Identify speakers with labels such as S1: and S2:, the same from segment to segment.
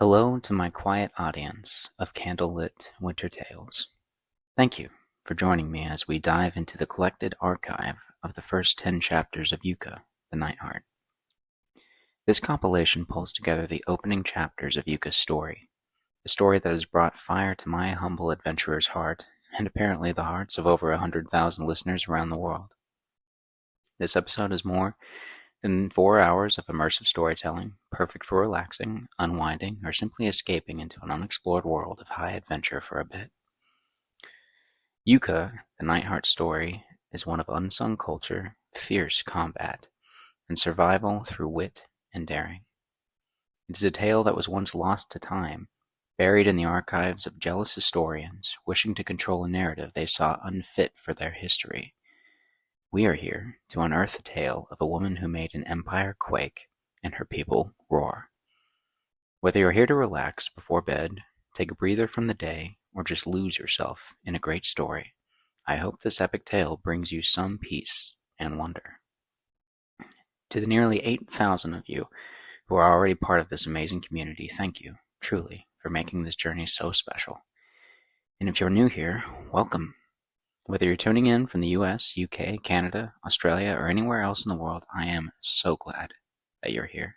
S1: Hello to my quiet audience of candlelit winter tales. Thank you for joining me as we dive into the collected archive of the first 10 chapters of Yuka, the Nightheart. This compilation pulls together the opening chapters of Yuka's story, a story that has brought fire to my humble adventurer's heart, and apparently the hearts of over 100,000 listeners around the world. This episode is more than 4 hours of immersive storytelling, perfect for relaxing, unwinding, or simply escaping into an unexplored world of high adventure for a bit. Yuka, the Nightheart story, is one of unsung culture, fierce combat, and survival through wit and daring. It is a tale that was once lost to time, buried in the archives of jealous historians wishing to control a narrative they saw unfit for their history. We are here to unearth the tale of a woman who made an empire quake and her people roar. Whether you're here to relax before bed, take a breather from the day, or just lose yourself in a great story, I hope this epic tale brings you some peace and wonder. To the nearly 8,000 of you who are already part of this amazing community, thank you, truly, for making this journey so special. And if you're new here, welcome. Whether you're tuning in from the US, UK, Canada, Australia, or anywhere else in the world, I am so glad that you're here.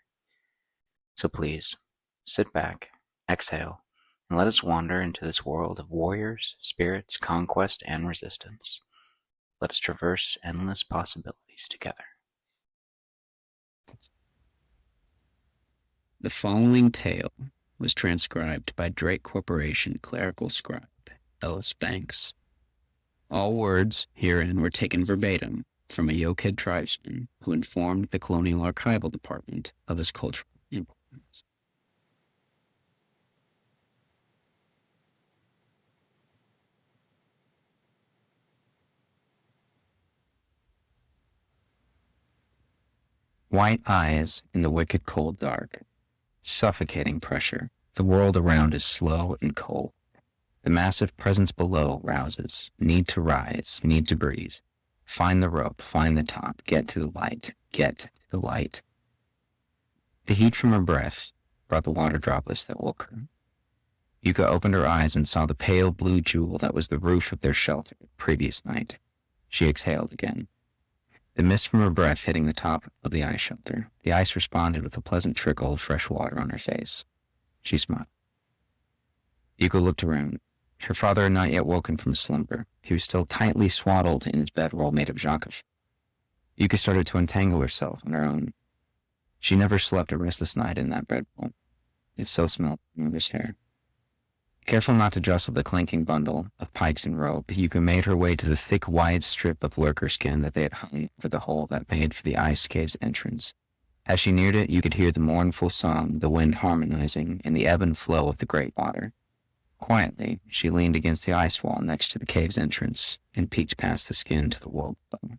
S1: So please, sit back, exhale, and let us wander into this world of warriors, spirits, conquest, and resistance. Let us traverse endless possibilities together.
S2: The following tale was transcribed by Drake Corporation clerical scribe Ellis Banks. All words herein were taken verbatim from a Yoked tribesman who informed the Colonial Archival Department of his cultural importance. White eyes in the wicked cold dark. Suffocating pressure. The world around is slow and cold. The massive presence below rouses. Need to rise, need to breathe. Find the rope, find the top, get to the light, get to the light. The heat from her breath brought the water droplets that woke her. Yuka opened her eyes and saw the pale blue jewel that was the roof of their shelter the previous night. She exhaled again. The mist from her breath hitting the top of the ice shelter. The ice responded with a pleasant trickle of fresh water on her face. She smiled. Yuka looked around. Her father had not yet woken from slumber. He was still tightly swaddled in his bedroll made of jacqueline. Yuka started to untangle herself on her own. She never slept a restless night in that bedroll. It so smelled of mother's hair. Careful not to jostle the clanking bundle of pikes and rope, Yuka made her way to the thick, wide strip of lurker skin that they had hung over the hole that made for the ice cave's entrance. As she neared it, you could hear the mournful song, the wind harmonizing in the ebb and flow of the great water. Quietly, she leaned against the ice wall next to the cave's entrance and peeked past the skin to the wall below.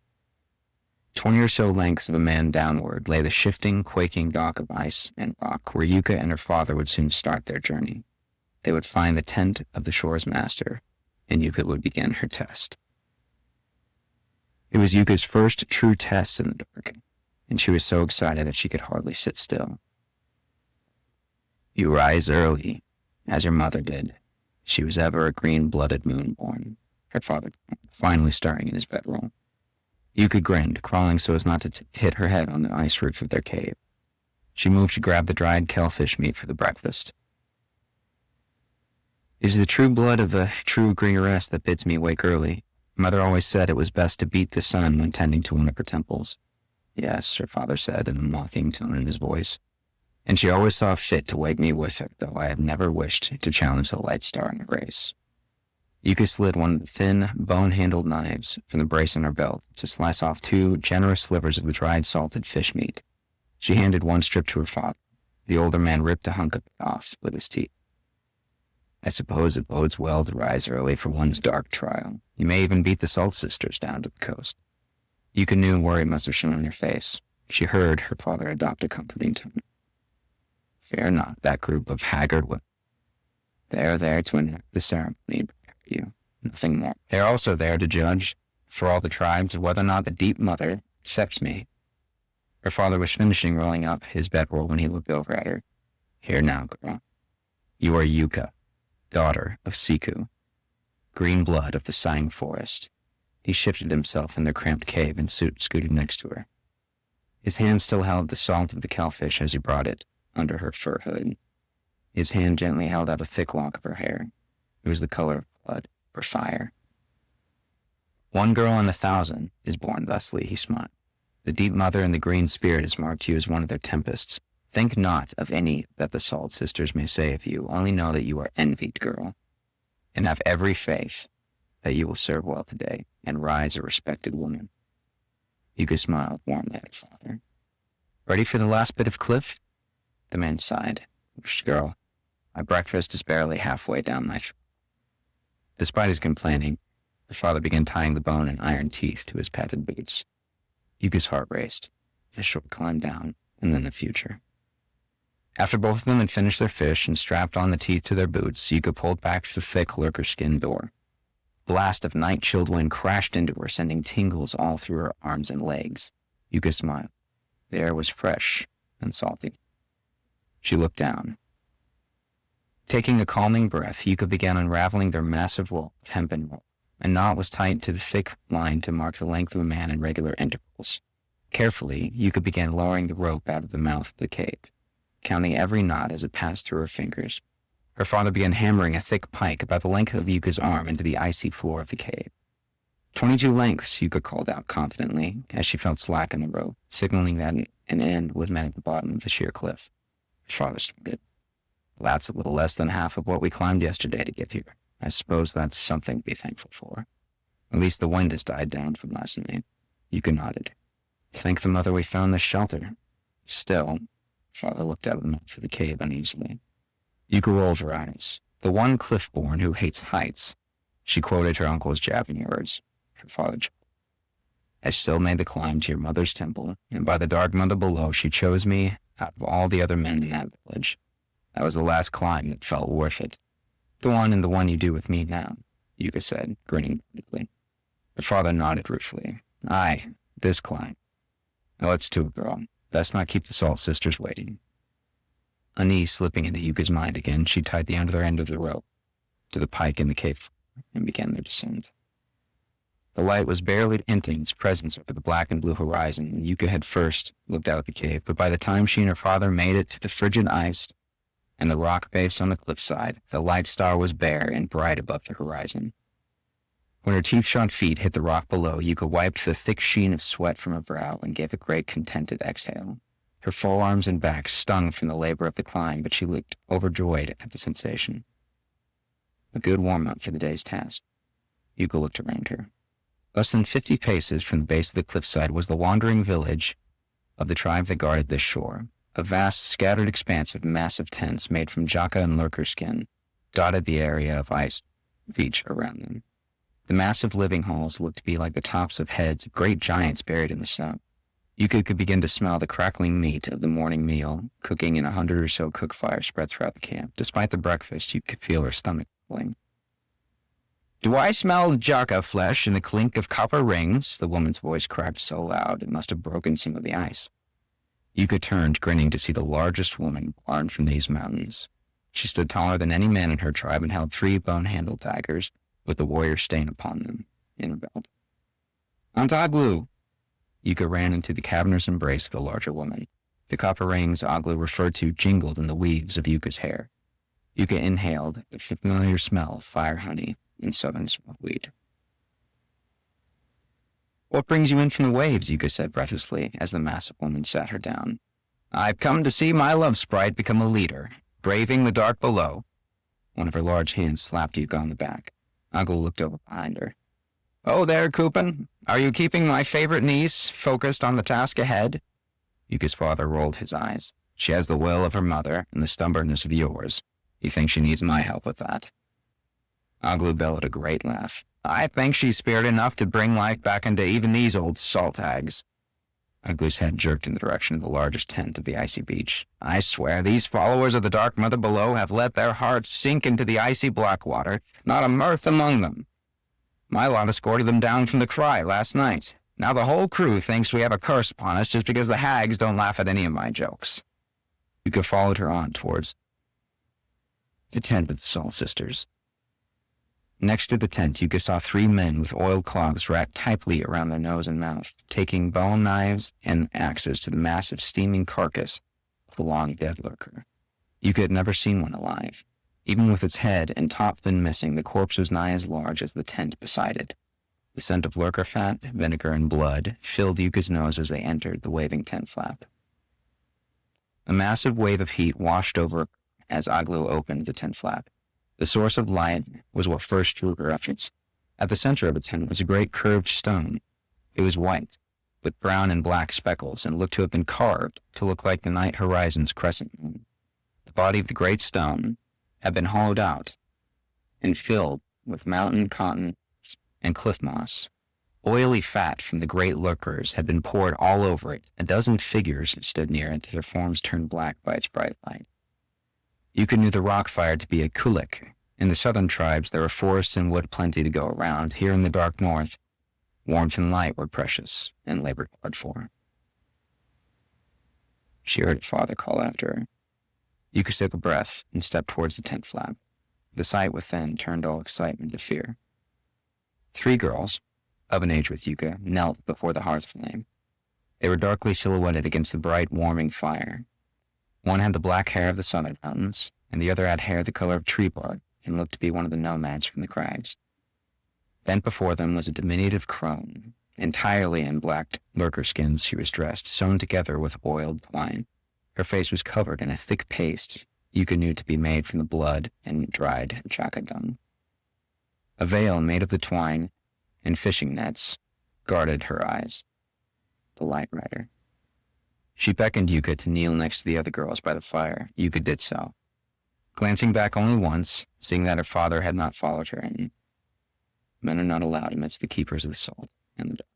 S2: 20 or so lengths of a man downward lay the shifting, quaking dock of ice and rock where Yuka and her father would soon start their journey. They would find the tent of the shore's master, and Yuka would begin her test. It was Yuka's first true test in the dark, and she was so excited that she could hardly sit still. You rise early, as your mother did. She was ever a green-blooded moon-born, her father finally stirring in his bedroll. Yuka grinned, crawling so as not to hit her head on the ice roof of their cave. She moved to grab the dried kelfish meat for the breakfast. It is the true blood of a true Gringeress that bids me wake early. Mother always said it was best to beat the sun when tending to one of her temples. Yes, her father said in a mocking tone in his voice. And she always saw fit to wake me with it, though I have never wished to challenge the light star in a race. Yuka slid one of the thin, bone-handled knives from the brace on her belt to slice off 2 generous slivers of the dried salted fish meat. She handed one strip to her father. The older man ripped a hunk of it off with his teeth. I suppose it bodes well to rise early for one's dark trial. You may even beat the Salt Sisters down to the coast. Yuka knew worry must have shown on her face. She heard her father adopt a comforting tone. Fear not that group of haggard women. They are there to enact the ceremony and prepare you, nothing more. They are also there to judge, for all the tribes, whether or not the deep mother accepts me. Her father was finishing rolling up his bedroll when he looked over at her. Here now, girl. You are Yuka, daughter of Siku, green blood of the sighing forest. He shifted himself in their cramped cave and scooted next to her. His hand still held the salt of the cowfish as he brought it under her fur hood. His hand gently held out a thick lock of her hair. It was the color of blood or fire. One girl in 1,000 is born thusly, he smiled. The deep mother and the green spirit has marked you as one of their tempests. Think not of any that the Salt Sisters may say of you, only know that you are envied, girl, and have every faith that you will serve well today and rise a respected woman. Yuka smiled warmly at her father. Ready for the last bit of cliff? The man sighed. Girl, my breakfast is barely halfway down my throat. Despite his complaining, the father began tying the bone and iron teeth to his padded boots. Yuka's heart raced. A short climb down, and then the future. After both of them had finished their fish and strapped on the teeth to their boots, Yuka pulled back the thick lurker skin door. A blast of night-chilled wind crashed into her, sending tingles all through her arms and legs. Yuka smiled. The air was fresh and salty. She looked down. Taking a calming breath, Yuka began unraveling their massive wool of hempen rope. A knot was tied to the thick line to mark the length of a man in regular intervals. Carefully, Yuka began lowering the rope out of the mouth of the cave, counting every knot as it passed through her fingers. Her father began hammering a thick pike about the length of Yuka's arm into the icy floor of the cave. 22 lengths, Yuka called out confidently as she felt slack in the rope, signaling that an end was met at the bottom of the sheer cliff. Her father started. That's a little less than half of what we climbed yesterday to get here. I suppose that's something to be thankful for. At least the wind has died down from last night. Yuka nodded. Thank the mother we found this shelter. Still, father looked out of the mouth of the cave uneasily. Yuka rolled her eyes. The one cliff-born who hates heights. She quoted her uncle's jabbing words. Her father chuckled. I still made the climb to your mother's temple, and by the dark mother below, she chose me out of all the other men in that village. That was the last climb that felt worth it. The one and the one you do with me now, Yuka said, grinning critically. Her father nodded ruefully. Aye, this climb. Now let's to it, girl. Best not keep the Salt Sisters waiting. Unease slipping into Yuka's mind again, she tied the other end of the rope to the pike in the cave floor and began their descent. The light was barely hinting its presence over the black and blue horizon, and Yuka had first looked out at the cave, but by the time she and her father made it to the frigid ice and the rock base on the cliffside, the light star was bare and bright above the horizon. When her teeth-shot feet hit the rock below, Yuka wiped the thick sheen of sweat from her brow and gave a great contented exhale. Her forearms and back stung from the labor of the climb, but she looked overjoyed at the sensation. A good warm-up for the day's task. Yuka looked around her. Less than 50 paces from the base of the cliffside was the wandering village of the tribe that guarded this shore. A vast, scattered expanse of massive tents made from jaka and lurker skin dotted the area of ice beach around them. The massive living halls looked to be like the tops of heads of great giants buried in the snow. Yuka could begin to smell the crackling meat of the morning meal, cooking in 100 or so cook fires spread throughout the camp. Despite the breakfast, you could feel her stomach rumbling. Do I smell jaka flesh and the clink of copper rings? The woman's voice cracked so loud it must have broken some of the ice. Yuka turned, grinning, to see the largest woman born from these mountains. She stood taller than any man in her tribe and held 3 bone-handled daggers with the warrior stain upon them in her belt. Antaglu! Yuka ran into the cavernous embrace of the larger woman. The copper rings Aglu referred to jingled in the weaves of Yuka's hair. Yuka inhaled the familiar smell of fire honey and southern smokeweed. What brings you in from the waves? Yuka said breathlessly as the massive woman sat her down. I've come to see my love sprite become a leader, braving the dark below. One of her large hands slapped Yuka on the back. Aglu looked over behind her. Oh there, Kupin. Are you keeping my favorite niece focused on the task ahead? Yuka's father rolled his eyes. She has the will of her mother and the stubbornness of yours. You think she needs my help with that? Aglu bellowed a great laugh. I think she's spirited enough to bring life back into even these old salt hags. Aglu's head jerked in the direction of the largest tent of the icy beach. I swear these followers of the Dark Mother below have let their hearts sink into the icy black water, not a mirth among them. My lot escorted them down from the cry last night. Now the whole crew thinks we have a curse upon us just because the hags don't laugh at any of my jokes. Yuka followed her on towards The tent of the Soul Sisters. Next to the tent, Yuka saw 3 men with oiled cloths wrapped tightly around their nose and mouth, taking bone knives and axes to the massive steaming carcass of a long dead lurker. Yuka had never seen one alive. Even with its head and top fin missing, the corpse was nigh as large as the tent beside it. The scent of lurker fat, vinegar, and blood filled Yuka's nose as they entered the waving tent flap. A massive wave of heat washed over as Aglu opened the tent flap. The source of light was what first drew her efforts. At the center of its tent was a great curved stone. It was white, with brown and black speckles, and looked to have been carved to look like the night horizon's crescent moon. The body of the great stone had been hollowed out and filled with mountain cotton and cliff moss. Oily fat from the great lurkers had been poured all over it. A dozen figures stood near it, their forms turned black by its bright light. Yuka knew the rock fire to be a kulik. In the southern tribes, there were forests and wood plenty to go around. Here in the dark north, warmth and light were precious and labored hard for. She heard her father call after her. Yuka took a breath and stepped towards the tent flap. The sight within turned all excitement to fear. 3 girls, of an age with Yuka, knelt before the hearth flame. They were darkly silhouetted against the bright, warming fire. One had the black hair of the southern mountains, and the other had hair the color of tree bark and looked to be one of the nomads from the crags. Bent before them was a diminutive crone. Entirely in black lurker skins she was dressed, sewn together with oiled twine. Her face was covered in a thick paste Yuka knew to be made from the blood and dried chaka dung. A veil made of the twine and fishing nets guarded her eyes. The light rider. She beckoned Yuka to kneel next to the other girls by the fire. Yuka did so, glancing back only once, seeing that her father had not followed her in. Men are not allowed amidst the keepers of the soul and the dark.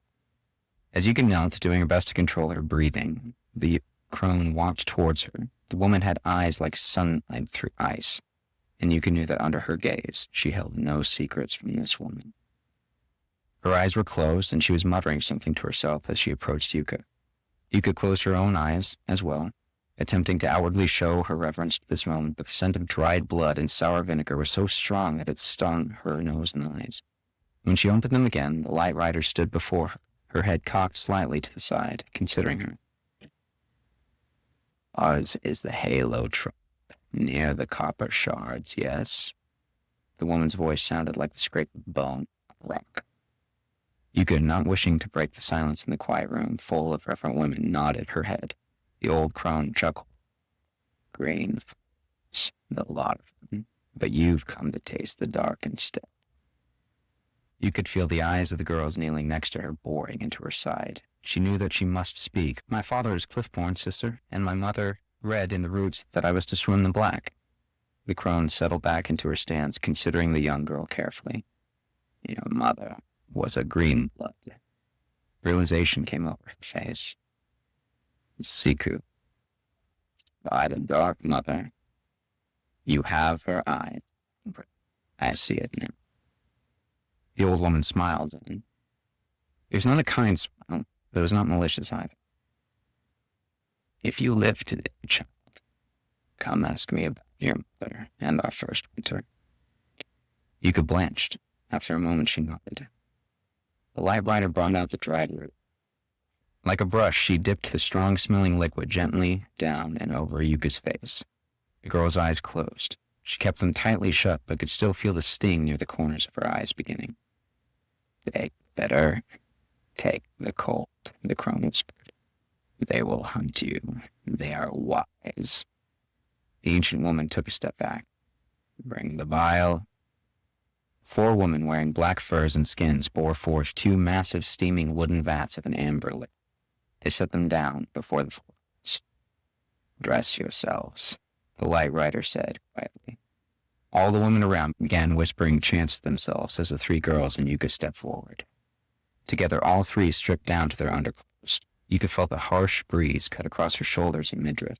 S2: As Yuka knelt, doing her best to control her breathing, the crone walked towards her. The woman had eyes like sunlight through ice, and Yuka knew that under her gaze she held no secrets from this woman. Her eyes were closed, and she was muttering something to herself as she approached Yuka. Yuka closed her own eyes as well, attempting to outwardly show her reverence to this moment, but the scent of dried blood and sour vinegar was so strong that it stung her nose and eyes. When she opened them again, the light rider stood before her head cocked slightly to the side, considering her. Ours is the halo tribe, near the copper shards, yes? The woman's voice sounded like the scrape of bone on rock. Yuka, not wishing to break the silence in the quiet room full of reverent women, nodded her head. The old crone chuckled. Green, the lot of them, but you've come to taste the dark instead. You could feel the eyes of the girls kneeling next to her boring into her side. She knew that she must speak. My father is cliff-born, sister, and my mother read in the roots that I was to swim the black. The crone settled back into her stance, considering the young girl carefully. Your mother was a green blood. Realization came over her face. Siku. By the dark mother. You have her eyes. I see it now. The old woman smiled, and it was not a kind smile, but it was not malicious either. If you live today, child, come ask me about your mother and our first winter. Yuka blanched. After a moment, she nodded. The light rider brought out the dried root. Like a brush, she dipped the strong-smelling liquid gently down and over Yuka's face. The girl's eyes closed. She kept them tightly shut, but could still feel the sting near the corners of her eyes beginning. They better take the cold, the crone whispered. They will hunt you. They are wise. The ancient woman took a step back. Bring the vial. 4 women wearing black furs and skins bore forth 2 massive steaming wooden vats of an amber liquid. They set them down before the flames. Dress yourselves, the light rider said quietly. All the women around began whispering chants to themselves as the 3 girls and Yuka stepped forward. Together, all 3 stripped down to their underclothes. Yuka felt a harsh breeze cut across her shoulders and midriff.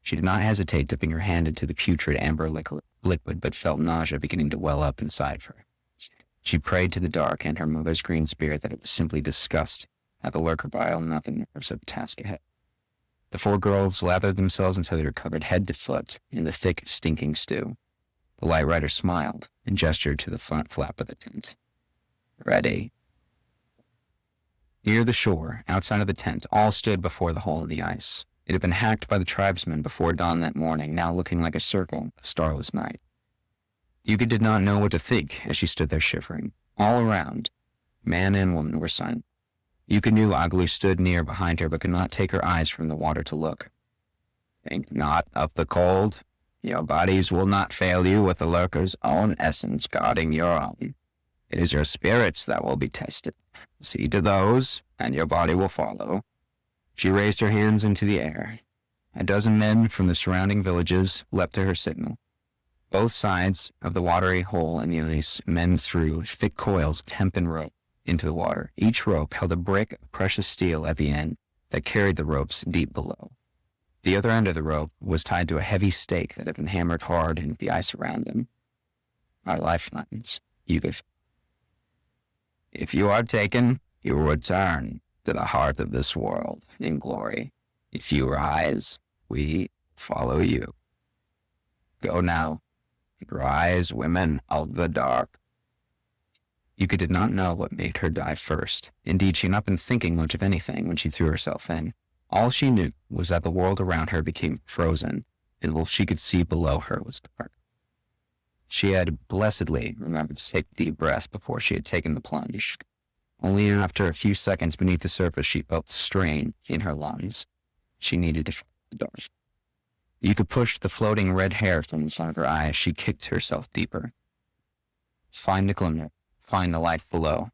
S2: She did not hesitate dipping her hand into the putrid amber liquid, but felt nausea beginning to well up inside of her. She prayed to the dark and her mother's green spirit that it was simply disgust at the lurker bile, not the nerves of the task ahead. The 4 girls lathered themselves until they were covered head to foot in the thick, stinking stew. The light rider smiled and gestured to the front flap of the tent. Ready. Near the shore, outside of the tent, all stood before the hole in the ice. It had been hacked by the tribesmen before dawn that morning, now looking like a circle of starless night. Yuka did not know what to think as she stood there shivering. All around, man and woman were silent. Yuka knew Aglu stood near behind her but could not take her eyes from the water to look. Think not of the cold. Your bodies will not fail you with the lurker's own essence guarding your own. It is your spirits that will be tested. See to those, and your body will follow. She raised her hands into the air. A dozen men from the surrounding villages leapt to her signal. Both sides of the watery hole in the ice, men threw thick coils of hempen rope into the water. Each rope held a brick of precious steel at the end that carried the ropes deep below. The other end of the rope was tied to a heavy stake that had been hammered hard into the ice around them. Our lifelines, Yuka. If you are taken, you will return to the heart of this world in glory. If you rise, we follow you. Go now. Rise, women of the dark. Yuka did not know what made her die first. Indeed, she had not been thinking much of anything when she threw herself in. All she knew was that the world around her became frozen, and all she could see below her was dark. She had blessedly remembered to take a deep breath before she had taken the plunge. Only after a few seconds beneath the surface she felt the strain in her lungs. She needed to fight the dark. Yuka pushed the floating red hair from the side of her eyes. She kicked herself deeper. Find the glimmer. Find the light below.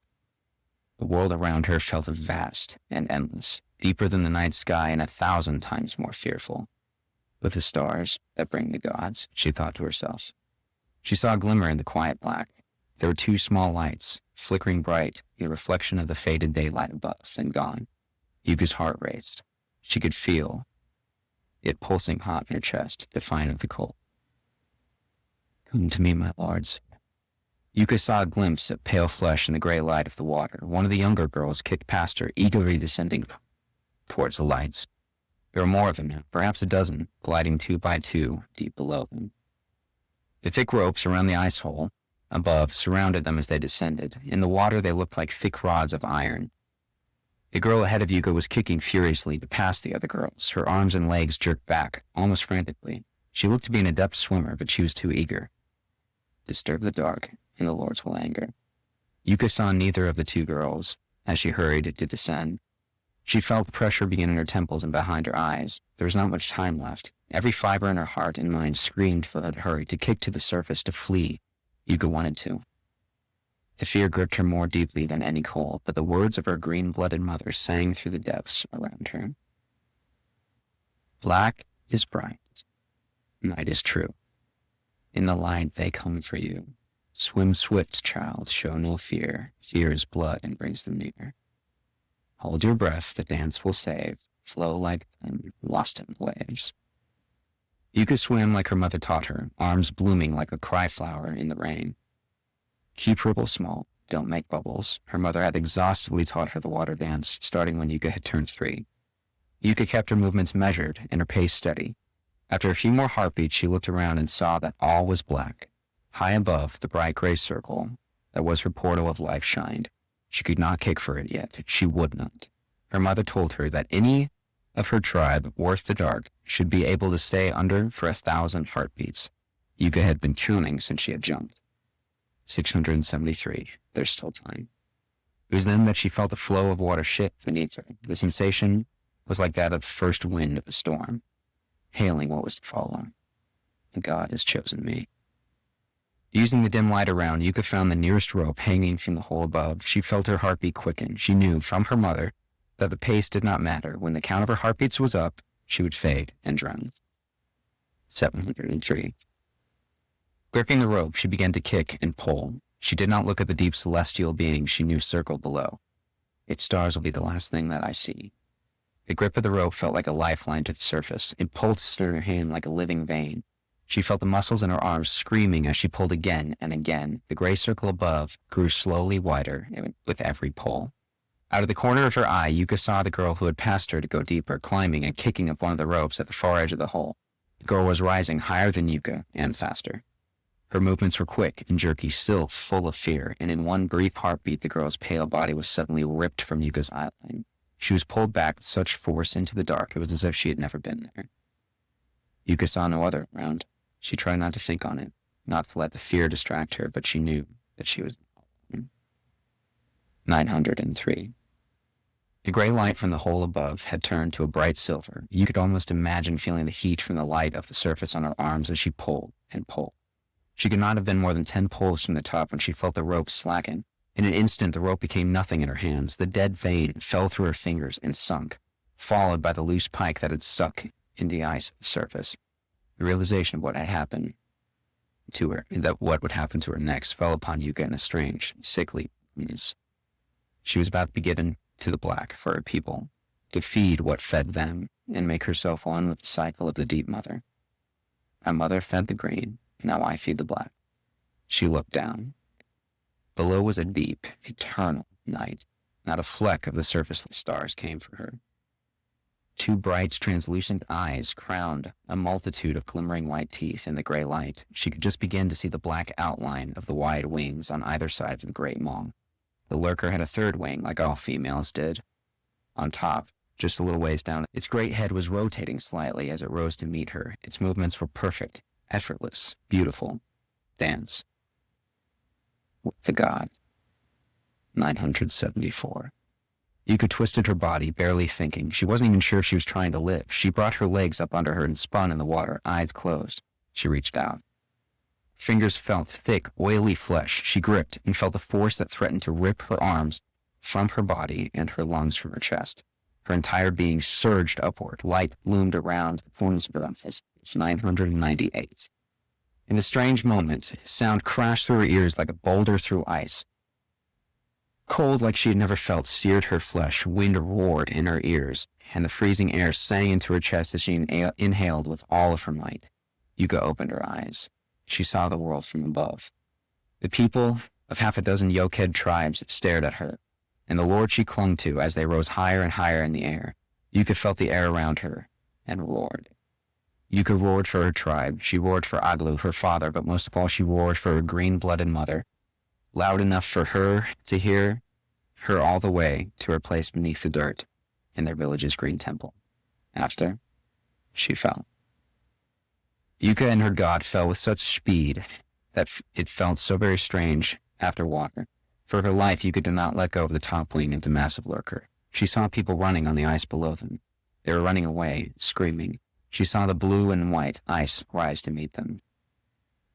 S2: The world around her felt vast and endless, deeper than the night sky and 1,000 times more fearful. With the stars that bring the gods, she thought to herself. She saw a glimmer in the quiet black. There were 2 small lights, flickering bright in the reflection of the faded daylight above and gone. Yuka's heart raced. She could feel it pulsing hot in her chest, defiant of the cold. Come to me, my lords. Yuka saw a glimpse of pale flesh in the gray light of the water. One of the younger girls kicked past her, eagerly descending towards the lights. There were more of them now, perhaps a dozen, gliding 2 by 2 deep below them. The thick ropes around the ice hole above surrounded them as they descended. In the water, they looked like thick rods of iron. The girl ahead of Yuka was kicking furiously to pass the other girls. Her arms and legs jerked back, almost frantically. She looked to be an adept swimmer, but she was too eager. Disturb the dark, and the lords will anger. Yuka saw neither of the 2 girls as she hurried to descend. She felt pressure begin in her temples and behind her eyes. There was not much time left. Every fiber in her heart and mind screamed for her to hurry, to kick to the surface, to flee. Yuka wanted to. The fear gripped her more deeply than any cold, but the words of her green-blooded mother sang through the depths around her. Black is bright. Night is true. In the light they come for you. Swim swift, child, show no fear. Fear is blood and brings them near. Hold your breath, the dance will save. Flow like them, lost in the waves. Yuka swam like her mother taught her, arms blooming like a cry-flower in the rain. Keep ripples small, don't make bubbles. Her mother had exhaustively taught her the water dance, starting when Yuka had turned 3. Yuka kept her movements measured and her pace steady. After a few more heartbeats, she looked around and saw that all was black. High above, the bright gray circle that was her portal of life shined. She could not kick for it yet. She would not. Her mother told her that any of her tribe worth the dark should be able to stay under for 1,000 heartbeats. Yuka had been counting since she had jumped. 673. There's still time. It was then that she felt the flow of water shift beneath her. The sensation was like that of the first wind of a storm, hailing what was to follow. God has chosen me. Using the dim light around, Yuka found the nearest rope hanging from the hole above. She felt her heartbeat quicken. She knew from her mother that the pace did not matter. When the count of her heartbeats was up, she would fade and drown. 703. Gripping the rope, she began to kick and pull. She did not look at the deep celestial being she knew circled below. Its stars will be the last thing that I see. The grip of the rope felt like a lifeline to the surface. It pulsed in her hand like a living vein. She felt the muscles in her arms screaming as she pulled again and again. The gray circle above grew slowly wider with every pull. Out of the corner of her eye, Yuka saw the girl who had passed her to go deeper, climbing and kicking up one of the ropes at the far edge of the hole. The girl was rising higher than Yuka and faster. Her movements were quick and jerky, still full of fear, and in one brief heartbeat the girl's pale body was suddenly ripped from Yuka's eyeline. She was pulled back with such force into the dark it was as if she had never been there. Yuka saw no other around. She tried not to think on it, not to let the fear distract her, but she knew that she was 903. The gray light from the hole above had turned to a bright silver. You could almost imagine feeling the heat from the light of the surface on her arms as she pulled and pulled. She could not have been more than 10 pulls from the top when she felt the rope slacken. In an instant, the rope became nothing in her hands. The dead vein fell through her fingers and sunk, followed by the loose pike that had stuck in the ice at the surface. The realization of what had happened to her, and that what would happen to her next, fell upon Yuka in a strange, sickly ease. She was about to be given to the black for her people, to feed what fed them, and make herself one with the cycle of the deep mother. My mother fed the green, now I feed the black. She looked down. Below was a deep, eternal night. Not a fleck of the surface stars came for her. Two bright, translucent eyes crowned a multitude of glimmering white teeth in the gray light. She could just begin to see the black outline of the wide wings on either side of the great maw. The lurker had a third wing, like all females did. On top, just a little ways down, its great head was rotating slightly as it rose to meet her. Its movements were perfect, effortless, beautiful. Dance. With the god. 974. Yuka twisted her body, barely thinking. She wasn't even sure if she was trying to live. She brought her legs up under her and spun in the water, eyes closed. She reached out. Fingers felt thick, oily flesh. She gripped and felt the force that threatened to rip her arms from her body and her lungs from her chest. Her entire being surged upward. Light loomed around the corners of her eyes. 998. In a strange moment, sound crashed through her ears like a boulder through ice. Cold like she had never felt seared her flesh. Wind roared in her ears, and the freezing air sang into her chest as she inhaled with all of her might. Yuka opened her eyes. She saw the world from above. The people of half a dozen yoke-head tribes stared at her, and the lord she clung to as they rose higher and higher in the air. Yuka felt the air around her, and roared. Yuka roared for her tribe. She roared for Aglu, her father, but most of all she roared for her green-blooded mother, loud enough for her to hear her all the way to her place beneath the dirt in their village's green temple. After, she fell. Yuka and her god fell with such speed that it felt so very strange after water. For her life, Yuka did not let go of the top wing of the massive lurker. She saw people running on the ice below them. They were running away, screaming. She saw the blue and white ice rise to meet them.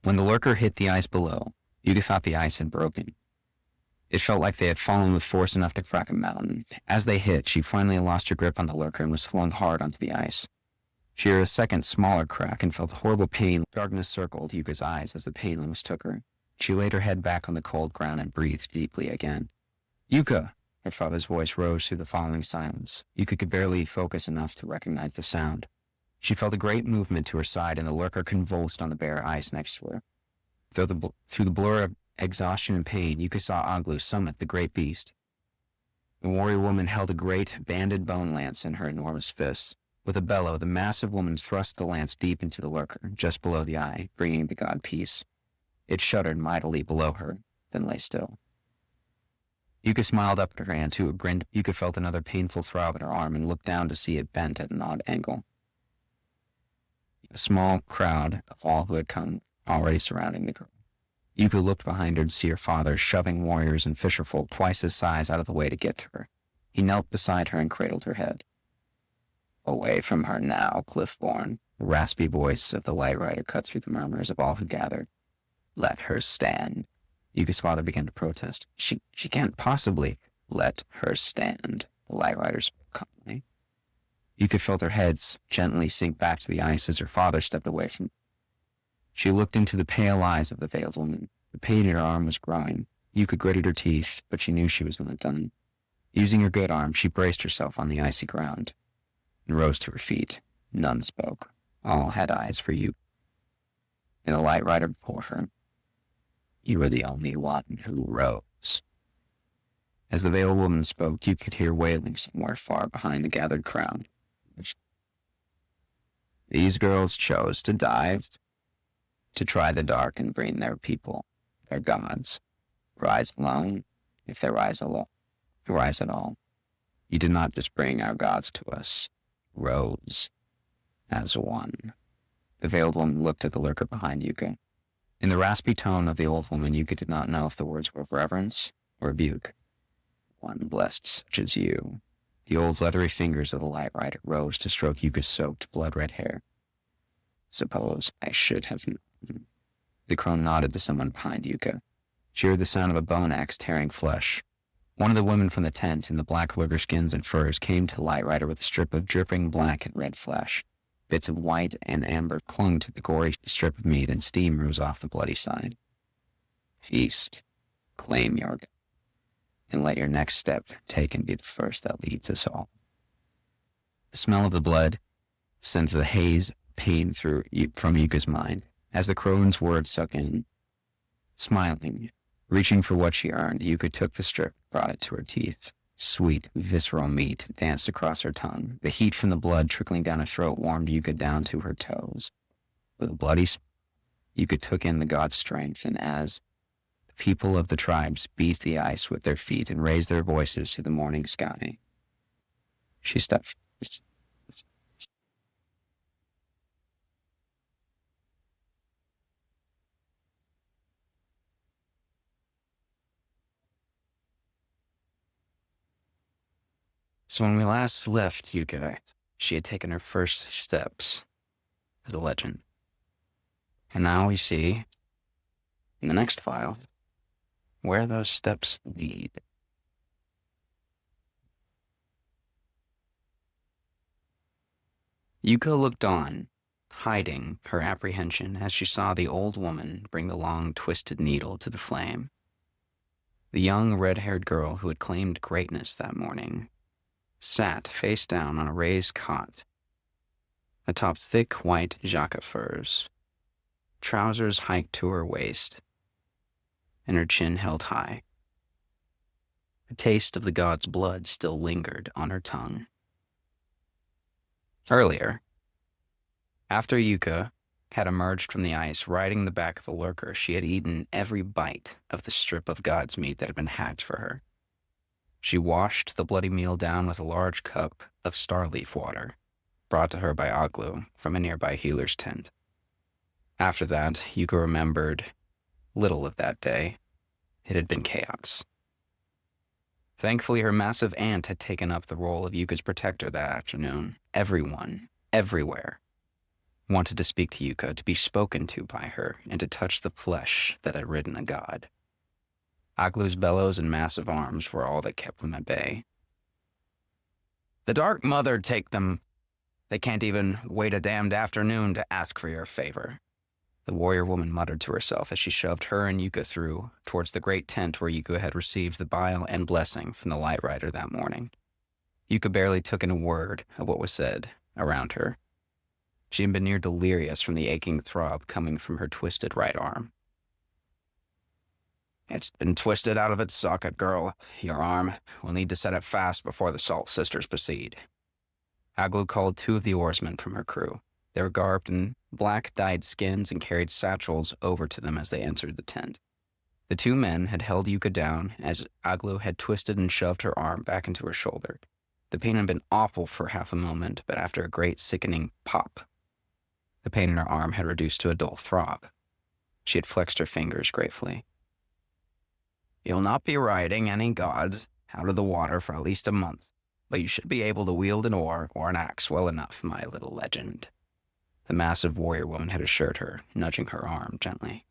S2: When the lurker hit the ice below, Yuka thought the ice had broken. It felt like they had fallen with force enough to crack a mountain. As they hit, she finally lost her grip on the lurker and was flung hard onto the ice. She heard a second, smaller crack and felt horrible pain. Darkness circled Yuka's eyes as the pain almost took her. She laid her head back on the cold ground and breathed deeply again. Yuka! Her father's voice rose through the following silence. Yuka could barely focus enough to recognize the sound. She felt a great movement to her side, and the lurker convulsed on the bare ice next to her. Through the blur of exhaustion and pain, Yuka saw Aglu summit the great beast. The warrior woman held a great, banded bone lance in her enormous fists. With a bellow, the massive woman thrust the lance deep into the lurker, just below the eye, bringing the god peace. It shuddered mightily below her, then lay still. Yuka smiled up at her aunt, who grinned. Yuka felt another painful throb at her arm and looked down to see it bent at an odd angle. A small crowd of all who had come already surrounding the girl. Yuka looked behind her to see her father shoving warriors and fisherfolk twice his size out of the way to get to her. He knelt beside her and cradled her head. Away from her now, Cliffborn, the raspy voice of the light rider cut through the murmurs of all who gathered. Let her stand. Yuka's father began to protest. She can't possibly. Let her stand, the light rider spoke calmly. Yuka felt her head gently sink back to the ice as her father stepped away from her. She looked into the pale eyes of the veiled woman. The pain in her arm was growing. Yuka gritted her teeth, but she knew she was not done. Using her good arm, she braced herself on the icy ground and rose to her feet. None spoke. All had eyes for Yuka. And the light rider before her. You were the only one who rose. As the veiled woman spoke, you could hear wailing somewhere far behind the gathered crowd. These girls chose to dive. to try the dark and bring their people, their gods, rise alone, if they rise at all. You did not just bring our gods to us, rose as one. The veiled woman looked at the lurker behind Yuka. In the raspy tone of the old woman, Yuka did not know if the words were of reverence or rebuke. One blessed such as you. The old leathery fingers of the light rider rose to stroke Yuka's soaked, blood-red hair. Suppose I should have known. The crone nodded to someone behind Yuka. She heard the sound of a bone axe tearing flesh. One of the women from the tent in the black lurker skins and furs came to the light rider with a strip of dripping black and red flesh. Bits of white and amber clung to the gory strip of meat, and steam rose off the bloody side. Feast, claim your god, and let your next step taken be the first that leads us all. The smell of the blood sent the haze pain from Yuka's mind as the crone's words sunk in. Smiling, reaching for what she earned, Yuka took the strip, brought it to her teeth. Sweet, visceral meat danced across her tongue. The heat from the blood trickling down her throat warmed Yuka down to her toes. With a bloody smile, Yuka took in the god's strength, and as the people of the tribes beat the ice with their feet and raised their voices to the morning sky, she stepped. So when we last left Yuka, she had taken her first steps to the legend. And now we see, in the next file, where those steps lead. Yuka looked on, hiding her apprehension as she saw the old woman bring the long, twisted needle to the flame. The young, red-haired girl who had claimed greatness that morning sat face down on a raised cot atop thick white jaca furs, trousers hiked to her waist, and her chin held high. A taste of the god's blood still lingered on her tongue. Earlier, after Yuka had emerged from the ice riding the back of a lurker, she had eaten every bite of the strip of god's meat that had been hacked for her. She washed the bloody meal down with a large cup of starleaf water, brought to her by Aglu from a nearby healer's tent. After that, Yuka remembered little of that day. It had been chaos. Thankfully, her massive aunt had taken up the role of Yuka's protector that afternoon. Everyone, everywhere, wanted to speak to Yuka, to be spoken to by her, and to touch the flesh that had ridden a god. Aglu's bellows and massive arms were all that kept them at bay. The Dark Mother take them. They can't even wait a damned afternoon to ask for your favor. The warrior woman muttered to herself as she shoved her and Yuka through towards the great tent where Yuka had received the bile and blessing from the Light Rider that morning. Yuka barely took in a word of what was said around her. She had been near delirious from the aching throb coming from her twisted right arm. It's been twisted out of its socket, girl. Your arm. We'll need to set it fast before the Salt Sisters proceed. Aglu called two of the oarsmen from her crew. They were garbed in black dyed skins and carried satchels over to them as they entered the tent. The two men had held Yuka down as Aglu had twisted and shoved her arm back into her shoulder. The pain had been awful for half a moment, but after a great sickening pop, the pain in her arm had reduced to a dull throb. She had flexed her fingers gratefully. You'll not be riding any gods out of the water for at least a month, but you should be able to wield an oar or an axe well enough, my little legend. The massive warrior woman had assured her, nudging her arm gently.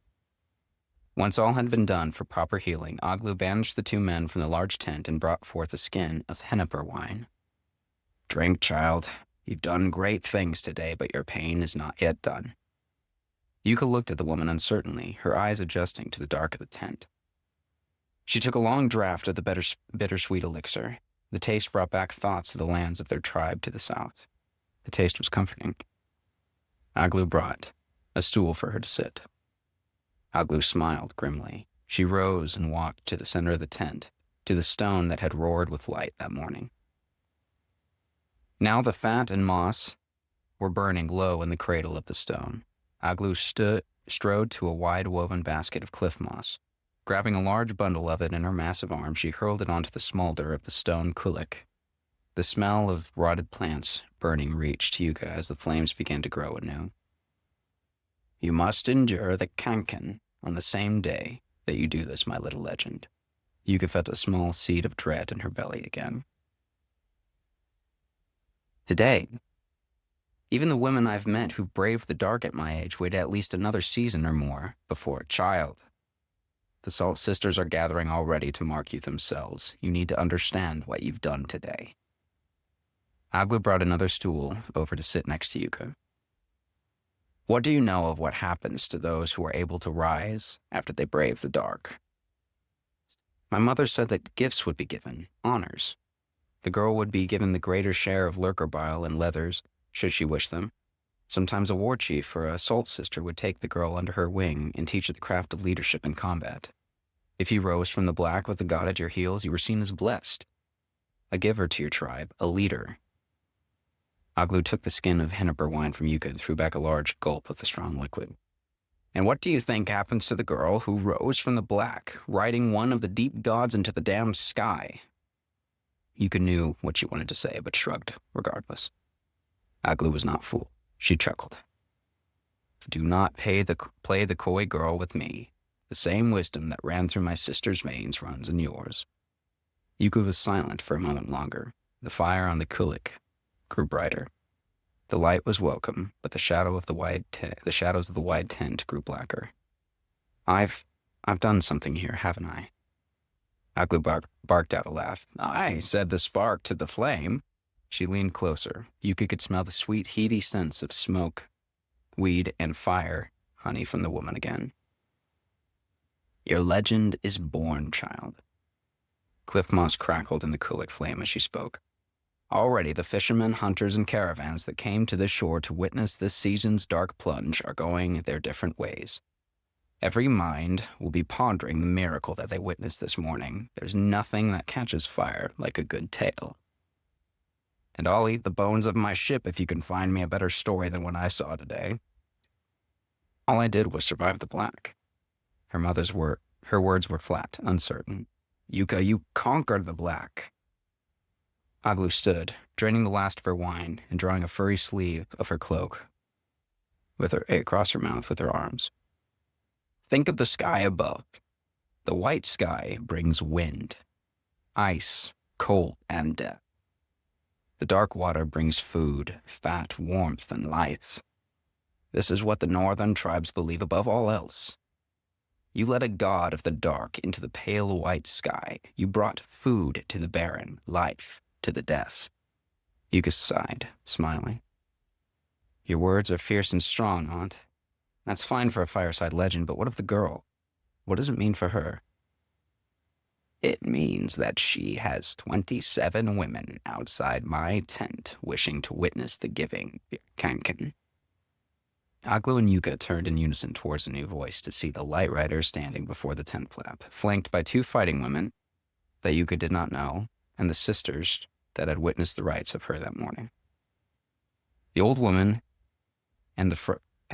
S2: Once all had been done for proper healing, Aglu banished the two men from the large tent and brought forth a skin of heniper wine. Drink, child. You've done great things today, but your pain is not yet done. Yuka looked at the woman uncertainly, her eyes adjusting to the dark of the tent. She took a long draught of the bittersweet elixir. The taste brought back thoughts of the lands of their tribe to the south. The taste was comforting. Aglu brought a stool for her to sit. Aglu smiled grimly. She rose and walked to the center of the tent, to the stone that had roared with light that morning. Now the fat and moss were burning low in the cradle of the stone. Aglu strode to a wide-woven basket of cliff moss. Grabbing a large bundle of it in her massive arm, she hurled it onto the smolder of the stone kulak. The smell of rotted plants burning reached Yuka as the flames began to grow anew. You must endure the kanken on the same day that you do this, my little legend. Yuka felt a small seed of dread in her belly again. Today, even the women I've met who've braved the dark at my age wait at least another season or more before a child. The Salt Sisters are gathering already to mark you themselves. You need to understand what you've done today. Aglu brought another stool over to sit next to Yuka. What do you know of what happens to those who are able to rise after they brave the dark? My mother said that gifts would be given, honors. The girl would be given the greater share of lurker bile and leathers, should she wish them. Sometimes a war chief or a Salt Sister would take the girl under her wing and teach her the craft of leadership in combat. If you rose from the black with the god at your heels, you were seen as blessed. A giver to your tribe, a leader. Aglu took the skin of Henniper wine from Yuka and threw back a large gulp of the strong liquid. And what do you think happens to the girl who rose from the black, riding one of the deep gods into the damned sky? Yuka knew what she wanted to say, but shrugged regardless. Aglu was not fooled. She chuckled. Do not play the coy girl with me. The same wisdom that ran through my sister's veins runs in yours. Yuka was silent for a moment longer. The fire on the kulak grew brighter. The light was welcome, but the shadows of the wide tent grew blacker. I've done something here, haven't I? Aglu barked out a laugh. I said the spark to the flame. She leaned closer. Yuka could smell the sweet, heady scents of smoke, weed, and fire honey from the woman again. Your legend is born, child. Cliff moss crackled in the kulak flame as she spoke. Already the fishermen, hunters, and caravans that came to this shore to witness this season's dark plunge are going their different ways. Every mind will be pondering the miracle that they witnessed this morning. There's nothing that catches fire like a good tale. And I'll eat the bones of my ship if you can find me a better story than what I saw today. All I did was survive the black. Her words were flat, uncertain. Yuka, you conquered the black. Aglu stood, draining the last of her wine and drawing a furry sleeve of her cloak across her mouth with her arms. Think of the sky above. The white sky brings wind, ice, cold, and death. The dark water brings food, fat, warmth, and life. This is what the northern tribes believe above all else. You led a god of the dark into the pale white sky. You brought food to the barren, life to the deaf. Yuka sighed, smiling. Your words are fierce and strong, Aunt. That's fine for a fireside legend, but what of the girl? What does it mean for her? It means that she has 27 women outside my tent wishing to witness the giving kanken. Aglu and Yuka turned in unison towards the new voice to see the light rider standing before the tent flap, flanked by 2 fighting women that Yuka did not know, and the sisters that had witnessed the rites of her that morning. The old woman at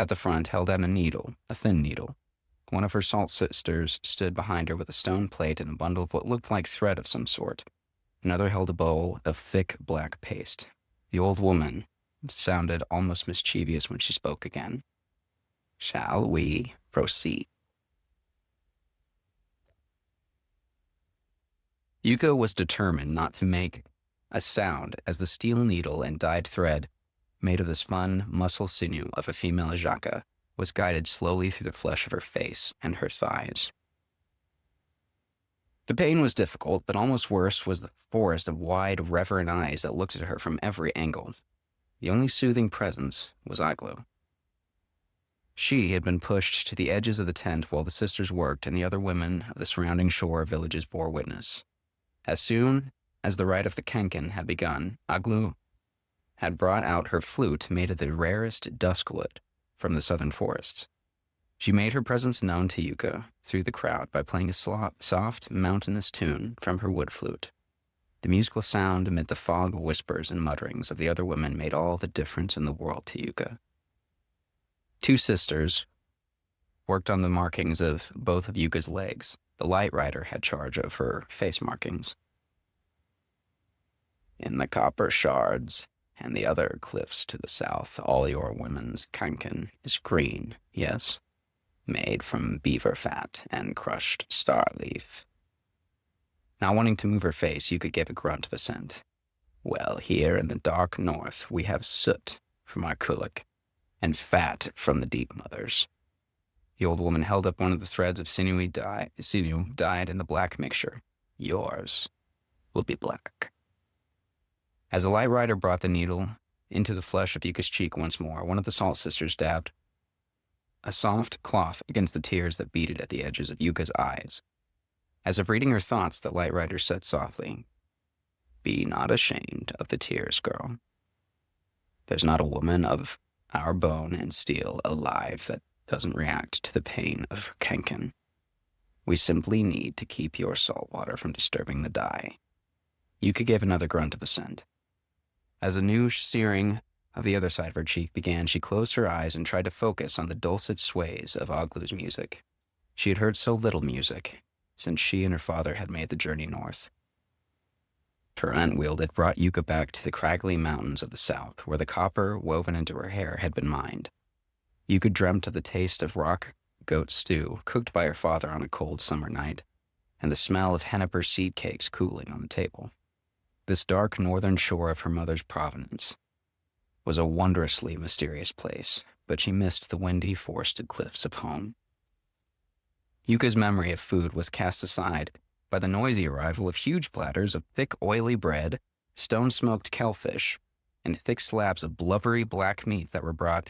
S2: the front held out a needle, a thin needle. One of her Salt Sisters stood behind her with a stone plate and a bundle of what looked like thread of some sort. Another held a bowl of thick black paste. The old woman sounded almost mischievous when she spoke again. Shall we proceed? Yuka was determined not to make a sound as the steel needle and dyed thread, made of the spun muscle sinew of a female Ajaka, was guided slowly through the flesh of her face and her thighs. The pain was difficult, but almost worse was the forest of wide, reverent eyes that looked at her from every angle. The only soothing presence was Aglu. She had been pushed to the edges of the tent while the sisters worked, and the other women of the surrounding shore villages bore witness. As soon as the rite of the kanken had begun, Aglu had brought out her flute made of the rarest duskwood from the southern forests. She made her presence known to Yuka through the crowd by playing a soft, mountainous tune from her wood flute. The musical sound amid the fog whispers and mutterings of the other women made all the difference in the world to Yuka. 2 sisters worked on the markings of both of Yuka's legs. The Light Rider had charge of her face markings. In the copper shards and the other cliffs to the south, all your women's kanken is green, yes, made from beaver fat and crushed star leaf. Not wanting to move her face, Yuka gave a grunt of assent. Well, here in the dark north, we have soot from our kulak and fat from the deep mothers. The old woman held up one of the threads of sinew dyed in the black mixture. Yours will be black. As the Light Rider brought the needle into the flesh of Yuka's cheek once more, one of the Salt Sisters dabbed a soft cloth against the tears that beaded at the edges of Yuka's eyes. As if reading her thoughts, the Light Rider said softly, "Be not ashamed of the tears, girl. There's not a woman of our bone and steel alive that doesn't react to the pain of her kanken. We simply need to keep your salt water from disturbing the dye." Yuka gave another grunt of assent. As a new searing of the other side of her cheek began, she closed her eyes and tried to focus on the dulcet sways of Oglu's music. She had heard so little music since she and her father had made the journey north. Her aunt-wheel had brought Yuka back to the craggly mountains of the south, where the copper woven into her hair had been mined. Yuka dreamt of the taste of rock goat stew cooked by her father on a cold summer night, and the smell of henniper seed cakes cooling on the table. This dark northern shore of her mother's provenance was a wondrously mysterious place, but she missed the windy, forested cliffs of home. Yuka's memory of food was cast aside by the noisy arrival of huge platters of thick, oily bread, stone-smoked kelfish, and thick slabs of blubbery black meat that were brought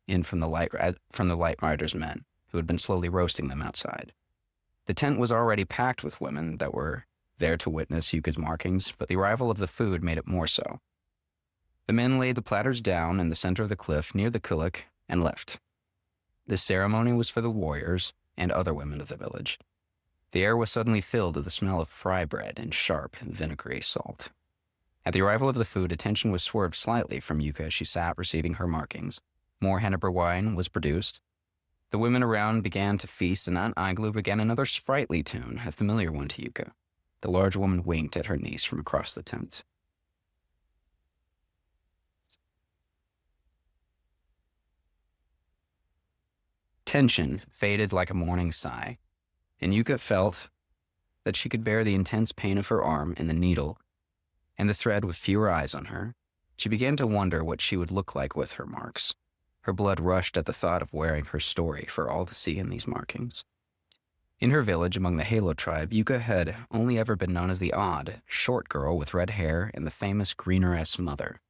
S2: in from the Light Rider's men, who had been slowly roasting them outside. The tent was already packed with women that were there to witness Yuka's markings, but the arrival of the food made it more so. The men laid the platters down in the center of the cliff near the kulak and left. This ceremony was for the warriors and other women of the village. The air was suddenly filled with the smell of fry bread and sharp, vinegary salt. At the arrival of the food, attention was swerved slightly from Yuka as she sat receiving her markings. More henniper wine was produced. The women around began to feast, and Aunt Iglu began another sprightly tune, a familiar one to Yuka. The large woman winked at her niece from across the tent. Tension faded like a morning sigh, and Yuka felt that she could bear the intense pain of her arm and the needle and the thread with fewer eyes on her. She began to wonder what she would look like with her marks. Her blood rushed at the thought of wearing her story for all to see in these markings. In her village among the Halo tribe, Yuka had only ever been known as the odd, short girl with red hair and the famous Greener-S mother.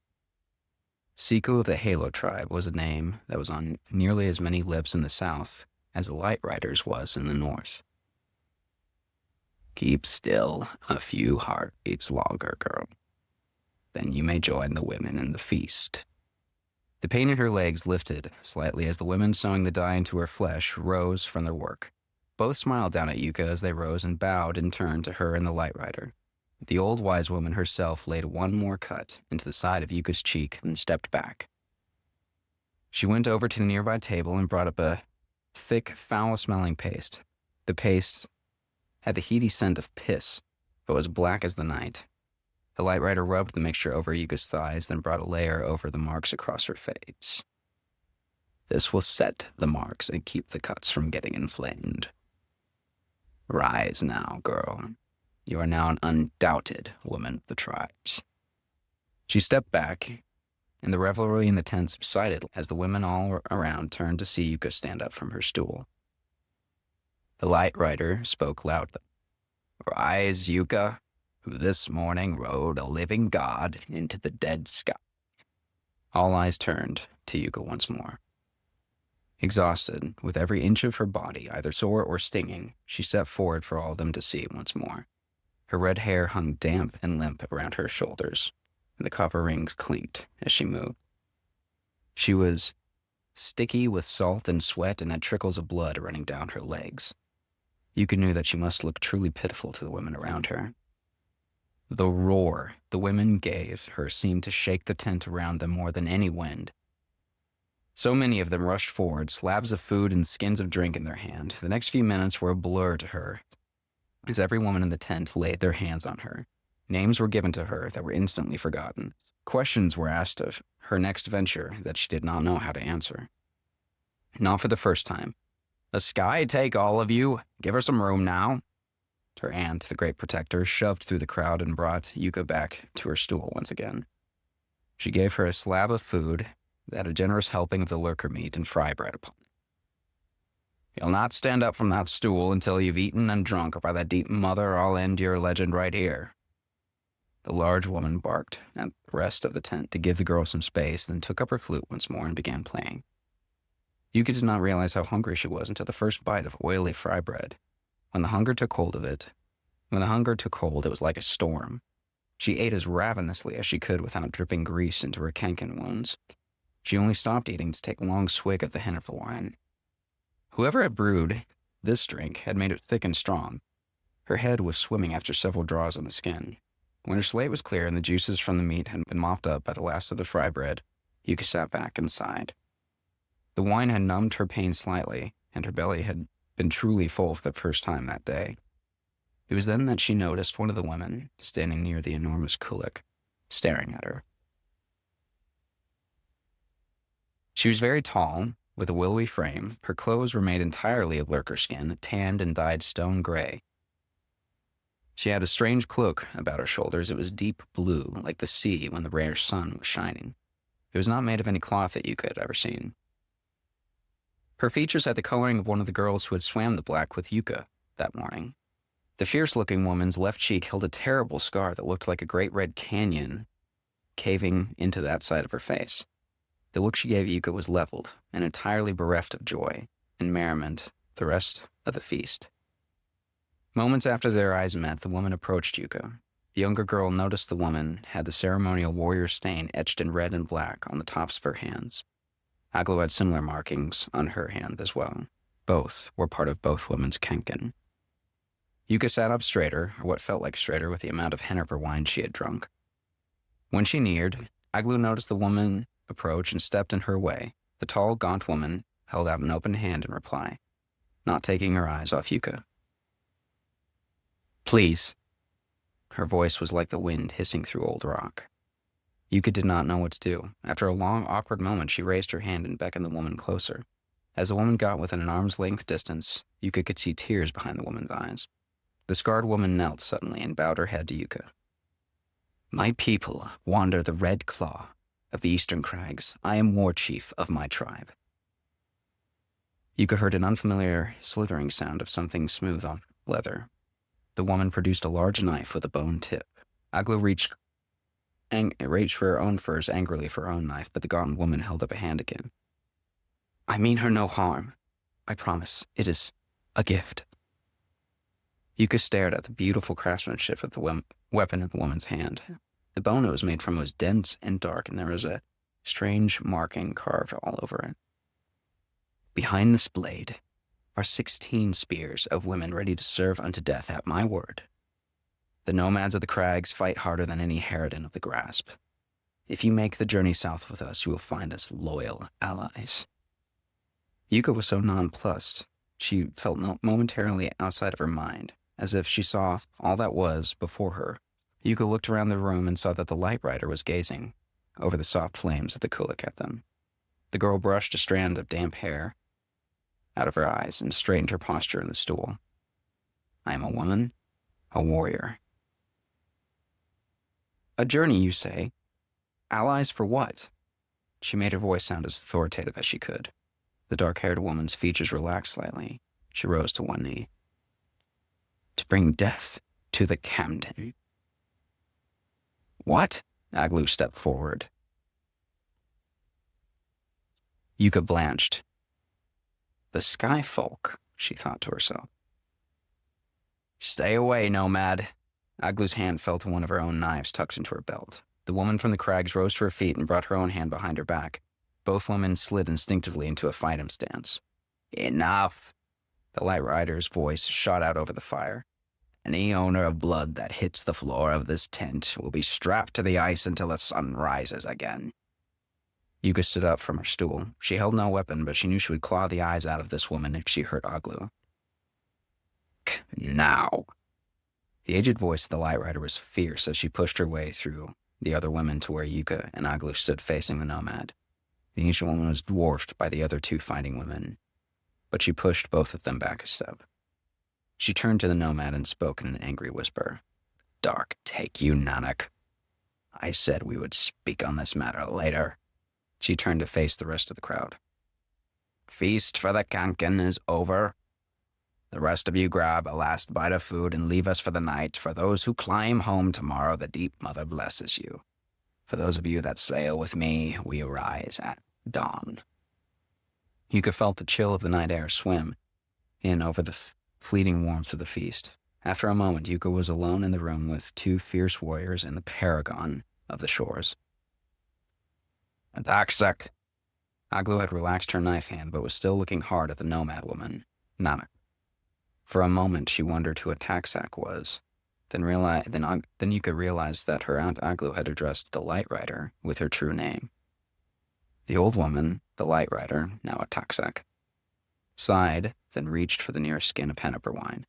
S2: Siku of the Halo tribe was a name that was on nearly as many lips in the south as the Light Rider's was in the north. Keep still a few heartbeats longer, girl. Then you may join the women in the feast. The pain in her legs lifted slightly as the women sewing the dye into her flesh rose from their work. Both smiled down at Yuka as they rose and bowed in turn to her and the Light Rider. The old wise woman herself laid one more cut into the side of Yuka's cheek and stepped back. She went over to the nearby table and brought up a thick, foul-smelling paste. The paste had the heady scent of piss, but was black as the night. The Light Rider rubbed the mixture over Yuka's thighs, then brought a layer over the marks across her face. This will set the marks and keep the cuts from getting inflamed. Rise now, girl. You are now an undoubted woman of the tribes. She stepped back, and the revelry in the tent subsided as the women all around turned to see Yuka stand up from her stool. The Light Rider spoke loudly. Rise, Yuka, who this morning rode a living god into the dead sky. All eyes turned to Yuka once more. Exhausted, with every inch of her body either sore or stinging, she stepped forward for all of them to see once more. Her red hair hung damp and limp around her shoulders, and the copper rings clinked as she moved. She was sticky with salt and sweat and had trickles of blood running down her legs. Yuka knew that she must look truly pitiful to the women around her. The roar the women gave her seemed to shake the tent around them more than any wind. So many of them rushed forward, slabs of food and skins of drink in their hand. The next few minutes were a blur to her, as every woman in the tent laid their hands on her. Names were given to her that were instantly forgotten. Questions were asked of her next venture that she did not know how to answer. Not for the first time. The sky take all of you. Give her some room now. Her aunt, the great protector, shoved through the crowd and brought Yuka back to her stool once again. She gave her a slab of food that had a generous helping of the lurker meat and fry bread upon it. You'll not stand up from that stool until you've eaten and drunk, or by that deep mother, I'll end your legend right here. The large woman barked at the rest of the tent to give the girl some space, then took up her flute once more and began playing. Yuka did not realize how hungry she was until the first bite of oily fry bread. When the hunger took hold, it was like a storm. She ate as ravenously as she could without dripping grease into her canken wounds. She only stopped eating to take a long swig of the Hennifer wine. Whoever had brewed this drink had made it thick and strong. Her head was swimming after several draws on the skin. When her slate was clear and the juices from the meat had been mopped up by the last of the fry bread, Yuka sat back and sighed. The wine had numbed her pain slightly, and her belly had been truly full for the first time that day. It was then that she noticed one of the women standing near the enormous kulak, staring at her. She was very tall, with a willowy frame. Her clothes were made entirely of lurker skin, tanned and dyed stone gray. She had a strange cloak about her shoulders. It was deep blue, like the sea when the rare sun was shining. It was not made of any cloth that Yuka had ever seen. Her features had the coloring of one of the girls who had swam the black with Yuka that morning. The fierce-looking woman's left cheek held a terrible scar that looked like a great red canyon caving into that side of her face. The look she gave Yuka was leveled and entirely bereft of joy and merriment the rest of the feast. Moments after their eyes met, the woman approached Yuka. The younger girl noticed the woman had the ceremonial warrior stain etched in red and black on the tops of her hands. Aglo had similar markings on her hand as well. Both were part of both women's kenken. Yuka sat up straighter, or what felt like straighter, with the amount of Hennifer wine she had drunk. When she neared, Aglo noticed the woman approach and stepped in her way. The tall, gaunt woman held out an open hand in reply, not taking her eyes off Yuka. Please. Her voice was like the wind hissing through old rock. Yuka did not know what to do. After a long, awkward moment, she raised her hand and beckoned the woman closer. As the woman got within an arm's length distance, Yuka could see tears behind the woman's eyes. The scarred woman knelt suddenly and bowed her head to Yuka. My people wander the red claw of the eastern crags. I am war chief of my tribe. Yuka heard an unfamiliar slithering sound of something smooth on leather. The woman produced a large knife with a bone tip. Aglo reached for her own furs angrily for her own knife, but the gaunt woman held up a hand again. I mean her no harm. I promise. It is a gift. Yuka stared at the beautiful craftsmanship of the weapon in the woman's hand. The bone it was made from was dense and dark, and there was a strange marking carved all over it. Behind this blade are 16 spears of women ready to serve unto death at my word. The nomads of the crags fight harder than any harridan of the grasp. If you make the journey south with us, you will find us loyal allies. Yuka was so nonplussed, she felt momentarily outside of her mind, as if she saw all that was before her. Yuka looked around the room and saw that the light rider was gazing over the soft flames of the kulak at them. The girl brushed a strand of damp hair out of her eyes and straightened her posture in the stool. I am a woman, a warrior. A journey, you say? Allies for what? She made her voice sound as authoritative as she could. The dark-haired woman's features relaxed slightly. She rose to one knee. To bring death to the Kamden. What? Aglu stepped forward. Yuka blanched. The sky folk, she thought to herself. Stay away, nomad. Aglu's hand fell to one of her own knives tucked into her belt. The woman from the crags rose to her feet and brought her own hand behind her back. Both women slid instinctively into a fighting stance. Enough! The light rider's voice shot out over the fire. Any owner of blood that hits the floor of this tent will be strapped to the ice until the sun rises again. Yuka stood up from her stool. She held no weapon, but she knew she would claw the eyes out of this woman if she hurt Aglu. Now. The aged voice of the Light Rider was fierce as she pushed her way through the other women to where Yuka and Aglu stood facing the nomad. The ancient woman was dwarfed by the other two fighting women, but she pushed both of them back a step. She turned to the nomad and spoke in an angry whisper. Dark take you, Nanak. I said we would speak on this matter later. She turned to face the rest of the crowd. Feast for the Kanken is over. The rest of you grab a last bite of food and leave us for the night. For those who climb home tomorrow, the Deep Mother blesses you. For those of you that sail with me, we arise at dawn. Yuka felt the chill of the night air swim in over the fleeting warmth of the feast. After a moment, Yuka was alone in the room with two fierce warriors and the paragon of the shores. Daxak. Aglu had relaxed her knife hand, but was still looking hard at the nomad woman, Nanak. For a moment, she wondered who a Taxak was. Then Yuka realized that her Aunt Aglu had addressed the Light Rider with her true name. The old woman, the Light Rider, now a Taxak, sighed, then reached for the nearest skin of Henniper wine.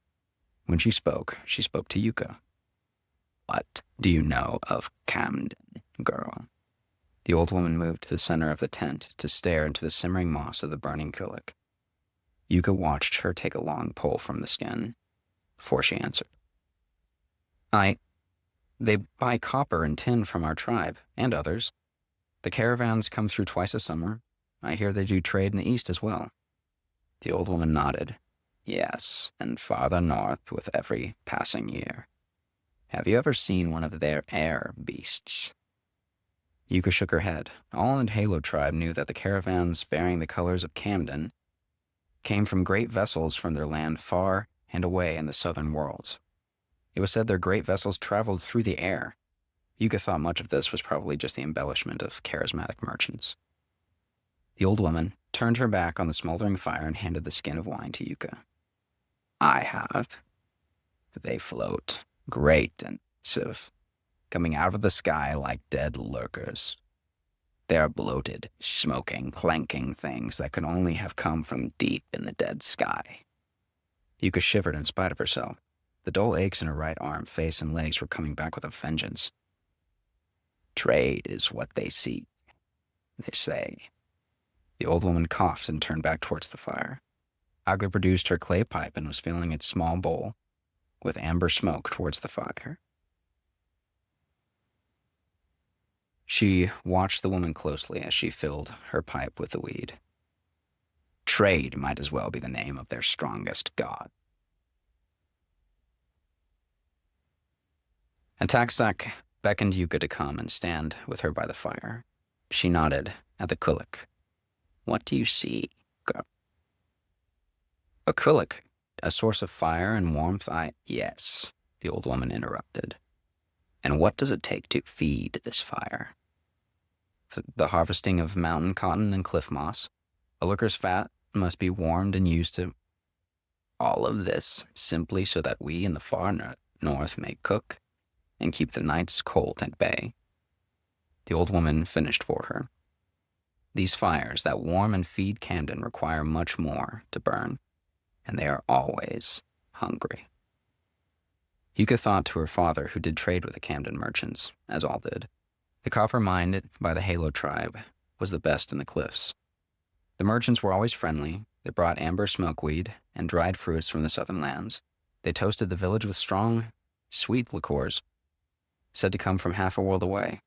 S2: When she spoke to Yuka. What do you know of Kamden, girl? The old woman moved to the center of the tent to stare into the simmering moss of the burning kulak. Yuka watched her take a long pull from the skin before she answered. They buy copper and tin from our tribe, and others. The caravans come through twice a summer. I hear they do trade in the east as well. The old woman nodded. Yes, and farther north with every passing year. Have you ever seen one of their air beasts? Yuka shook her head. All in the Halo tribe knew that the caravans bearing the colors of Kamden came from great vessels from their land far and away in the southern worlds. It was said their great vessels traveled through the air. Yuka thought much of this was probably just the embellishment of charismatic merchants. The old woman turned her back on the smoldering fire and handed the skin of wine to Yuka. I have. They float, great and massive, coming out of the sky like dead lurkers. They are bloated, smoking, clanking things that could only have come from deep in the dead sky. Yuka shivered in spite of herself. The dull aches in her right arm, face, and legs were coming back with a vengeance. Trade is what they seek, they say. The old woman coughed and turned back towards the fire. Agla produced her clay pipe and was filling its small bowl with amber smoke towards the fire. She watched the woman closely as she filled her pipe with the weed. Trade might as well be the name of their strongest god. And Taxak beckoned Yuka to come and stand with her by the fire. She nodded at the kulak. What do you see, girl? A kulak, a source of fire and warmth, Yes, the old woman interrupted. And what does it take to feed this fire? The harvesting of mountain cotton and cliff moss. A lurker's fat must be warmed and used to... All of this simply so that we in the far north may cook and keep the night's cold at bay. The old woman finished for her. These fires that warm and feed Kamden require much more to burn, and they are always hungry. Yuka thought to her father, who did trade with the Kamden merchants, as all did. The copper mined by the Halo tribe was the best in the cliffs. The merchants were always friendly. They brought amber smokeweed and dried fruits from the southern lands. They toasted the village with strong, sweet liqueurs, said to come from half a world away.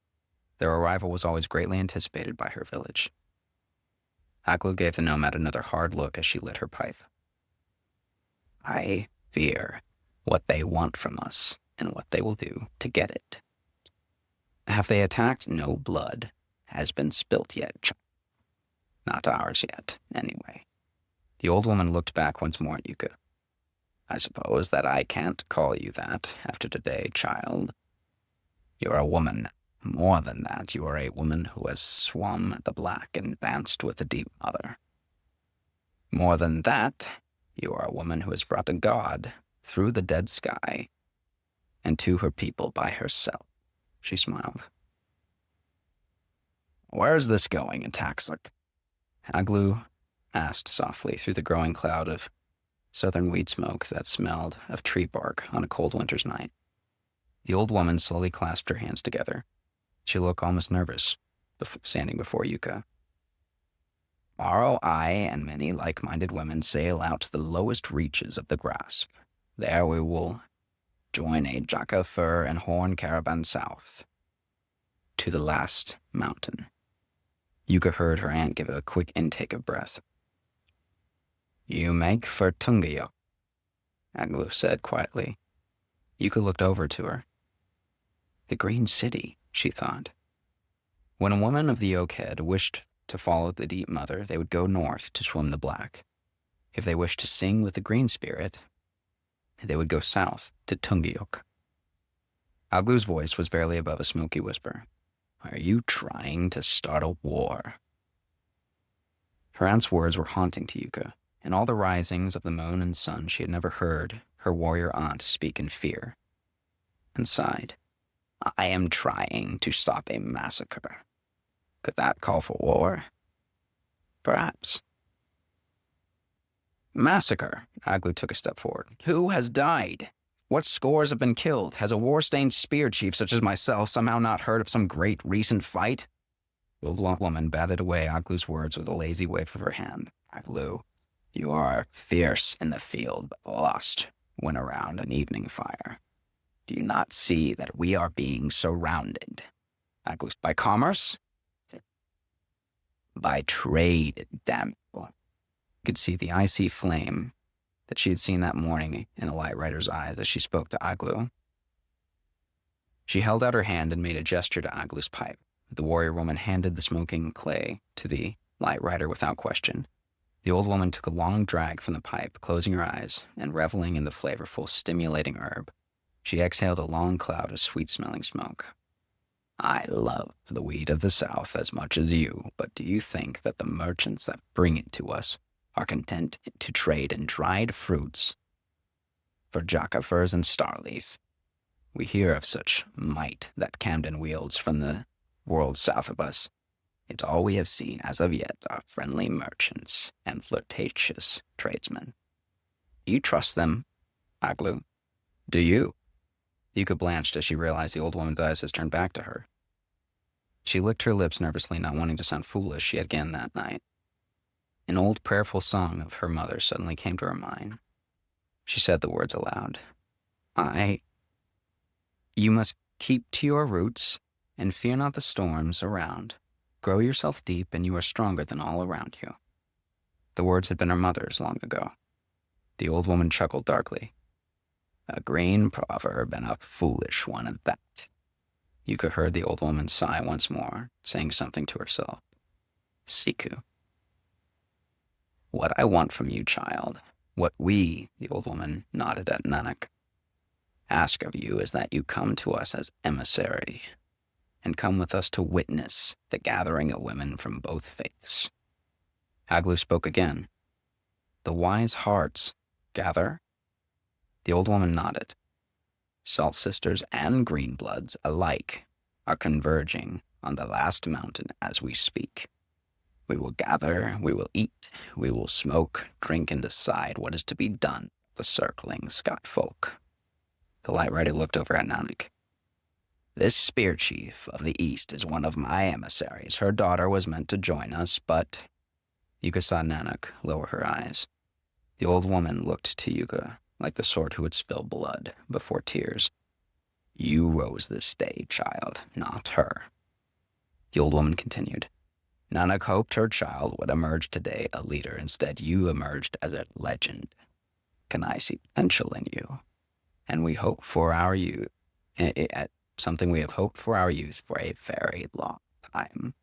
S2: Their arrival was always greatly anticipated by her village. Aglu gave the nomad another hard look as she lit her pipe. I fear what they want from us and what they will do to get it. Have they attacked? No blood has been spilt yet. Not ours yet, anyway. The old woman looked back once more at Yuka. I suppose that I can't call you that after today, child. You're a woman. More than that, you are a woman who has swum the black and danced with the Deep Mother. More than that, you are a woman who has brought a god through the dead sky and to her people by herself. She smiled. Where's this going, Ataxlic? Aglu asked softly through the growing cloud of southern weed smoke that smelled of tree bark on a cold winter's night. The old woman slowly clasped her hands together. She looked almost nervous, standing before Yuka. Tomorrow I and many like-minded women sail out to the lowest reaches of the grasp. There we will join a Jaka fur and horn caravan south to the last mountain. Yuka heard her aunt give a quick intake of breath. You make for Tungayok, Aglu said quietly. Yuka looked over to her. The Green City, she thought. When a woman of the Oakhead wished to follow the Deep Mother, they would go north to swim the Black. If they wished to sing with the Green Spirit, they would go south to Tungayok. Aglu's voice was barely above a smoky whisper. Are you trying to start a war? Her aunt's words were haunting to Yuka. In all the risings of the moon and sun, she had never heard her warrior aunt speak in fear, and sighed. I am trying to stop a massacre. Could that call for war? Perhaps. Massacre, Aglu took a step forward. Who has died? What scores have been killed? Has a war-stained spear chief such as myself somehow not heard of some great recent fight? The old woman batted away Aglu's words with a lazy wave of her hand. Aglu, you are fierce in the field, but lost when around an evening fire. Do you not see that we are being surrounded? Aglu, by commerce? By trade, damn it. You could see the icy flame that she had seen that morning in a light rider's eyes as she spoke to Aglu. She held out her hand and made a gesture to Aglu's pipe. The warrior woman handed the smoking clay to the light rider without question. The old woman took a long drag from the pipe, closing her eyes and reveling in the flavorful, stimulating herb. She exhaled a long cloud of sweet-smelling smoke. I love the weed of the South as much as you, but do you think that the merchants that bring it to us are content to trade in dried fruits for Jaka furs and starleaf? We hear of such might that Kamden wields from the world south of us. Yet all we have seen as of yet are friendly merchants and flirtatious tradesmen. Do you trust them, Aglu? Do you? Yuka blanched as she realized the old woman's eyes had turned back to her. She licked her lips nervously, not wanting to sound foolish yet again that night. An old prayerful song of her mother suddenly came to her mind. She said the words aloud. You must keep to your roots and fear not the storms around. Grow yourself deep and you are stronger than all around you. The words had been her mother's long ago. The old woman chuckled darkly. A green proverb and a foolish one at that. Yuka heard the old woman sigh once more, saying something to herself. Siku. What I want from you, child, what we, the old woman nodded at Nanak, ask of you is that you come to us as emissary, and come with us to witness the gathering of women from both faiths. Aglu spoke again. The wise hearts gather? The old woman nodded. Salt sisters and green bloods alike are converging on the last mountain as we speak. We will gather, we will eat, we will smoke, drink, and decide what is to be done with the circling Scott folk. The light rider looked over at Nanak. This spear chief of the East is one of my emissaries. Her daughter was meant to join us, but... Yuka saw Nanak lower her eyes. The old woman looked to Yuka like the sort who would spill blood before tears. You rose this day, child, not her. The old woman continued. Nanak hoped her child would emerge today a leader. Instead, you emerged as a legend. Can I see potential in you? And we hope for our youth, something we have hoped for our youth for a very long time.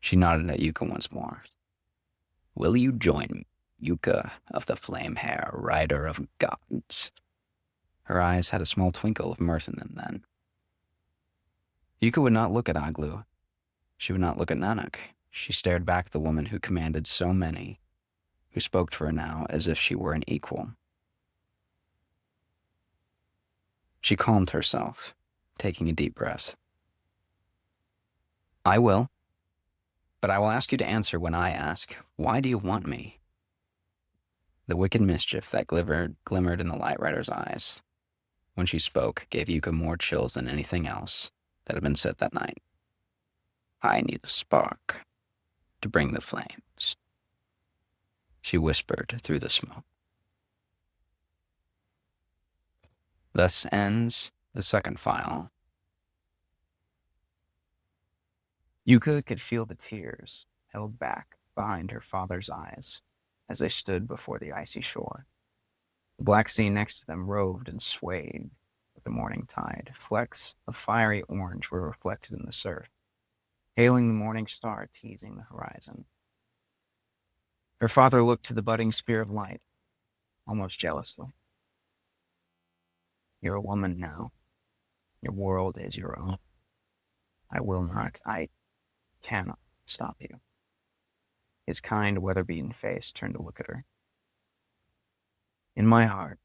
S2: She nodded at Yuka once more. Will you join me, Yuka of the flame hair, rider of gods? Her eyes had a small twinkle of mirth in them then. Yuka would not look at Aglu. She would not look at Nanak. She stared back at the woman who commanded so many, who spoke to her now as if she were an equal. She calmed herself, taking a deep breath. I will, But I will ask you to answer when I ask, why do you want me? The wicked mischief that glimmered in the Light Rider's eyes when she spoke gave Yuka more chills than anything else that had been said that night. I need a spark to bring the flames, she whispered through the smoke. Thus ends the second file. Yuka could feel the tears held back behind her father's eyes as they stood before the icy shore. The black sea next to them roved and swayed with the morning tide. Flecks of fiery orange were reflected in the surf, hailing the morning star teasing the horizon. Her father looked to the budding spear of light, almost jealously. You're a woman now. Your world is your own. I cannot stop you. His kind, weather-beaten face turned to look at her. In my heart,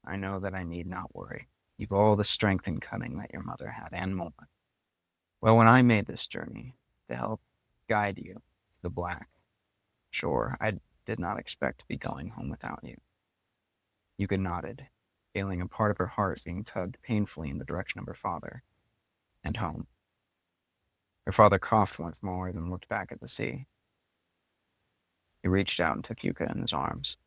S2: I know that I need not worry. You've all the strength and cunning that your mother had, and more. Well, when I made this journey to help guide you to the black shore, I did not expect to be going home without you. Yuka nodded, feeling a part of her heart being tugged painfully in the direction of her father and home. Her father coughed once more and looked back at the sea. He reached out and took Yuka in his arms.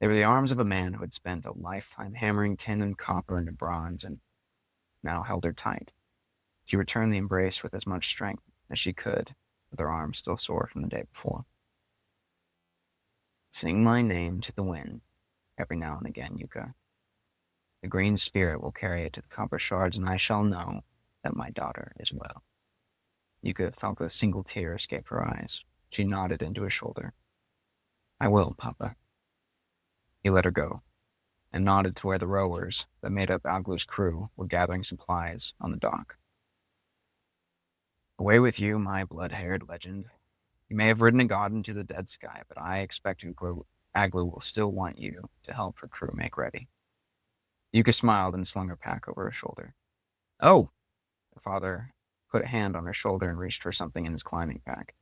S2: They were the arms of a man who had spent a lifetime hammering tin and copper into bronze and now held her tight. She returned the embrace with as much strength as she could, with her arms still sore from the day before. Sing my name to the wind every now and again, Yuka. The green spirit will carry it to the copper shards, and I shall know that my daughter is well. Yuka felt a single tear escape her eyes. She nodded into his shoulder. I will, Papa. He let her go, and nodded to where the rowers that made up Aglu's crew were gathering supplies on the dock. Away with you, my blood-haired legend. You may have ridden a god into the dead sky, but I expect Aglu will still want you to help her crew make ready. Yuka smiled and slung her pack over her shoulder. Oh! Her father put a hand on her shoulder and reached for something in his climbing pack.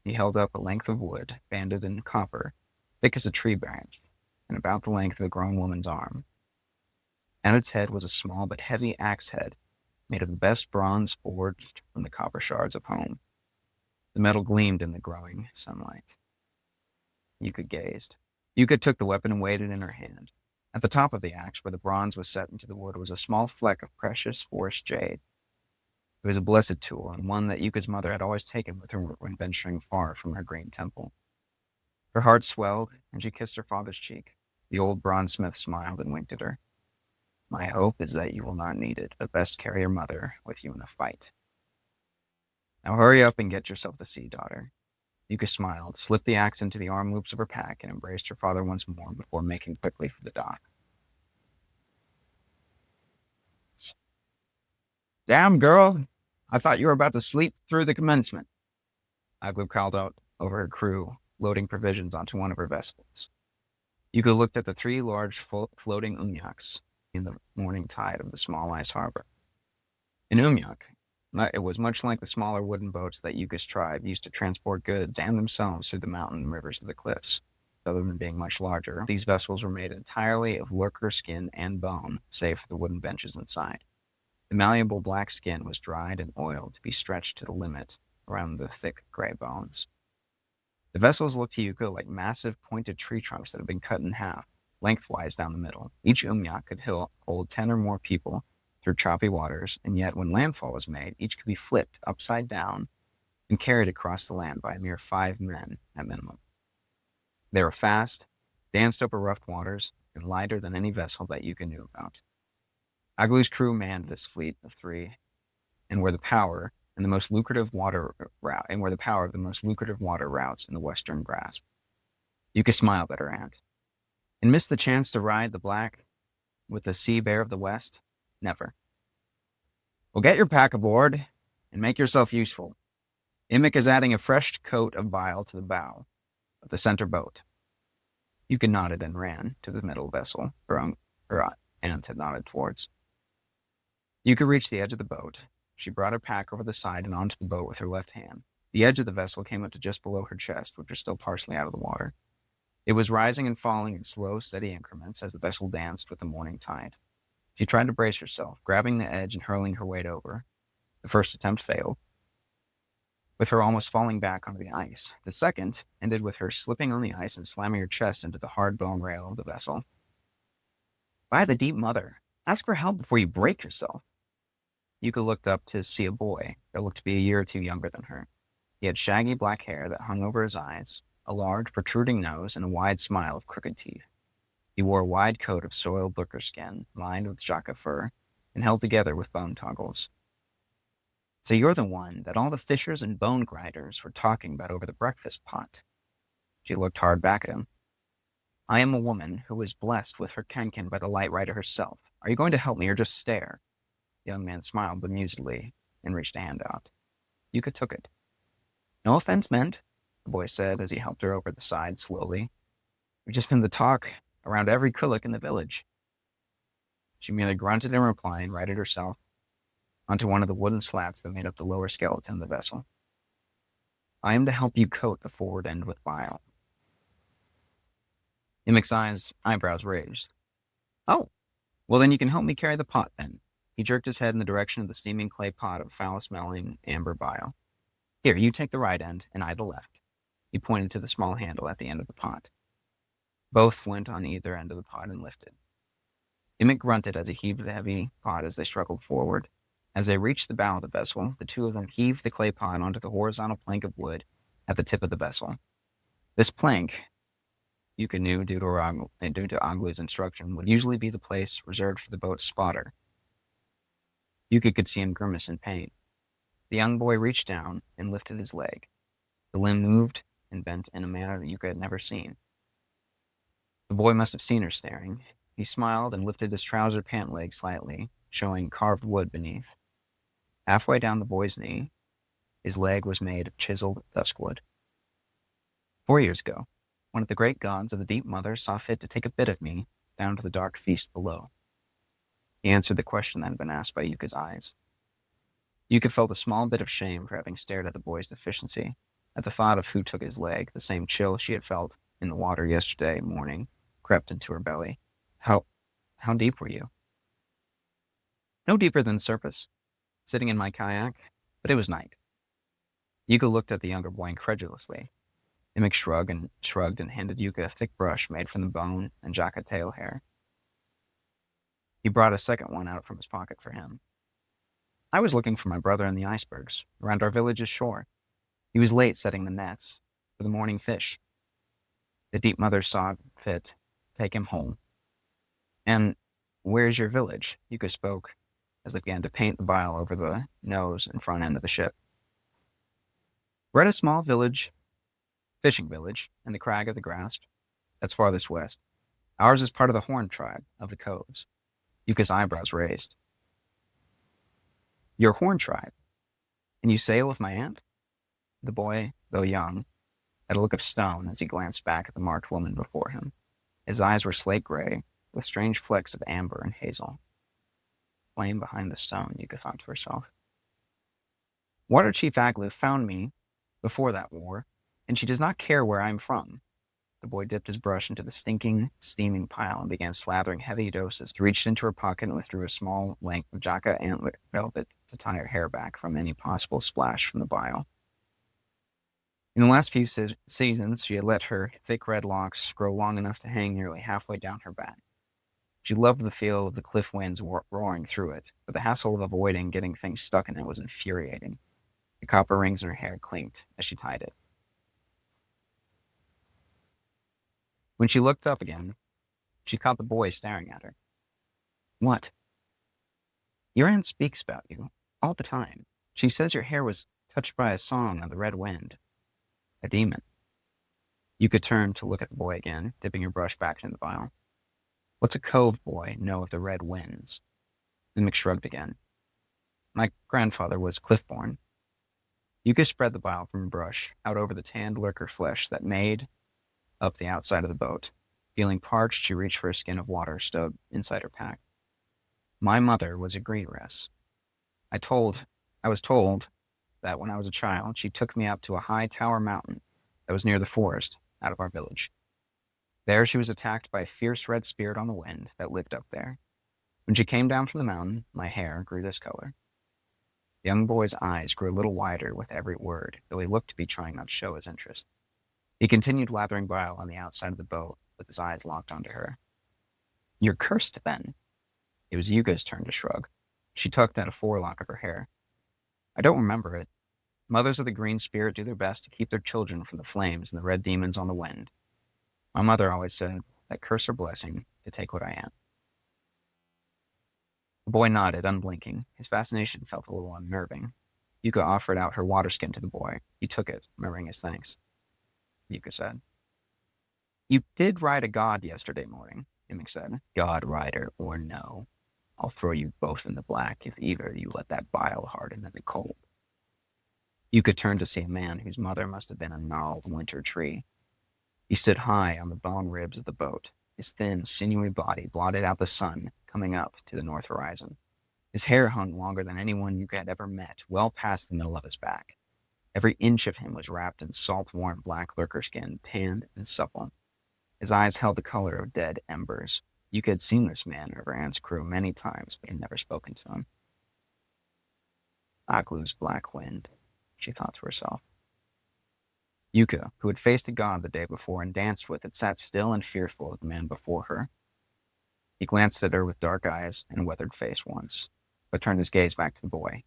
S2: He held up a length of wood, banded in copper, thick as a tree branch, and about the length of a grown woman's arm. At its head was a small but heavy axe head, made of the best bronze forged from the copper shards of home. The metal gleamed in the growing sunlight. Yuka gazed. Yuka took the weapon and weighed it in her hand. At the top of the axe, where the bronze was set into the wood, was a small fleck of precious forest jade. It was a blessed tool, and one that Yuka's mother had always taken with her when venturing far from her green temple. Her heart swelled, and she kissed her father's cheek. The old bronzesmith smiled and winked at her. My hope is that you will not need it, but best carry your mother with you in a fight. Now hurry up and get yourself to sea, daughter. Yuka smiled, slipped the axe into the arm loops of her pack, and embraced her father once more before making quickly for the dock. Damn, girl! I thought you were about to sleep through the commencement. Aglu called out over her crew, loading provisions onto one of her vessels. Yuka looked at the three large floating umyaks in the morning tide of the small ice harbor. An umyak, it was much like the smaller wooden boats that Yuka's tribe used to transport goods and themselves through the mountain and rivers of the cliffs. Other than being much larger, these vessels were made entirely of lurker skin and bone, save for the wooden benches inside. The malleable black skin was dried and oiled to be stretched to the limit around the thick gray bones. The vessels looked to Yuka like massive pointed tree trunks that had been cut in half, lengthwise down the middle. Each umyak could hold 10 or more people through choppy waters, and yet when landfall was made, each could be flipped upside down and carried across the land by a mere 5 men at minimum. They were fast, danced over rough waters, and lighter than any vessel that Yuka knew about. Aglu's crew manned this fleet of 3, and were the power of the most lucrative water routes in the western grasp. Yuka smiled at her aunt. And missed the chance to ride the black with the sea bear of the west? Never. Well, get your pack aboard and make yourself useful. Imik is adding a fresh coat of bile to the bow of the center boat. Yuka nodded and ran to the middle vessel her aunt had nodded towards. Yuka reached the edge of the boat. She brought her pack over the side and onto the boat with her left hand.
S3: The edge of the vessel came up to just below her chest, which was still partially out of the water. It was rising and falling in slow, steady increments as the vessel danced with the morning tide. She tried to brace herself, grabbing the edge and hurling her weight over. The first attempt failed, with her almost falling back onto the ice. The second ended with her slipping on the ice and slamming her chest into the hard bone rail of the vessel. By the deep mother, ask for help before you break yourself. Yuka looked up to see a boy that looked to be a year or two younger than her. He had shaggy black hair that hung over his eyes, a large, protruding nose, and a wide smile of crooked teeth. He wore a wide coat of soiled booker skin, lined with jaka fur, and held together with bone toggles. So you're the one that all the fishers and bone grinders were talking about over the breakfast pot. She looked hard back at him. I am a woman who was blessed with her kenken by the Light Rider herself. Are you going to help me or just stare? The young man smiled bemusedly and reached a hand out. Yuka took it. No offense meant, the boy said as he helped her over the side slowly. We've just been the talk around every kulak in the village. She merely grunted in reply and righted herself onto one of the wooden slats that made up the lower skeleton of the vessel. I am to help you coat the forward end with bile. Imik's eyebrows raised. Oh, well then you can help me carry the pot then. He jerked his head in the direction of the steaming clay pot of foul-smelling amber bile. Here, you take the right end, and I the left. He pointed to the small handle at the end of the pot. Both went on either end of the pot and lifted. Imik grunted as he heaved the heavy pot as they struggled forward. As they reached the bow of the vessel, the two of them heaved the clay pot onto the horizontal plank of wood at the tip of the vessel. This plank, Yuka knew due to Aglu's instruction, would usually be the place reserved for the boat's spotter. Yuka could see him grimace in pain. The young boy reached down and lifted his leg. The limb moved and bent in a manner that Yuka had never seen. The boy must have seen her staring. He smiled and lifted his trouser pant leg slightly, showing carved wood beneath. Halfway down the boy's knee, his leg was made of chiseled duskwood. 4 years ago, one of the great gods of the Deep Mother saw fit to take a bit of me down to the dark feast below. He answered the question that had been asked by Yuka's eyes. Yuka felt a small bit of shame for having stared at the boy's deficiency. At the thought of who took his leg, the same chill she had felt in the water yesterday morning crept into her belly. How deep were you? No deeper than the surface, sitting in my kayak, but it was night. Yuka looked at the younger boy incredulously. Imik shrugged and handed Yuka a thick brush made from the bone and jaka tail hair. He brought a second one out from his pocket for him. I was looking for my brother in the icebergs, around our village's shore. He was late setting the nets for the morning fish. The Deep Mother saw fit to take him home. And where's your village? Yuka spoke as they began to paint the bile over the nose and front end of the ship. We're at a small fishing village, in the Crag of the Grasp. That's farthest west. Ours is part of the Horn tribe of the Coves. Yuka's eyebrows raised. Your Horn tribe? And you sail with my aunt? The boy, though young, had a look of stone as he glanced back at the marked woman before him. His eyes were slate gray, with strange flecks of amber and hazel. Flame behind the stone, Yuka thought to herself. Water Chief Aglu found me before that war, and she does not care where I'm from. The boy dipped his brush into the stinking, steaming pile and began slathering heavy doses. He reached into her pocket and withdrew a small length of jaka antler velvet to tie her hair back from any possible splash from the bile. In the last few seasons, she had let her thick red locks grow long enough to hang nearly halfway down her back. She loved the feel of the cliff winds roaring through it, but the hassle of avoiding getting things stuck in it was infuriating. The copper rings in her hair clinked as she tied it. When she looked up again, she caught the boy staring at her. What? Your aunt speaks about you all the time. She says your hair was touched by a song of the red wind. A demon. Yuka turned to look at the boy again, dipping her brush back into the vial. What's a cove boy know of the red winds? Imik shrugged again. My grandfather was cliff-born. Yuka spread the vial from her brush out over the tanned lurker flesh that made up the outside of the boat. Feeling parched, she reached for a skin of water stowed inside her pack. My mother was a greenress. I was told that when I was a child, she took me up to a high tower mountain that was near the forest out of our village. There she was attacked by a fierce red spirit on the wind that lived up there. When she came down from the mountain, my hair grew this color. The young boy's eyes grew a little wider with every word, though he looked to be trying not to show his interest. He continued lathering bile on the outside of the boat, with his eyes locked onto her. You're cursed, then. It was Yuka's turn to shrug. She tucked at a forelock of her hair. I don't remember it. Mothers of the green spirit do their best to keep their children from the flames and the red demons on the wind. My mother always said that curse or blessing to take what I am. The boy nodded, unblinking. His fascination felt a little unnerving. Yuka offered out her water skin to the boy. He took it, murmuring his thanks. Yuka said. You did ride a god yesterday morning, Imik said. God rider or no. I'll throw you both in the black if either of you let that bile harden in the cold. Yuka turned to see a man whose mother must have been a gnarled winter tree. He stood high on the bone ribs of the boat. His thin, sinewy body blotted out the sun coming up to the north horizon. His hair hung longer than anyone Yuka had ever met, well past the middle of his back. Every inch of him was wrapped in salt-warm black lurker skin, tanned and supple. His eyes held the color of dead embers. Yuka had seen this man over Ant's crew many times, but had never spoken to him. Aglu's black wind, she thought to herself. Yuka, who had faced a god the day before and danced with it, sat still and fearful of the man before her. He glanced at her with dark eyes and a weathered face once, but turned his gaze back to the boy.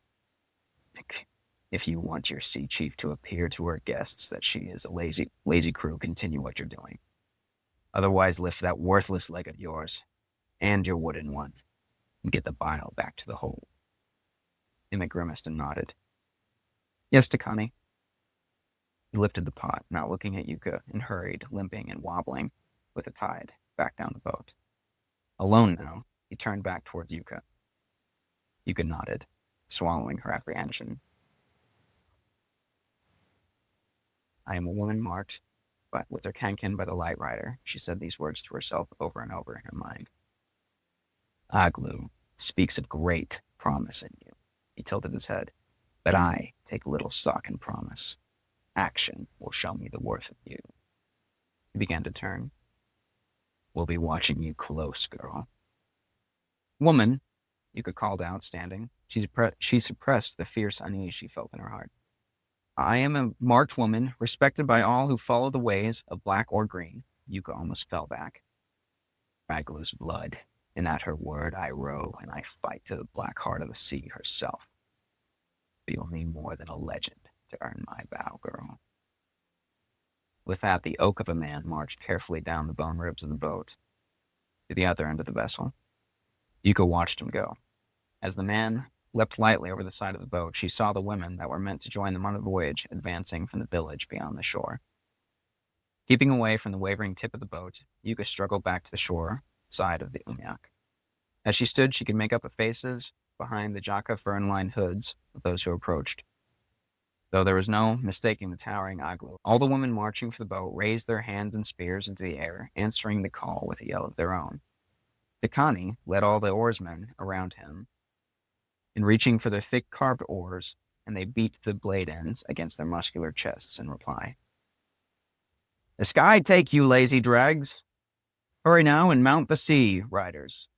S3: If you want your sea chief to appear to her guests that she is a lazy crew, continue what you're doing. Otherwise, lift that worthless leg of yours, and your wooden one, and get the bile back to the hold. Imik grimaced and nodded. Yes, Takani. He lifted the pot, not looking at Yuka, and hurried, limping and wobbling, with the tide, back down the boat. Alone now, he turned back towards Yuka. Yuka nodded, swallowing her apprehension. I am a woman marked, but with her kankin by the light rider, she said these words to herself over and over in her mind. Aglu speaks of great promise in you. He tilted his head. But I take little stock in promise. Action will show me the worth of you. He began to turn. We'll be watching you close, girl. Woman, Yuka called out, standing. She suppressed the fierce unease she felt in her heart. I am a marked woman, respected by all who follow the ways of black or green. Yuka almost fell back. Aglu's blood, and at her word I row, and I fight to the black heart of the sea herself. But you'll need more than a legend to earn my vow, girl. With that, the oak of a man marched carefully down the bone ribs of the boat to the other end of the vessel. Yuka watched him go. As the man leapt lightly over the side of the boat, she saw the women that were meant to join them on the voyage advancing from the village beyond the shore. Keeping away from the wavering tip of the boat, Yuka struggled back to the shore side of the Umyak. As she stood, she could make out the faces behind the Jaka fern-lined hoods of those who approached. Though there was no mistaking the towering Aglu, all the women marching for the boat raised their hands and spears into the air, answering the call with a yell of their own. Takani led all the oarsmen around him in reaching for their thick carved oars, and they beat the blade ends against their muscular chests in reply. The sky take you, lazy dregs! Hurry now and mount the sea, riders.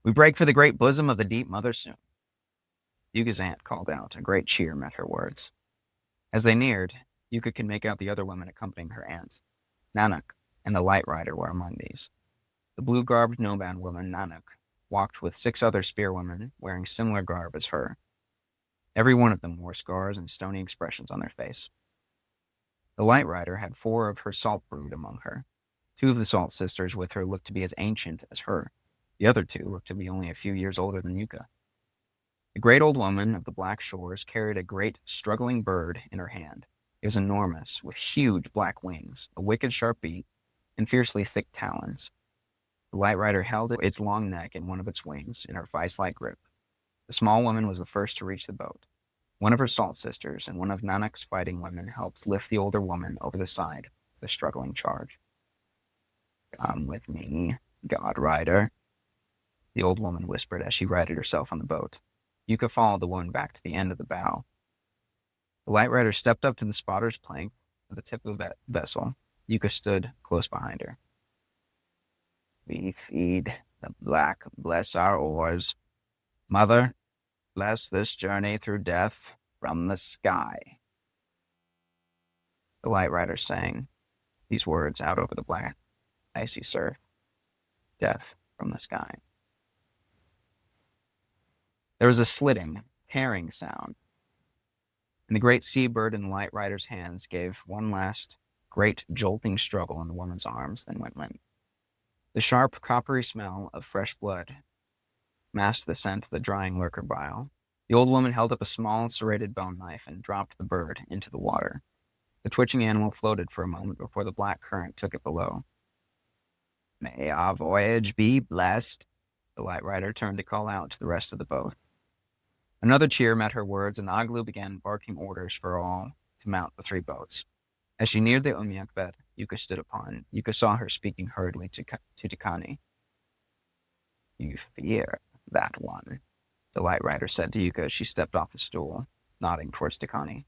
S3: We break for the great bosom of the deep mother soon. Yuka's aunt called out. A great cheer met her words. As they neared, Yuka could make out the other women accompanying her aunt. Nanak and the light rider were among these. The blue-garbed Noban woman, Nanak, walked with 6 other spearwomen wearing similar garb as her. Every one of them wore scars and stony expressions on their face. The light rider had 4 of her salt brood among her. 2 of the salt sisters with her looked to be as ancient as her. The other 2 looked to be only a few years older than Yuka. The great old woman of the black shores carried a great struggling bird in her hand. It was enormous, with huge black wings, a wicked sharp beak, and fiercely thick talons. The light rider held its long neck and one of its wings in her vice-like grip. The small woman was the first to reach the boat. One of her salt sisters and one of Nanak's fighting women helped lift the older woman over the side of the struggling charge. Come with me, God Rider, the old woman whispered as she righted herself on the boat. Yuka followed the woman back to the end of the bow. The light rider stepped up to the spotter's plank at the tip of the vessel. Yuka stood close behind her. We feed the black, bless our oars. Mother, bless this journey through death from the sky. The light rider sang these words out over the black, icy surf. Death from the sky. There was a slitting, tearing sound, and the great seabird in the light rider's hands gave one last great jolting struggle in the woman's arms, then went limp. The sharp, coppery smell of fresh blood masked the scent of the drying lurker bile. The old woman held up a small, serrated bone knife and dropped the bird into the water. The twitching animal floated for a moment before the black current took it below. May our voyage be blessed, the light rider turned to call out to the rest of the boat. Another cheer met her words, and Aglu began barking orders for all to mount the 3 boats. As she neared the umiak bed Yuka stood upon, Yuka saw her speaking hurriedly to Tikani. You fear that one, the light rider said to Yuka as she stepped off the stool, nodding towards Tikani.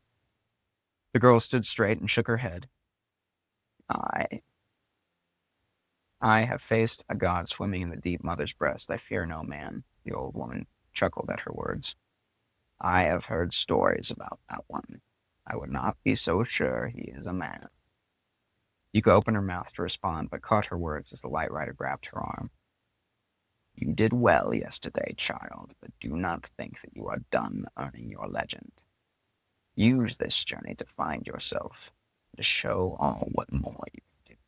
S3: The girl stood straight and shook her head. I have faced a god swimming in the deep mother's breast. I fear no man, the old woman chuckled at her words. I have heard stories about that one. I would not be so sure he is a man. Yuka opened her mouth to respond, but caught her words as the light rider grabbed her arm. You did well yesterday, child, but do not think that you are done earning your legend. Use this journey to find yourself, to show all what more you can do.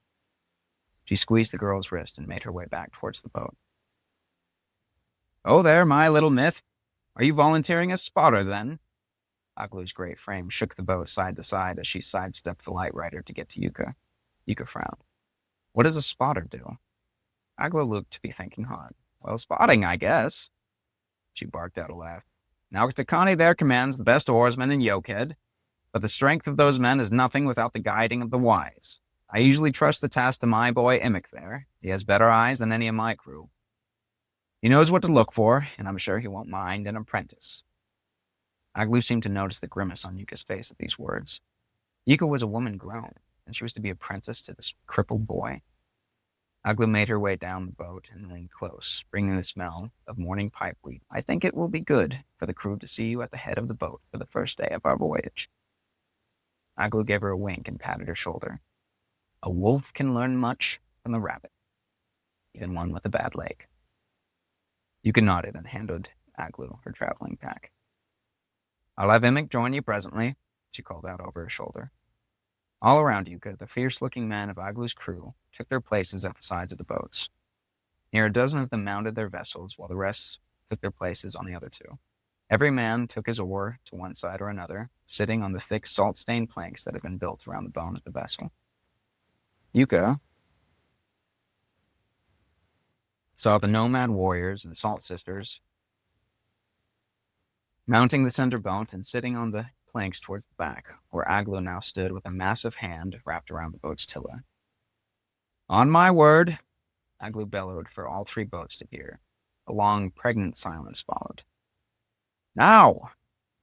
S3: She squeezed the girl's wrist and made her way back towards the boat. Oh there, my little myth. Are you volunteering as spotter, then? Aglu's great frame shook the boat side to side as she sidestepped the light rider to get to Yuka. Yuka frowned. What does a spotter do? Aglu looked to be thinking hard. Well, spotting, I guess. She barked out a laugh. Now Takani there commands the best oarsmen in Yoked, but the strength of those men is nothing without the guiding of the wise. I usually trust the task to my boy Imik there. He has better eyes than any of my crew. He knows what to look for, and I'm sure he won't mind an apprentice. Aglu seemed to notice the grimace on Yuka's face at these words. Yuka was a woman grown, and she was to be apprenticed to this crippled boy. Aglu made her way down the boat and leaned close, bringing the smell of morning pipeweed. I think it will be good for the crew to see you at the head of the boat for the first day of our voyage. Aglu gave her a wink and patted her shoulder. A wolf can learn much from the rabbit, even one with a bad leg. Yuka nodded and handed Aglu her traveling pack. I'll have Imik join you presently, she called out over her shoulder. All around Yuka, the fierce-looking men of Aglu's crew took their places at the sides of the boats. Near a dozen of them mounted their vessels, while the rest took their places on the other 2. Every man took his oar to one side or another, sitting on the thick salt-stained planks that had been built around the bone of the vessel. Yuka saw the nomad warriors and salt sisters mounting the center boat and sitting on the planks towards the back, where Aglu now stood with a massive hand wrapped around the boat's tiller. On my word, Aglu bellowed for all 3 boats to hear. A long, pregnant silence followed. Now!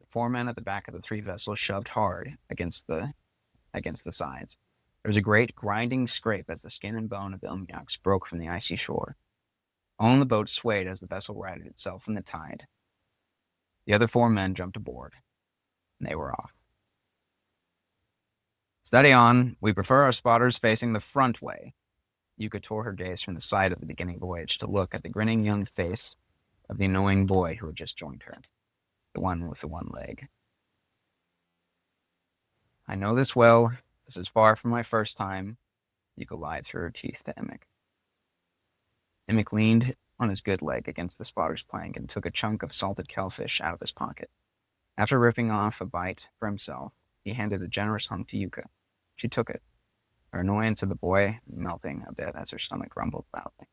S3: The 4 men at the back of the 3 vessels shoved hard against the sides. There was a great grinding scrape as the skin and bone of the umiaks broke from the icy shore. All in the boat swayed as the vessel righted itself in the tide. The other 4 men jumped aboard, and they were off. Steady on. We prefer our spotters facing the front way. Yuka tore her gaze from the side of the beginning voyage to look at the grinning young face of the annoying boy who had just joined her, the one with the one leg. I know this well. This is far from my first time, Yuka lied through her teeth to Imik. Imik leaned on his good leg against the spotter's plank and took a chunk of salted kelfish out of his pocket. After ripping off a bite for himself, he handed a generous hunk to Yuka. She took it, her annoyance of the boy melting a bit as her stomach rumbled loudly.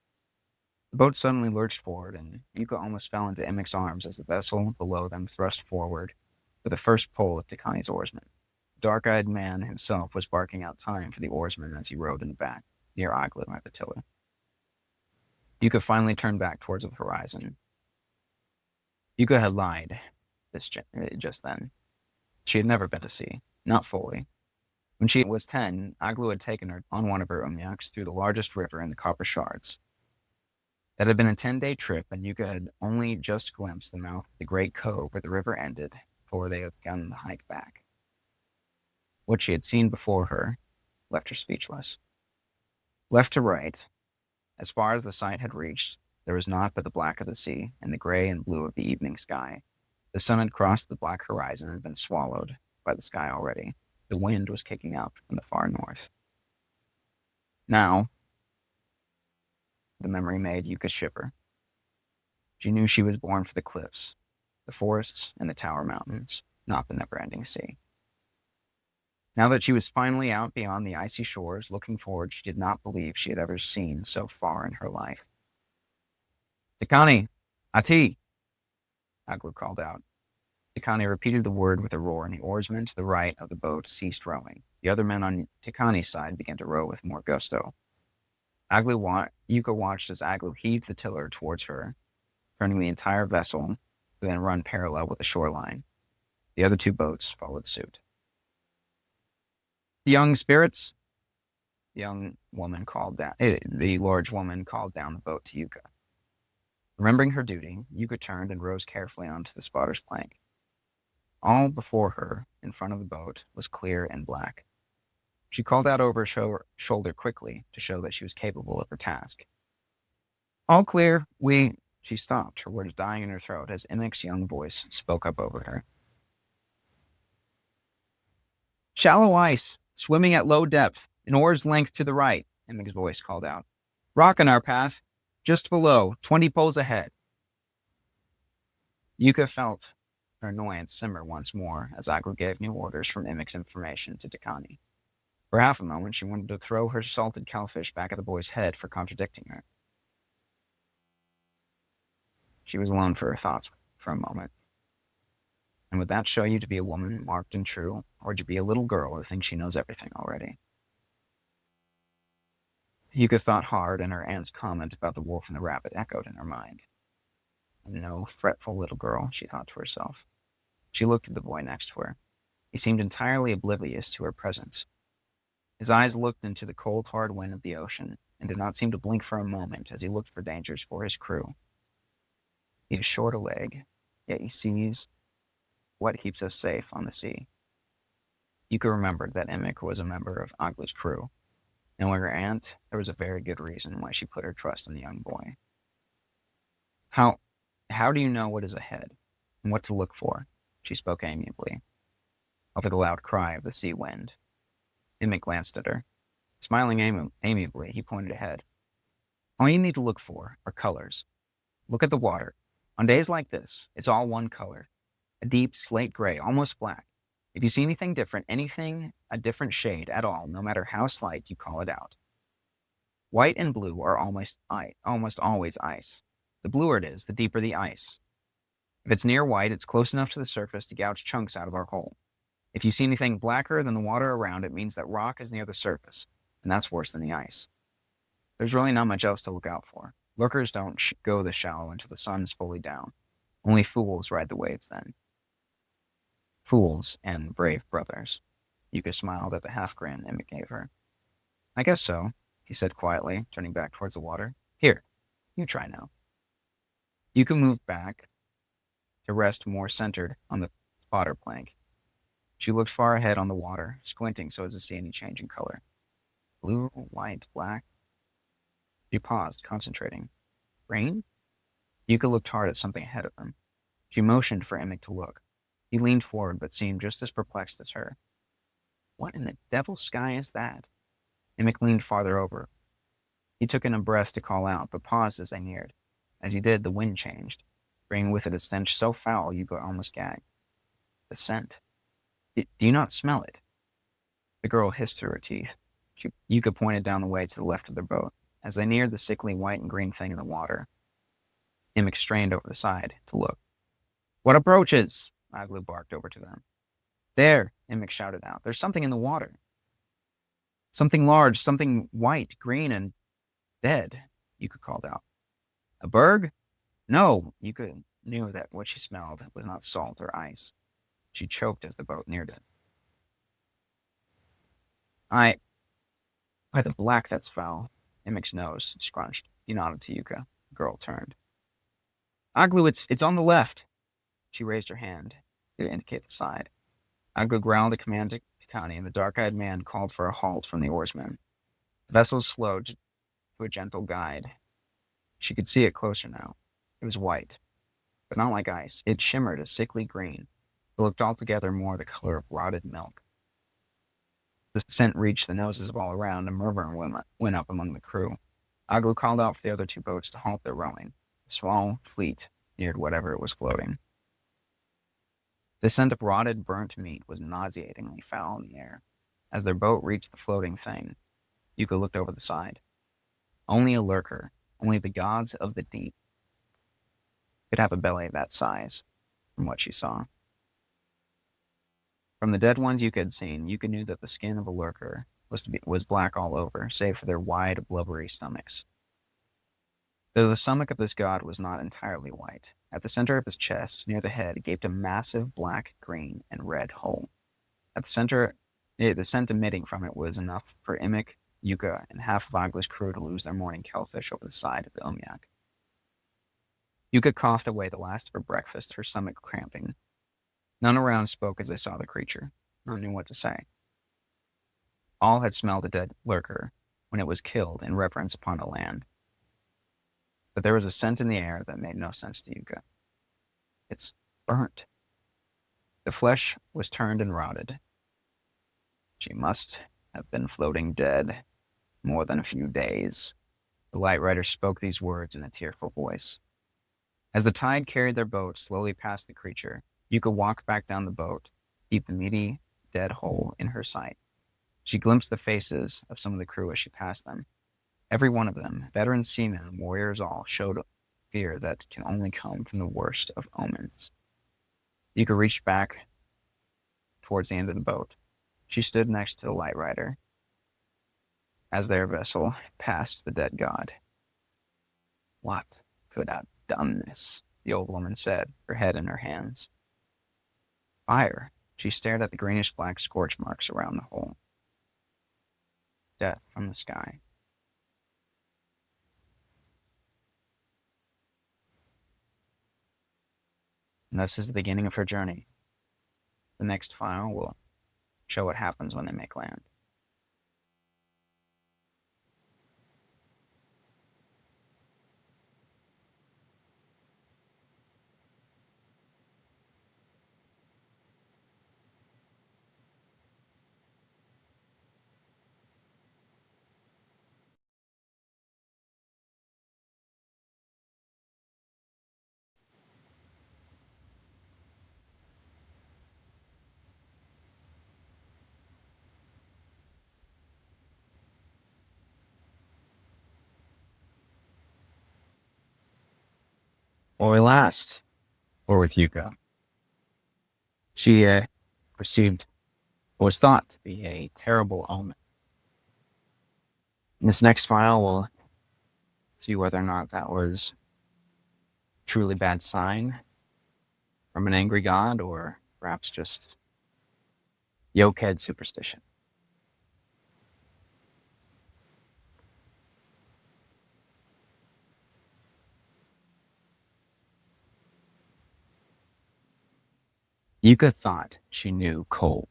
S3: The boat suddenly lurched forward, and Yuka almost fell into Imik's arms as the vessel below them thrust forward with the first pull of Takani's oarsman. The dark-eyed man himself was barking out time for the oarsman as he rowed in the back, near Aglu at the tiller. Yuka finally turned back towards the horizon. Yuka had lied just then. She had never been to sea, not fully. When she was 10, Aglu had taken her on one of her umyaks through the largest river in the Copper Shards. That had been a 10-day trip, and Yuka had only just glimpsed the mouth of the great cove where the river ended before they had begun the hike back. What she had seen before her left her speechless. Left to right, as far as the sight had reached, there was naught but the black of the sea and the gray and blue of the evening sky. The sun had crossed the black horizon and been swallowed by the sky already. The wind was kicking up from the far north. Now, the memory made Yuka shiver. She knew she was born for the cliffs, the forests, and the Tower Mountains, not the never-ending sea. Now that she was finally out beyond the icy shores, looking forward, she did not believe she had ever seen so far in her life. Tikani! Ati! Aglu called out. Tikani repeated the word with a roar, and the oarsmen to the right of the boat ceased rowing. The other men on Tikani's side began to row with more gusto. Yuka watched as Aglu heaved the tiller towards her, turning the entire vessel to then run parallel with the shoreline. The other two boats followed suit. The young spirits, the large woman called down the boat to Yuka. Remembering her duty, Yuka turned and rose carefully onto the spotter's plank. All before her, in front of the boat, was clear and black. She called out over her shoulder quickly to show that she was capable of her task. All clear, She stopped, her words dying in her throat as Imik's young voice spoke up over her. Shallow ice, swimming at low depth, an oar's length to the right, Imik's voice called out. Rock in our path, just below, 20 poles ahead. Yuka felt her annoyance simmer once more as Aglu gave new orders from Imik's information to Tikani. For half a moment, she wanted to throw her salted cowfish back at the boy's head for contradicting her. She was alone for her thoughts for a moment. And would that show you to be a woman marked and true, or to be a little girl who thinks she knows everything already? Yuka thought hard, and her aunt's comment about the wolf and the rabbit echoed in her mind. No fretful little girl, she thought to herself. She looked at the boy next to her. He seemed entirely oblivious to her presence. His eyes looked into the cold, hard wind of the ocean, and did not seem to blink for a moment as he looked for dangers for his crew. He is short a leg, yet he sees what keeps us safe on the sea. Yuka remembered that Imik was a member of Aglu's crew. Knowing her aunt, there was a very good reason why she put her trust in the young boy. How do you know what is ahead, and what to look for? She spoke amiably, over the loud cry of the sea wind. Imik glanced at her. Smiling amiably, he pointed ahead. All you need to look for are colors. Look at the water. On days like this, it's all one color. A deep slate gray, almost black. If you see anything different, anything a different shade at all, no matter how slight, you call it out. White and blue are almost always ice. The bluer it is, the deeper the ice. If it's near white, it's close enough to the surface to gouge chunks out of our hull. If you see anything blacker than the water around, it means that rock is near the surface, and that's worse than the ice. There's really not much else to look out for. Lurkers don't go this shallow until the sun's fully down. Only fools ride the waves then. Fools and brave brothers. Yuka smiled at the half-grin Imik gave her. I guess so, he said quietly, turning back towards the water. Here, you try now. Yuka moved back to rest more centered on the spotter plank. She looked far ahead on the water, squinting so as to see any change in color. Blue, white, black. She paused, concentrating. Rain? Yuka looked hard at something ahead of them. She motioned for Imik to look. He leaned forward, but seemed just as perplexed as her. What in the devil's sky is that? Imik leaned farther over. He took in a breath to call out, but paused as they neared. As he did, the wind changed, bringing with it a stench so foul Yuka almost gagged. The scent. Do you not smell it? The girl hissed through her teeth. Yuka pointed down the way to the left of their boat. As they neared the sickly white and green thing in the water, Imik strained over the side to look. What approaches? Aglu barked over to them. There, Imik shouted out. There's something in the water. Something large, something white, green, and dead, Yuka called out. A berg? No, Yuka knew that what she smelled was not salt or ice. She choked as the boat neared it. By the black, that's foul. Imik's nose scrunched. He nodded to Yuka. The girl turned. Aglu, it's on the left. She raised her hand to indicate the side. Aglu growled a command to Tikani, and the dark-eyed man called for a halt from the oarsmen. The vessel slowed to a gentle guide. She could see it closer now. It was white, but not like ice. It shimmered a sickly green. It looked altogether more the color of rotted milk. The scent reached the noses of all around, and murmur went up among the crew. Aglu called out for the other two boats to halt their rowing. The small fleet neared whatever it was floating. The scent of rotted, burnt meat was nauseatingly foul in the air. As their boat reached the floating thing, Yuka looked over the side. Only a lurker, only the gods of the deep, could have a belly that size, from what she saw. From the dead ones Yuka had seen, Yuka knew that the skin of a lurker was black all over, save for their wide, blubbery stomachs. Though the stomach of this god was not entirely white, at the center of his chest, near the head, gaped a massive black, green, and red hole. At the center, the scent emitting from it was enough for Imik, Yuka, and half of Aglu's crew to lose their morning kellfish over the side of the Umyak. Yuka coughed away the last of her breakfast, her stomach cramping. None around spoke as they saw the creature. None knew what to say. All had smelled a dead lurker when it was killed in reverence upon a land. But there was a scent in the air that made no sense to Yuka. It's burnt. The flesh was turned and rotted. She must have been floating dead more than a few days. The light rider spoke these words in a tearful voice. As the tide carried their boat slowly past the creature, Yuka walked back down the boat, deep the meaty, dead hole in her sight. She glimpsed the faces of some of the crew as she passed them. Every one of them, veteran seamen and warriors all, showed fear that can only come from the worst of omens. Yuka reached back towards the end of the boat. She stood next to the light rider as their vessel passed the dead god. What could have done this? The old woman said, her head in her hands. Fire. She stared at the greenish-black scorch marks around the hole. Death from the sky. And this is the beginning of her journey. The next file will show what happens when they make land.
S2: Or we last, or with Yuka. She received what was thought to be a terrible omen. In this next file, we'll see whether or not that was a truly bad sign from an angry god, or perhaps just yokehead superstition. Yuka thought she knew coal.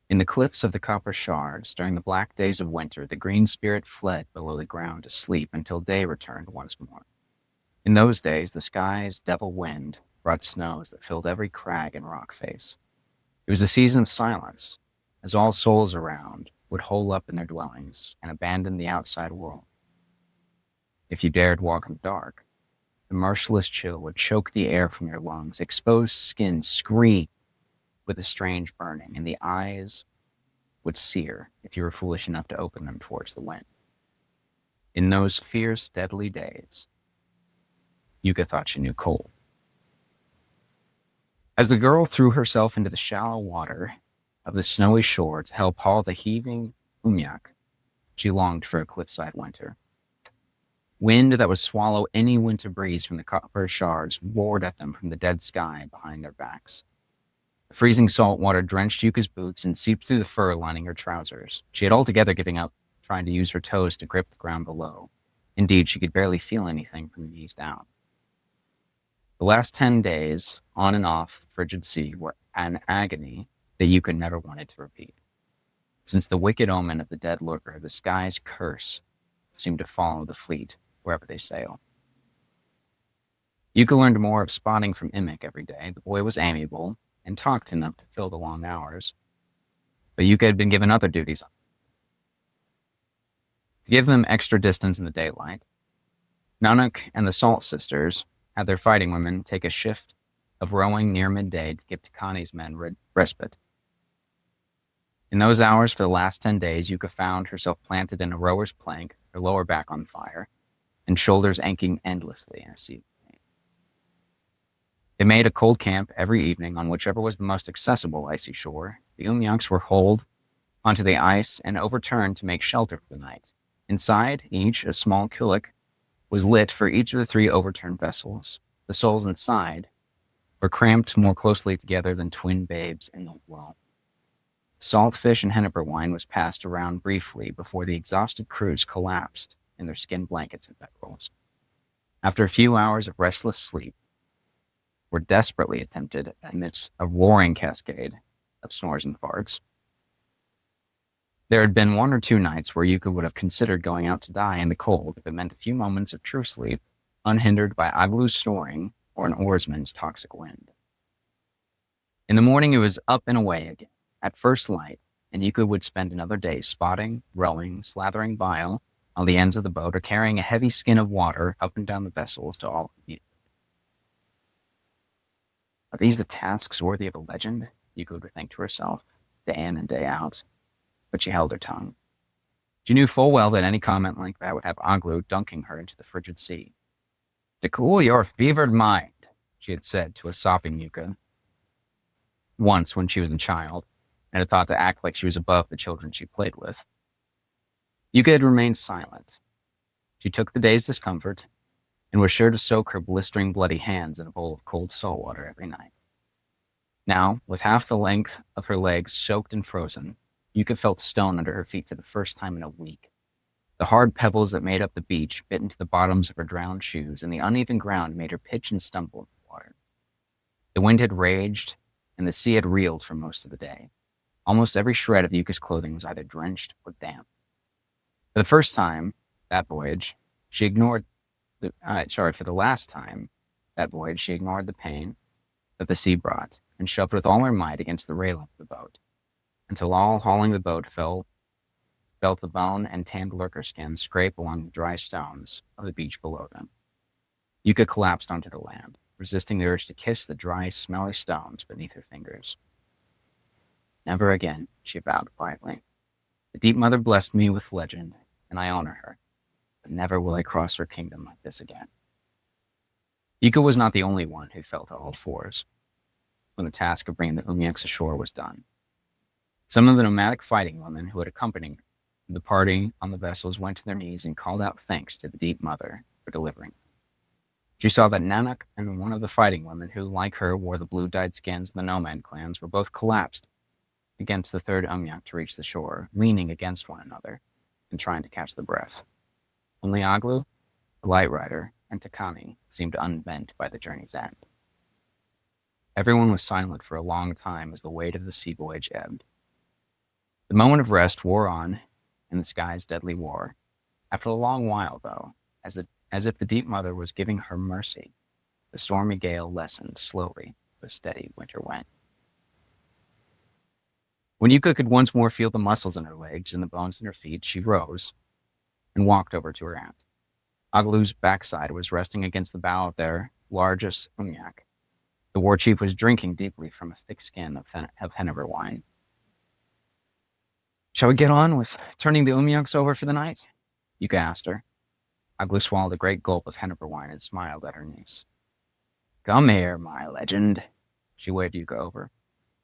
S2: In the cliffs of the copper shards, during the black days of winter, the green spirit fled below the ground to sleep until day returned once more. In those days, the sky's devil wind brought snows that filled every crag and rock face. It was a season of silence, as all souls around would hole up in their dwellings and abandon the outside world. If you dared walk in the dark, the merciless chill would choke the air from your lungs, exposed skin scream with a strange burning, and the eyes would sear if you were foolish enough to open them towards the wind. In those fierce, deadly days, Yuka thought she knew cold. As the girl threw herself into the shallow water of the snowy shore to help haul the heaving Umyak, she longed for a cliffside winter. Wind that would swallow any winter breeze from the copper shards roared at them from the dead sky behind their backs.
S3: The freezing salt water drenched Yuka's boots and seeped through the fur lining her trousers. She had altogether given up trying to use her toes to grip the ground below. Indeed, she could barely feel anything from the knees down. The last 10 days, on and off the frigid sea, were an agony that Yuka never wanted to repeat. Since the wicked omen of the dead lurker, the sky's curse seemed to follow the fleet wherever they sail. Yuka learned more of spotting from Imik every day. The boy was amiable and talked enough to fill the long hours. But Yuka had been given other duties. To give them extra distance in the daylight, Nanak and the Salt Sisters had their fighting women take a shift of rowing near midday to give Takani's men respite. In those hours for the last 10 days, Yuka found herself planted in a rower's plank, her lower back on fire, and shoulders aching endlessly in a sea. They made a cold camp every evening on whichever was the most accessible icy shore. The Umyaks were hauled onto the ice and overturned to make shelter for the night. Inside each, a small killick was lit for each of the 3 overturned vessels. The souls inside were cramped more closely together than twin babes in the well. Salt fish and henniper wine was passed around briefly before the exhausted crews collapsed in their skin blankets and bedrolls. After a few hours of restless sleep, were desperately attempted amidst a roaring cascade of snores and farts. There had been 1 or 2 nights where Yuka would have considered going out to die in the cold if it meant a few moments of true sleep, unhindered by Aglu's snoring or an oarsman's toxic wind. In the morning, it was up and away again, at first light, and Yuka would spend another day spotting, rowing, slathering bile on the ends of the boat, or carrying a heavy skin of water up and down the vessels to all who needed. Are these the tasks worthy of a legend? Yuka would think to herself, day in and day out. But she held her tongue. She knew full well that any comment like that would have Aglu dunking her into the frigid sea. To cool your fevered mind, she had said to a sopping Yuka once when she was a child, and had thought to act like she was above the children she played with. Yuka had remained silent. She took the day's discomfort and was sure to soak her blistering bloody hands in a bowl of cold salt water every night. Now, with half the length of her legs soaked and frozen, Yuka felt stone under her feet for the first time in a week. The hard pebbles that made up the beach bit into the bottoms of her drowned shoes, and the uneven ground made her pitch and stumble in the water. The wind had raged, and the sea had reeled for most of the day. Almost every shred of Yuka's clothing was either drenched or damp. For the first time that voyage, she ignored for the last time that voyage, she ignored the pain that the sea brought and shoved with all her might against the railing of the boat, until all hauling the boat felt the bone and tanned lurker skin scrape along the dry stones of the beach below them. Yuka collapsed onto the land, resisting the urge to kiss the dry, smelly stones beneath her fingers. Never again, she vowed quietly. The Deep Mother blessed me with legend, and I honor her. But never will I cross her kingdom like this again. Yuka was not the only one who fell to all fours when the task of bringing the Umyaks ashore was done. Some of the nomadic fighting women who had accompanied the party on the vessels went to their knees and called out thanks to the Deep Mother for delivering. She saw that Nanak and one of the fighting women who, like her, wore the blue-dyed skins of the nomad clans were both collapsed against the 3rd Umyak to reach the shore, leaning against one another and trying to catch the breath. Only Aglu, the light rider, and Takani seemed unbent by the journey's end. Everyone was silent for a long time as the weight of the sea voyage ebbed. The moment of rest wore on in the sky's deadly war. After a long while, though, as if the Deep Mother was giving her mercy, the stormy gale lessened slowly with steady winter wind. When Yuka could once more feel the muscles in her legs and the bones in her feet, she rose and walked over to her aunt. Aglu's backside was resting against the bow of their largest Umyak. The war chief was drinking deeply from a thick skin of hennifer wine. Shall we get on with turning the Umyaks over for the night? Yuka asked her. Aglu swallowed a great gulp of hennifer wine and smiled at her niece. Come here, my legend. She waved Yuka over.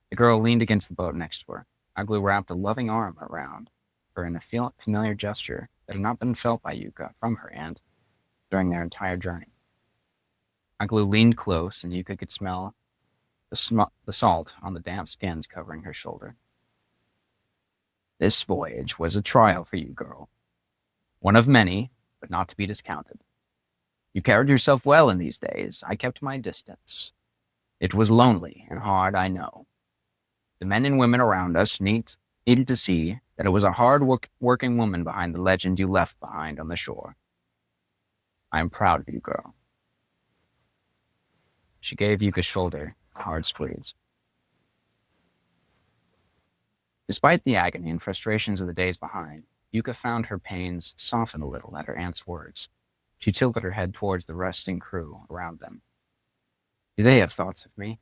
S3: The girl leaned against the boat next to her. Aglu wrapped a loving arm around her in a familiar gesture that had not been felt by Yuka from her aunt during their entire journey. Aglu leaned close, and Yuka could smell the salt on the damp skins covering her shoulder. This voyage was a trial for you, girl. One of many, but not to be discounted. You carried yourself well in these days. I kept my distance. It was lonely and hard, I know. The men and women around us needed to see that it was a hard-working woman behind the legend you left behind on the shore. I am proud of you, girl. She gave Yuka's shoulder a hard squeeze. Despite the agony and frustrations of the days behind, Yuka found her pains soften a little at her aunt's words. She tilted her head towards the resting crew around them. Do they have thoughts of me?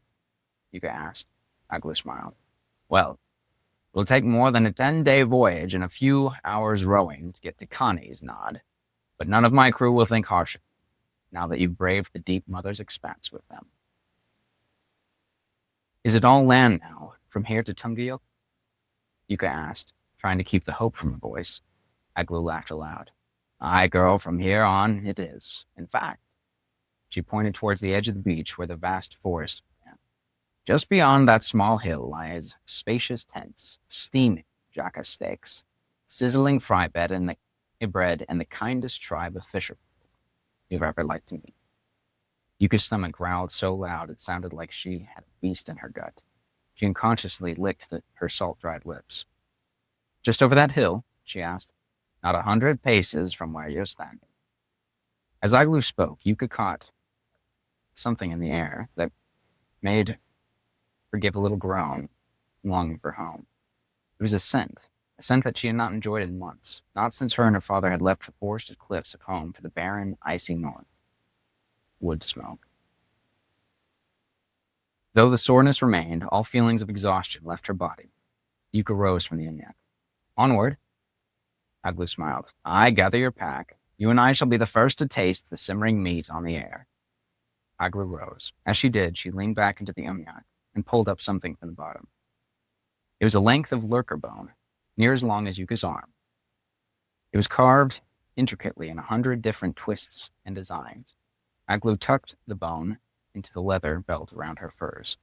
S3: Yuka asked. Aglu smiled. Well, it'll take more than a 10-day voyage and a few hours rowing to get to Connie's nod, but none of my crew will think harsh now that you've braved the deep mother's expanse with them. Is it all land now, from here to Tungayok? Yuka asked, trying to keep the hope from her voice. Aglu laughed aloud. Aye, girl, from here on it is. In fact, she pointed towards the edge of the beach where the vast forest began. Just beyond that small hill lies spacious tents, steaming jaka steaks, sizzling fry bread, and the kindest tribe of fishermen you've ever liked to meet. Yuka's stomach growled so loud it sounded like she had a beast in her gut. She unconsciously licked her salt-dried lips. Just over that hill, she asked, not 100 paces from where you're standing. As Aglu spoke, Yuka caught something in the air that made her give a little groan, longing for home. It was a scent that she had not enjoyed in months, not since her and her father had left the forested cliffs of home for the barren, icy north. Wood smoke. Though the soreness remained, all feelings of exhaustion left her body. Yuka rose from the yak. Onward. Aglu smiled. I gather your pack. You and I shall be the first to taste the simmering meat on the air. Aglu rose. As she did, she leaned back into the yak and pulled up something from the bottom. It was a length of lurker bone, near as long as Yuka's arm. It was carved intricately in 100 different twists and designs. Aglu tucked the bone into the leather belt around her furs.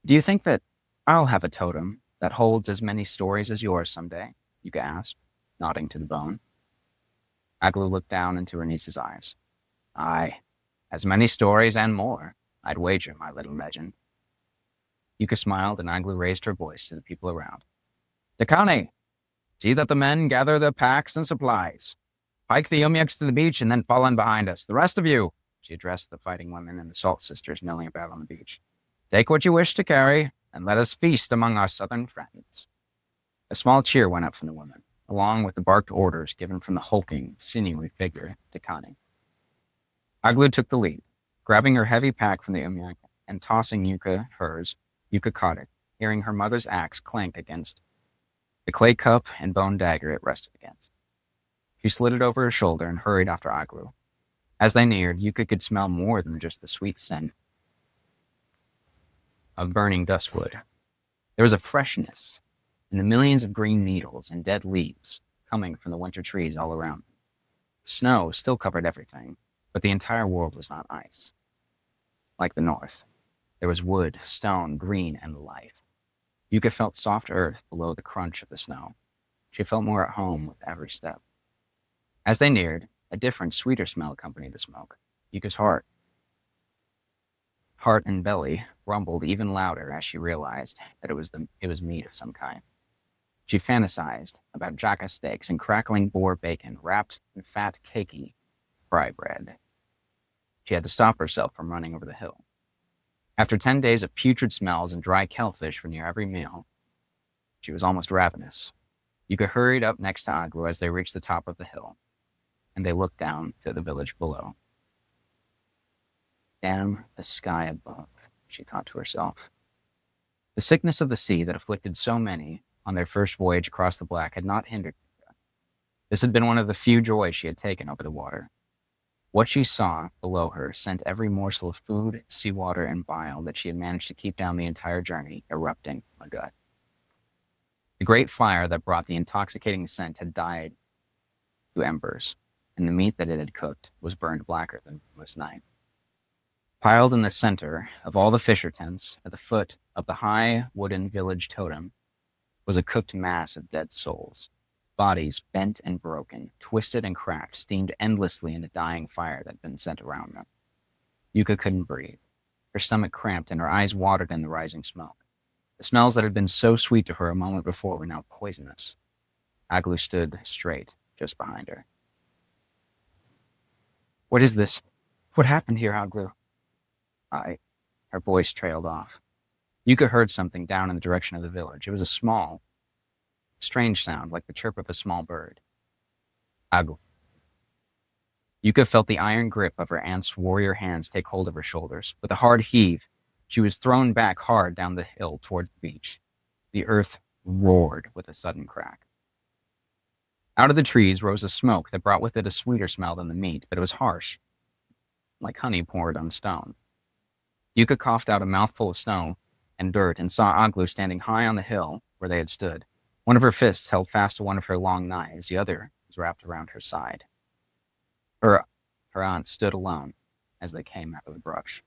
S3: Do you think that I'll have a totem that holds as many stories as yours someday? Yuka asked, nodding to the bone. Aglu looked down into her niece's eyes. Aye, as many stories and more, I'd wager, my little legend. Yuka smiled, and Aglu raised her voice to the people around. Takane, see that the men gather their packs and supplies. Pike the Umyaks to the beach and then fall in behind us. The rest of you, she addressed the fighting women and the Salt Sisters milling about on the beach. Take what you wish to carry, and let us feast among our southern friends. A small cheer went up from the women, along with the barked orders given from the hulking, sinewy figure, Takane. Aglu took the lead, grabbing her heavy pack from the Umyak and tossing Yuka hers. Yuka caught it, hearing her mother's axe clank against the clay cup and bone dagger it rested against. She slid it over her shoulder and hurried after Aglu. As they neared, Yuka could smell more than just the sweet scent of burning dustwood. There was a freshness in the millions of green needles and dead leaves coming from the winter trees all around. Snow still covered everything, but the entire world was not ice. Like the north, there was wood, stone, green, and life. Yuka felt soft earth below the crunch of the snow. She felt more at home with every step. As they neared, a different, sweeter smell accompanied the smoke. Yuka's heart and belly rumbled even louder as she realized that it was meat of some kind. She fantasized about jaka steaks and crackling boar bacon wrapped in fat, cakey fry bread. She had to stop herself from running over the hill. After 10 days of putrid smells and dry kelfish for near every meal, she was almost ravenous. Yuka hurried up next to Aglu as they reached the top of the hill, and they looked down to the village below. Damn the sky above, she thought to herself. The sickness of the sea that afflicted so many on their first voyage across the Black had not hindered her. This had been one of the few joys she had taken over the water. What she saw below her sent every morsel of food, seawater, and bile that she had managed to keep down the entire journey erupting from her gut. The great fire that brought the intoxicating scent had died to embers, and the meat that it had cooked was burned blacker than moonless night. Piled in the center of all the fisher tents, at the foot of the high wooden village totem, was a cooked mass of dead souls. Bodies, bent and broken, twisted and cracked, steamed endlessly in the dying fire that had been set around them. Yuka couldn't breathe. Her stomach cramped and her eyes watered in the rising smoke. The smells that had been so sweet to her a moment before were now poisonous. Aglu stood straight, just behind her. "What is this? What happened here, Aglu?" Her voice trailed off. Yuka heard something down in the direction of the village. It was a small, strange sound, like the chirp of a small bird. Aglu. Yuka felt the iron grip of her aunt's warrior hands take hold of her shoulders. With a hard heave, she was thrown back hard down the hill toward the beach. The earth roared with a sudden crack. Out of the trees rose a smoke that brought with it a sweeter smell than the meat, but it was harsh, like honey poured on stone. Yuka coughed out a mouthful of snow and dirt and saw Aglu standing high on the hill where they had stood. One of her fists held fast to one of her long knives, the other was wrapped around her side. Her aunt stood alone as they came out of the brush.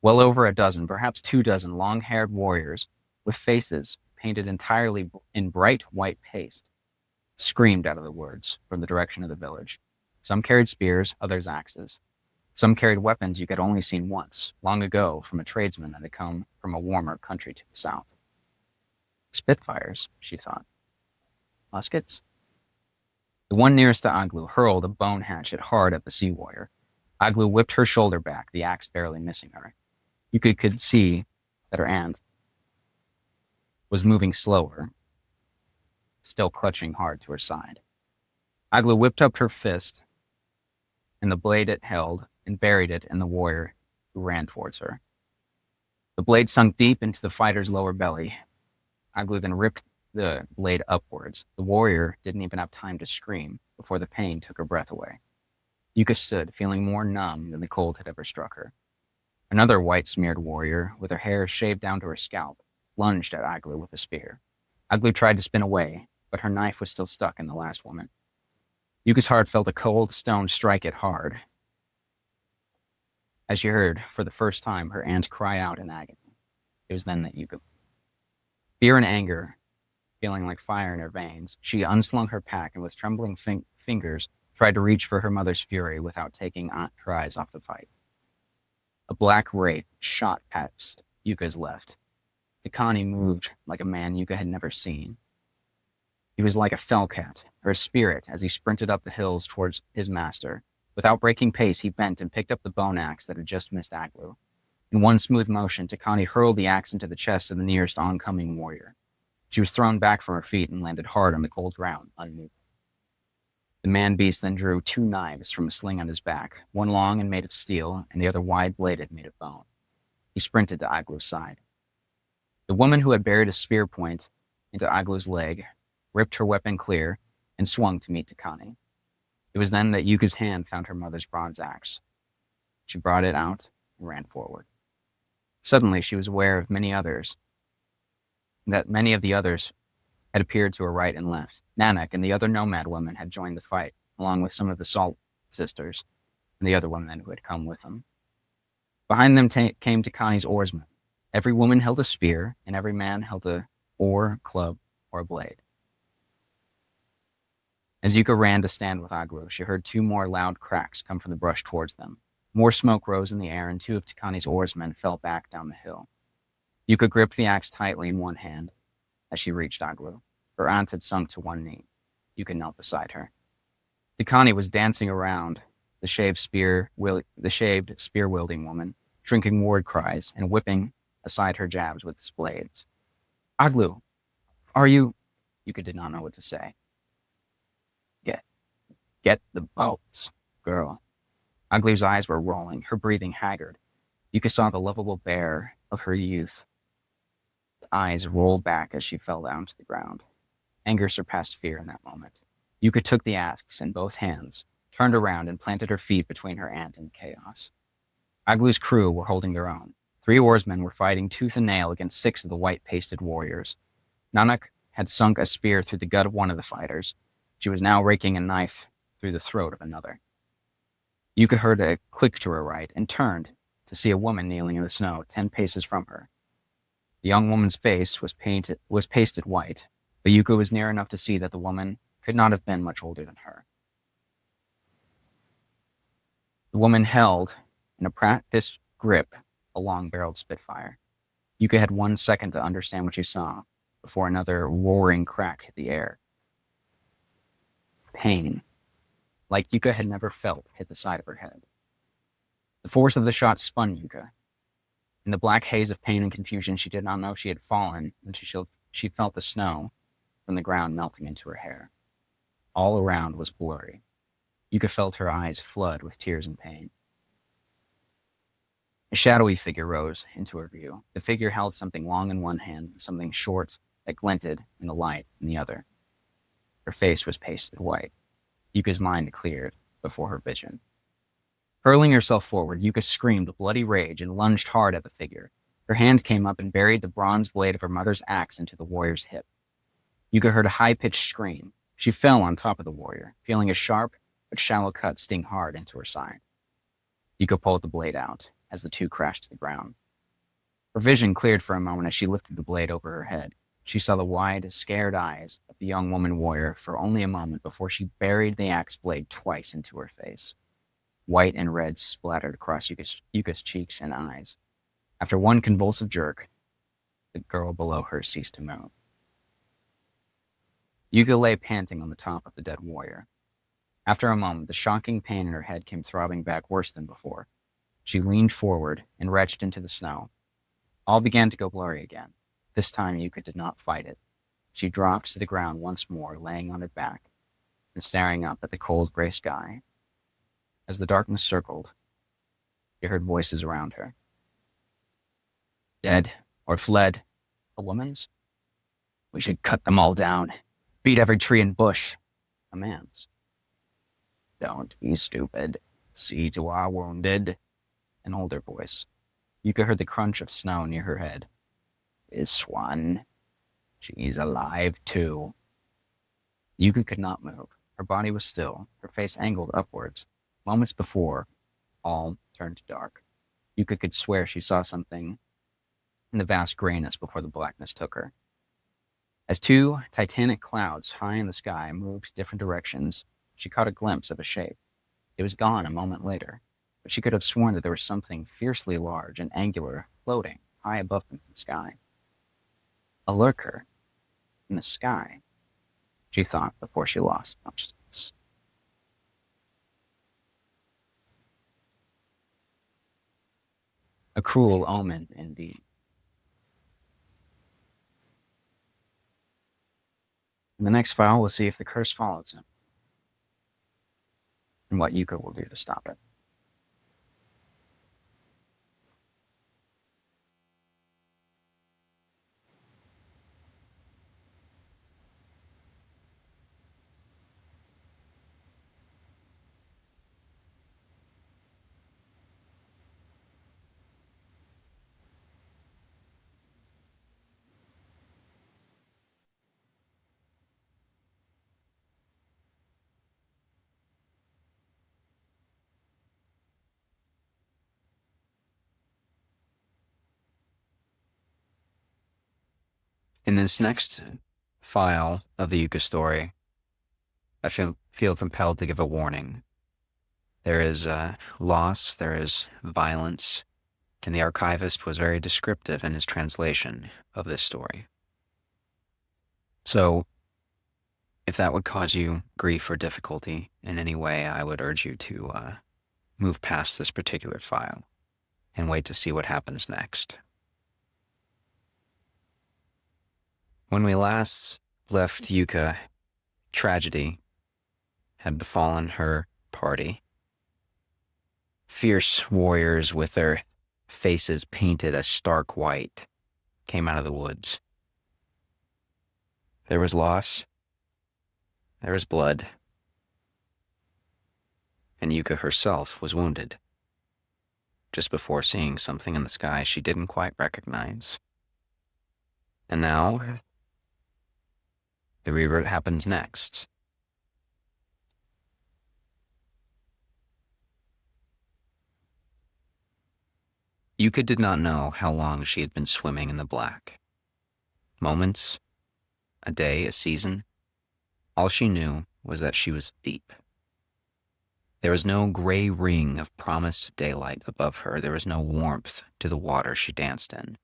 S3: Well over a dozen, perhaps 24 long-haired warriors with faces painted entirely in bright white paste screamed out of the woods from the direction of the village. Some carried spears, others axes. Some carried weapons you had only seen once, long ago, from a tradesman that had come from a warmer country to the south. Spitfires, she thought. Muskets? The one nearest to Aglu hurled a bone hatchet hard at the sea warrior. Aglu whipped her shoulder back, the axe barely missing her. Yuka could see that her aunt was moving slower, still clutching hard to her side. Aglu whipped up her fist, and the blade it held, and buried it in the warrior who ran towards her. The blade sunk deep into the fighter's lower belly. Aglu then ripped the blade upwards. The warrior didn't even have time to scream before the pain took her breath away. Yuka stood, feeling more numb than the cold had ever struck her. Another white-smeared warrior, with her hair shaved down to her scalp, lunged at Aglu with a spear. Aglu tried to spin away, but her knife was still stuck in the last woman. Yuka's heart felt a cold stone strike it hard, as she heard, for the first time, her aunt cry out in agony. It was then that Yuka, fear and anger feeling like fire in her veins, she unslung her pack and with trembling fingers tried to reach for her mother's fury without taking her eyes off the fight. A black wraith shot past Yuka's left. Tikani moved like a man Yuka had never seen. He was like a fellcat, or a spirit, as he sprinted up the hills towards his master. Without breaking pace, he bent and picked up the bone axe that had just missed Aglu. In one smooth motion, Tikani hurled the axe into the chest of the nearest oncoming warrior. She was thrown back from her feet and landed hard on the cold ground, unmoved. The man-beast then drew 2 knives from a sling on his back, one long and made of steel, and the other wide-bladed, made of bone. He sprinted to Aglu's side. The woman who had buried a spear point into Aglu's leg ripped her weapon clear and swung to meet Tikani. It was then that Yuka's hand found her mother's bronze axe. She brought it out and ran forward. Suddenly, she was aware of many of the others had appeared to her right and left. Nanak and the other nomad women had joined the fight, along with some of the Salt sisters and the other women who had come with them. Behind them came Tikani's oarsmen. Every woman held a spear, and every man held a oar, club, or a blade. As Yuka ran to stand with Aglu, she heard 2 more loud cracks come from the brush towards them. More smoke rose in the air, and 2 of Tikani's oarsmen fell back down the hill. Yuka gripped the axe tightly in one hand as she reached Aglu. Her aunt had sunk to one knee. Yuka knelt beside her. Tikani was dancing around the shaved spear-wielding woman, drinking ward cries and whipping aside her jabs with his blades. Aglu, are you... Yuka did not know what to say. Get the boats, girl. Aglu's eyes were rolling, her breathing haggard. Yuka saw the lovable bear of her youth. The eyes rolled back as she fell down to the ground. Anger surpassed fear in that moment. Yuka took the axe in both hands, turned around, and planted her feet between her aunt and chaos. Aglu's crew were holding their own. 3 oarsmen were fighting tooth and nail against 6 of the white-pasted warriors. Nanak had sunk a spear through the gut of one of the fighters. She was now raking a knife through the throat of another. Yuka heard a click to her right and turned to see a woman kneeling in the snow 10 paces from her. The young woman's face was pasted white, but Yuka was near enough to see that the woman could not have been much older than her. The woman held, in a practiced grip, a long-barreled Spitfire. Yuka had 1 second to understand what she saw, before another roaring crack hit the air. Pain, like Yuka had never felt, hit the side of her head. The force of the shot spun Yuka. In the black haze of pain and confusion, she did not know she had fallen until she felt the snow from the ground melting into her hair. All around was blurry. Yuka felt her eyes flood with tears and pain. A shadowy figure rose into her view. The figure held something long in one hand and something short that glinted in the light in the other. Her face was pasted white. Yuka's mind cleared before her vision. Hurling herself forward, Yuka screamed with bloody rage and lunged hard at the figure. Her hand came up and buried the bronze blade of her mother's axe into the warrior's hip. Yuka heard a high-pitched scream. She fell on top of the warrior, feeling a sharp but shallow cut sting hard into her side. Yuka pulled the blade out as the two crashed to the ground. Her vision cleared for a moment as she lifted the blade over her head. She saw the wide, scared eyes of the young woman warrior for only a moment before she buried the axe blade twice into her face. White and red splattered across Yuka's cheeks and eyes. After one convulsive jerk, the girl below her ceased to move. Yuka lay panting on the top of the dead warrior. After a moment, the shocking pain in her head came throbbing back worse than before. She leaned forward and retched into the snow. All began to go blurry again. This time Yuka did not fight it. She dropped to the ground once more, laying on her back and staring up at the cold gray sky. As the darkness circled, she heard voices around her. Dead or fled. A woman's? We should cut them all down. Beat every tree and bush. A man's. Don't be stupid. See to our wounded. An older voice. Yuka heard the crunch of snow near her head. This one. She's alive too. Yuka could not move. Her body was still, her face angled upwards. Moments before, all turned to dark. Yuka could swear she saw something in the vast grayness before the blackness took her. As two titanic clouds high in the sky moved different directions, she caught a glimpse of a shape. It was gone a moment later, but she could have sworn that there was something fiercely large and angular floating high above them in the sky. A lurker in the sky, she thought before she lost consciousness. A cruel omen, indeed. In the next file, we'll see if the curse follows him, and what Yuka will do to stop it.
S2: In this next file of the Yuka story, I feel compelled to give a warning. There is loss, there is violence, and the archivist was very descriptive in his translation of this story. So, if that would cause you grief or difficulty in any way, I would urge you to move past this particular file and wait to see what happens next. When we last left Yuka, tragedy had befallen her party. Fierce warriors with their faces painted a stark white came out of the woods. There was loss. There was blood. And Yuka herself was wounded, just before seeing something in the sky she didn't quite recognize. And now, the revert happens next. Yuka did not know how long she had been swimming in the black. Moments, a day, a season. All she knew was that she was deep. There was no gray ring of promised daylight above her. There was no warmth to the water she danced in.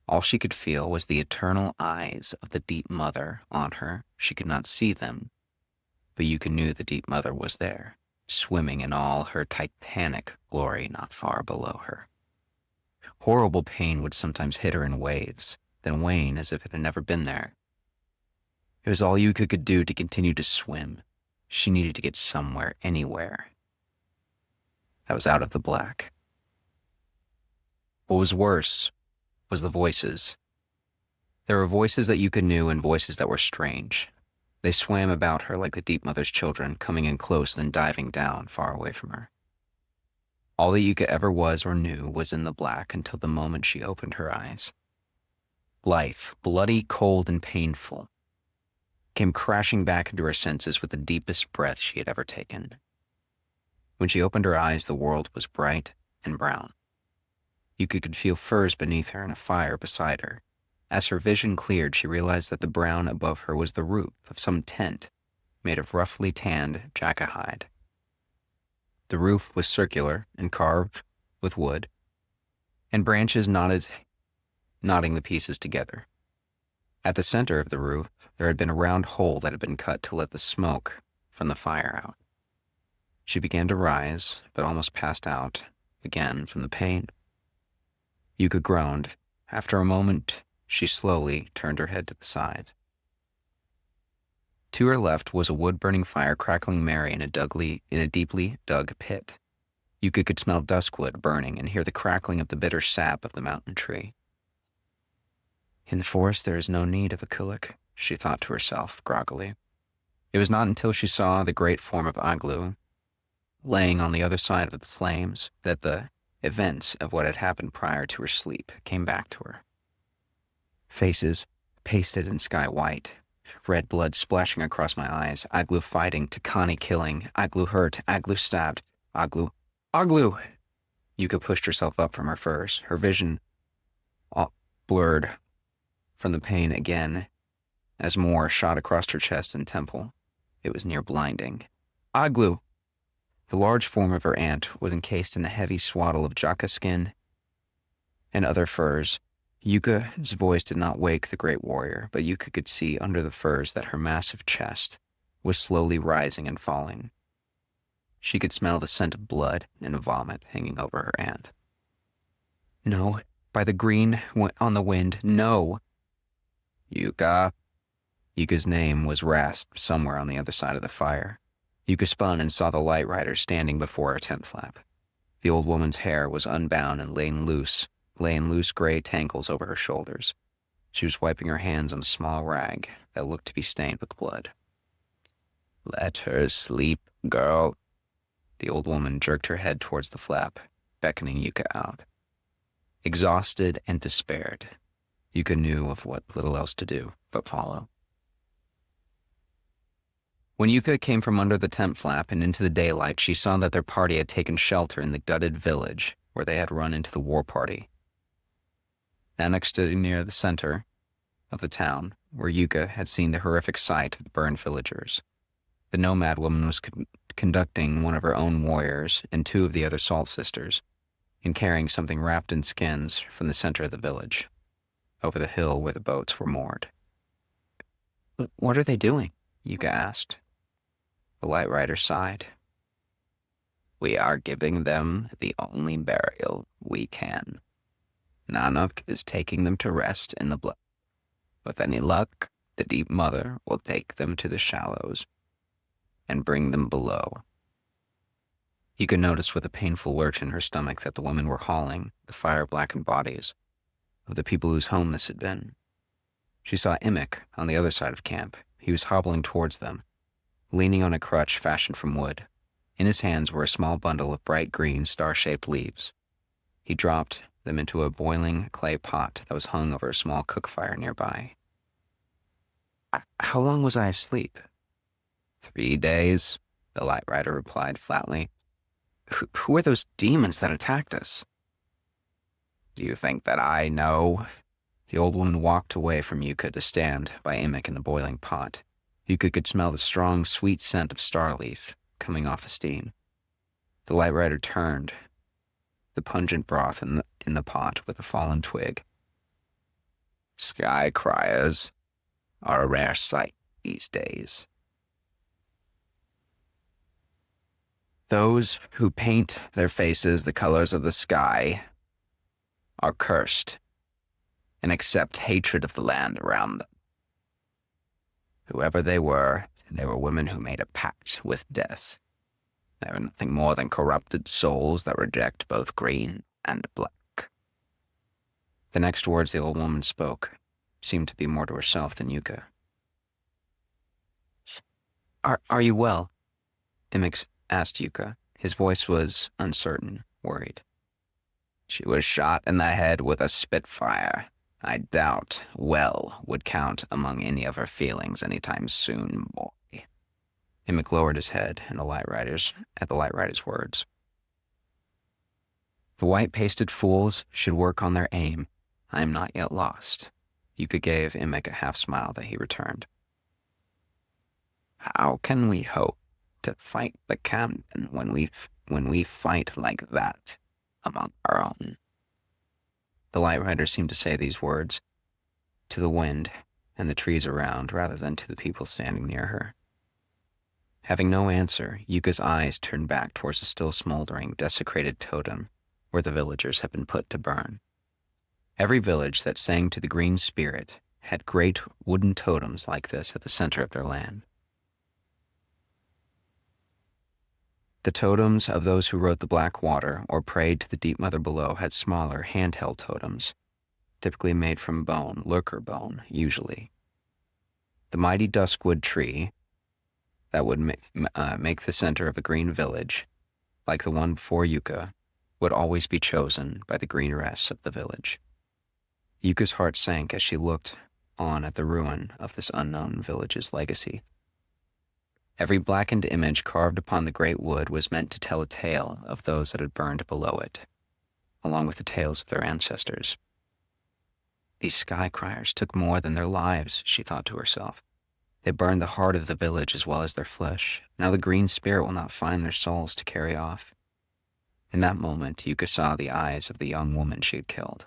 S2: All she could feel was the eternal eyes of the deep mother on her. She could not see them, but Yuka knew the deep mother was there, swimming in all her titanic glory not far below her. Horrible pain would sometimes hit her in waves, then wane as if it had never been there. It was all Yuka could do to continue to swim. She needed to get somewhere, anywhere that was out of the black. What was worse was the voices. There were voices that Yuka knew and voices that were strange. They swam about her like the deep mother's children, coming in close, then diving down far away from her. All that Yuka ever was or knew was in the black until the moment she opened her eyes. Life, bloody, cold, and painful, came crashing back into her senses with the deepest breath she had ever taken. When she opened her eyes, the world was bright and brown. Yuka could feel furs beneath her and a fire beside her. As her vision cleared, she realized that the brown above her was the roof of some tent made of roughly tanned jaca hide. The roof was circular and carved with wood, and branches knotting the pieces together. At the center of the roof, there had been a round hole that had been cut to let the smoke from the fire out. She began to rise, but almost passed out again from the pain. Yuka groaned. After a moment, she slowly turned her head to the side. To her left was a wood-burning fire crackling merry in a deeply dug pit. Yuka could smell duskwood burning and hear the crackling of the bitter sap of the mountain tree. In the forest there is no need of a kulak, she thought to herself groggily. It was not until she saw the great form of Aglu laying on the other side of the flames that the events of what had happened prior to her sleep came back to her. Faces pasted in sky white, red blood splashing across my eyes, Aglu fighting, Takani killing, Aglu hurt, Aglu stabbed, Aglu. Yuka pushed herself up from her furs, her vision all blurred from the pain again as more shot across her chest and temple. It was near blinding. Aglu! The large form of her aunt was encased in a heavy swaddle of jaca skin and other furs. Yuka's voice did not wake the great warrior, but Yuka could see under the furs that her massive chest was slowly rising and falling. She could smell the scent of blood and vomit hanging over her aunt. No, by the green on the wind, no! Yuka. Yuka's name was rasped somewhere on the other side of the fire. Yuka spun and saw the light rider standing before her tent flap. The old woman's hair was unbound and lay in loose gray tangles over her shoulders. She was wiping her hands on a small rag that looked to be stained with blood. Let her sleep, girl. The old woman jerked her head towards the flap, beckoning Yuka out. Exhausted and despaired, Yuka knew of what little else to do but follow. When Yuka came from under the tent flap and into the daylight, she saw that their party had taken shelter in the gutted village where they had run into the war party. Annexed near the center of the town, where Yuka had seen the horrific sight of the burned villagers. The nomad woman was conducting one of her own warriors and two of the other Salt Sisters in carrying something wrapped in skins from the center of the village, over the hill where the boats were moored. What are they doing? Yuka asked. The light rider sighed. We are giving them the only burial we can. Nanak is taking them to rest in the blood. With any luck, the deep mother will take them to the shallows and bring them below. Yuka noticed with a painful lurch in her stomach that the women were hauling the fire-blackened bodies of the people whose home this had been. She saw Imik on the other side of camp. He was hobbling towards them, leaning on a crutch fashioned from wood. In his hands were a small bundle of bright green, star-shaped leaves. He dropped them into a boiling clay pot that was hung over a small cook fire nearby. How long was I asleep? 3 days, the light rider replied flatly. Who are those demons that attacked us?
S3: Do you think that I know? The old woman walked away from Yuka to stand by Imik in the boiling pot. Yuka could smell the strong, sweet scent of starleaf coming off the steam. The light rider turned the pungent broth in the pot with a fallen twig. Sky criers are a rare sight these days. Those who paint their faces the colors of the sky are cursed and accept hatred of the land around them. Whoever they were women who made a pact with death. They were nothing more than corrupted souls that reject both green and black. The next words the old woman spoke seemed to be more to herself than Yuka. Are you well? Imik asked Yuka. His voice was uncertain, worried. She was shot in the head with a Spitfire. I doubt well would count among any of her feelings anytime soon, boy. Imik lowered his head at the light rider's words. The white-pasted fools should work on their aim. I am not yet lost. Yuka gave Imik a half-smile that he returned. How can we hope to fight the Kamden when we fight like that among our own? The light rider seemed to say these words to the wind and the trees around rather than to the people standing near her. Having no answer, Yuka's eyes turned back towards the still smoldering, desecrated totem where the villagers had been put to burn. Every village that sang to the green spirit had great wooden totems like this at the center of their land. The totems of those who rode the black water or prayed to the deep mother below had smaller, handheld totems, typically made from bone, lurker bone, usually. The mighty duskwood tree that would make the center of a green village, like the one before Yuka, would always be chosen by the green rests of the village. Yuka's heart sank as she looked on at the ruin of this unknown village's legacy. Every blackened image carved upon the great wood was meant to tell a tale of those that had burned below it, along with the tales of their ancestors. These sky criers took more than their lives, she thought to herself. They burned the heart of the village as well as their flesh. Now the green spirit will not find their souls to carry off. In that moment, Yuka saw the eyes of the young woman she had killed.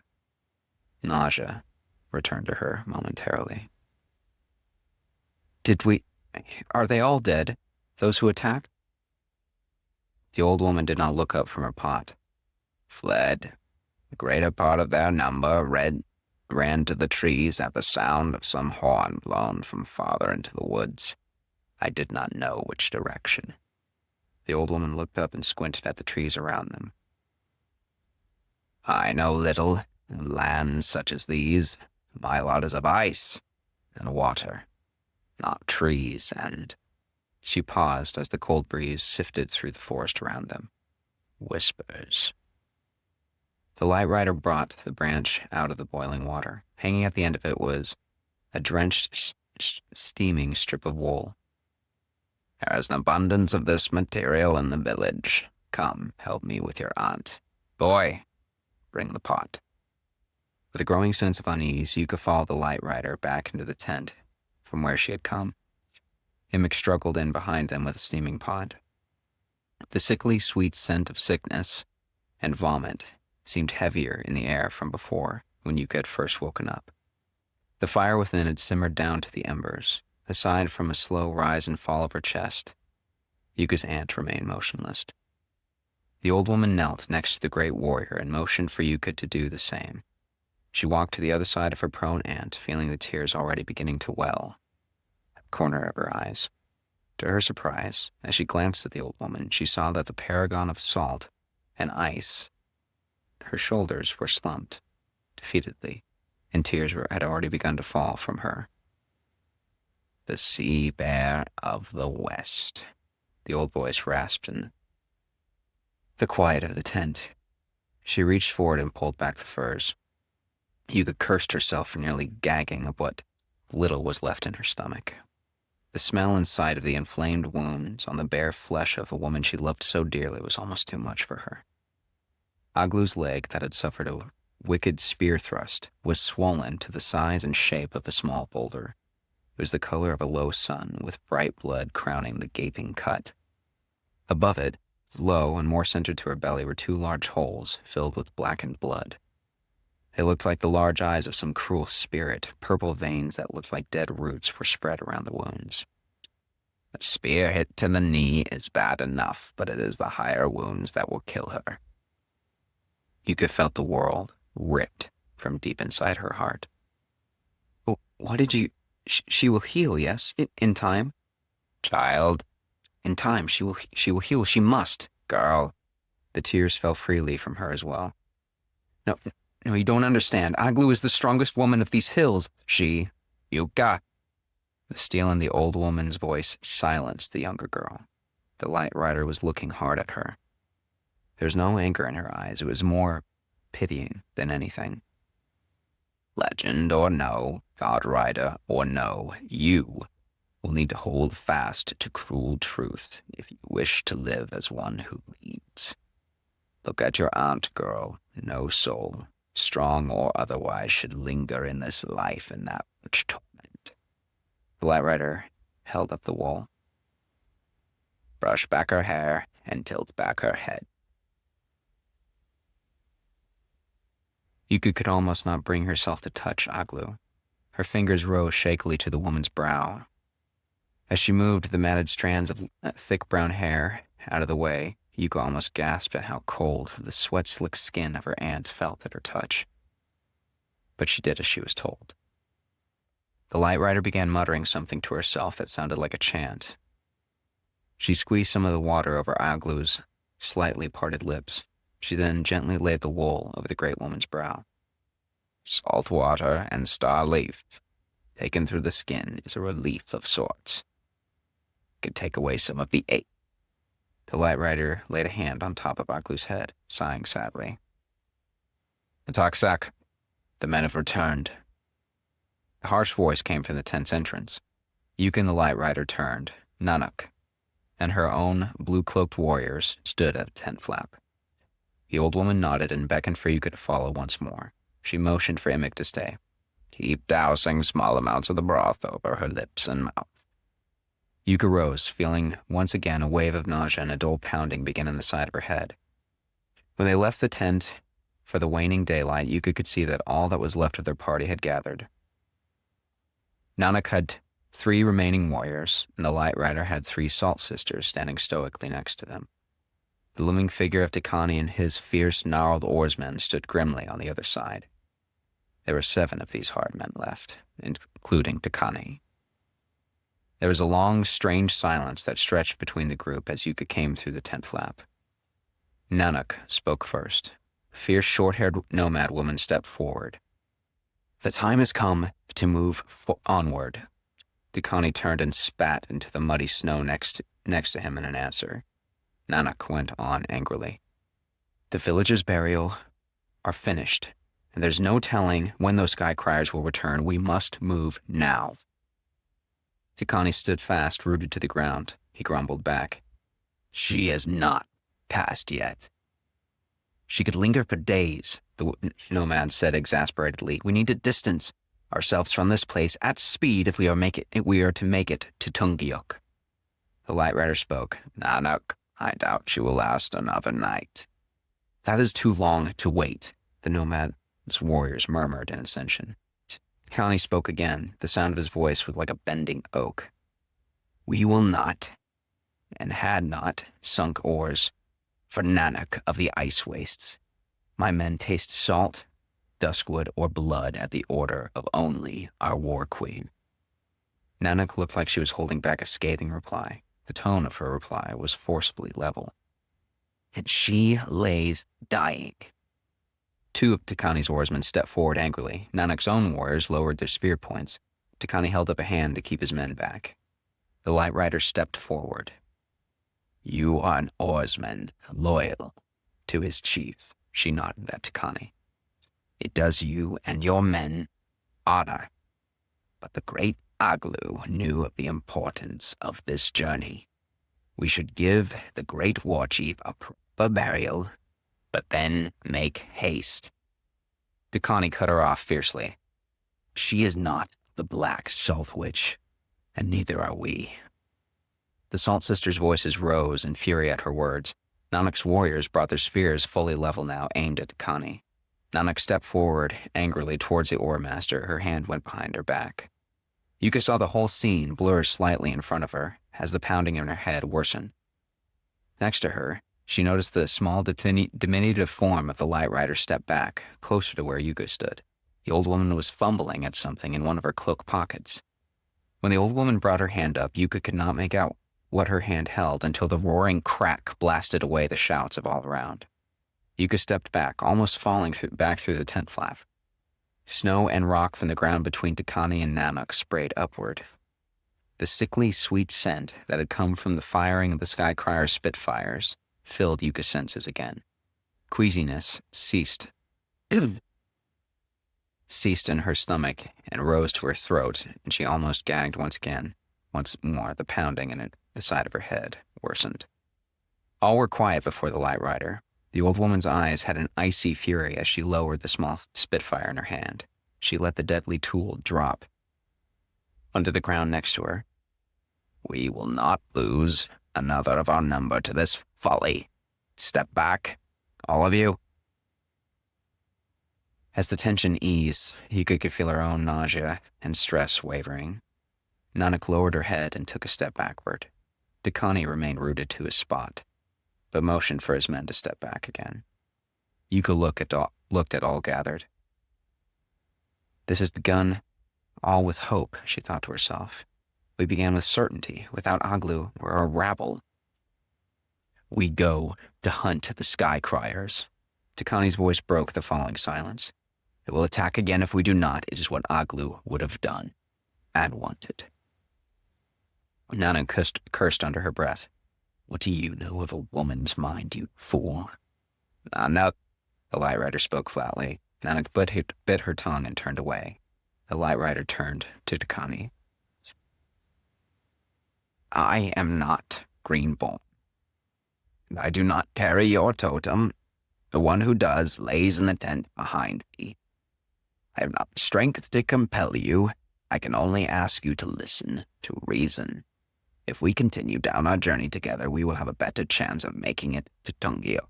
S3: Nausea returned to her momentarily. Are they all dead? Those who attacked? The old woman did not look up from her pot. Fled. The greater part of their number ran to the trees at the sound of some horn blown from farther into the woods. I did not know which direction. The old woman looked up and squinted at the trees around them. I know little in lands such as these. My lot is of ice and water, not trees and... She paused as the cold breeze sifted through the forest around them. Whispers. The light rider brought the branch out of the boiling water. Hanging at the end of it was a drenched, steaming strip of wool. There is an abundance of this material in the village. Come, help me with your aunt. Boy, bring the pot. With a growing sense of unease, Yuka followed the light rider back into the tent from where she had come. Imik struggled in behind them with a steaming pot. The sickly sweet scent of sickness and vomit seemed heavier in the air from before when Yuka had first woken up. The fire within had simmered down to the embers. Aside from a slow rise and fall of her chest, Yuka's aunt remained motionless. The old woman knelt next to the great warrior and motioned for Yuka to do the same. She walked to the other side of her prone aunt, feeling the tears already beginning to well at the corner of her eyes. To her surprise, as she glanced at the old woman, she saw that the paragon of salt and ice, her shoulders were slumped defeatedly, and tears had already begun to fall from her. The sea bear of the west, the old voice rasped in the quiet of the tent. She reached forward and pulled back the furs. Yuka cursed herself for nearly gagging of what little was left in her stomach. The smell and sight of the inflamed wounds on the bare flesh of a woman she loved so dearly was almost too much for her. Aglu's leg that had suffered a
S2: wicked spear thrust was swollen to the size and shape of a small boulder. It was the color of a low sun, with bright blood crowning the gaping cut. Above it, low and more centered to her belly, were two large holes filled with blackened blood. They looked like the large eyes of some cruel spirit. Purple veins that looked like dead roots were spread around the wounds. A spear hit to the knee is bad enough, but it is the higher wounds that will kill her. Yuka felt the world ripped from deep inside her heart. Why did you... She will heal, yes? In time? Child. In time, she will heal. She must. Girl. The tears fell freely from her as well. No, you don't understand. Aglu is the strongest woman of these hills. Yuka. The steel in the old woman's voice silenced the younger girl. The light rider was looking hard at her. There was no anger in her eyes. It was more pitying than anything. Legend or no, God Rider or no, you will need to hold fast to cruel truth if you wish to live as one who leads. Look at your aunt, girl. No soul, strong or otherwise, should linger in this life in that much torment. The light rider held up the wall. Brush back her hair and tilt back her head. Yuka could almost not bring herself to touch Aglu. Her fingers rose shakily to the woman's brow. As she moved the matted strands of thick brown hair out of the way, Yuka almost gasped at how cold the sweat-slick skin of her aunt felt at her touch. But she did as she was told. The light rider began muttering something to herself that sounded like a chant. She squeezed some of the water over Aglu's slightly parted lips. She then gently laid the wool over the great woman's brow. Salt water and star leaf, taken through the skin, is a relief of sorts. Could take away some of the ache. The light rider laid a hand on top of Aglu's head, sighing sadly. Ataksak, the men have returned. The harsh voice came from the tent's entrance. Yuka and the light rider turned. Nanak and her own blue-cloaked warriors stood at the tent flap. The old woman nodded and beckoned for Yuka to follow once more. She motioned for Imik to stay. Keep dousing small amounts of the broth over her lips and mouth. Yuka rose, feeling once again a wave of nausea and a dull pounding begin in the side of her head. When they left the tent for the waning daylight, Yuka could see that all that was left of their party had gathered. Nanak had 3 remaining warriors, and the light rider had 3 salt sisters standing stoically next to them. The looming figure of Tikani and his fierce, gnarled oarsmen stood grimly on the other side. There were 7 of these hard men left, including Tikani. There was a long, strange silence that stretched between the group as Yuka came through the tent flap. Nanak spoke first. A fierce, short-haired nomad woman stepped forward. The time has come to move onward. Tikani turned and spat into the muddy snow next to him in an answer. Nanak went on angrily. The villagers' burial are finished, and there's no telling when those sky criers will return. We must move now. Tikani stood fast, rooted to the ground. He grumbled back. She has not passed yet. She could linger for days, the nomad said exasperatedly. We need to distance ourselves from this place at speed if we are to make it to Tungiok. The light rider spoke. Nanak, I doubt she will last another night. That is too long to wait, the nomad's warriors murmured in ascension. Kani spoke again. The sound of his voice was like a bending oak. We will not, and had not, sunk oars for Nanak of the ice wastes. My men taste salt, duskwood, or blood at the order of only our war queen. Nanak looked like she was holding back a scathing reply. The tone of her reply was forcibly level. And she lays dying. 2 of Tikani's oarsmen stepped forward angrily. Nanak's own warriors lowered their spear points. Tikani held up a hand to keep his men back. The light rider stepped forward. You are an oarsman, loyal to his chief, she nodded at Tikani. It does you and your men honor. But the great Aglu knew of the importance of this journey. We should give the great war chief a proper burial, but then make haste. Dakani cut her off fiercely. She is not the Black Salt Witch, and neither are we. The Salt Sisters' voices rose in fury at her words. Nanak's warriors brought their spears fully level now, aimed at Dakani. Nanak stepped forward angrily towards the Ore Master. Her hand went behind her back. Yuka saw the whole scene blur slightly in front of her as the pounding in her head worsened. Next to her, she noticed the small diminutive form of the Light Rider step back, closer to where Yuka stood. The old woman was fumbling at something in one of her cloak pockets. When the old woman brought her hand up, Yuka could not make out what her hand held until the roaring crack blasted away the shouts of all around. Yuka stepped back, almost falling back through the tent flap. Snow and rock from the ground between Dakani and Nanak sprayed upward. The sickly sweet scent that had come from the firing of the Skycrier Spitfires filled Yuka's senses again. Queasiness ceased in her stomach and rose to her throat, and she almost gagged once again. Once more, the pounding in the side of her head worsened. All were quiet before the Light Rider. The old woman's eyes had an icy fury as she lowered the small Spitfire in her hand. She let the deadly tool drop onto the ground next to her. We will not lose another of our number to this folly. Step back, all of you. As the tension eased, Yuka could feel her own nausea and stress wavering. Nanak lowered her head and took a step backward. Dakani remained rooted to his spot, but motioned for his men to step back again. Yuka looked at all gathered. This has begun all with hope, she thought to herself. We began with certainty. Without Aglu, we're a rabble. We go to hunt the Skycriers. Dakani's voice broke the falling silence. It will attack again if we do not. It is what Aglu would have done and wanted. Nana cursed under her breath. What do you know of a woman's mind, you fool? No, the Light Rider spoke flatly. Nanak bit her tongue and turned away. The Light Rider turned to Dakani. I am not Greenborn. I do not carry your totem. The one who does lays in the tent behind me. I have not the strength to compel you. I can only ask you to listen, to reason. If we continue down our journey together, we will have a better chance of making it to Tungio.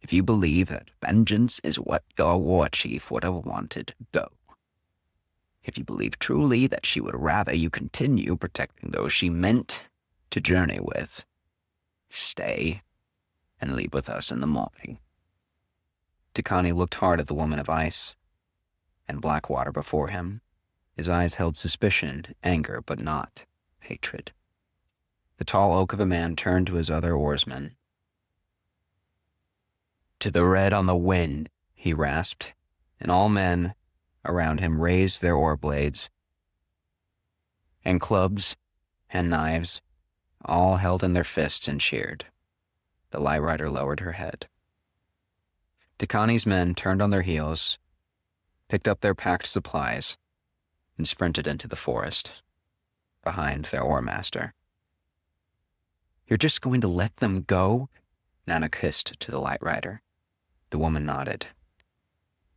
S2: If you believe that vengeance is what your war chief would have wanted, go. If you believe truly that she would rather you continue protecting those she meant to journey with, stay and leave with us in the morning. Dakani looked hard at the woman of ice and black water before him. His eyes held suspicion, anger, but not hatred. The tall oak of a man turned to his other oarsmen. To the red on the wind, he rasped, and all men around him raised their oar blades, and clubs and knives, all held in their fists and cheered. The Light Rider lowered her head. Dakani's men turned on their heels, picked up their packed supplies, and sprinted into the forest, behind their oar master. You're just going to let them go? Nanak hissed to the Light Rider. The woman nodded.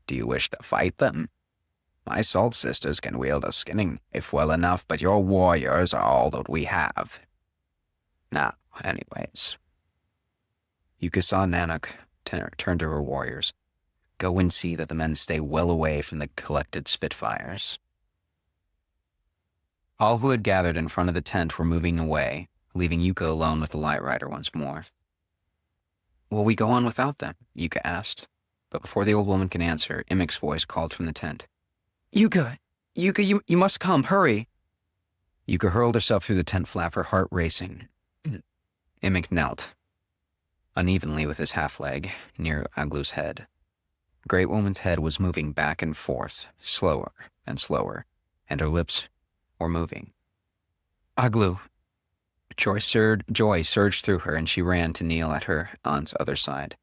S2: Do you wish to fight them? My Salt Sisters can wield a skinning knife well enough, but your warriors are all that we have. Now, anyways. Yuka saw Nanak turn to her warriors. Go and see that the men stay well away from the collected Spitfires. All who had gathered in front of the tent were moving away, leaving Yuka alone with the Light Rider once more. Will we go on without them? Yuka asked. But before the old woman could answer, Imik's voice called from the tent. Yuka, you must come, hurry. Yuka hurled herself through the tent flap, her heart racing. Imik knelt, unevenly with his half leg, near Aglu's head. The great woman's head was moving back and forth, slower and slower, and her lips were moving. Aglu. Joy surged through her, and she ran to kneel at her aunt's other side.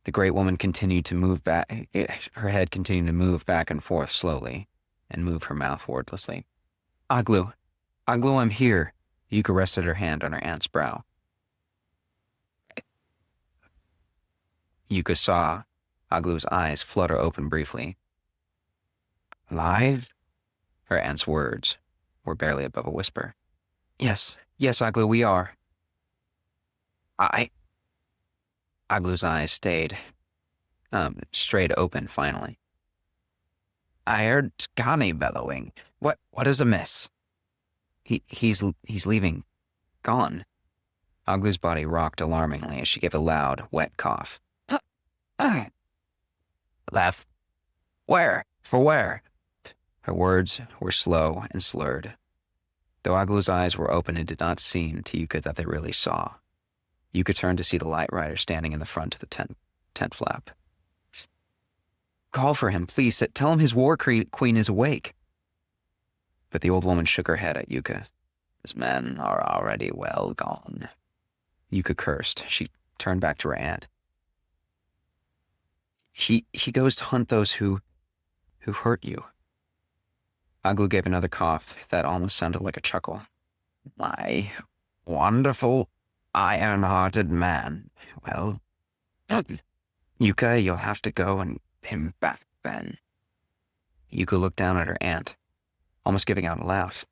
S2: The great woman continued to move back, her head continued to move back and forth slowly, and moved her mouth wordlessly. Aglu, I'm here. Yuka rested her hand on her aunt's brow. Yuka saw
S3: Aglu's eyes flutter open briefly. Alive? Her aunt's words were barely above a whisper. Yes, Aglu, we are. Aglu's eyes strayed open finally. I heard Kani bellowing. What is amiss? He's leaving. Gone. Aglu's body rocked alarmingly as she gave a loud, wet cough. Left. Where? For where? Her words were slow and slurred. Though Aglu's eyes were open, it did not seem to Yuka that they really saw. Yuka turned to see the light rider standing in the front of the tent flap. Call for him, please. Tell him his war queen is awake. But the old woman shook her head at Yuka. His men are already well gone. Yuka cursed. She turned back to her aunt. He goes to hunt those who hurt you. Aglu gave another cough that almost sounded like a chuckle. My wonderful, iron-hearted man. Well, Yuka, you'll have to go and get him back then. Yuka looked down at her aunt, almost giving out a laugh.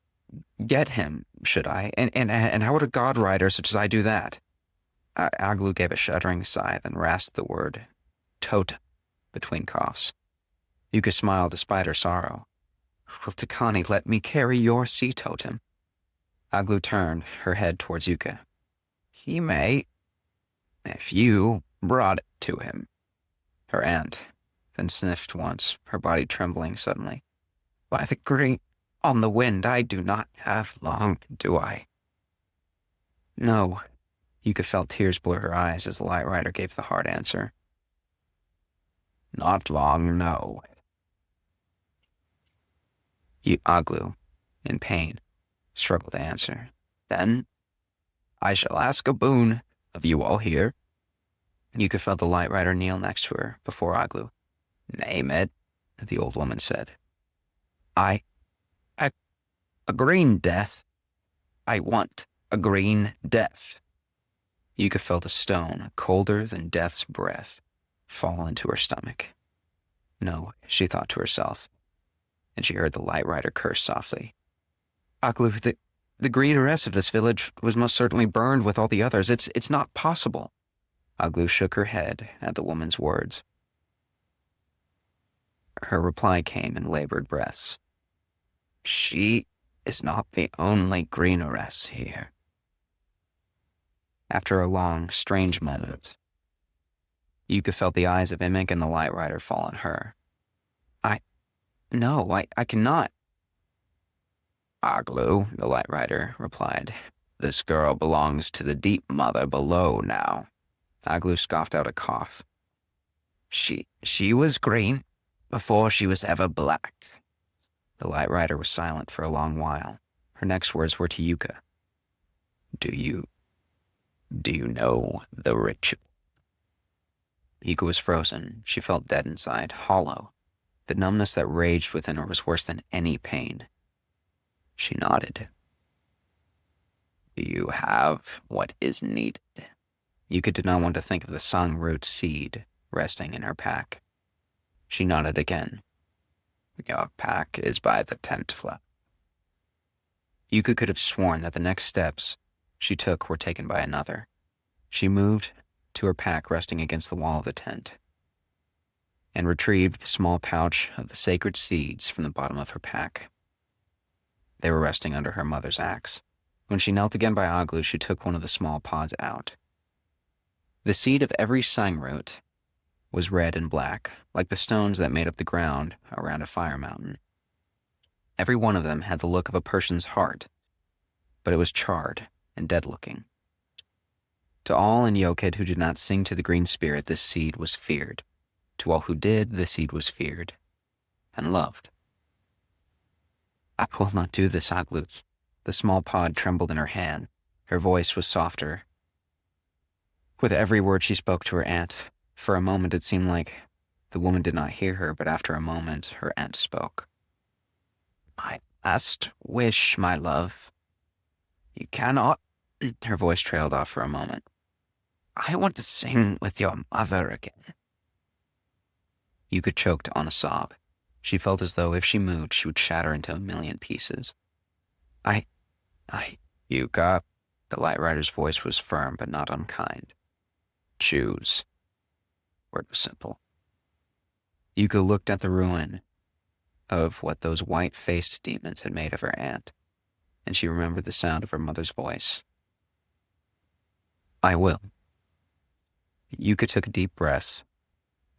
S3: Get him, should I? And how would a god rider such as I do that? Aglu gave a shuddering sigh, then rasped the word totem between coughs. Yuka smiled despite her sorrow. Will Takani let me carry your sea totem? Aglu turned her head towards Yuka. He may, if you brought it to him. Her aunt then sniffed once, her body trembling suddenly. By the green on the wind, I do not have long, do I? No. Yuka felt tears blur her eyes as the light rider gave the hard answer. Not long, no. Aglu, in pain, struggled to answer. Then, I shall ask a boon of you all here. Yuka felt the light rider kneel next to her before Aglu. Name it, the old woman said. A green death. I want a green death. Yuka felt a stone, colder than death's breath, fall into her stomach. No, she thought to herself, and she heard the light rider curse softly. Aglu, the greeneress of this village was most certainly burned with all the others. It's not possible. Aglu shook her head at the woman's words. Her reply came in labored breaths. She is not the only greeneress here. After a long, strange moment, Yuka felt the eyes of Imik and the light rider fall on her. I cannot. Aglu, the light rider replied. This girl belongs to the deep mother below now. Aglu scoffed out a cough. She was green before she was ever black. The light rider was silent for a long while. Her next words were to Yuka. Do you know the ritual? Yuka was frozen. She felt dead inside, hollow. The numbness that raged within her was worse than any pain. She nodded. Do you have what is needed? Yuka did not want to think of the sung root seed resting in her pack. She nodded again. Your pack is by the tent flap. Yuka could have sworn that the next steps she took were taken by another. She moved to her pack resting against the wall of the tent and retrieved the small pouch of the sacred seeds from the bottom of her pack. They were resting under her mother's axe. When she knelt again by Aglu, she took one of the small pods out. The seed of every sangroot was red and black, like the stones that made up the ground around a fire mountain. Every one of them had the look of a person's heart, but it was charred and dead-looking. To all in Yoked who did not sing to the green spirit, this seed was feared. To all who did, the seed was feared and loved. I will not do this, Aglu. The small pod trembled in her hand. Her voice was softer. With every word she spoke to her aunt, for a moment it seemed like the woman did not hear her, but after a moment her aunt spoke. My last wish, my love. You cannot... Her voice trailed off for a moment. I want to sing with your mother again.
S2: Yuka choked on a sob. She felt as though if she moved, she would shatter into a million pieces. I, Yuka. The Light Rider's voice was firm but not unkind. Choose. Word was simple. Yuka looked at the ruin of what those white-faced demons had made of her aunt, and she remembered the sound of her mother's voice. I will. Yuka took a deep breath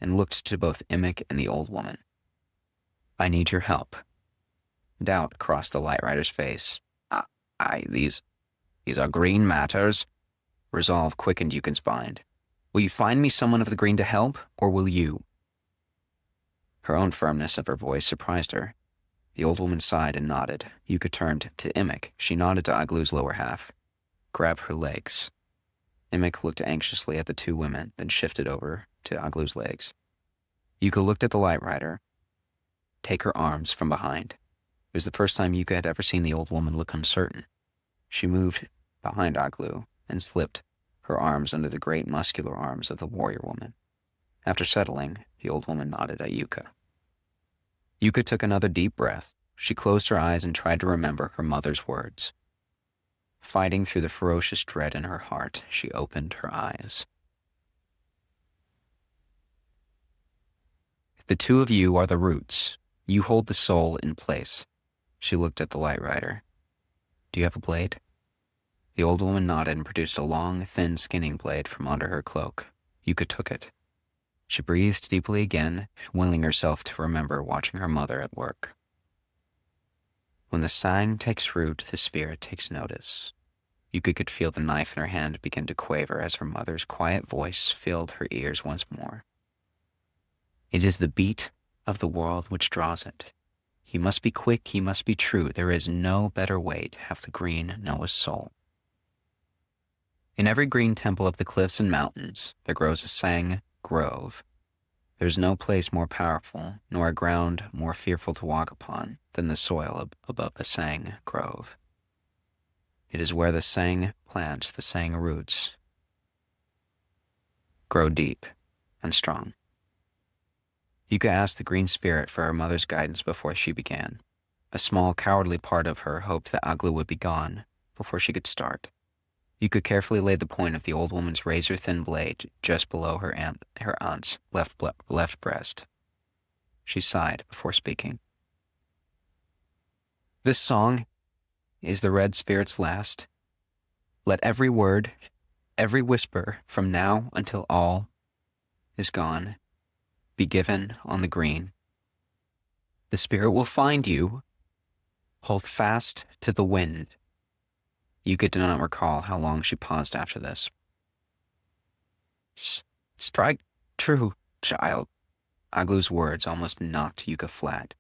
S2: and looked to both Imik and the old woman. I need your help. Doubt crossed the Light Rider's face. These are green matters. Resolve quickened Yukin's mind. Will you find me someone of the green to help, or will you? Her own firmness of her voice surprised her. The old woman sighed and nodded. Yuka turned to Imik. She nodded to Aglu's lower half. Grab her legs. Imik looked anxiously at the two women, then shifted over to Aglu's legs. Yuka looked at the Light Rider. Take her arms from behind. It was the first time Yuka had ever seen the old woman look uncertain. She moved behind Aglu and slipped her arms under the great muscular arms of the warrior woman. After settling, the old woman nodded at Yuka. Yuka took another deep breath. She closed her eyes and tried to remember her mother's words. Fighting through the ferocious dread in her heart, she opened her eyes. The two of you are the roots. You hold the soul in place. She looked at the Light Rider. Do you have a blade? The old woman nodded and produced a long, thin skinning blade from under her cloak. Yuka took it. She breathed deeply again, willing herself to remember watching her mother at work. When the sang takes root, the spirit takes notice. Yuka could feel the knife in her hand begin to quaver as her mother's quiet voice filled her ears once more. It is the beat of the world which draws it. He must be quick, he must be true. There is no better way to have the green know a soul. In every green temple of the cliffs and mountains, there grows a sang grove. There is no place more powerful, nor a ground more fearful to walk upon than the soil above a sang grove. It is where the sang plants, the sang roots, grow deep and strong. Yuka asked the green spirit for her mother's guidance before she began. A small, cowardly part of her hoped that Aglu would be gone before she could start. Yuka carefully laid the point of the old woman's razor-thin blade just below her aunt's left breast. She sighed before speaking. This song is the Red Spirit's last. Let every word, every whisper, from now until all is gone, be given on the green. The spirit will find you. Hold fast to the wind. Yuka did not recall how long she paused after this. Strike true, child. Aglu's words almost knocked Yuka flat.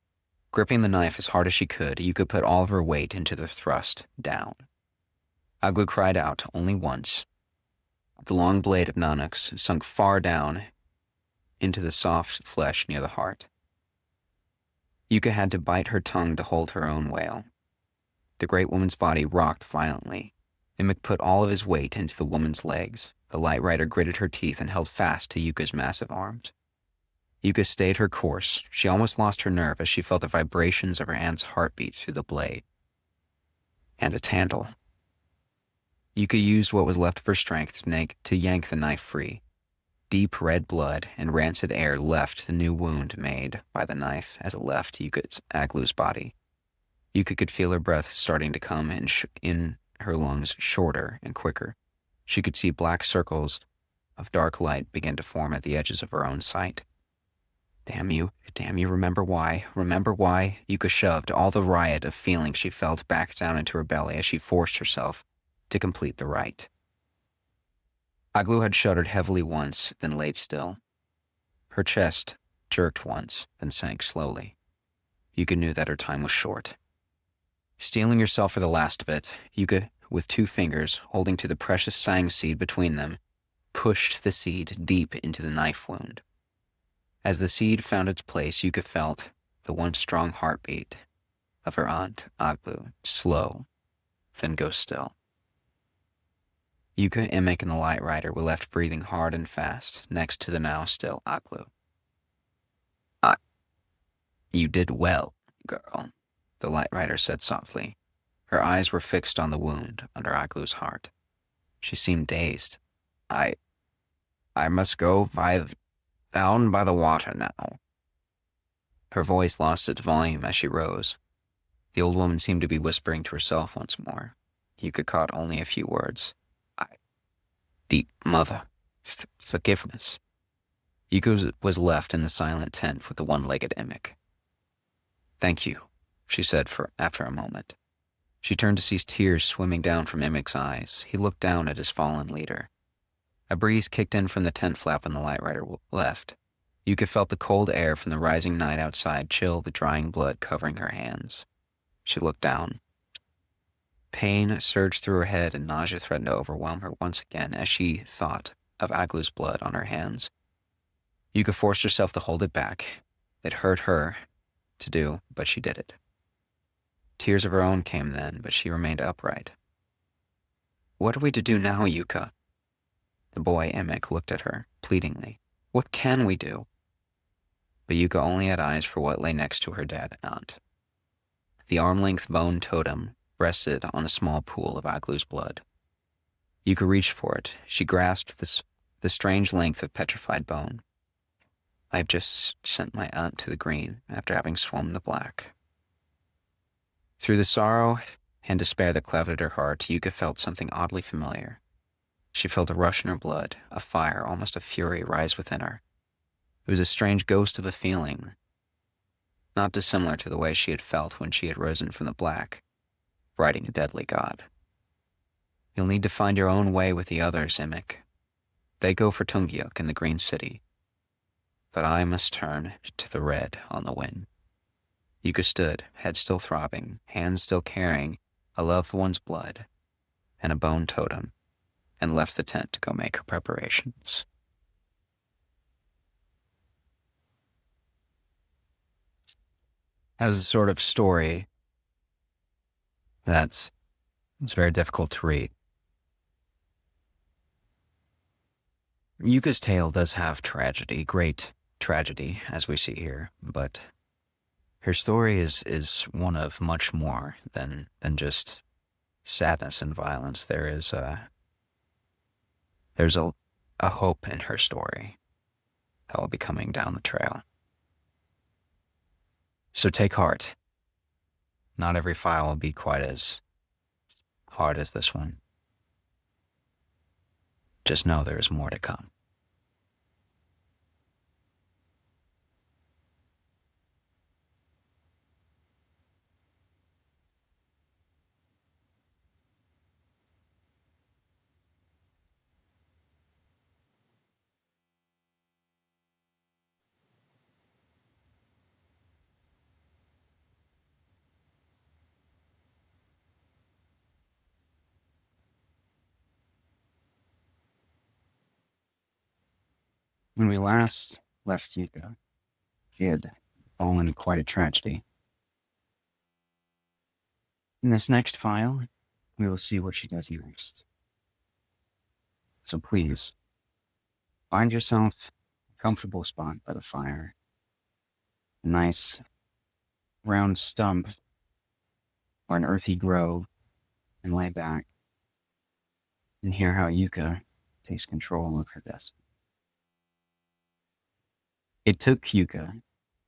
S2: Gripping the knife as hard as she could, Yuka put all of her weight into the thrust down. Aglu cried out only once. The long blade of Nanuk's sunk far down into the soft flesh near the heart. Yuka had to bite her tongue to hold her own wail. The great woman's body rocked violently. Imik put all of his weight into the woman's legs. The Light Rider gritted her teeth and held fast to Yuka's massive arms. Yuka stayed her course. She almost lost her nerve as she felt the vibrations of her aunt's heartbeat through the blade. And its handle. Yuka used what was left of her strength to yank the knife free. Deep red blood and rancid air left the new wound made by the knife as it left Aglu's body. Yuka could feel her breath starting to come in her lungs shorter and quicker. She could see black circles of dark light begin to form at the edges of her own sight. Damn you, remember why? Yuka shoved all the riot of feeling she felt back down into her belly as she forced herself to complete the rite. Aglu had shuddered heavily once, then laid still. Her chest jerked once, then sank slowly. Yuka knew that her time was short. Steeling herself for the last of it, Yuka, with 2 fingers holding to the precious sang seed between them, pushed the seed deep into the knife wound. As the seed found its place, Yuka felt the once strong heartbeat of her aunt, Aglu, slow, then go still. Yuka, Imik, and the Light Rider were left breathing hard and fast next to the now still Aglu. You did well, girl, the light rider said softly. Her eyes were fixed on the wound under Aglu's heart. She seemed dazed. I must go down by the water now. Her voice lost its volume as she rose. The old woman seemed to be whispering to herself once more. Yuka caught only a few words. Deep mother, forgiveness. Yuka was left in the silent tent with the one-legged Emic. Thank you, she said after a moment. She turned to see tears swimming down from Emic's eyes. He looked down at his fallen leader. A breeze kicked in from the tent flap when the light rider left. Yuka felt the cold air from the rising night outside chill the drying blood covering her hands. She looked down. Pain surged through her head and nausea threatened to overwhelm her once again as she thought of Aglu's blood on her hands. Yuka forced herself to hold it back. It hurt her to do, but she did it. Tears of her own came then, but she remained upright. What are we to do now, Yuka? The boy, Emic, looked at her, pleadingly. What can we do? But Yuka only had eyes for what lay next to her dead aunt. The arm-length bone totem rested on a small pool of Aglu's blood. Yuka reached for it. She grasped the strange length of petrified bone. I've just sent my aunt to the green after having swum the black. Through the sorrow and despair that clouded her heart, Yuka felt something oddly familiar. She felt a rush in her blood, a fire, almost a fury rise within her. It was a strange ghost of a feeling, not dissimilar to the way she had felt when she had risen from the black, riding a deadly god. You'll need to find your own way with the others, Emic. They go for Tungyuk in the Green City. But I must turn to the red on the wind. Yuka stood, head still throbbing, hands still carrying a loved one's blood and a bone totem, and left the tent to go make her preparations. As a sort of story it's very difficult to read. Yuka's tale does have tragedy, great tragedy, as we see here, but her story is one of much more than just sadness and violence. There's a hope in her story that will be coming down the trail. So take heart. Not every file will be quite as hard as this one. Just know there is more to come. When we last left Yuka, she had fallen into quite a tragedy. In this next file, we will see what she does next. So please, find yourself a comfortable spot by the fire. A nice round stump or an earthy grove, and lay back and hear how Yuka takes control of her destiny. It took Yuka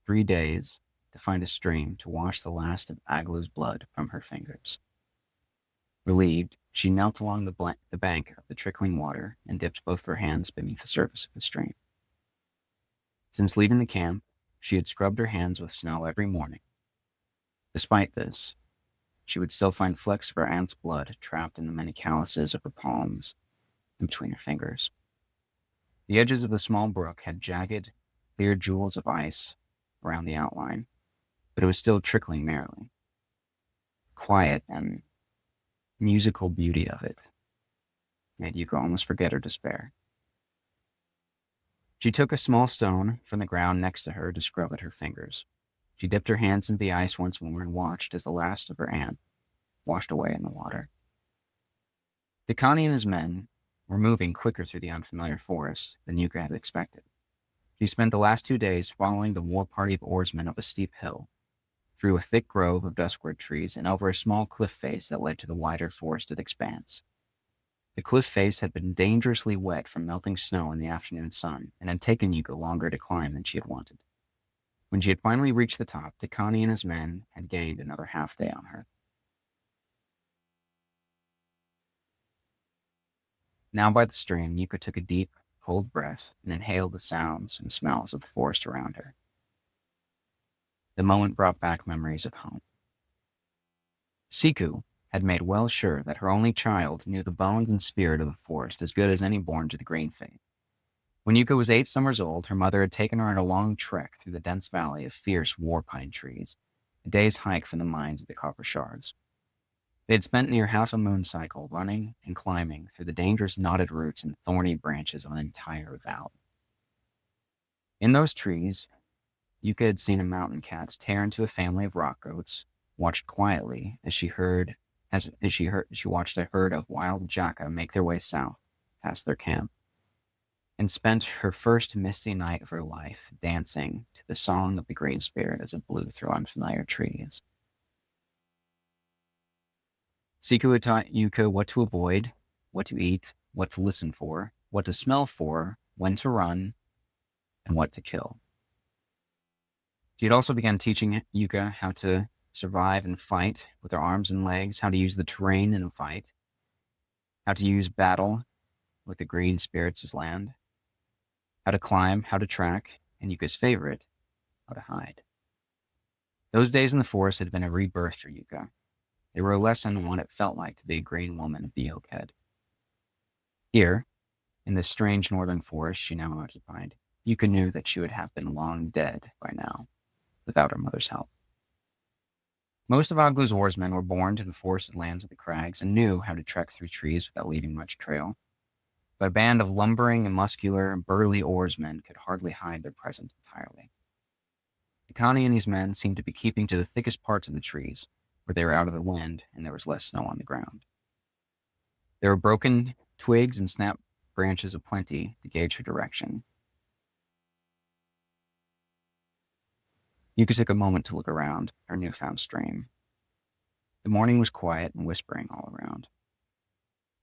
S2: 3 days to find a stream to wash the last of Aglu's blood from her fingers. Relieved, she knelt along the bank of the trickling water and dipped both of her hands beneath the surface of the stream. Since leaving the camp, she had scrubbed her hands with snow every morning. Despite this, she would still find flecks of her aunt's blood trapped in the many calluses of her palms and between her fingers. The edges of the small brook had jagged, clear jewels of ice around the outline, but it was still trickling merrily. Quiet and musical beauty of it made Yuka almost forget her despair. She took a small stone from the ground next to her to scrub at her fingers. She dipped her hands into the ice once more and watched as the last of her aunt washed away in the water. Dakani and his men were moving quicker through the unfamiliar forest than Yuka had expected.
S3: She spent the last 2 days following the war party of oarsmen up a steep hill, through a thick grove of duskwood trees, and over a small cliff face that led to the wider forested expanse. The cliff face had been dangerously wet from melting snow in the afternoon sun, and had taken Yuka longer to climb than she had wanted. When she had finally reached the top, Takani and his men had gained another half day on her. Now by the stream, Yuka took a deep, cold breath and inhaled the sounds and smells of the forest around her. The moment brought back memories of home. Siku had made well sure that her only child knew the bones and spirit of the forest as good as any born to the green faith. When Yuka was 8 summers old, her mother had taken her on a long trek through the dense valley of fierce war pine trees, a day's hike from the mines of the copper shards. They had spent near half a moon cycle running and climbing through the dangerous knotted roots and thorny branches of an entire valley. In those trees, Yuka had seen a mountain cat tear into a family of rock goats, watched quietly as she watched a herd of wild jaka make their way south past their camp, and spent her first misty night of her life dancing to the song of the Green Spirit as it blew through unfamiliar trees. Siku had taught Yuka what to avoid, what to eat, what to listen for, what to smell for, when to run, and what to kill. She had also begun teaching Yuka how to survive and fight with her arms and legs, how to use the terrain in a fight, how to use battle with the green spirits as land, how to climb, how to track, and Yuka's favorite, how to hide. Those days in the forest had been a rebirth for Yuka. They were a lesson on what it felt like to be a green woman of the oak head. Here, in this strange northern forest she now occupied, Yuka knew that she would have been long dead by now, without her mother's help. Most of Aglu's oarsmen were born to the forested lands of the crags and knew how to trek through trees without leaving much trail. But a band of lumbering and muscular and burly oarsmen could hardly hide their presence entirely. Takani and his men seemed to be keeping to the thickest parts of the trees, where they were out of the wind and there was less snow on the ground. There were broken twigs and snapped branches aplenty to gauge her direction. Yuka took a moment to look around her newfound stream. The morning was quiet and whispering all around.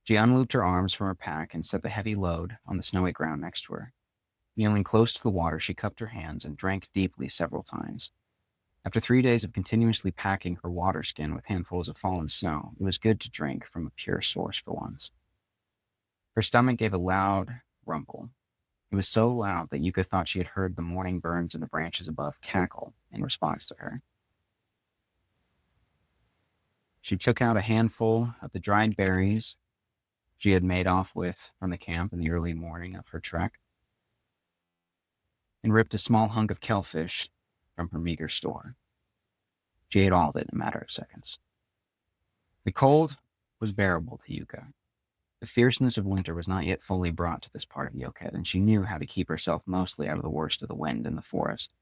S3: She unlooped her arms from her pack and set the heavy load on the snowy ground next to her. Kneeling close to the water, she cupped her hands and drank deeply several times. After 3 days of continuously packing her water skin with handfuls of fallen snow, it was good to drink from a pure source for once. Her stomach gave a loud rumble. It was so loud that Yuka thought she had heard the morning birds in the branches above cackle in response to her. She took out a handful of the dried berries she had made off with from the camp in the early morning of her trek, and ripped a small hunk of kelfish from her meager store. She ate all of it in a matter of seconds. The cold was bearable to Yuka. The fierceness of winter was not yet fully brought to this part of the oak head, and she knew how to keep herself mostly out of the worst of the wind in the forest.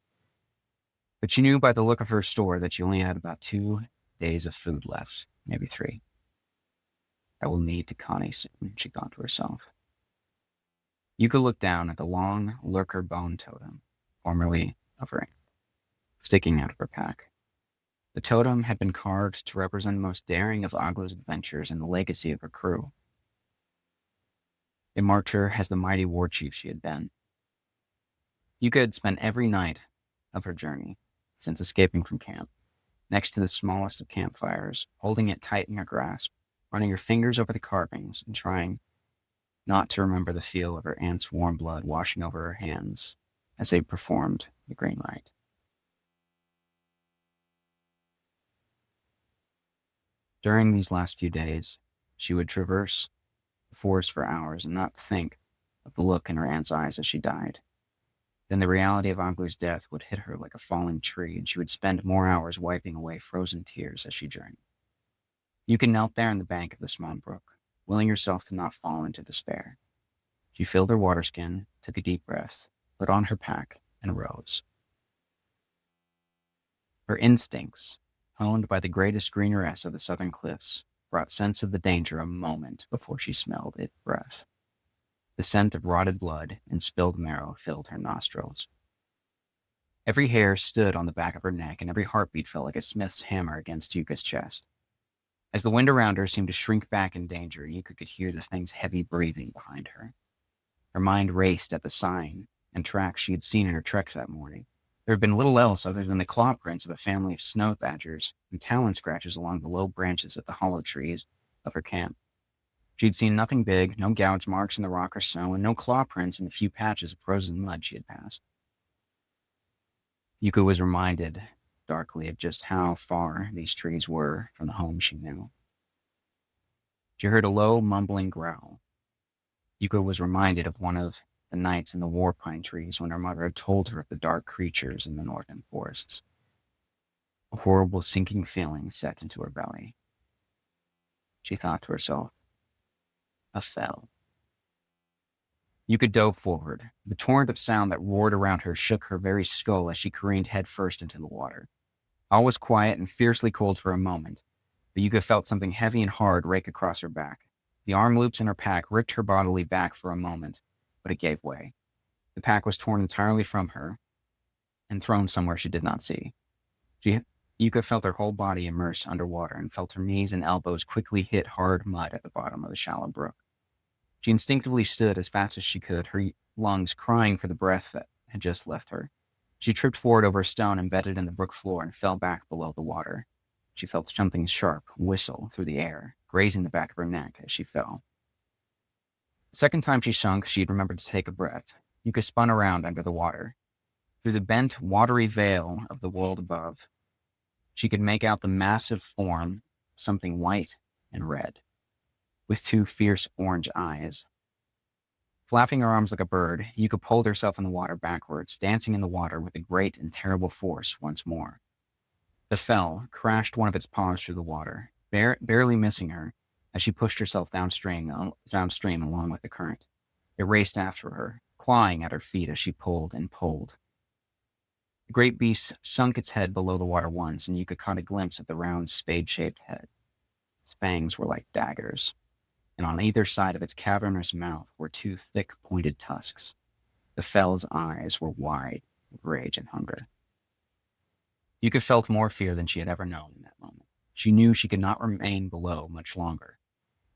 S3: But she knew by the look of her store that she only had about 2 days of food left, maybe 3. I will need Takani soon, she thought to herself. Yuka looked down at the long lurker bone totem, formerly of her aunt, sticking out of her pack. The totem had been carved to represent the most daring of Aglu's adventures and the legacy of her crew. It marked her as the mighty war chief she had been. Yuka had spent every night of her journey, since escaping from camp, next to the smallest of campfires, holding it tight in her grasp, running her fingers over the carvings and trying not to remember the feel of her aunt's warm blood washing over her hands as they performed the green rite. During these last few days, she would traverse the forest for hours and not think of the look in her aunt's eyes as she died. Then the reality of Aglu's death would hit her like a falling tree, and she would spend more hours wiping away frozen tears as she journeyed. Yuka knelt there on the bank of the small brook, willing herself to not fall into despair. She filled her water skin, took a deep breath, put on her pack, and rose. Her instincts, honed by the greatest greeneress of the southern cliffs, brought sense of the danger a moment before she smelled its breath. The scent of rotted blood and spilled marrow filled her nostrils. Every hair stood on the back of her neck, and every heartbeat felt like a smith's hammer against Yuka's chest. As the wind around her seemed to shrink back in danger, Yuka could hear the thing's heavy breathing behind her. Her mind raced at the sign and tracks she had seen in her trek that morning. There had been little else other than the claw prints of a family of snow badgers and talon scratches along the low branches of the hollow trees of her camp. She had seen nothing big, no gouge marks in the rock or snow, and no claw prints in the few patches of frozen mud she had passed. Yuka was reminded darkly of just how far these trees were from the home she knew. She heard a low, mumbling growl. Yuka was reminded of one of the nights in the war pine trees when her mother had told her of the dark creatures in the northern forests. A horrible sinking feeling set into her belly. She thought to herself, a fell. Yuka dove forward. The torrent of sound that roared around her shook her very skull as she careened headfirst into the water. All was quiet and fiercely cold for a moment, but Yuka felt something heavy and hard rake across her back. The arm loops in her pack ripped her bodily back for a moment, but it gave way. The pack was torn entirely from her and thrown somewhere she did not see. Yuka felt her whole body immerse underwater and felt her knees and elbows quickly hit hard mud at the bottom of the shallow brook. She instinctively stood as fast as she could, her lungs crying for the breath that had just left her. She tripped forward over a stone embedded in the brook floor and fell back below the water. She felt something sharp whistle through the air, grazing the back of her neck as she fell. The second time she sunk, she had remembered to take a breath. Yuka spun around under the water. Through the bent, watery veil of the world above, she could make out the massive form, something white and red, with two fierce orange eyes. Flapping her arms like a bird, Yuka pulled herself in the water backwards, dancing in the water with a great and terrible force once more. The fell crashed one of its paws through the water, barely missing her as she pushed herself downstream along with the current. It raced after her, clawing at her feet as she pulled and pulled. The great beast sunk its head below the water once, and Yuka caught a glimpse of the round, spade-shaped head. Its fangs were like daggers, and on either side of its cavernous mouth were two thick, pointed tusks. The fell's eyes were wide with rage and hunger. Yuka felt more fear than she had ever known in that moment. She knew she could not remain below much longer.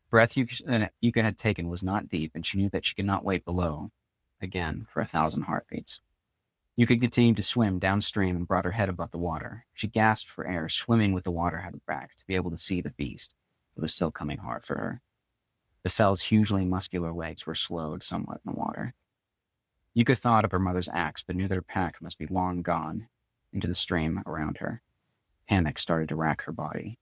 S3: The breath Yuka had taken was not deep, and she knew that she could not wait below again for 1,000 heartbeats. Yuka continued to swim downstream and brought her head above the water. She gasped for air, swimming with the water at her back to be able to see the beast. It was still coming hard for her. The fell's hugely muscular legs were slowed somewhat in the water. Yuka thought of her mother's axe, but knew that her pack must be long gone into the stream around her. Panic started to rack her body.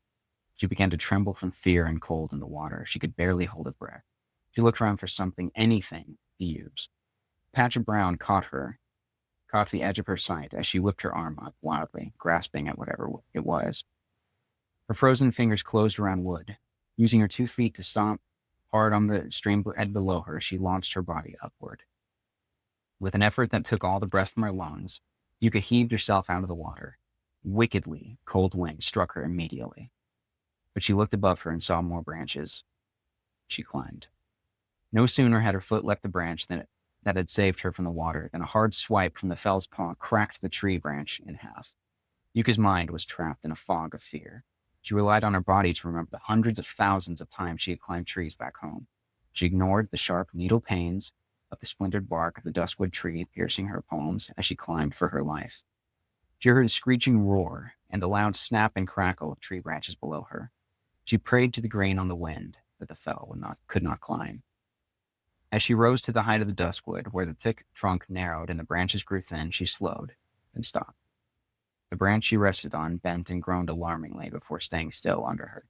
S3: She began to tremble from fear and cold in the water. She could barely hold a breath. She looked around for something, anything, to use. A patch of brown caught the edge of her sight as she whipped her arm up wildly, grasping at whatever it was. Her frozen fingers closed around wood. Using her 2 feet to stomp hard on the stream bed below her, she launched her body upward. With an effort that took all the breath from her lungs, Yuka heaved herself out of the water. Wickedly, cold wind struck her immediately. But she looked above her and saw more branches. She climbed. No sooner had her foot left the branch that had saved her from the water than a hard swipe from the fell's paw cracked the tree branch in half. Yuka's mind was trapped in a fog of fear. She relied on her body to remember the hundreds of thousands of times she had climbed trees back home. She ignored the sharp needle pains of the splintered bark of the duskwood tree piercing her palms as she climbed for her life. She heard a screeching roar and the loud snap and crackle of tree branches below her. She prayed to the grain on the wind that the fell could not climb. As she rose to the height of the duskwood, where the thick trunk narrowed and the branches grew thin, she slowed and stopped. The branch she rested on bent and groaned alarmingly before staying still under her.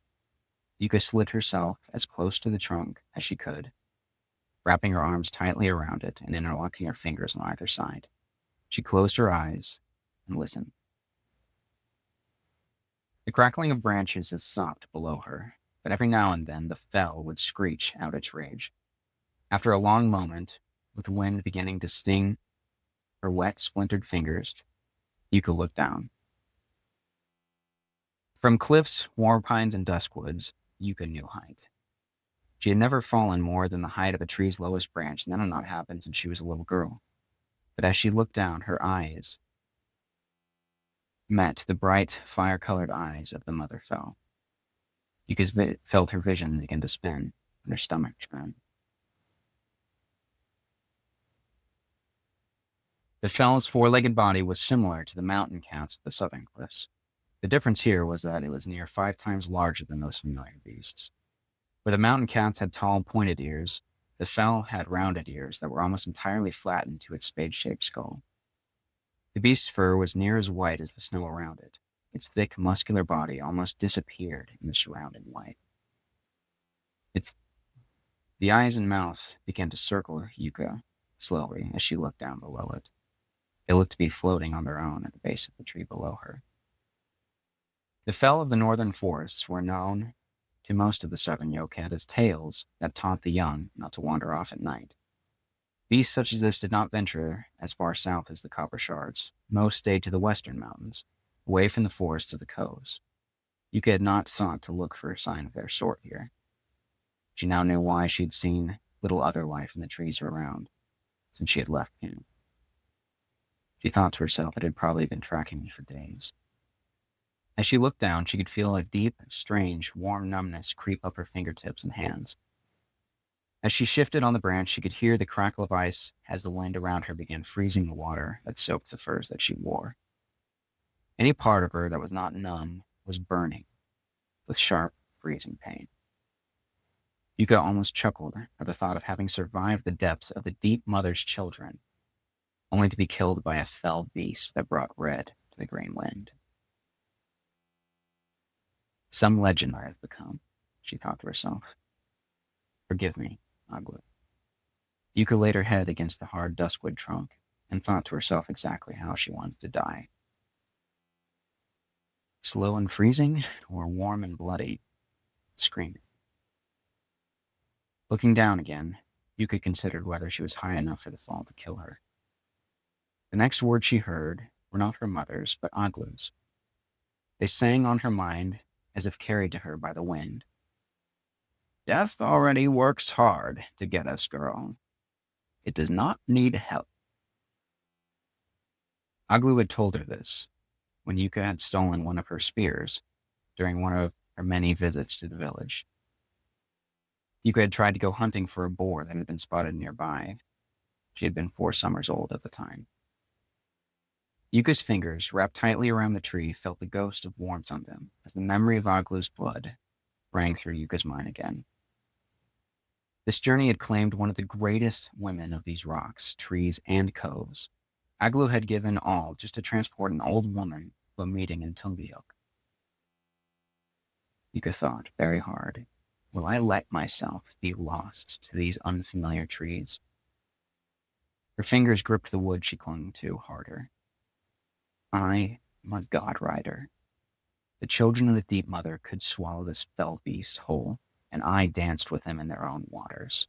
S3: Yuka slid herself as close to the trunk as she could, wrapping her arms tightly around it and interlocking her fingers on either side. She closed her eyes and listened. The crackling of branches had stopped below her, but every now and then the fell would screech out its rage. After a long moment, with the wind beginning to sting her wet, splintered fingers, Yuka looked down. From cliffs, war pines, and duskwoods, Yuka knew height. She had never fallen more than the height of a tree's lowest branch, and that had not happened since she was a little girl. But as she looked down, her eyes met the bright, fire-colored eyes of the mother fell. Yuka felt her vision begin to spin, and her stomach churn. The fell's four-legged body was similar to the mountain cats of the southern cliffs. The difference here was that it was near 5 times larger than those familiar beasts. Where the mountain cats had tall, pointed ears, the fell had rounded ears that were almost entirely flattened to its spade-shaped skull. The beast's fur was near as white as the snow around it. Its thick, muscular body almost disappeared in the surrounding white. The eyes and mouth began to circle Yuka slowly as she looked down below it. They looked to be floating on their own at the base of the tree below her. The fell of the northern forests were known to most of the southern Yokat as tales that taught the young not to wander off at night. Beasts such as this did not venture as far south as the Copper Shards. Most stayed to the western mountains, away from the forests of the coves. Yuka had not thought to look for a sign of their sort here. She now knew why she'd seen little other life in the trees around since she had left camp. She thought to herself it had probably been tracking me for days. As she looked down, she could feel a deep, strange, warm numbness creep up her fingertips and hands. As she shifted on the branch, she could hear the crackle of ice as the wind around her began freezing the water that soaked the furs that she wore. Any part of her that was not numb was burning, with sharp, freezing pain. Yuka almost chuckled at the thought of having survived the depths of the deep mother's children, only to be killed by a fell beast that brought red to the green wind. Some legend I have become, she thought to herself. Forgive me, Aglu. Yuka laid her head against the hard duskwood trunk and thought to herself exactly how she wanted to die. Slow and freezing, or warm and bloody, screaming. Looking down again, Yuka considered whether she was high enough for the fall to kill her. The next words she heard were not her mother's, but Aglu's. They sang on her mind as if carried to her by the wind. Death already works hard to get us, girl. It does not need help. Aglu had told her this when Yuka had stolen one of her spears during one of her many visits to the village. Yuka had tried to go hunting for a boar that had been spotted nearby. She had been 4 summers old at the time. Yuka's fingers, wrapped tightly around the tree, felt the ghost of warmth on them as the memory of Aglu's blood rang through Yuka's mind again. This journey had claimed one of the greatest women of these rocks, trees, and coves. Aglu had given all just to transport an old woman to a meeting in Tungiok. Yuka thought very hard. Will I let myself be lost to these unfamiliar trees? Her fingers gripped the wood she clung to harder. I am a god rider. The children of the Deep Mother could swallow this fell beast whole, and I danced with them in their own waters.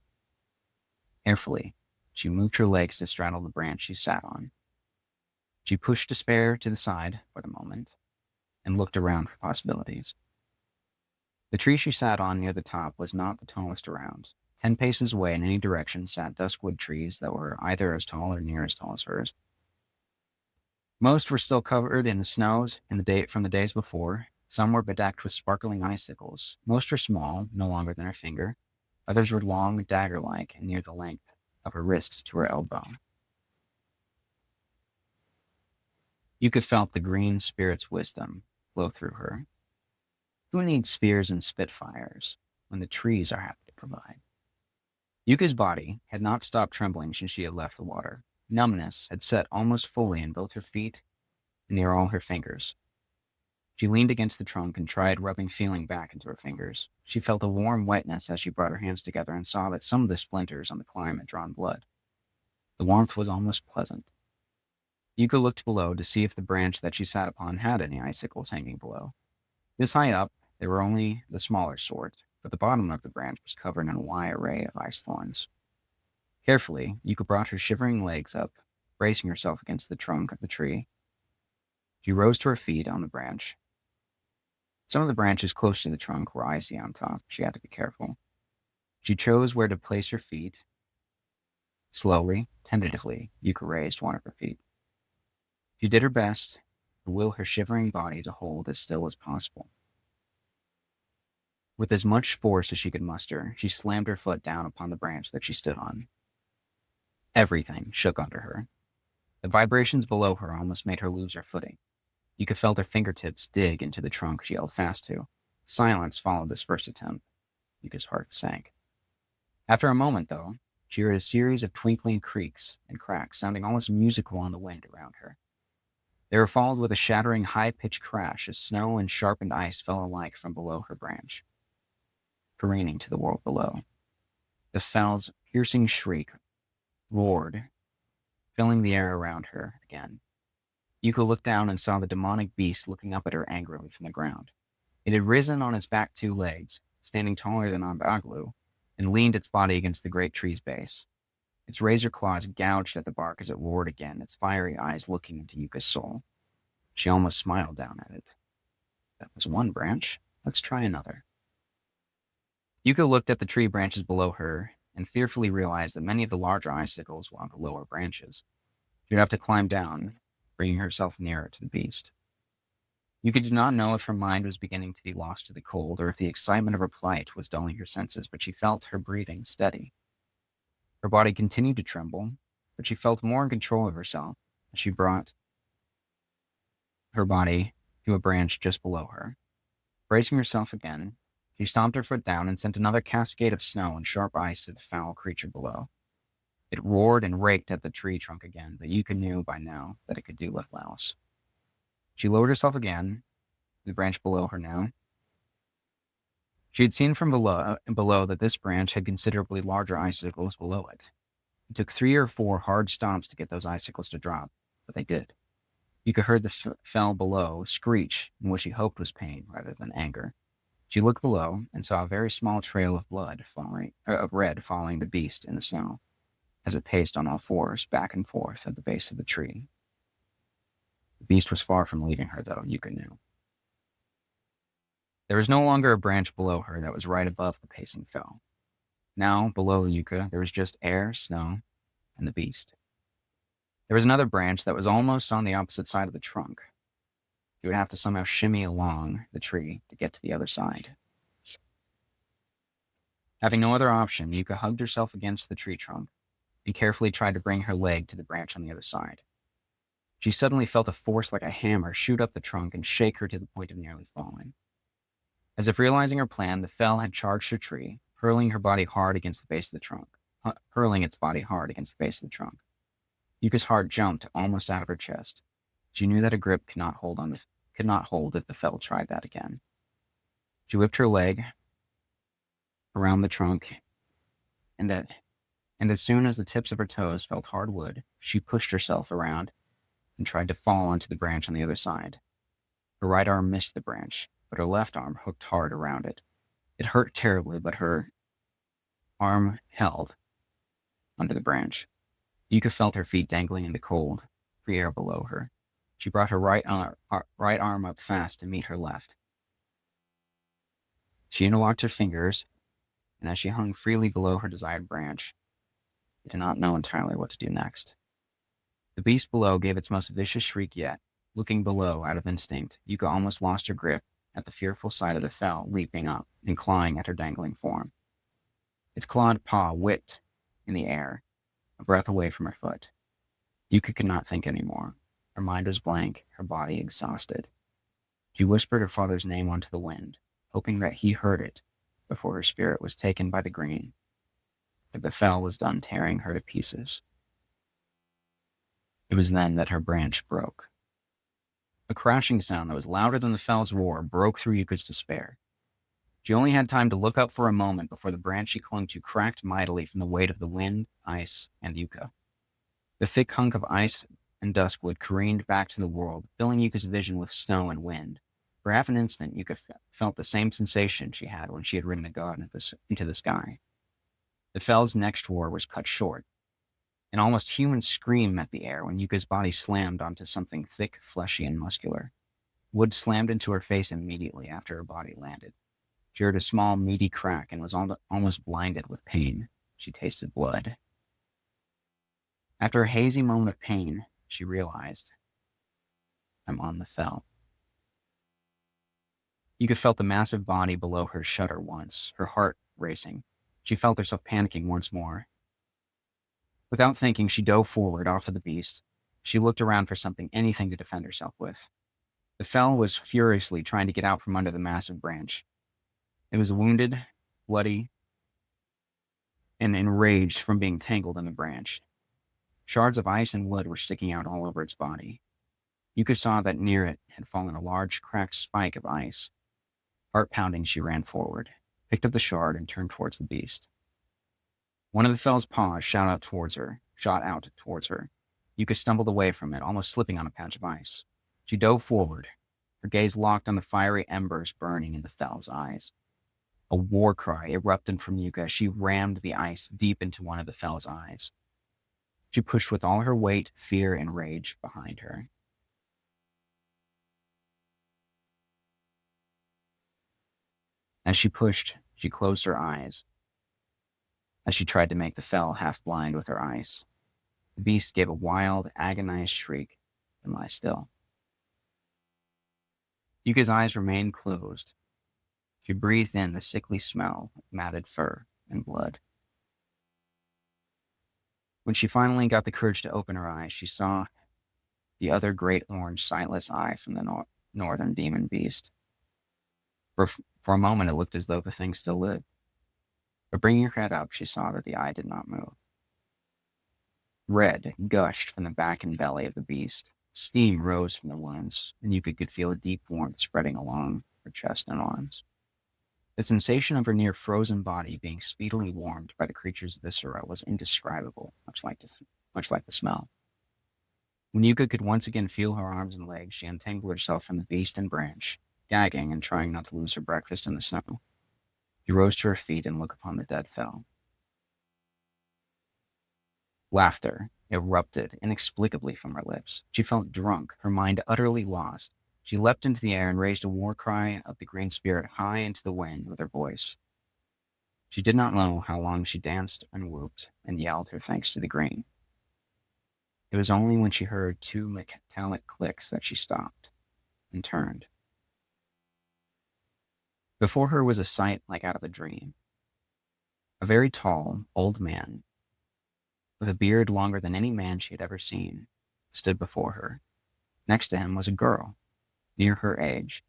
S3: Carefully, she moved her legs to straddle the branch she sat on. She pushed despair to the side for the moment and looked around for possibilities. The tree she sat on near the top was not the tallest around. 10 paces away in any direction sat duskwood trees that were either as tall or near as tall as hers. Most were still covered in the snows from the days before. Some were bedecked with sparkling icicles. Most were small, no longer than her finger. Others were long, dagger-like, and near the length of her wrist to her elbow. Yuka felt the green spirit's wisdom flow through her. Who needs spears and spitfires when the trees are happy to provide? Yuka's body had not stopped trembling since she had left the water. Numbness had set almost fully in both her feet and near all her fingers. She leaned against the trunk and tried rubbing feeling back into her fingers. She felt a warm wetness as she brought her hands together and saw that some of the splinters on the climb had drawn blood. The warmth was almost pleasant. Yuka looked below to see if the branch that she sat upon had any icicles hanging below. This high up, they were only the smaller sort, but the bottom of the branch was covered in a wide array of ice thorns. Carefully, Yuka brought her shivering legs up, bracing herself against the trunk of the tree. She rose to her feet on the branch. Some of the branches close to the trunk were icy on top. She had to be careful. She chose where to place her feet. Slowly, tentatively, Yuka raised one of her feet. She did her best to will her shivering body to hold as still as possible. With as much force as she could muster, she slammed her foot down upon the branch that she stood on. Everything shook under her. The vibrations below her almost made her lose her footing. Yuka felt her fingertips dig into the trunk she held fast to. Silence followed this first attempt. Yuka's heart sank. After a moment, though, she heard a series of twinkling creaks and cracks, sounding almost musical on the wind around her. They were followed with a shattering, high-pitched crash as snow and sharpened ice fell alike from below her branch, careening to the world below. The fell's piercing shriek roared, filling the air around her again. Yuka looked down and saw the demonic beast looking up at her angrily from the ground. It had risen on its back 2 legs, standing taller than Ambaglu, and leaned its body against the great tree's base. Its razor claws gouged at the bark as it roared again, its fiery eyes looking into Yuka's soul. She almost smiled down at it. That was one branch. Let's try another. Yuka looked at the tree branches below her and fearfully realized that many of the larger icicles were on the lower branches. She would have to climb down, bringing herself nearer to the beast. Yuka did not know if her mind was beginning to be lost to the cold or if the excitement of her plight was dulling her senses, but she felt her breathing steady. Her body continued to tremble, but she felt more in control of herself as she brought her body to a branch just below her. Bracing herself again, she stomped her foot down and sent another cascade of snow and sharp ice to the foul creature below. It roared and raked at the tree trunk again, but Yuka knew by now that it could do little else. She lowered herself again, the branch below her now. She had seen from below that this branch had considerably larger icicles below it. It took 3 or 4 hard stomps to get those icicles to drop, but they did. Yuka heard the fell below screech in what she hoped was pain rather than anger. She looked below and saw a very small trail of red following the beast in the snow, as it paced on all 4s back and forth at the base of the tree. The beast was far from leaving her, though, Yuka knew. There was no longer a branch below her that was right above the pacing fell. Now, below Yuka, there was just air, snow, and the beast. There was another branch that was almost on the opposite side of the trunk. You would have to somehow shimmy along the tree to get to the other side. Having no other option, Yuka hugged herself against the tree trunk and carefully tried to bring her leg to the branch on the other side. She suddenly felt a force like a hammer shoot up the trunk and shake her to the point of nearly falling. As if realizing her plan, the fell had charged her tree, hurling its body hard against the base of the trunk. Yuka's heart jumped almost out of her chest. She knew that a grip could not hold if the fell tried that again. She whipped her leg around the trunk, and as soon as the tips of her toes felt hard wood, she pushed herself around and tried to fall onto the branch on the other side. Her right arm missed the branch, but her left arm hooked hard around it. It hurt terribly, but her arm held under the branch. Yuka felt her feet dangling in the cold, free air below her. She brought her right arm up fast to meet her left. She interlocked her fingers, and as she hung freely below her desired branch, she did not know entirely what to do next. The beast below gave its most vicious shriek yet. Looking below out of instinct, Yuka almost lost her grip at the fearful sight of the fell leaping up and clawing at her dangling form. Its clawed paw whipped in the air, a breath away from her foot. Yuka could not think anymore. Her mind was blank, her body exhausted. She whispered her father's name onto the wind, hoping that he heard it before her spirit was taken by the green. But the fell was done tearing her to pieces. It was then that her branch broke. A crashing sound that was louder than the fell's roar broke through Yuka's despair. She only had time to look up for a moment before the branch she clung to cracked mightily from the weight of the wind, ice, and Yuka. The thick hunk of ice and duskwood careened back to the world, filling Yuka's vision with snow and wind. For half an instant, Yuka felt the same sensation she had when she had ridden a god into the sky. The fell's next roar was cut short. An almost human scream met the air when Yuka's body slammed onto something thick, fleshy, and muscular. Wood slammed into her face immediately after her body landed. She heard a small, meaty crack and was almost blinded with pain. She tasted blood. After a hazy moment of pain, she realized, I'm on the fell. Yuka felt the massive body below her shudder once, her heart racing. She felt herself panicking once more. Without thinking, she dove forward off of the beast. She looked around for something, anything to defend herself with. The fell was furiously trying to get out from under the massive branch. It was wounded, bloody, and enraged from being tangled in the branch. Shards of ice and wood were sticking out all over its body. Yuka saw that near it had fallen a large, cracked spike of ice. Heart pounding, she ran forward, picked up the shard, and turned towards the beast. One of the fell's paws shot out towards her. Yuka stumbled away from it, almost slipping on a patch of ice. She dove forward, her gaze locked on the fiery embers burning in the fell's eyes. A war cry erupted from Yuka as she rammed the ice deep into one of the fell's eyes. She pushed with all her weight, fear, and rage behind her. As she pushed, she closed her eyes as she tried to make the fell half blind with her ice. The beast gave a wild, agonized shriek and lay still. Yuka's eyes remained closed. She breathed in the sickly smell of matted fur and blood. When she finally got the courage to open her eyes, she saw the other great orange, sightless eye from the northern demon beast. For a moment, it looked as though the thing still lived. But bringing her head up, she saw that the eye did not move. Red gushed from the back and belly of the beast. Steam rose from the wounds, and Yuka could feel a deep warmth spreading along her chest and arms. The sensation of her near-frozen body being speedily warmed by the creature's viscera was indescribable, much like the smell. When Yuka could once again feel her arms and legs, she untangled herself from the beast and branch, gagging and trying not to lose her breakfast in the snow. She rose to her feet and looked upon the dead fell. Laughter erupted inexplicably from her lips. She felt drunk, her mind utterly lost. She leapt into the air and raised a war cry of the green spirit high into the wind with her voice. She did not know how long she danced and whooped and yelled her thanks to the green. It was only when she heard two metallic clicks that she stopped and turned. Before her was a sight like out of a dream. A very tall, old man, with a beard longer than any man she had ever seen, stood before her. Next to him was a girl, near her age,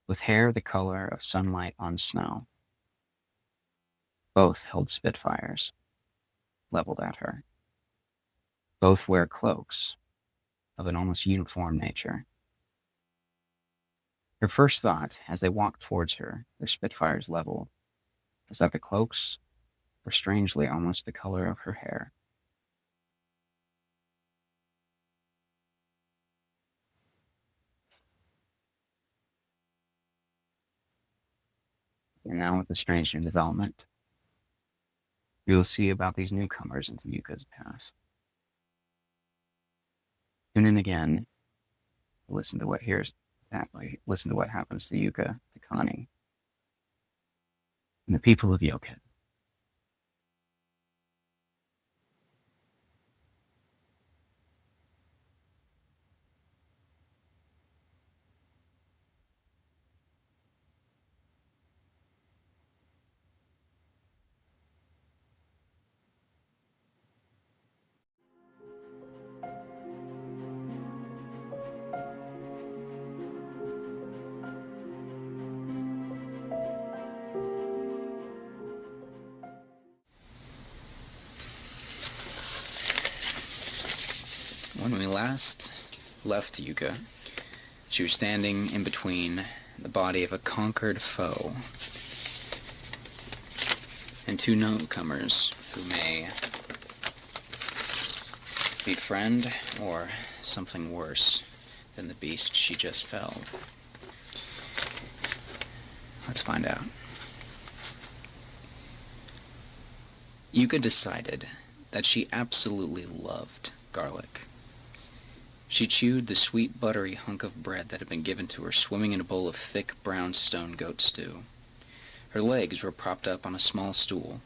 S3: with hair the color of sunlight on snow. Both held spitfires, leveled at her. Both wear cloaks of an almost uniform nature. Her first thought, as they walked towards her, their spitfires leveled, was that the cloaks were strangely almost the color of her hair. And now with the strange new development, we will see about these newcomers into Yuka's past. Tune in again. Listen to what happens to Yuka, to Connie, and the people of Yoka.
S1: When we last left Yuka, she was standing in between the body of a conquered foe and two newcomers who may befriend or something worse than the beast she just felled. Let's find out. Yuka decided that she absolutely loved garlic. She chewed the sweet, buttery hunk of bread that had been given to her, swimming in a bowl of thick, brown stone goat stew. Her legs were propped up on a small stool,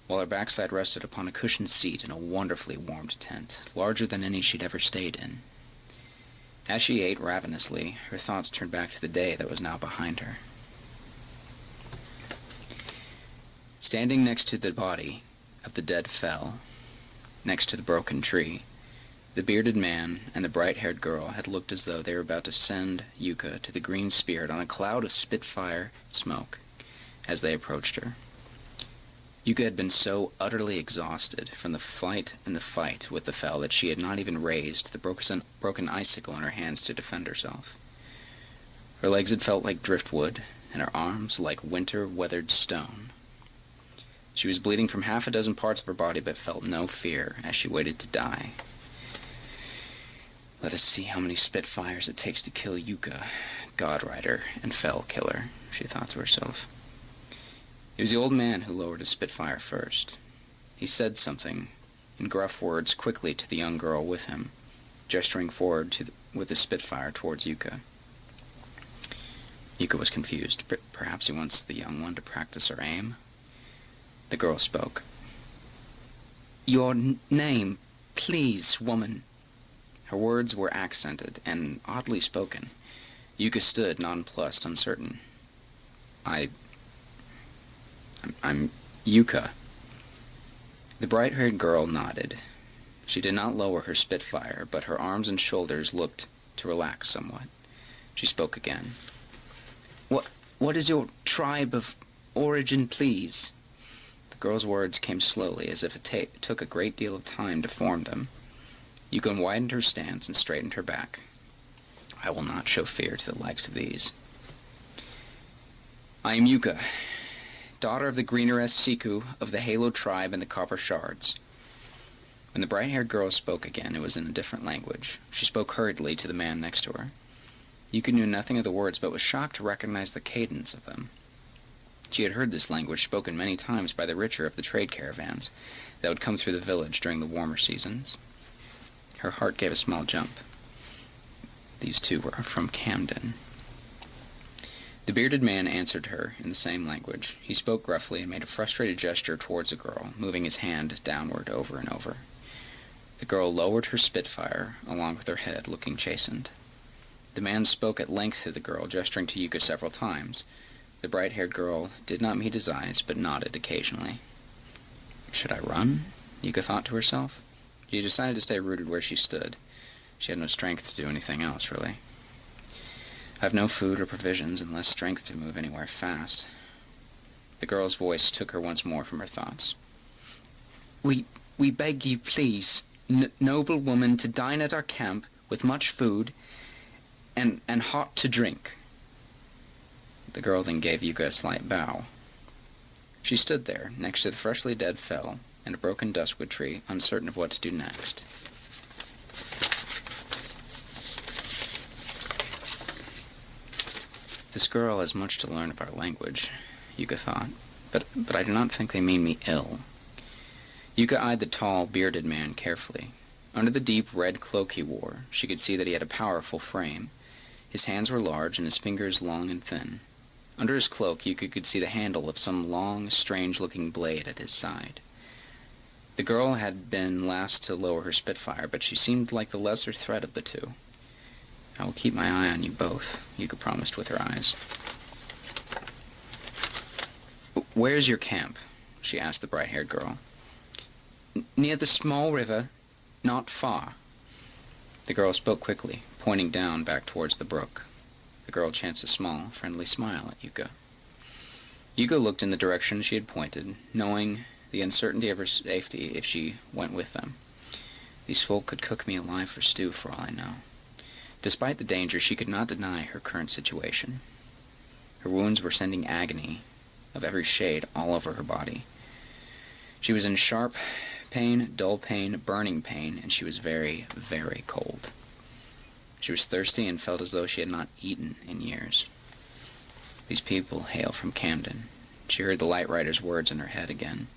S1: while her backside rested upon a cushioned seat in a wonderfully warmed tent, larger than any she'd ever stayed in. As she ate ravenously, her thoughts turned back to the day that was now behind her. Standing next to the body of the dead fell, next to the broken tree, the bearded man and the bright-haired girl had looked as though they were about to send Yuka to the green spirit on a cloud of spitfire smoke as they approached her. Yuka had been so utterly exhausted from the flight and the fight with the fell that she had not even raised the broken icicle in her hands to defend herself. Her legs had felt like driftwood, and her arms like winter-weathered stone. She was bleeding from half a dozen parts of her body, but felt no fear as she waited to die. Let us see how many spitfires it takes to kill Yuka, Godrider and Fell Killer, she thought to herself. It was the old man who lowered his spitfire first. He said something in gruff words quickly to the young girl with him, gesturing forward with the spitfire towards Yuka. Yuka was confused. Perhaps he wants the young one to practice her aim? The girl spoke. "Your name, please, woman." Her words were accented and oddly spoken. Yuka stood, nonplussed, uncertain. I'm Yuka." The bright-haired girl nodded. She did not lower her spitfire, but her arms and shoulders looked to relax somewhat. She spoke again. What is your tribe of origin, please?" The girl's words came slowly, as if it took a great deal of time to form them. Yuka widened her stance and straightened her back. "I will not show fear to the likes of these. I am Yuka, daughter of the Greeneress Siku of the Halo tribe and the Copper Shards." When the bright-haired girl spoke again, it was in a different language. She spoke hurriedly to the man next to her. Yuka knew nothing of the words, but was shocked to recognize the cadence of them. She had heard this language spoken many times by the richer of the trade caravans that would come through the village during the warmer seasons. Her heart gave a small jump. These two were from Kamden. The bearded man answered her in the same language. He spoke gruffly and made a frustrated gesture towards the girl, moving his hand downward over and over. The girl lowered her spitfire, along with her head, looking chastened. The man spoke at length to the girl, gesturing to Yuka several times. The bright-haired girl did not meet his eyes, but nodded occasionally. Should I run? Yuka thought to herself. She decided to stay rooted where she stood. She had no strength to do anything else, really. I have no food or provisions, and less strength to move anywhere fast. The girl's voice took her once more from her thoughts. We beg you, please, noble woman, to dine at our camp with much food and hot to drink." The girl then gave Yuka a slight bow. She stood there, next to the freshly dead fell and a broken dustwood tree, uncertain of what to do next. This girl has much to learn of our language, Yuka thought, but I do not think they mean me ill. Yuka eyed the tall, bearded man carefully. Under the deep red cloak he wore, she could see that he had a powerful frame. His hands were large and his fingers long and thin. Under his cloak Yuka could see the handle of some long, strange-looking blade at his side. The girl had been last to lower her spitfire, but she seemed like the lesser threat of the two. "I will keep my eye on you both," Yuka promised with her eyes. "Where's your camp?" she asked the bright-haired girl. "Near the small river, not far." The girl spoke quickly, pointing down back towards the brook. The girl chanced a small, friendly smile at Yuka. Yuka looked in the direction she had pointed, knowing the uncertainty of her safety if she went with them. These folk could cook me alive for stew, for all I know. Despite the danger, she could not deny her current situation. Her wounds were sending agony of every shade all over her body. She was in sharp pain, dull pain, burning pain, and she was very, very cold. She was thirsty and felt as though she had not eaten in years. These people hail from Kamden. She heard the Light Rider's words in her head again.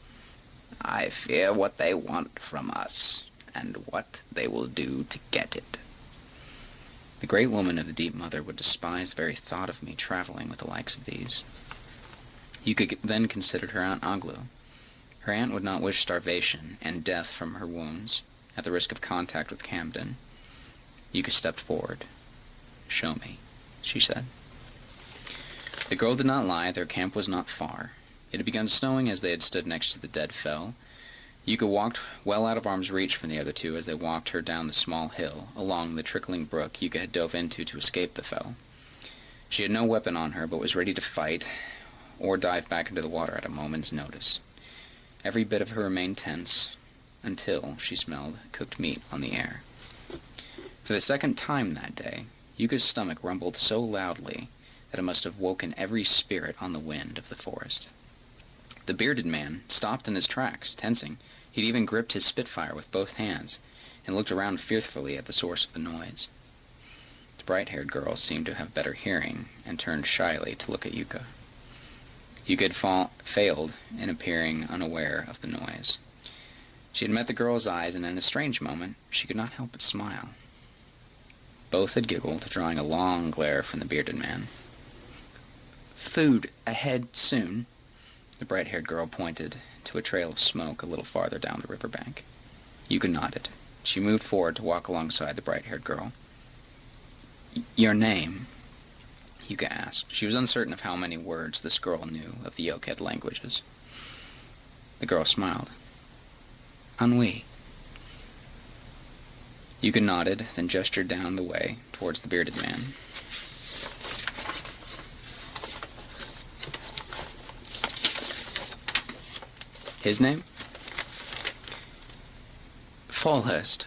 S1: "I fear what they want from us, and what they will do to get it. The great woman of the Deep Mother would despise the very thought of me traveling with the likes of these." Yuka then considered her Aunt Aglu. Her aunt would not wish starvation and death from her wounds, at the risk of contact with Kamden. Yuka stepped forward. "Show me," she said. The girl did not lie, their camp was not far. It had begun snowing as they had stood next to the dead fell. Yuka walked well out of arm's reach from the other two as they walked her down the small hill, along the trickling brook Yuka had dove into to escape the fell. She had no weapon on her, but was ready to fight or dive back into the water at a moment's notice. Every bit of her remained tense, until she smelled cooked meat on the air. For the second time that day, Yuka's stomach rumbled so loudly that it must have woken every spirit on the wind of the forest. The bearded man stopped in his tracks, tensing. He'd even gripped his Spitfire with both hands, and looked around fearfully at the source of the noise. The bright-haired girl seemed to have better hearing, and turned shyly to look at Yuka. Yuka had failed in appearing unaware of the noise. She had met the girl's eyes, and in a strange moment, she could not help but smile. Both had giggled, drawing a long glare from the bearded man. "Food ahead soon." The bright-haired girl pointed to a trail of smoke a little farther down the riverbank. Yuka nodded. She moved forward to walk alongside the bright-haired girl. "Your name?" Yuka asked. She was uncertain of how many words this girl knew of the Yoked languages. The girl smiled. "Ennui." Yuka nodded, then gestured down the way towards the bearded man. "His name?" "Fallhurst."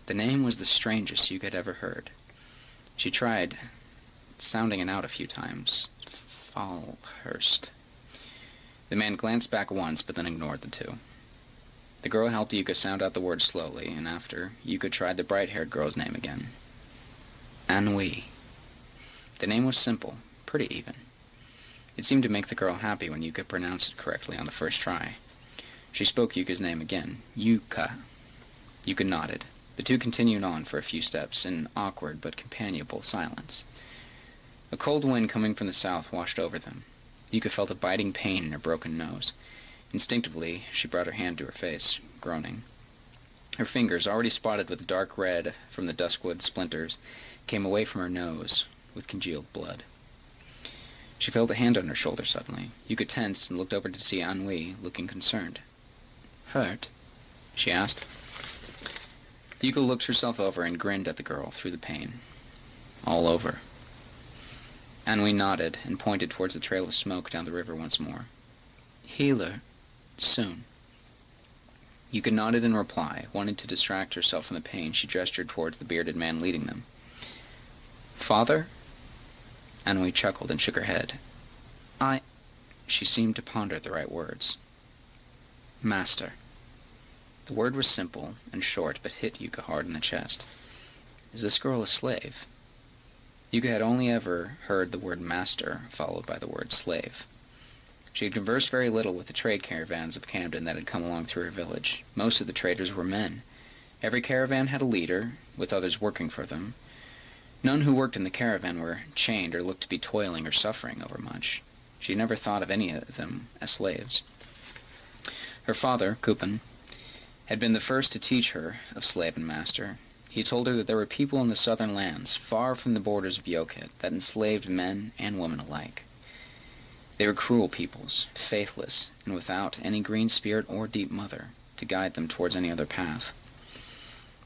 S1: The name was the strangest Yuka had ever heard. She tried sounding it out a few times. Fallhurst. The man glanced back once, but then ignored the two. The girl helped Yuka sound out the word slowly, and after, Yuka tried the bright-haired girl's name again. Ennui. The name was simple, pretty even. It seemed to make the girl happy when Yuka pronounced it correctly on the first try. She spoke Yuka's name again. Yuka. Yuka nodded. The two continued on for a few steps in awkward but companionable silence. A cold wind coming from the south washed over them. Yuka felt a biting pain in her broken nose. Instinctively, she brought her hand to her face, groaning. Her fingers, already spotted with dark red from the duskwood splinters, came away from her nose with congealed blood. She felt a hand on her shoulder suddenly. Yuka tensed and looked over to see Ennui, looking concerned. "Hurt?" she asked. Yuka looked herself over and grinned at the girl through the pain. "All over." Ennui nodded and pointed towards the trail of smoke down the river once more. "Healer. Soon." Yuka nodded in reply. Wanting to distract herself from the pain, she gestured towards the bearded man leading them. "Father?" Ennui chuckled and shook her head. She seemed to ponder the right words. "Master." The word was simple and short, but hit Yuka hard in the chest. Is this girl a slave? Yuka had only ever heard the word master followed by the word slave. She had conversed very little with the trade caravans of Kamden that had come along through her village. Most of the traders were men. Every caravan had a leader, with others working for them. None who worked in the caravan were chained or looked to be toiling or suffering overmuch. She had never thought of any of them as slaves. Her father, Kupan, had been the first to teach her of slave and master. He told her that there were people in the southern lands, far from the borders of Yoked, that enslaved men and women alike. They were cruel peoples, faithless, and without any green spirit or deep mother to guide them towards any other path.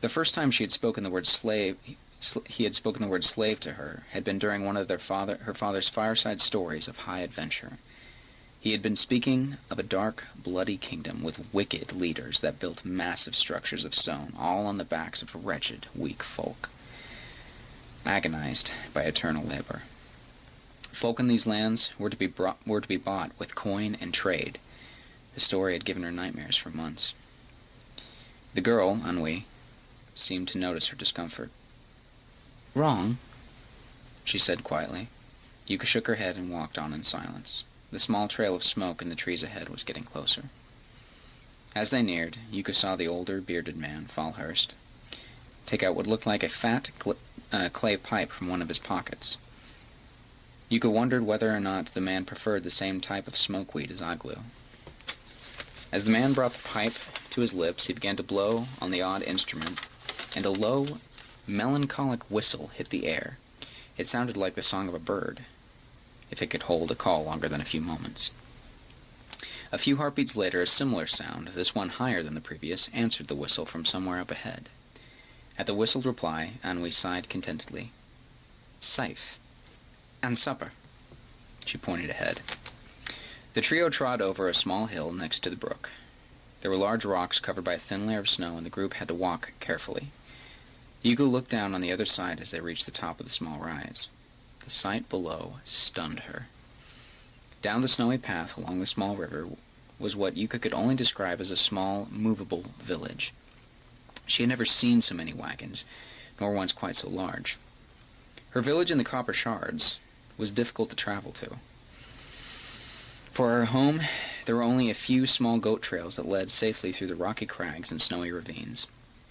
S1: The first time he had spoken the word slave to her had been during one of her father's fireside stories of high adventure. He had been speaking of a dark, bloody kingdom with wicked leaders that built massive structures of stone, all on the backs of wretched, weak folk, agonized by eternal labor. Folk in these lands were to be bought with coin and trade. The story had given her nightmares for months. The girl, Ennui, seemed to notice her discomfort. "Wrong?" she said quietly. Yuka shook her head and walked on in silence. The small trail of smoke in the trees ahead was getting closer. As they neared, Yuka saw the older, bearded man, Fallhurst, take out what looked like a fat clay pipe from one of his pockets. Yuka wondered whether or not the man preferred the same type of smokeweed as Aglu. As the man brought the pipe to his lips, he began to blow on the odd instrument, and a low, melancholic whistle hit the air. It sounded like the song of a bird, if it could hold a call longer than a few moments. A few heartbeats later, a similar sound, this one higher than the previous, answered the whistle from somewhere up ahead. At the whistled reply, Anhui sighed contentedly. Safe. And supper. She pointed ahead. The trio trod over a small hill next to the brook. There were large rocks covered by a thin layer of snow, and the group had to walk carefully. Yuka looked down on the other side as they reached the top of the small rise. The sight below stunned her. Down the snowy path along the small river was what Yuka could only describe as a small, movable village. She had never seen so many wagons, nor ones quite so large. Her village in the Copper Shards was difficult to travel to. For her home, there were only a few small goat trails that led safely through the rocky crags and snowy ravines.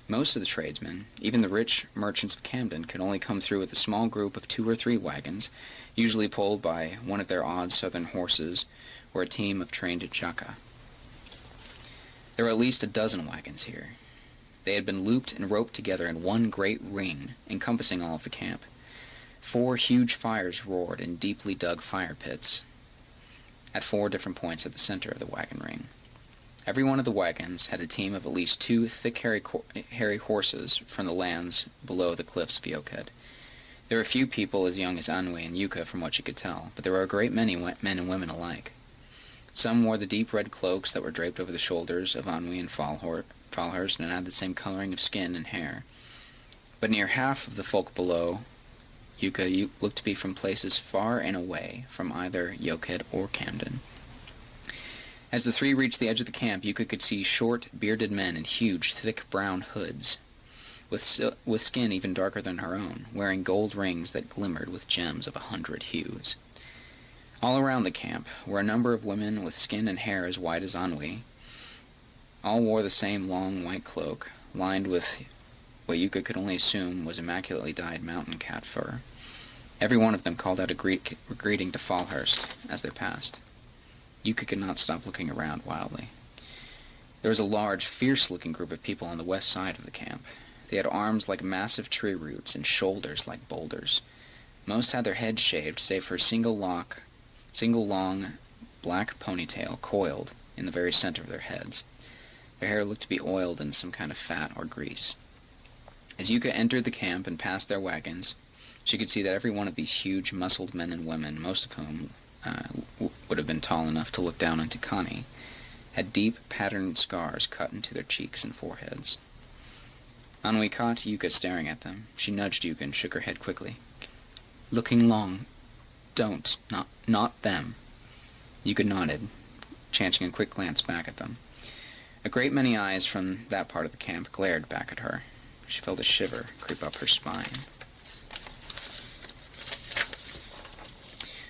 S1: Most of the tradesmen, even the rich merchants of Kamden, could only come through with a small group of 2 or 3 wagons, usually pulled by one of their odd southern horses or a team of trained jaka. There were at least a dozen wagons here. They had been looped and roped together in one great ring, encompassing all of the camp. 4 huge fires roared in deeply dug fire pits at 4 different points at the center of the wagon ring. Every one of the wagons had a team of at least 2 thick, hairy horses from the lands below the cliffs of Yoked. There were few people as young as Anhui and Yuka, from what she could tell, but there were a great many men and women alike. Some wore the deep red cloaks that were draped over the shoulders of Anhui and Falhurst and had the same coloring of skin and hair. But near half of the folk below Yuka looked to be from places far and away from either Yoked or Kamden. As the 3 reached the edge of the camp, Yuka could see short, bearded men in huge, thick brown hoods, with skin even darker than her own, wearing gold rings that glimmered with gems of 100 hues. All around the camp were a number of women with skin and hair as white as Anhui. All wore the same long white cloak, lined with what Yuka could only assume was immaculately dyed mountain cat fur. Every one of them called out a greeting to Falhurst as they passed. Yuka could not stop looking around wildly. There was a large, fierce-looking group of people on the west side of the camp. They had arms like massive tree roots and shoulders like boulders. Most had their heads shaved, save for a single long, black ponytail coiled in the very center of their heads. Their hair looked to be oiled in some kind of fat or grease. As Yuka entered the camp and passed their wagons, she could see that every one of these huge, muscled men and women, most of whom would have been tall enough to look down into Connie, had deep, patterned scars cut into their cheeks and foreheads. Anhui caught Yuka staring at them. She nudged Yuka and shook her head quickly. Looking long. Don't. Not them. Yuka nodded, chancing a quick glance back at them. A great many eyes from that part of the camp glared back at her. She felt a shiver creep up her spine.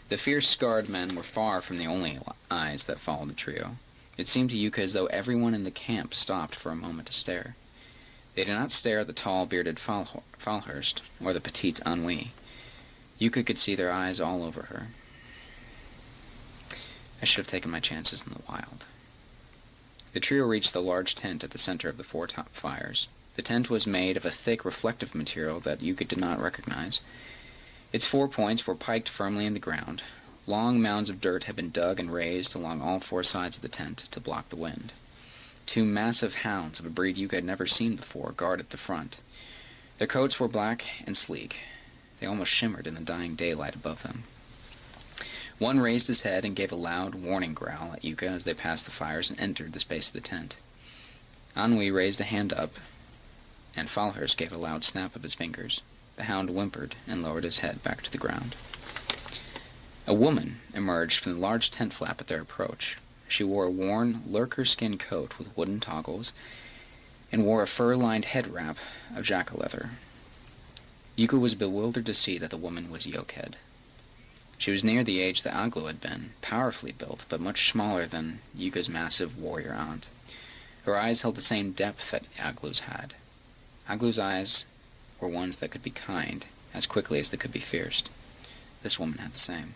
S1: The fierce, scarred men were far from the only eyes that followed the trio. It seemed to Yuka as though everyone in the camp stopped for a moment to stare. They did not stare at the tall, bearded Falhurst or the petite Anhui. Yuka could see their eyes all over her. I should have taken my chances in the wild. The trio reached the large tent at the center of the 4 top fires. The tent was made of a thick, reflective material that Yuka did not recognize. Its 4 points were piked firmly in the ground. Long mounds of dirt had been dug and raised along all 4 sides of the tent to block the wind. 2 massive hounds of a breed Yuka had never seen before guarded the front. Their coats were black and sleek. They almost shimmered in the dying daylight above them. One raised his head and gave a loud, warning growl at Yuka as they passed the fires and entered the space of the tent. Anhui raised a hand up, and Falhurst gave a loud snap of his fingers. The hound whimpered and lowered his head back to the ground. A woman emerged from the large tent flap at their approach. She wore a worn, lurker-skin coat with wooden toggles, and wore a fur-lined head wrap of jackal-leather. Yuka was bewildered to see that the woman was Yoked. She was near the age that Aglu had been, powerfully built, but much smaller than Yuka's massive warrior aunt. Her eyes held the same depth that Aglu's had. Aglu's eyes were ones that could be kind as quickly as they could be fierce. This woman had the same.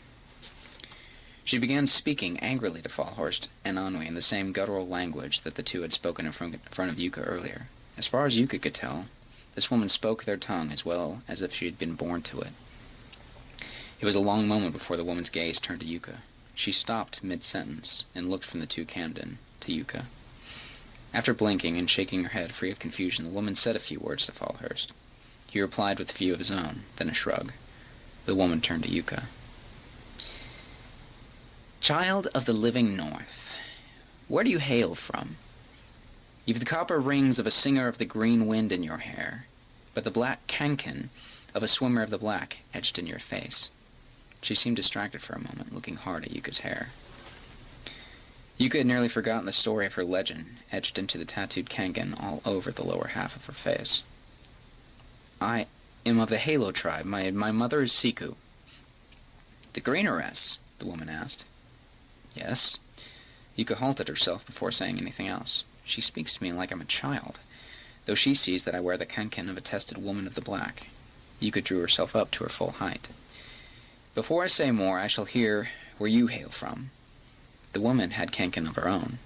S1: She began speaking angrily to Fallhorst and Anwi in the same guttural language that the two had spoken in front of Yuka earlier. As far as Yuka could tell, this woman spoke their tongue as well as if she had been born to it. It was a long moment before the woman's gaze turned to Yuka. She stopped mid-sentence and looked from the two Kamden to Yuka. After blinking and shaking her head free of confusion, the woman said a few words to Fallhurst. He replied with a few of his own, then a shrug. The woman turned to Yuka. Child of the living north, where do you hail from? You've the copper rings of a singer of the green wind in your hair, but the black cancan of a swimmer of the black etched in your face. She seemed distracted for a moment, looking hard at Yuka's hair. Yuka had nearly forgotten the story of her legend, etched into the tattooed kangan all over the lower half of her face. I am of the Halo tribe. My mother is Siku. The Greeneress? The woman asked. Yes. Yuka halted herself before saying anything else. She speaks to me like I'm a child, though she sees that I wear the kankan of a tested woman of the black. Yuka drew herself up to her full height. Before I say more, I shall hear where you hail from. The woman had kankan of her own.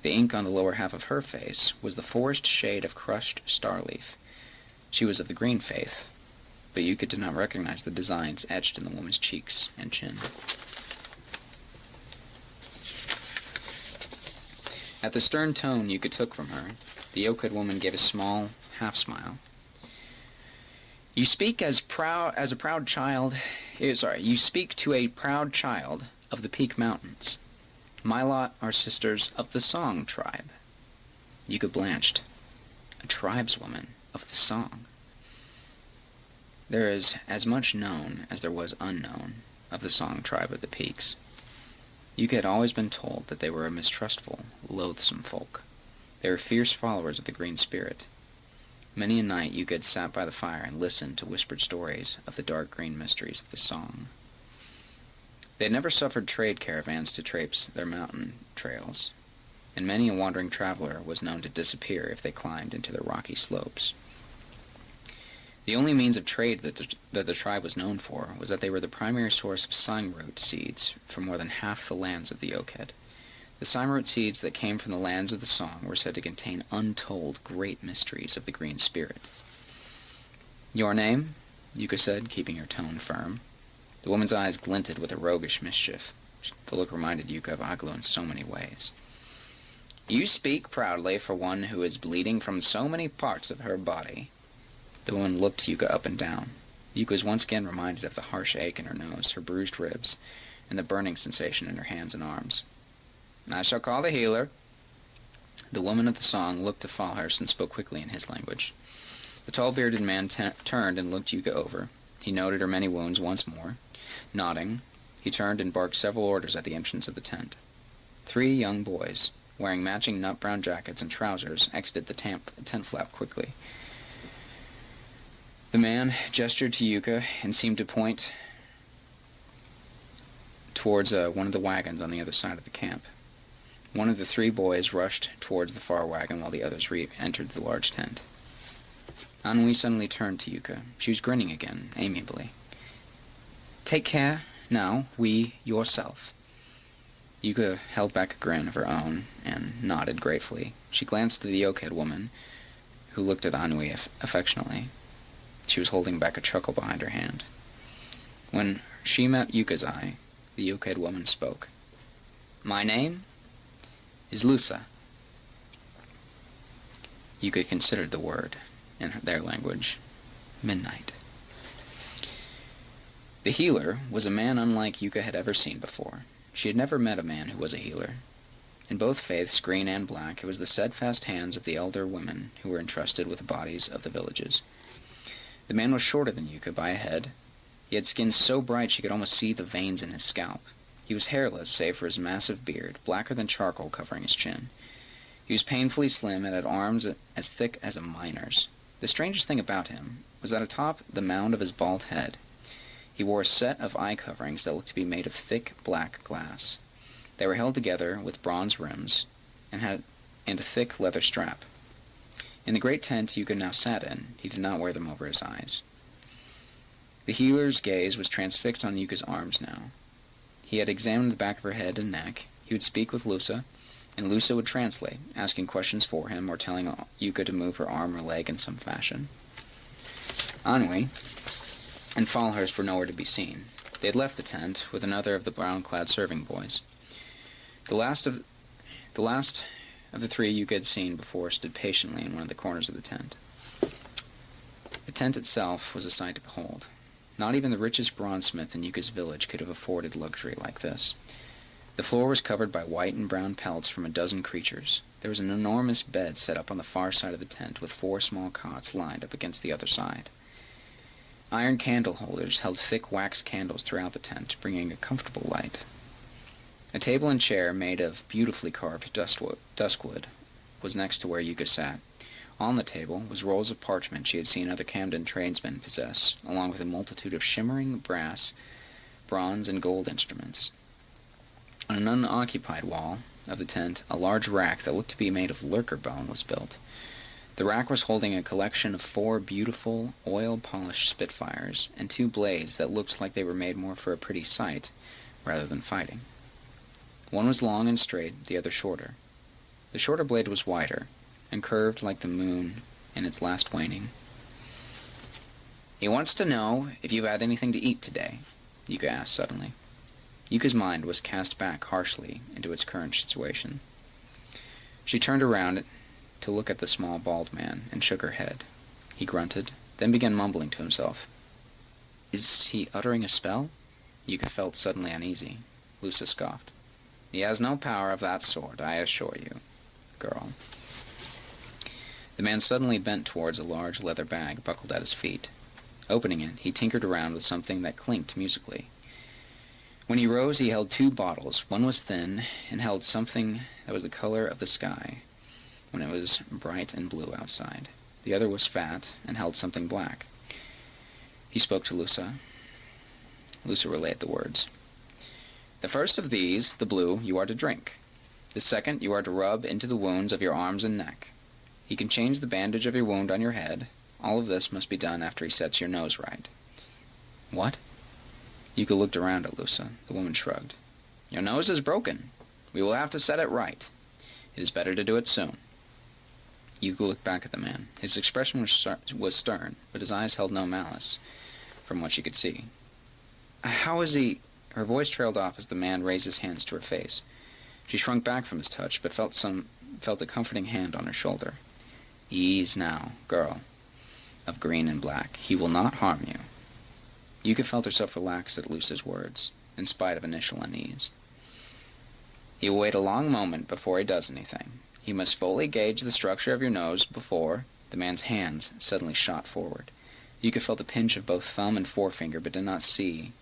S1: The ink on the lower half of her face was the forest shade of crushed starleaf. She was of the green faith, but Yuka did not recognize the designs etched in the woman's cheeks and chin. At the stern tone Yuka took from her, the Yoked woman gave a small half-smile. You speak You speak to a proud child of the Peak Mountains. My lot are sisters of the Song tribe. Yuka blanched. A tribeswoman of the Song. There is as much known as there was unknown of the Song tribe of the Peaks. Yuka had always been told that they were a mistrustful, loathsome folk. They were fierce followers of the Green Spirit. Many a night Yuka had sat by the fire and listened to whispered stories of the dark green mysteries of the Song. They had never suffered trade caravans to traipse their mountain trails, and many a wandering traveler was known to disappear if they climbed into their rocky slopes. The only means of trade that the tribe was known for was that they were the primary source of sime-root seeds for more than half the lands of the Yoked. The sime-root seeds that came from the lands of the Song were said to contain untold great mysteries of the Green Spirit. Your name? Yuka said, keeping her tone firm. The woman's eyes glinted with a roguish mischief. The look reminded Yuka of Aglo in so many ways. You speak proudly for one who is bleeding from so many parts of her body. The woman looked Yuka up and down. Yuka was once again reminded of the harsh ache in her nose, her bruised ribs, and the burning sensation in her hands and arms. I shall call the healer. The woman of the Song looked to Fallhurst and spoke quickly in his language. The tall bearded man turned and looked Yuka over. He noted her many wounds once more. Nodding, he turned and barked several orders at the entrance of the tent. 3 young boys, wearing matching nut-brown jackets and trousers, exited the tent flap quickly. The man gestured to Yuka and seemed to point towards one of the wagons on the other side of the camp. One of the 3 boys rushed towards the far wagon while the others re-entered the large tent. Anwi suddenly turned to Yuka. She was grinning again, amiably. Take care, now, yourself. Yuka held back a grin of her own and nodded gratefully. She glanced at the Yoked woman, who looked at Anwi affectionately. She was holding back a chuckle behind her hand. When she met Yuka's eye, the Yoked woman spoke. My name is Lusa. Yuka considered the word, in their language, midnight. The healer was a man unlike Yuka had ever seen before. She had never met a man who was a healer. In both faiths, green and black, it was the steadfast hands of the elder women who were entrusted with the bodies of the villages. The man was shorter than Yuka by a head. He had skin so bright she could almost see the veins in his scalp. He was hairless, save for his massive beard, blacker than charcoal covering his chin. He was painfully slim and had arms as thick as a miner's. The strangest thing about him was that atop the mound of his bald head, he wore a set of eye coverings that looked to be made of thick black glass. They were held together with bronze rims and had a thick leather strap. In the great tent Yuka now sat in, he did not wear them over his eyes. The healer's gaze was transfixed on Yuka's arms now. He had examined the back of her head and neck. He would speak with Lusa, and Lusa would translate, asking questions for him or telling Yuka to move her arm or leg in some fashion. Ennui and Falhurst were nowhere to be seen. They had left the tent with another of the brown-clad serving boys. The last of the three Yuka had seen before stood patiently in one of the corners of the tent. The tent itself was a sight to behold. Not even the richest bronzesmith in Yuka's village could have afforded luxury like this. The floor was covered by white and brown pelts from a dozen creatures. There was an enormous bed set up on the far side of the tent with 4 small cots lined up against the other side. Iron candle holders held thick wax candles throughout the tent, bringing a comfortable light. A table and chair made of beautifully carved duskwood was next to where Yuka sat. On the table was rolls of parchment she had seen other Kamden tradesmen possess, along with a multitude of shimmering brass, bronze, and gold instruments. On an unoccupied wall of the tent, a large rack that looked to be made of lurker bone was built. The rack was holding a collection of 4 beautiful, oil-polished Spitfires, and 2 blades that looked like they were made more for a pretty sight, rather than fighting. One was long and straight, the other shorter. The shorter blade was wider, and curved like the moon in its last waning. "He wants to know if you've had anything to eat today," Yuka asked suddenly. Yuka's mind was cast back harshly into its current situation. She turned around to look at the small bald man and shook her head. He grunted, then began mumbling to himself. "Is he uttering a spell?" Yuka felt suddenly uneasy. Lusa scoffed. "He has no power of that sort, I assure you, girl." The man suddenly bent towards a large leather bag buckled at his feet. Opening it, he tinkered around with something that clinked musically. When he rose, he held 2 bottles. One was thin, and held something that was the color of the sky when it was bright and blue outside. The other was fat, and held something black. He spoke to Lusa. Lusa relayed the words. "The first of these, the blue, you are to drink. The second you are to rub into the wounds of your arms and neck. He can change the bandage of your wound on your head. All of this must be done after he sets your nose right." "What?" Yuka looked around at Lusa. The woman shrugged. "Your nose is broken. We will have to set it right. It is better to do it soon." Yuka looked back at the man. His expression was stern, but his eyes held no malice, from what she could see. "How is he—" Her voice trailed off as the man raised his hands to her face. She shrunk back from his touch, but felt a comforting hand on her shoulder. "Ease now, girl, of green and black. He will not harm you." Yuka felt herself relax at Lusa's words, in spite of initial unease. "He will wait a long moment before he does anything. He must fully gauge the structure of your nose before—" The man's hands suddenly shot forward. Yuka felt the pinch of both thumb and forefinger, but did not see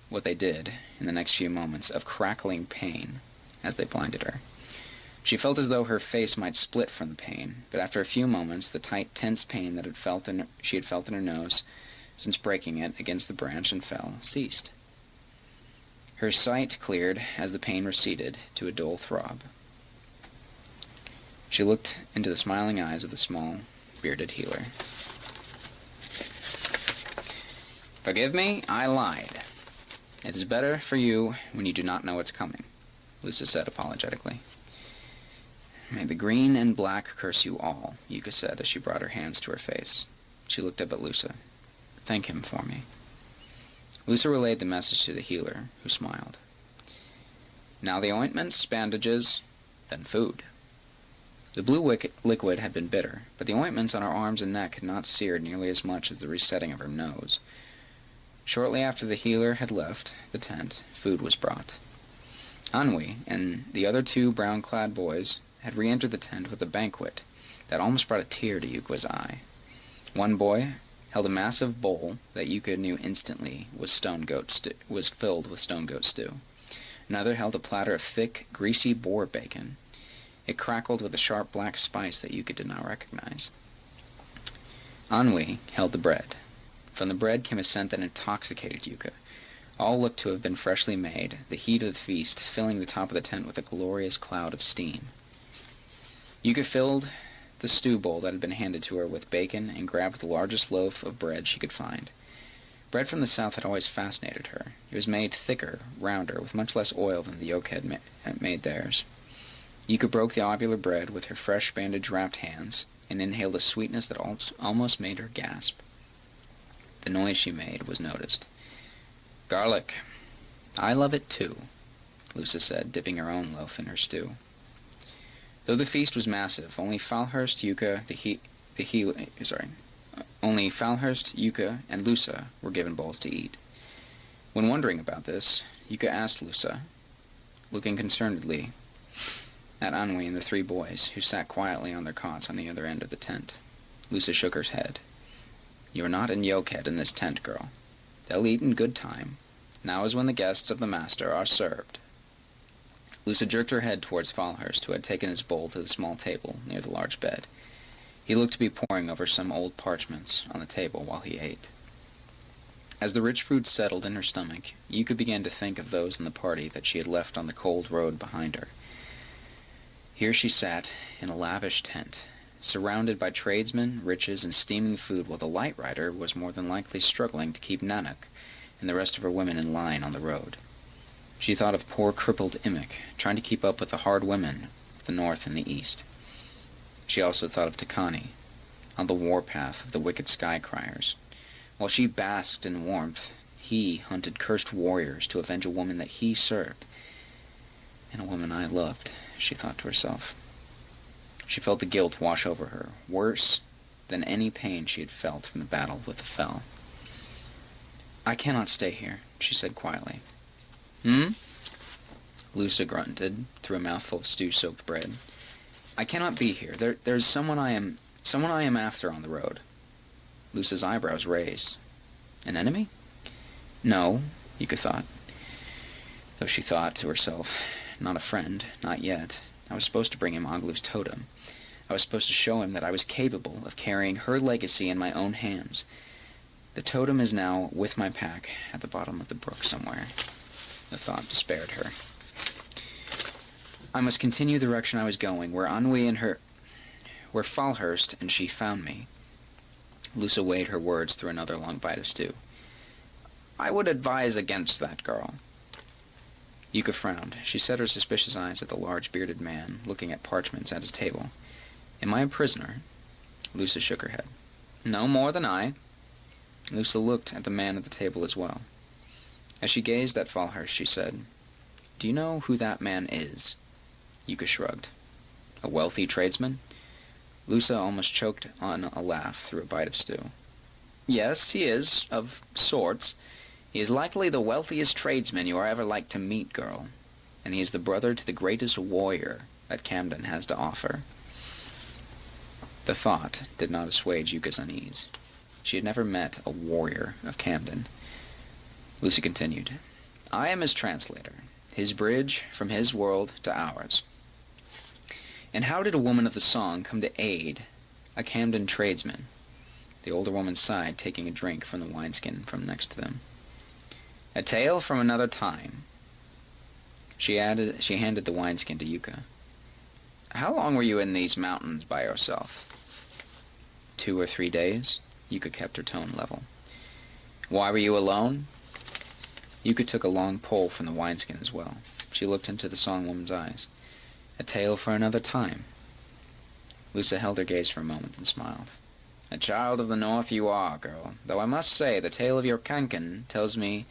S1: what they did in the next few moments of crackling pain as they blinded her. She felt as though her face might split from the pain, but after a few moments the tight, tense pain that she had felt in her nose since breaking it against the branch and fell ceased. Her sight cleared as the pain receded to a dull throb. She looked into the smiling eyes of the small, bearded healer. "Forgive me, I lied. It is better for you when you do not know what's coming," Lusa said apologetically. "May the green and black curse you all," Yuka said as she brought her hands to her face. She looked up at Lusa. "Thank him for me." Lusa relayed the message to the healer, who smiled. "Now the ointments, bandages, then food." The blue liquid had been bitter, but the ointments on her arms and neck had not seared nearly as much as the resetting of her nose. Shortly after the healer had left the tent, food was brought. Ennui and the other 2 brown-clad boys had re-entered the tent with a banquet that almost brought a tear to Yuka's eye. One boy held a massive bowl that Yuka knew instantly was filled with stone goat stew. Another held a platter of thick, greasy boar bacon. It crackled with a sharp black spice that Yuka did not recognize. Ennui held the bread. From the bread came a scent that intoxicated Yuka. All looked to have been freshly made, the heat of the feast filling the top of the tent with a glorious cloud of steam. Yuka filled the stew bowl that had been handed to her with bacon and grabbed the largest loaf of bread she could find. Bread from the south had always fascinated her. It was made thicker, rounder, with much less oil than the Yoke had made theirs. Yuka broke the ovular bread with her fresh bandage-wrapped hands and inhaled a sweetness that almost made her gasp. The noise she made was noticed. "Garlic. I love it too," Lusa said, dipping her own loaf in her stew. Though the feast was massive, only Falhurst, Yuka, and Lusa were given bowls to eat. When wondering about this, Yuka asked Lusa, looking concernedly at Anwi and the three boys, who sat quietly on their cots on the other end of the tent. Lusa shook her head. "You are not in Yokehead in this tent, girl. They'll eat in good time. Now is when the guests of the master are served." Lusa jerked her head towards Falhurst, who had taken his bowl to the small table near the large bed. He looked to be poring over some old parchments on the table while he ate. As the rich food settled in her stomach, Yuka began to think of those in the party that she had left on the cold road behind her. Here she sat in a lavish tent, surrounded by tradesmen, riches, and steaming food, while the light rider was more than likely struggling to keep Nanak and the rest of her women in line on the road. She thought of poor crippled Imik, trying to keep up with the hard women of the north and the east. She also thought of Takani, on the warpath of the wicked sky-criers. While she basked in warmth, he hunted cursed warriors to avenge a woman that he served. And a woman I loved, she thought to herself. She felt the guilt wash over her, worse than any pain she had felt from the battle with the Fell. "I cannot stay here," she said quietly. "Hmm?" Lusa grunted through a mouthful of stew-soaked bread. "I cannot be here. There's someone I am after on the road." Lusa's eyebrows raised. "An enemy?" "No," Yuka thought. Though she thought to herself, "Not a friend, not yet. I was supposed to bring him Aglu's totem. I was supposed to show him that I was capable of carrying her legacy in my own hands. The totem is now with my pack at the bottom of the brook somewhere." The thought despaired her. "I must continue the direction I was going, where Falhurst and she found me." Lusa weighed her words through another long bite of stew. "I would advise against that, girl." Yuka frowned. She set her suspicious eyes at the large bearded man, looking at parchments at his table. "Am I a prisoner?" Lusa shook her head. "No more than I." Lusa looked at the man at the table as well. As she gazed at Falhurst, she said, "Do you know who that man is?" Yuka shrugged. "A wealthy tradesman?" Lusa almost choked on a laugh through a bite of stew. "Yes, he is, of sorts. He is likely the wealthiest tradesman you are ever like to meet, girl. And he is the brother to the greatest warrior that Kamden has to offer." The thought did not assuage Yuka's unease. She had never met a warrior of Kamden. Lucy continued, "I am his translator, his bridge from his world to ours." "And how did a woman of the song come to aid a Kamden tradesman?" The older woman sighed, taking a drink from the wineskin from next to them. "A tale from another time." She handed the wineskin to Yuka. "How long were you in these mountains by yourself?" 2 or 3 days. Yuka kept her tone level. "Why were you alone?" Yuka took a long pull from the wineskin as well. She looked into the songwoman's eyes. "A tale for another time." Lusa held her gaze for a moment and smiled. "A child of the north you are, girl, though I must say the tale of your kanken tells me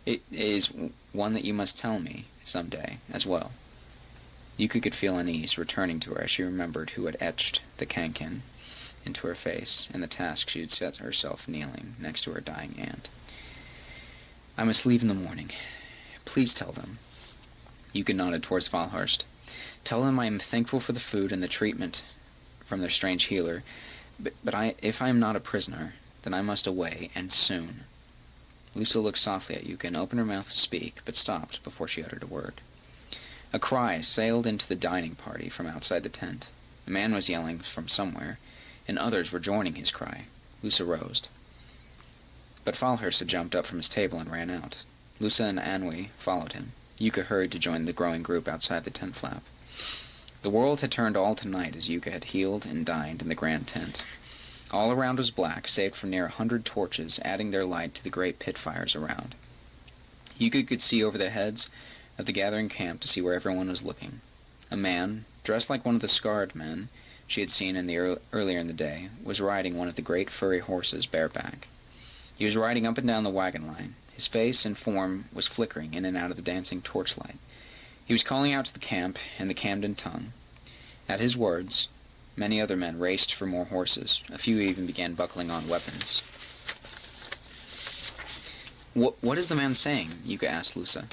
S1: it is one that you must tell me some day as well." Yuka could feel unease returning to her as she remembered who had etched the kanken into her face and the task she had set herself kneeling next to her dying aunt. "I must leave in the morning. Please tell them." Yuka nodded towards Falhurst. "Tell them I am thankful for the food and the treatment from their strange healer, but if I am not a prisoner, then I must away, and soon." Lusa looked softly at Yuka and opened her mouth to speak, but stopped before she uttered a word. A cry sailed into the dining party from outside the tent. A man was yelling from somewhere, and others were joining his cry. Lusa rose. But Falhurst had jumped up from his table and ran out. Lusa and Anwi followed him. Yuka hurried to join the growing group outside the tent flap. The world had turned all to night as Yuka had healed and dined in the grand tent. All around was black, save for near 100 torches, adding their light to the great pit fires around. Yuka could see over the heads of the gathering camp to see where everyone was looking. A man, dressed like one of the scarred men she had seen earlier in the day, was riding one of the great furry horses bareback. He was riding up and down the wagon line. His face and form was flickering in and out of the dancing torchlight. He was calling out to the camp in the Kamden tongue. At his words, many other men raced for more horses. A few even began buckling on weapons. What is the man saying?" Yuka asked Lusa.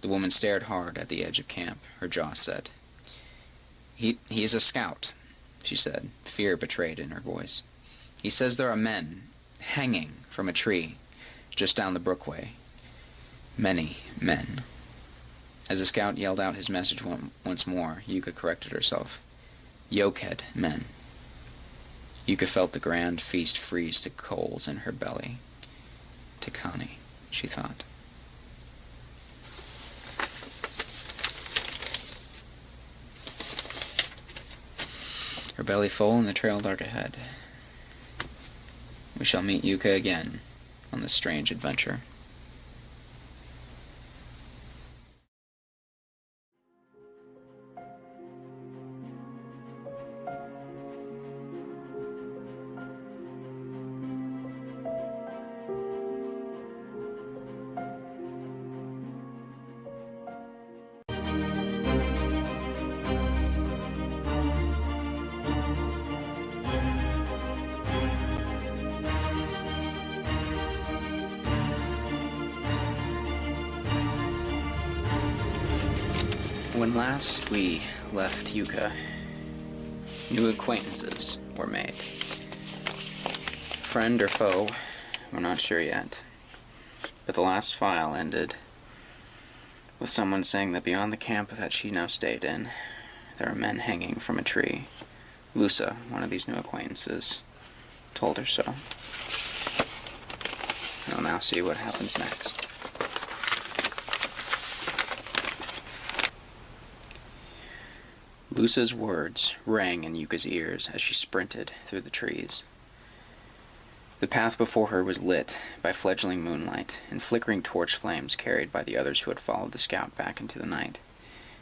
S1: The woman stared hard at the edge of camp, her jaw set. He is a scout," she said, fear betrayed in her voice. "He says there are men hanging from a tree just down the brookway. Many men." As the scout yelled out his message once more, Yuka corrected herself. "Yoked men." Yuka felt the grand feast freeze to coals in her belly. Tikani, she thought. Her belly full and the trail dark ahead. We shall meet Yuka again on this strange adventure. When last we left Yuka, new acquaintances were made. Friend or foe, we're not sure yet. But the last file ended with someone saying that beyond the camp that she now stayed in, there are men hanging from a tree. Lusa, one of these new acquaintances, told her so. We'll now see what happens next. Lusa's words rang in Yuka's ears as she sprinted through the trees. The path before her was lit by fledgling moonlight and flickering torch flames carried by the others who had followed the scout back into the night.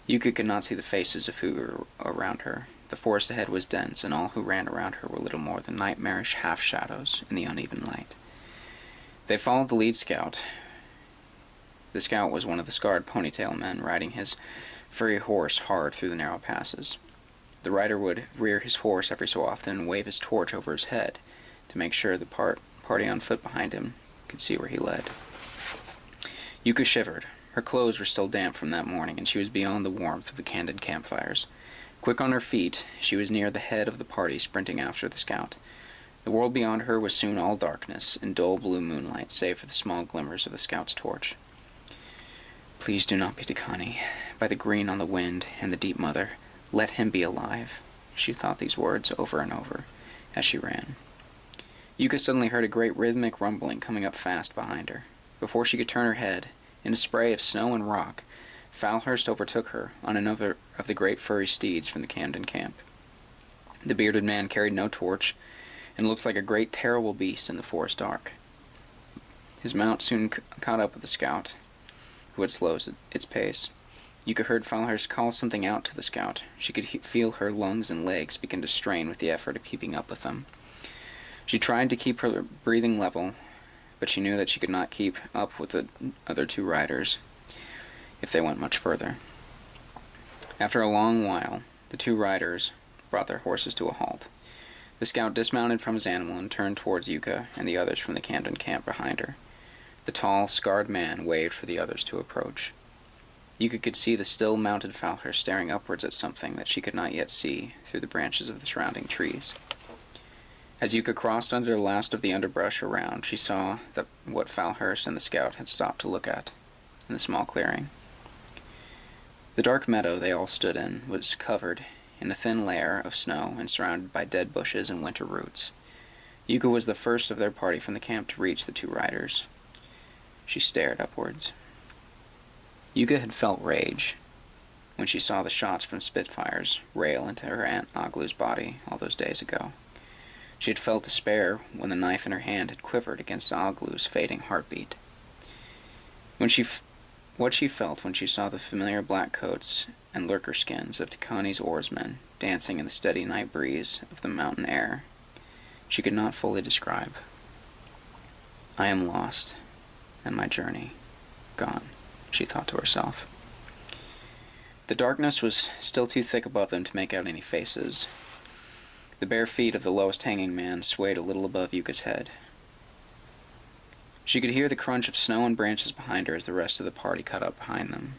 S1: Yuka could not see the faces of who were around her. The forest ahead was dense, and all who ran around her were little more than nightmarish half-shadows in the uneven light. They followed the lead scout. The scout was one of the scarred ponytail men riding his furry horse hard through the narrow passes. The rider would rear his horse every so often and wave his torch over his head to make sure the party on foot behind him could see where he led. Yuka shivered. Her clothes were still damp from that morning, and she was beyond the warmth of the candid campfires. Quick on her feet, she was near the head of the party, sprinting after the scout. The world beyond her was soon all darkness and dull blue moonlight, save for the small glimmers of the scout's torch. "Please do not be Tikani. By the green on the wind and the deep mother, let him be alive." She thought these words over and over as she ran. Yuka suddenly heard a great rhythmic rumbling coming up fast behind her. Before she could turn her head, in a spray of snow and rock, Falhurst overtook her on another of the great furry steeds from the Kamden camp. The bearded man carried no torch and looked like a great terrible beast in the forest dark. His mount soon caught up with the scout, who had slowed its pace. Yuka heard Falhurst call something out to the scout. She could feel her lungs and legs begin to strain with the effort of keeping up with them. She tried to keep her breathing level, but she knew that she could not keep up with the other two riders if they went much further. After a long while, the two riders brought their horses to a halt. The scout dismounted from his animal and turned towards Yuka and the others from the Kamden camp behind her. The tall, scarred man waved for the others to approach. Yuka could see the still mounted Falhurst staring upwards at something that she could not yet see through the branches of the surrounding trees. As Yuka crossed under the last of the underbrush around, she saw what Falhurst and the scout had stopped to look at in the small clearing. The dark meadow they all stood in was covered in a thin layer of snow and surrounded by dead bushes and winter roots. Yuka was the first of their party from the camp to reach the two riders. She stared upwards. Yuka had felt rage when she saw the shots from Spitfires rail into her Aunt Aglu's body all those days ago. She had felt despair when the knife in her hand had quivered against Oglu's fading heartbeat. What she felt when she saw the familiar black coats and lurker skins of Takani's oarsmen dancing in the steady night breeze of the mountain air, she could not fully describe. I am lost, and my journey gone, she thought to herself. The darkness was still too thick above them to make out any faces. The bare feet of the lowest hanging man swayed a little above Yuka's head. She could hear the crunch of snow and branches behind her as the rest of the party caught up behind them.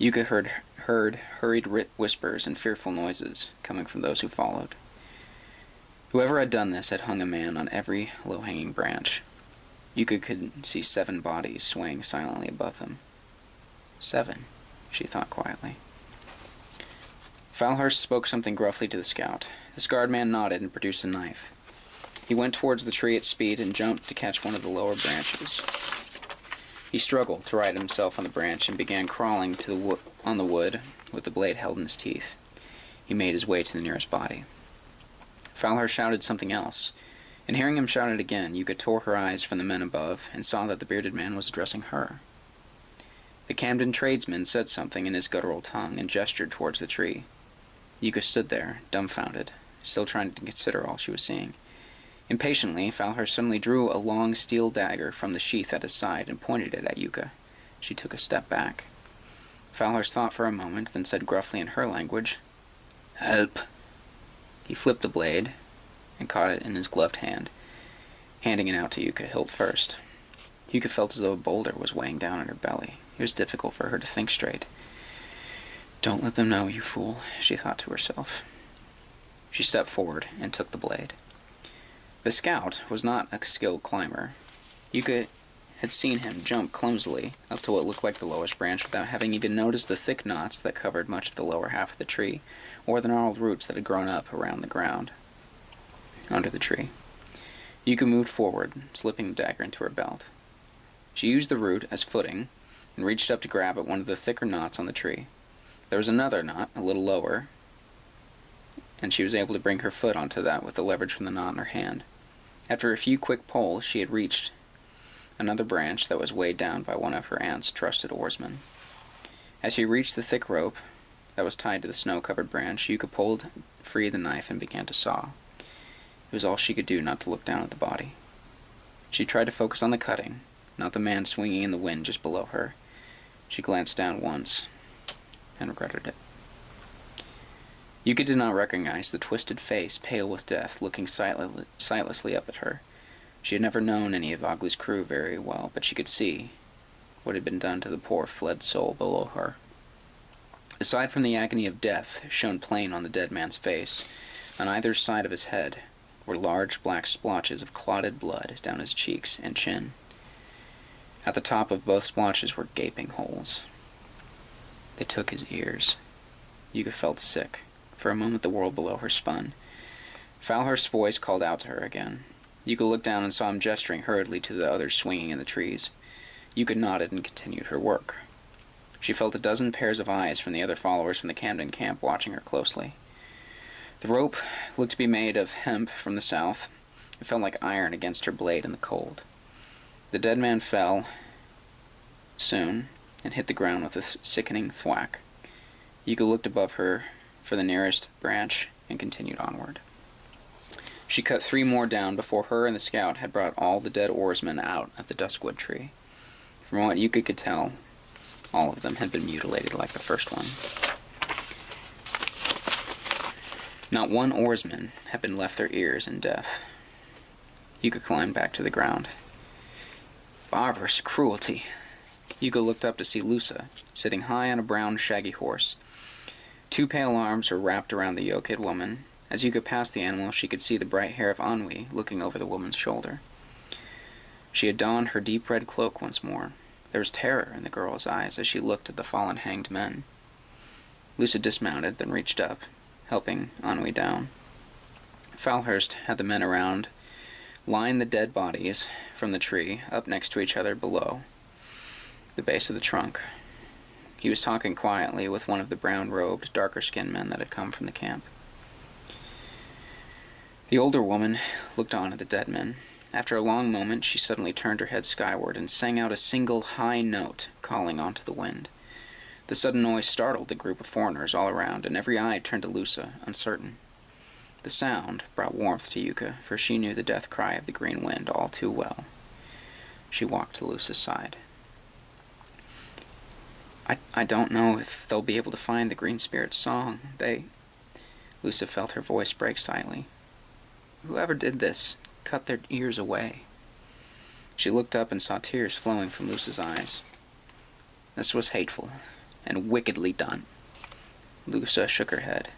S1: Yuka heard hurried whispers and fearful noises coming from those who followed. Whoever had done this had hung a man on every low-hanging branch. Yuka could see 7 bodies swaying silently above them. 7, she thought quietly. Falhurst spoke something gruffly to the scout. The scarred man nodded and produced a knife. He went towards the tree at speed and jumped to catch one of the lower branches. He struggled to right himself on the branch and began crawling on the wood with the blade held in his teeth. He made his way to the nearest body. Falhurst shouted something else, and hearing him shout it again, Yuka tore her eyes from the men above and saw that the bearded man was addressing her. The Kamden tradesman said something in his guttural tongue and gestured towards the tree. Yuka stood there, dumbfounded, still trying to consider all she was seeing. Impatiently, Falhurst suddenly drew a long steel dagger from the sheath at his side and pointed it at Yuka. She took a step back. Falhurst thought for a moment, then said gruffly in her language, "Help." He flipped the blade and caught it in his gloved hand, handing it out to Yuka, hilt first. Yuka felt as though a boulder was weighing down on her belly. It was difficult for her to think straight. "Don't let them know, you fool," she thought to herself. She stepped forward and took the blade. The scout was not a skilled climber. Yuka had seen him jump clumsily up to what looked like the lowest branch without having even noticed the thick knots that covered much of the lower half of the tree, or the gnarled roots that had grown up around the ground under the tree. Yuka moved forward, slipping the dagger into her belt. She used the root as footing and reached up to grab at one of the thicker knots on the tree. There was another knot, a little lower, and she was able to bring her foot onto that with the leverage from the knot in her hand. After a few quick pulls, she had reached another branch that was weighed down by one of her aunt's trusted oarsmen. As she reached the thick rope that was tied to the snow-covered branch, Yuka pulled free the knife and began to saw. It was all she could do not to look down at the body. She tried to focus on the cutting, not the man swinging in the wind just below her. She glanced down once and regretted it. Yuka did not recognize the twisted face, pale with death, looking sightlessly up at her. She had never known any of Oglu's crew very well, but she could see what had been done to the poor fled soul below her. Aside from the agony of death shown plain on the dead man's face, on either side of his head were large black splotches of clotted blood down his cheeks and chin. At the top of both splotches were gaping holes. They took his ears. Yuka felt sick. For a moment the world below her spun. Falhurst's voice called out to her again. Yuka looked down and saw him gesturing hurriedly to the others swinging in the trees. Yuka nodded and continued her work. She felt a dozen pairs of eyes from the other followers from the Kamden camp watching her closely. The rope looked to be made of hemp from the south. It felt like iron against her blade in the cold. The dead man fell soon and hit the ground with a sickening thwack. Yuka looked above her for the nearest branch and continued onward. She cut 3 more down before her and the scout had brought all the dead oarsmen out of the duskwood tree. From what Yuka could tell, all of them had been mutilated like the first one. Not one oarsman had been left their ears in death. Yuka climbed back to the ground. Barbarous cruelty. Yuka looked up to see Lusa, sitting high on a brown, shaggy horse. 2 pale arms were wrapped around the yoked woman. As Yuka passed the animal, she could see the bright hair of Ennui looking over the woman's shoulder. She had donned her deep red cloak once more. There was terror in the girl's eyes as she looked at the fallen hanged men. Lusa dismounted, then reached up, helping Ennui down. Falhurst had the men around line the dead bodies from the tree up next to each other below the base of the trunk. He was talking quietly with one of the brown-robed, darker-skinned men that had come from the camp. The older woman looked on at the dead men. After a long moment, she suddenly turned her head skyward and sang out a single high note, calling onto the wind. The sudden noise startled the group of foreigners all around, and every eye turned to Lusa, uncertain. The sound brought warmth to Yuka, for she knew the death cry of the green wind all too well. She walked to Lusa's side. I don't know if they'll be able to find the Green Spirit's song. Lusa felt her voice break slightly. Whoever did this cut their ears away. She looked up and saw tears flowing from Lusa's eyes. This was hateful and wickedly done. Lusa shook her head.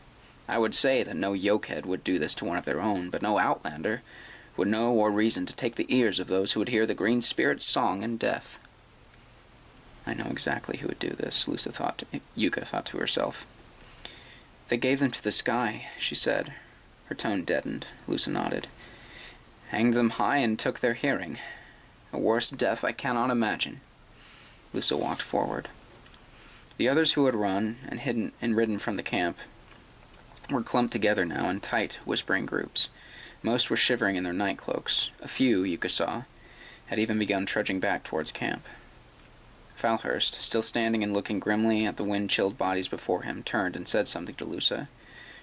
S1: I would say that no yokehead would do this to one of their own, but no outlander would know or reason to take the ears of those who would hear the Green Spirit's song in death. I know exactly who would do this, Yuka thought to herself. They gave them to the sky, she said. Her tone deadened. Lusa nodded. Hanged them high and took their hearing. A worse death I cannot imagine. Lusa walked forward. The others who had run and ridden from the camp were clumped together now in tight, whispering groups. Most were shivering in their night cloaks. A few, Yuka saw, had even begun trudging back towards camp. Falhurst, still standing and looking grimly at the wind-chilled bodies before him, turned and said something to Lusa.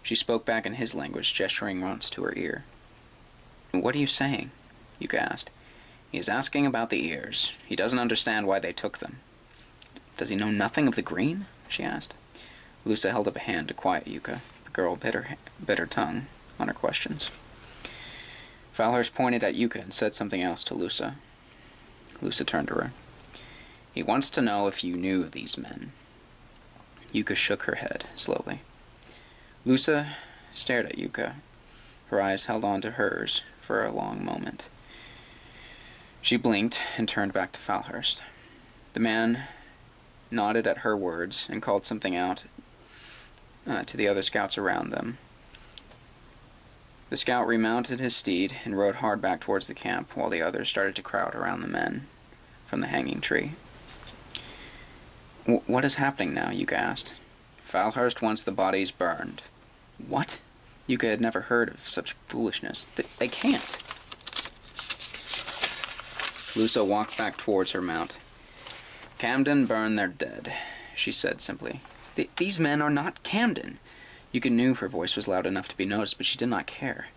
S1: She spoke back in his language, gesturing once to her ear. What are you saying? Yuka asked. He is asking about the ears. He doesn't understand why they took them. Does he know nothing of the green? She asked. Lusa held up a hand to quiet Yuka. The girl bit her tongue on her questions. Falhurst pointed at Yuka and said something else to Lusa. Lusa turned to her. He wants to know if you knew these men. Yuka shook her head, slowly. Lusa stared at Yuka. Her eyes held on to hers for a long moment. She blinked and turned back to Falhurst. The man nodded at her words and called something out to the other scouts around them. The scout remounted his steed and rode hard back towards the camp, while the others started to crowd around the men from the hanging tree. What is happening now? Yuka asked. Falhurst wants the bodies burned. What? Yuka had never heard of such foolishness. They can't. Lusa walked back towards her mount. Kamden burned their dead, she said simply. These men are not Kamden. Yuka knew her voice was loud enough to be noticed, but she did not care.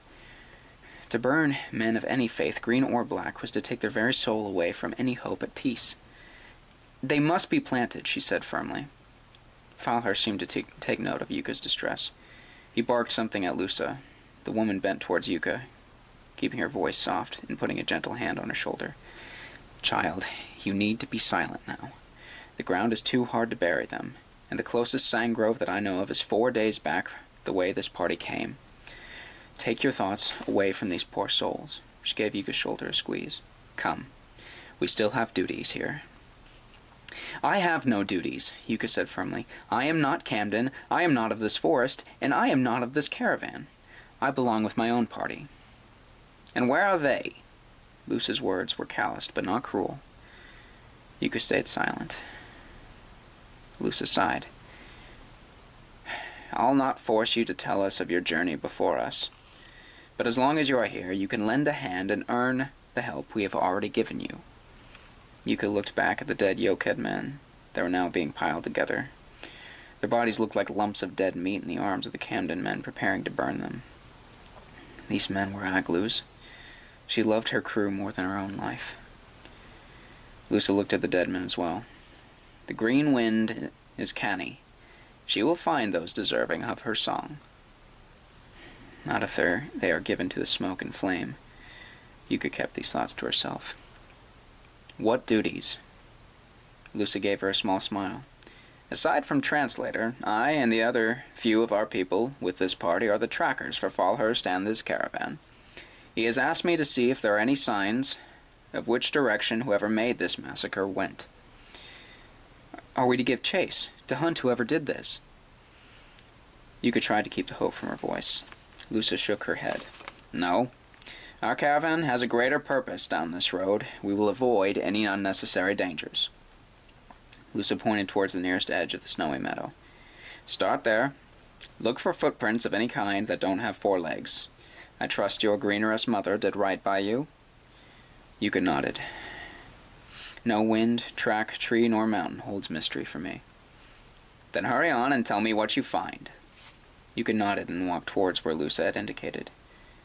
S1: To burn men of any faith, green or black, was to take their very soul away from any hope at peace. They must be planted, she said firmly. Falhurst seemed to take note of Yuka's distress. He barked something at Lusa. The woman bent towards Yuka, keeping her voice soft and putting a gentle hand on her shoulder. Child, you need to be silent now. The ground is too hard to bury them, and the closest sandgrove that I know of is 4 days back the way this party came. Take your thoughts away from these poor souls. She gave Yuka's shoulder a squeeze. Come. We still have duties here. I have no duties, Yuka said firmly. I am not Kamden, I am not of this forest, and I am not of this caravan. I belong with my own party. And where are they? Lusa's words were calloused, but not cruel. Yuka stayed silent. Lusa sighed. I'll not force you to tell us of your journey before us. But as long as you are here, you can lend a hand and earn the help we have already given you. Yuka looked back at the dead yokehead men. They were now being piled together. Their bodies looked like lumps of dead meat in the arms of the Kamden men preparing to burn them. These men were Aglu's. She loved her crew more than her own life. Lusa looked at the dead men as well. The green wind is canny. She will find those deserving of her song. Not if they are given to the smoke and flame. Yuka kept these thoughts to herself. What duties? Lusa gave her a small smile. Aside from translator, I and the other few of our people with this party are the trackers for Falhurst and this caravan. He has asked me to see if there are any signs of which direction whoever made this massacre went. Are we to give chase? To hunt whoever did this? Yuka tried to keep the hope from her voice. Lusa shook her head. No. Our caravan has a greater purpose down this road. We will avoid any unnecessary dangers. Lusa pointed towards the nearest edge of the snowy meadow. Start there. Look for footprints of any kind that don't have 4 legs. I trust your greenerous mother did right by you?" Yuka nodded. "No wind, track, tree, nor mountain holds mystery for me." "Then hurry on and tell me what you find." Yuka nodded and walked towards where Lusa had indicated.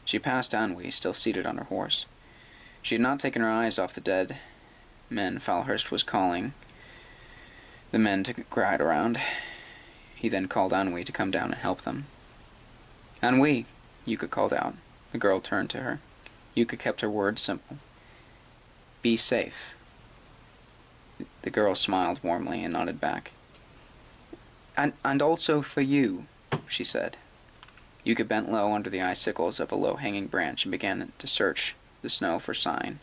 S1: She passed Anwi, still seated on her horse. She had not taken her eyes off the dead men Falhurst was calling the men to crowd around. He then called Anwi to come down and help them. "Anwi," Yuka called out. The girl turned to her. Yuka kept her words simple. "Be safe." The girl smiled warmly and nodded back. And also for you," she said. Yuka bent low under the icicles of a low-hanging branch and began to search the snow for sign.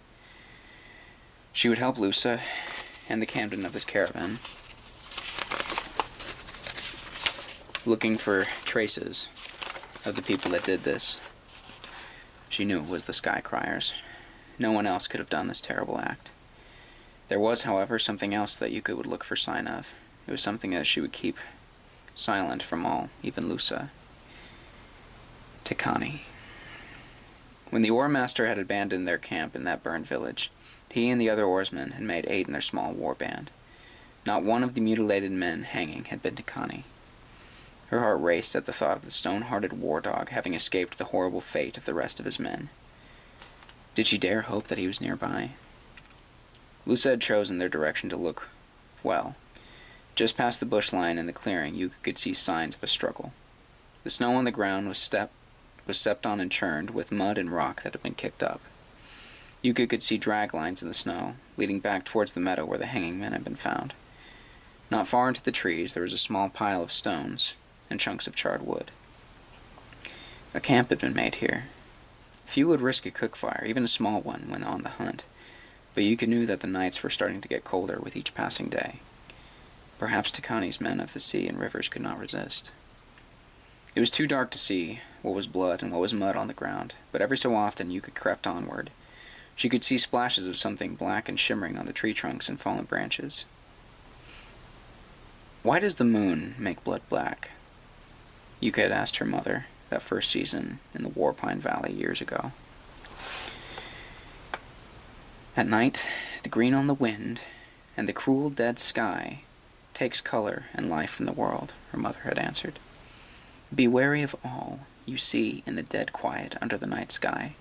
S1: She would help Lusa and the Kamden of this caravan, looking for traces of the people that did this. She knew it was the Sky Criers. No one else could have done this terrible act. There was, however, something else that Yuka would look for sign of. It was something that she would keep silent from all, even Lusa. Takani. When the oarmaster had abandoned their camp in that burned village, he and the other oarsmen had made 8 in their small war band. Not one of the mutilated men hanging had been Takani. Her heart raced at the thought of the stone-hearted war dog having escaped the horrible fate of the rest of his men. Did she dare hope that he was nearby? Lusa had chosen their direction to look well. Just past the bush line in the clearing, Yuka could see signs of a struggle. The snow on the ground was stepped on and churned with mud and rock that had been kicked up. Yuka could see drag lines in the snow, leading back towards the meadow where the hanging men had been found. Not far into the trees there was a small pile of stones and chunks of charred wood. A camp had been made here. Few would risk a cook fire, even a small one, when on the hunt, but Yuka knew that the nights were starting to get colder with each passing day. Perhaps Takani's men of the sea and rivers could not resist. It was too dark to see what was blood and what was mud on the ground, but every so often Yuka crept onward. She could see splashes of something black and shimmering on the tree trunks and fallen branches. "Why does the moon make blood black?" Yuka had asked her mother that first season in the Warpine Valley years ago. "At night, the green on the wind and the cruel dead sky takes color and life from the world," her mother had answered. "Be wary of all you see in the dead quiet under the night sky.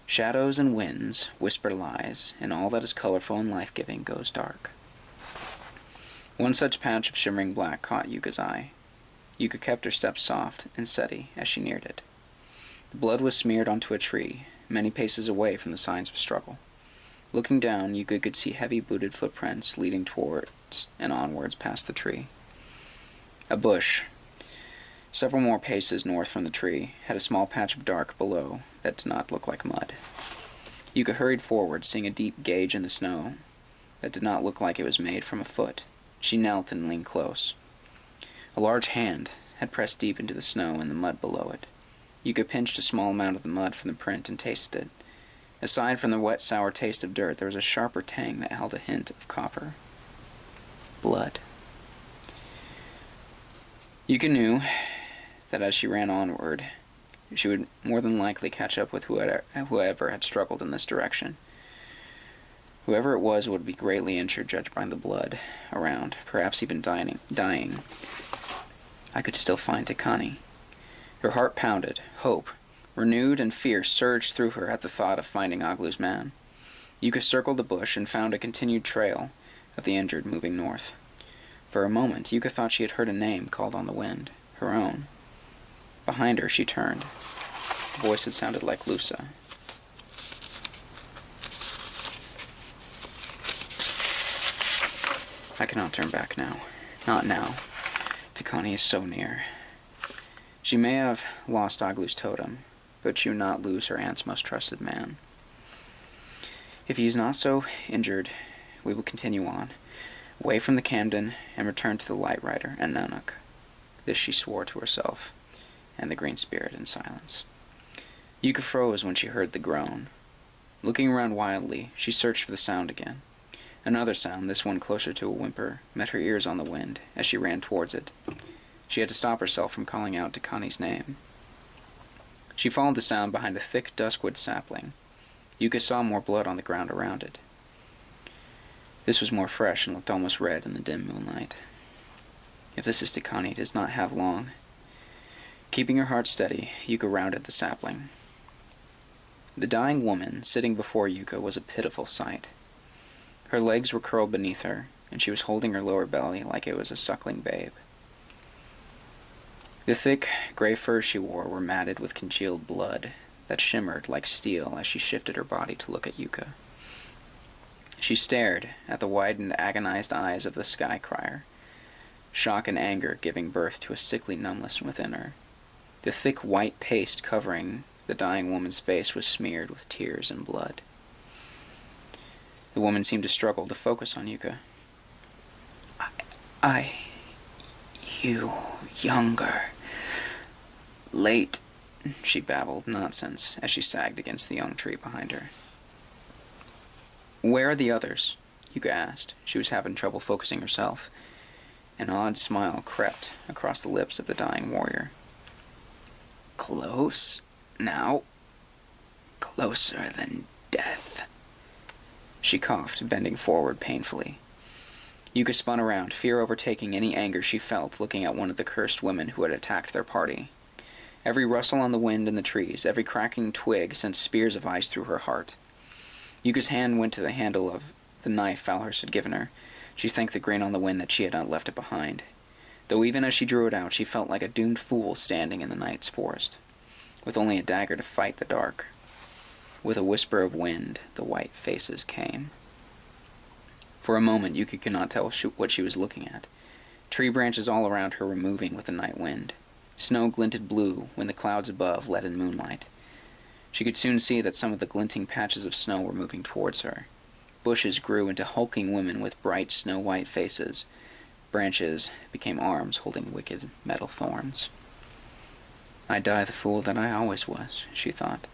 S1: Shadows and winds whisper lies, and all that is colorful and life-giving goes dark." One such patch of shimmering black caught Yuka's eye. Yuka kept her steps soft and steady as she neared it. The blood was smeared onto a tree, many paces away from the signs of struggle. Looking down, Yuka could see heavy-booted footprints leading towards and onwards past the tree. A bush, several more paces north from the tree, had a small patch of dark below that did not look like mud. Yuka hurried forward, seeing a deep gauge in the snow that did not look like it was made from a foot. She knelt and leaned close. A large hand had pressed deep into the snow and the mud below it. Yuka pinched a small amount of the mud from the print and tasted it. Aside from the wet, sour taste of dirt, there was a sharper tang that held a hint of copper. Blood. Yuka knew that as she ran onward, she would more than likely catch up with whoever had struggled in this direction. Whoever it was would be greatly injured, judged by the blood around, perhaps even dying. I could still find Takani. Her heart pounded. Hope, renewed and fierce, surged through her at the thought of finding Aglu's man. Yuka circled the bush and found a continued trail of the injured moving north. For a moment, Yuka thought she had heard a name called on the wind, her own. Behind her, she turned. The voice had sounded like Lusa. "I cannot turn back now. Not now. Takani is so near." She may have lost Aglu's totem, but she would not lose her aunt's most trusted man. "If he is not so injured, we will continue on, away from the Kamden, and return to the Light Rider and Nanak." This she swore to herself and the Green Spirit in silence. Yuka froze when she heard the groan. Looking around wildly, she searched for the sound again. Another sound, this one closer to a whimper, met her ears on the wind as she ran towards it. She had to stop herself from calling out Takani's name. She followed the sound behind a thick duskwood sapling. Yuka saw more blood on the ground around it. This was more fresh and looked almost red in the dim moonlight. If this is Tikani, it does not have long. Keeping her heart steady, Yuka rounded the sapling. The dying woman sitting before Yuka was a pitiful sight. Her legs were curled beneath her, and she was holding her lower belly like it was a suckling babe. The thick, gray furs she wore were matted with congealed blood that shimmered like steel as she shifted her body to look at Yuka. She stared at the widened, agonized eyes of the sky crier, shock and anger giving birth to a sickly numbness within her. The thick white paste covering the dying woman's face was smeared with tears and blood. The woman seemed to struggle to focus on Yuka. You, younger. Late, she babbled nonsense as she sagged against the young tree behind her. Where are the others? Yuka asked. She was having trouble focusing herself. An odd smile crept across the lips of the dying warrior. Close now. Closer than death. She coughed, bending forward painfully. Yuka spun around, fear overtaking any anger she felt looking at one of the cursed women who had attacked their party. Every rustle on the wind in the trees, every cracking twig sent spears of ice through her heart. Yuka's hand went to the handle of the knife Falhurst had given her. She thanked the grain on the wind that she had not left it behind. Though even as she drew it out, she felt like a doomed fool standing in the night's forest, with only a dagger to fight the dark. With a whisper of wind, the white faces came. For a moment, Yuka could not tell what she was looking at. Tree branches all around her were moving with the night wind. Snow glinted blue when the clouds above let in moonlight. She could soon see that some of the glinting patches of snow were moving towards her. Bushes grew into hulking women with bright snow-white faces. Branches became arms holding wicked metal thorns. I die the fool that I always was, she thought.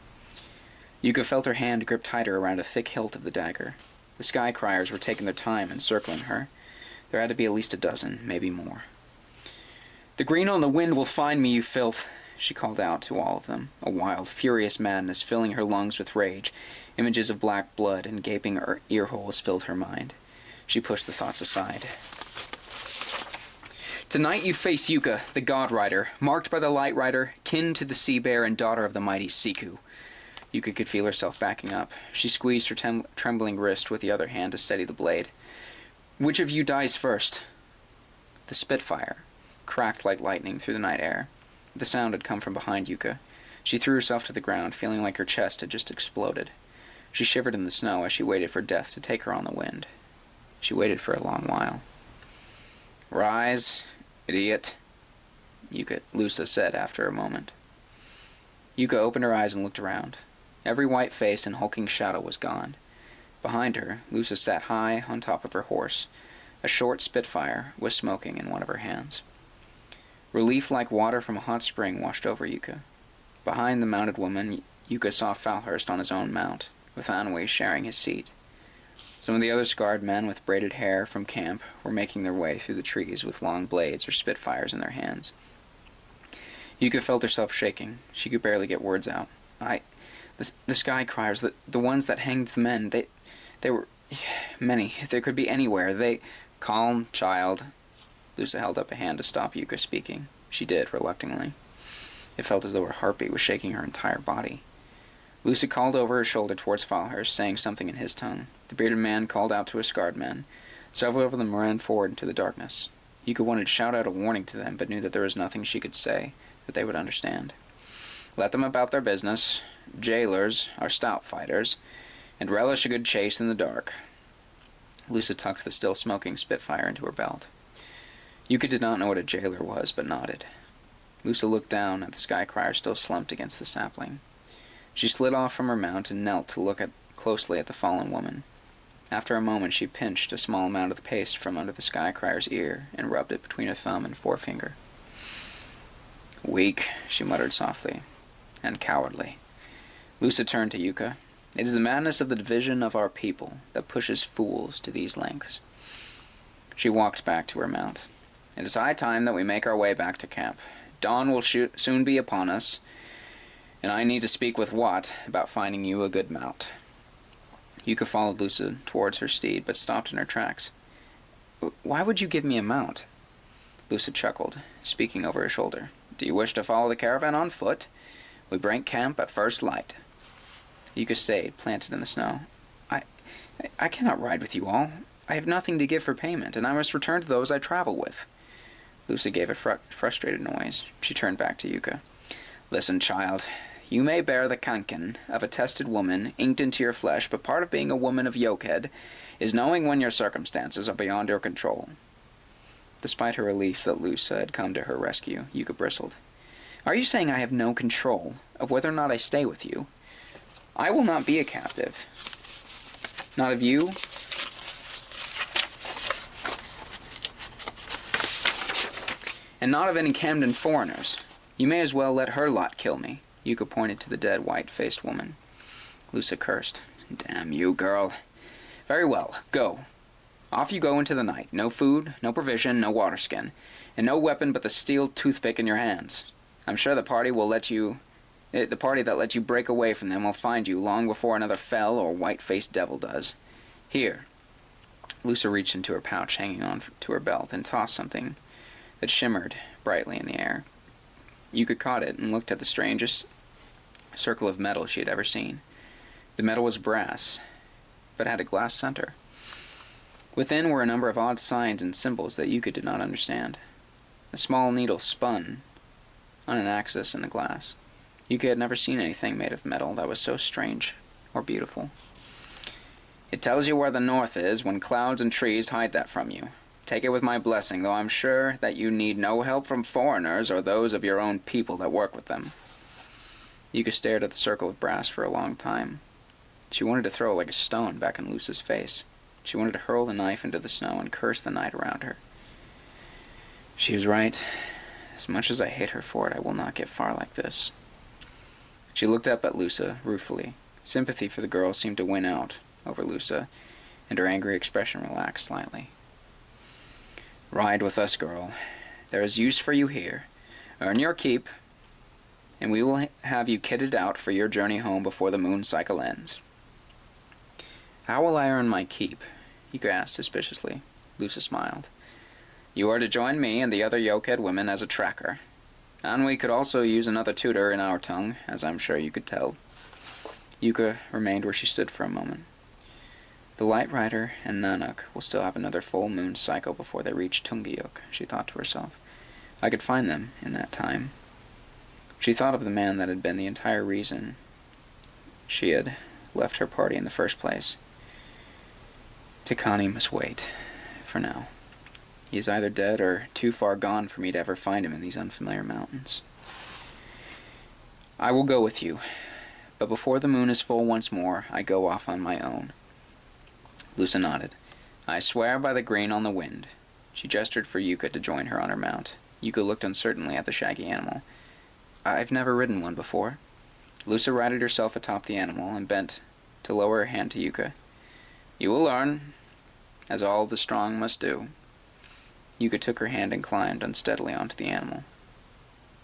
S1: Yuka felt her hand grip tighter around a thick hilt of the dagger. The sky criers were taking their time encircling her. There had to be at least a dozen, maybe more. The green on the wind will find me, you filth, she called out to all of them, a wild, furious madness filling her lungs with rage. Images of black blood and gaping ear holes filled her mind. She pushed the thoughts aside. Tonight you face Yuka, the God Rider, marked by the Light Rider, kin to the Sea Bear and daughter of the mighty Siku. Yuka could feel herself backing up. She squeezed her trembling wrist with the other hand to steady the blade. Which of you dies first? The Spitfire cracked like lightning through the night air. The sound had come from behind Yuka. She threw herself to the ground, feeling like her chest had just exploded. She shivered in the snow as she waited for death to take her on the wind. She waited for a long while. Rise, idiot, Lusa said after a moment. Yuka opened her eyes and looked around. Every white face and hulking shadow was gone. Behind her, Lusa sat high on top of her horse. A short Spitfire was smoking in one of her hands. Relief like water from a hot spring washed over Yuka. Behind the mounted woman, Yuka saw Falhurst on his own mount, with Anway sharing his seat. Some of the other scarred men with braided hair from camp were making their way through the trees with long blades or Spitfires in their hands. Yuka felt herself shaking. She could barely get words out. The sky criers, the ones that hanged the men, they were many. There could be anywhere. Calm, child. Lusa held up a hand to stop Yuka speaking. She did, reluctantly. It felt as though her heartbeat was shaking her entire body. Lusa called over her shoulder towards Falhurst, saying something in his tongue. The bearded man called out to his scarred men. Several of them ran forward into the darkness. Yuka wanted to shout out a warning to them, but knew that there was nothing she could say that they would understand. Let them about their business. Jailers are stout fighters, and relish a good chase in the dark. Lusa tucked the still smoking Spitfire into her belt. Yuka did not know what a jailer was, but nodded. Lusa looked down at the sky crier still slumped against the sapling. She slid off from her mount and knelt to look closely at the fallen woman. After a moment she pinched a small amount of the paste from under the sky crier's ear and rubbed it between her thumb and forefinger. Weak, she muttered softly, and cowardly. Lusa turned to Yuka. It is the madness of the division of our people that pushes fools to these lengths. She walked back to her mount. It is high time that we make our way back to camp. Dawn will soon be upon us, And I need to speak with Watt about finding you a good mount. Yuka followed Lusa towards her steed, but stopped in her tracks. Why would you give me a mount? Lusa chuckled, speaking over her shoulder. Do you wish to follow the caravan on foot? We break camp at first light. Yuka stayed, planted in the snow. I cannot ride with you all. I have nothing to give for payment, and I must return to those I travel with. Lusa gave a frustrated noise. She turned back to Yuka. Listen, child. You may bear the kanken of a tested woman inked into your flesh, but part of being a woman of yokehead is knowing when your circumstances are beyond your control. Despite her relief that Lusa had come to her rescue, Yuka bristled. Are you saying I have no control of whether or not I stay with you? I will not be a captive. Not of you. And not of any Kamden foreigners. You may as well let her lot kill me. Yuka pointed to the dead, white-faced woman. Lusa cursed. Damn you, girl. Very well, go. Off you go into the night. No food, no provision, no water skin, and no weapon but the steel toothpick in your hands. I'm sure the party that lets you break away from them will find you long before another fell or white-faced devil does. Here. Lusa reached into her pouch hanging on to her belt and tossed something that shimmered brightly in the air. Yuka caught it and looked at the strangest circle of metal she had ever seen. The metal was brass, but had a glass center. Within were a number of odd signs and symbols that Yuka did not understand. A small needle spun on an axis in the glass. Yuka had never seen anything made of metal that was so strange or beautiful. It tells you where the north is when clouds and trees hide that from you. Take it with my blessing, though I'm sure that you need no help from foreigners or those of your own people that work with them. Yuka stared at the circle of brass for a long time. She wanted to throw like a stone back in Lusa's face. She wanted to hurl the knife into the snow and curse the night around her. She was right. As much as I hate her for it, I will not get far like this. She looked up at Lusa ruefully. Sympathy for the girl seemed to win out over Lusa, and her angry expression relaxed slightly. Ride with us, girl. There is use for you here. Earn your keep, and we will have you kitted out for your journey home before the moon cycle ends. How will I earn my keep? Yuka asked suspiciously. Lusa smiled. You are to join me and the other yokehead women as a tracker. And we could also use another tutor in our tongue, as I'm sure you could tell. Yuka remained where she stood for a moment. The Light Rider and Nanak will still have another full moon cycle before they reach Tungiuk, she thought to herself. I could find them in that time. She thought of the man that had been the entire reason she had left her party in the first place. Tikani must wait, for now. He is either dead or too far gone for me to ever find him in these unfamiliar mountains. I will go with you, but before the moon is full once more, I go off on my own. Lusa nodded. I swear by the green on the wind. She gestured for Yuka to join her on her mount. Yuka looked uncertainly at the shaggy animal. I've never ridden one before. Lusa righted herself atop the animal and bent to lower her hand to Yuka. You will learn, as all the strong must do. Yuka took her hand and climbed unsteadily onto the animal.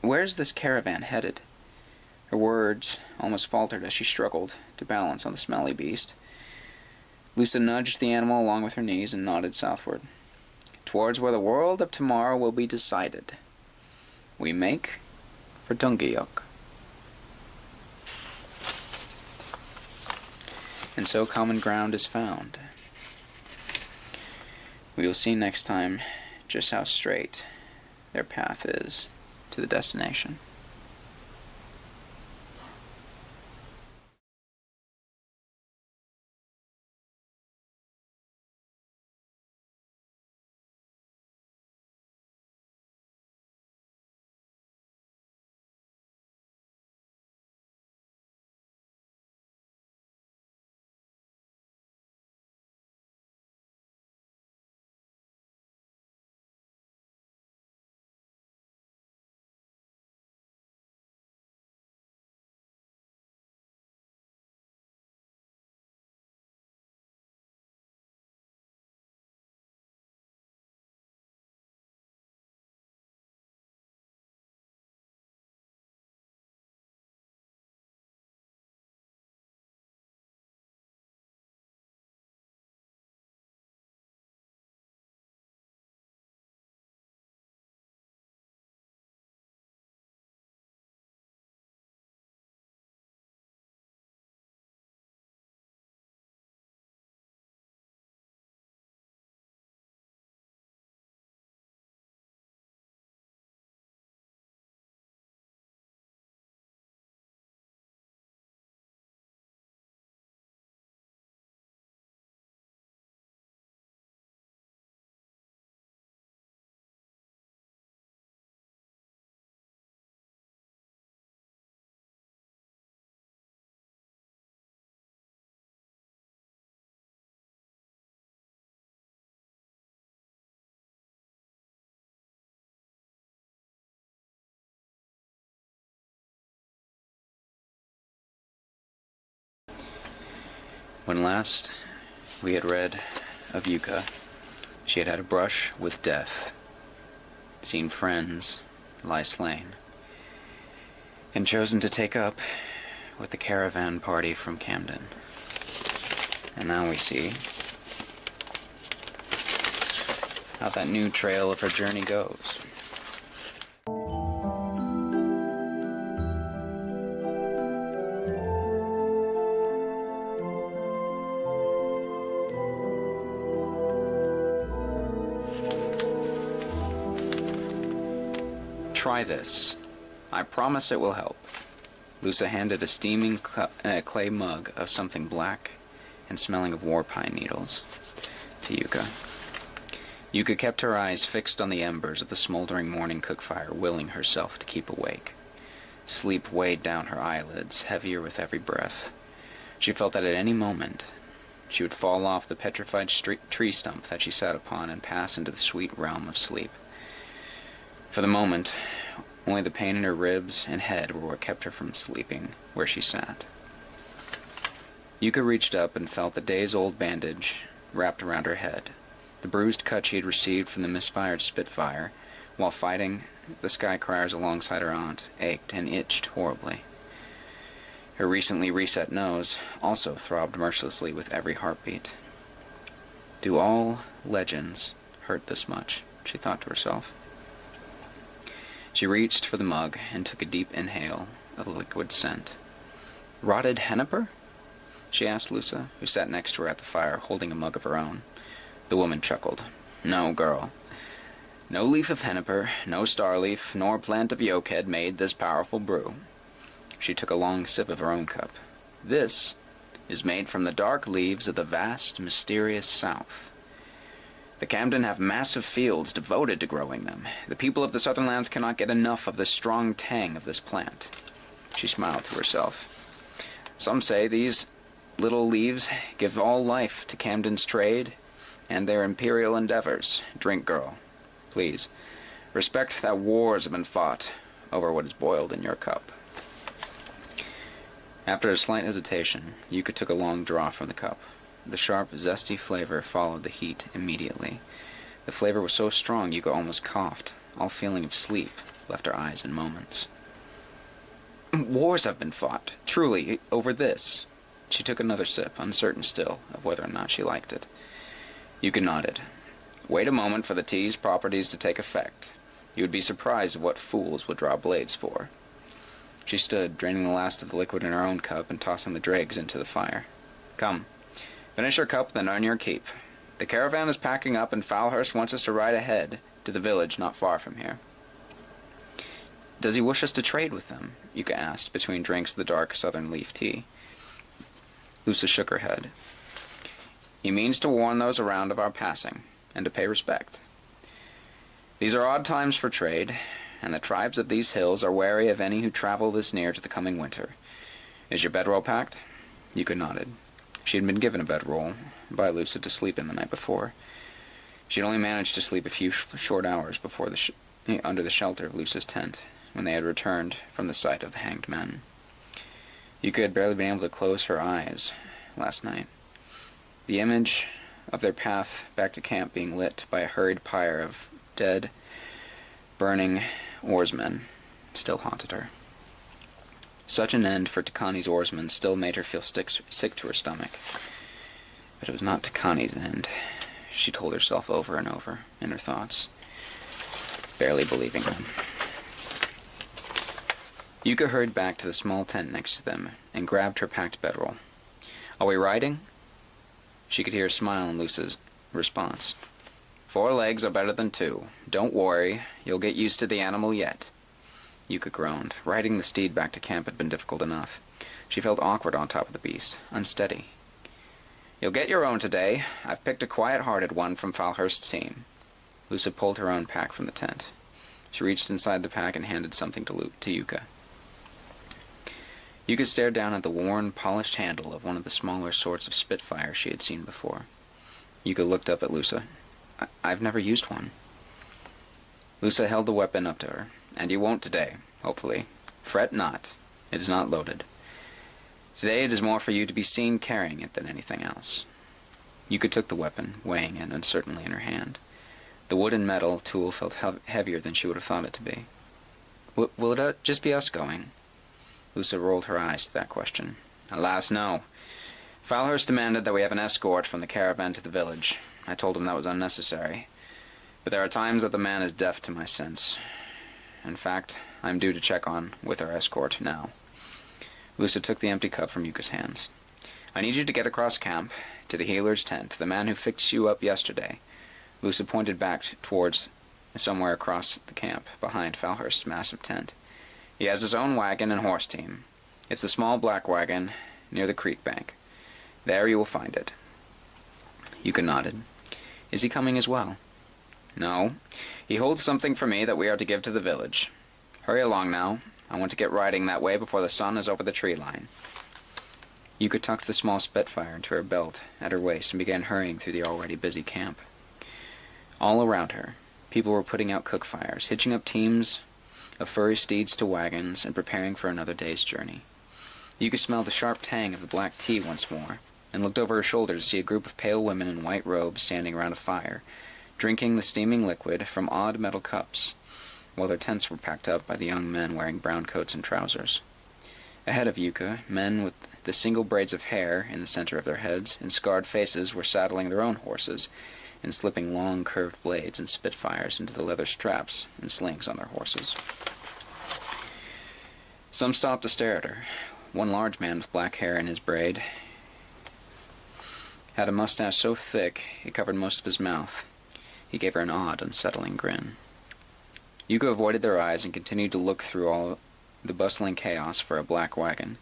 S1: Where is this caravan headed? Her words almost faltered as she struggled to balance on the smelly beast. Lusa nudged the animal along with her knees and nodded southward. Towards where the world of tomorrow will be decided. We make for Tungiuk. And so common ground is found. We will see next time just how straight their path is to the destination. When last we had read of Yuka, she had had a brush with death, seen friends lie slain, and chosen to take up with the caravan party from Kamden. And now we see how that new trail of her journey goes. Try this. I promise it will help. Lusa handed a steaming clay mug of something black and smelling of war pine needles to Yuka. Yuka kept her eyes fixed on the embers of the smoldering morning cook fire, willing herself to keep awake. Sleep weighed down her eyelids, heavier with every breath. She felt that at any moment she would fall off the petrified tree stump that she sat upon and pass into the sweet realm of sleep. For the moment, only the pain in her ribs and head were what kept her from sleeping where she sat. Yuka reached up and felt the days-old bandage wrapped around her head. The bruised cut she had received from the misfired Spitfire while fighting the Skycriers alongside her aunt ached and itched horribly. Her recently reset nose also throbbed mercilessly with every heartbeat. Do all legends hurt this much? She thought to herself. She reached for the mug and took a deep inhale of the liquid scent. Rotted henniper? She asked Lusa, who sat next to her at the fire, holding a mug of her own. The woman chuckled. No, girl. No leaf of henniper, no starleaf, nor plant of yokehead made this powerful brew. She took a long sip of her own cup. This is made from the dark leaves of the vast, mysterious South. The Kamden have massive fields devoted to growing them. The people of the southern lands cannot get enough of the strong tang of this plant. She smiled to herself. Some say these little leaves give all life to Kamden's trade and their imperial endeavors. Drink, girl. Please. Respect that wars have been fought over what is boiled in your cup. After a slight hesitation, Yuka took a long draw from the cup. The sharp, zesty flavor followed the heat immediately. The flavor was so strong Yuka almost coughed. All feeling of sleep left her eyes in moments. Wars have been fought, truly, over this. She took another sip, uncertain still of whether or not she liked it. Yuka nodded. Wait a moment for the tea's properties to take effect. You would be surprised at what fools would draw blades for. She stood, draining the last of the liquid in her own cup and tossing the dregs into the fire. Come. Finish your cup, then earn your keep. The caravan is packing up, and Falhurst wants us to ride ahead to the village not far from here. Does he wish us to trade with them? Yuka asked, between drinks of the dark southern leaf tea. Lusa shook her head. He means to warn those around of our passing, and to pay respect. These are odd times for trade, and the tribes of these hills are wary of any who travel this near to the coming winter. Is your bedroll packed? Yuka nodded. She had been given a bedroll by Lusa to sleep in the night before. She had only managed to sleep a few short hours before under the shelter of Lusa's tent, when they had returned from the sight of the hanged men. Yuka had barely been able to close her eyes last night. The image of their path back to camp being lit by a hurried pyre of dead, burning oarsmen still haunted her. Such an end for Takani's oarsmen still made her feel sick to her stomach. But it was not Takani's end, she told herself over and over in her thoughts, barely believing them. Yuka hurried back to the small tent next to them and grabbed her packed bedroll. Are we riding? She could hear a smile in Lusa's response. 4 legs are better than 2. Don't worry, you'll get used to the animal yet. Yuka groaned. Riding the steed back to camp had been difficult enough. She felt awkward on top of the beast, unsteady. You'll get your own today. I've picked a quiet-hearted one from Falhurst's team. Lusa pulled her own pack from the tent. She reached inside the pack and handed something to Yuka. Yuka stared down at the worn, polished handle of one of the smaller sorts of Spitfire she had seen before. Yuka looked up at Lusa. I've never used one. Lusa held the weapon up to her. And you won't today, hopefully. Fret not. It is not loaded. Today it is more for you to be seen carrying it than anything else. Yuka took the weapon, weighing it uncertainly in her hand. The wood and metal tool felt heavier than she would have thought it to be. Will it just be us going? Lusa rolled her eyes to that question. Alas, no. Falhurst demanded that we have an escort from the caravan to the village. I told him that was unnecessary. But there are times that the man is deaf to my sense. In fact, I am due to check on with our escort now. Lusa took the empty cup from Yuka's hands. I need you to get across camp, to the healer's tent, the man who fixed you up yesterday. Lusa pointed back towards somewhere across the camp, behind Falhurst's massive tent. He has his own wagon and horse team. It's the small black wagon near the creek bank. There you will find it. Yuka nodded. Is he coming as well? No. He holds something for me that we are to give to the village. Hurry along now. I want to get riding that way before the sun is over the tree line. Yuka tucked the small Spitfire into her belt at her waist and began hurrying through the already busy camp. All around her, people were putting out cook fires, hitching up teams of furry steeds to wagons, and preparing for another day's journey. Yuka smelled the sharp tang of the black tea once more, and looked over her shoulder to see a group of pale women in white robes standing around a fire, drinking the steaming liquid from odd metal cups, while their tents were packed up by the young men wearing brown coats and trousers. Ahead of Yuka, men with the single braids of hair in the center of their heads and scarred faces were saddling their own horses and slipping long curved blades and Spitfires into the leather straps and slings on their horses. Some stopped to stare at her. One large man with black hair in his braid had a mustache so thick it covered most of his mouth. He gave her an odd, unsettling grin. Yuka avoided their eyes and continued to look through all the bustling chaos for a black wagon.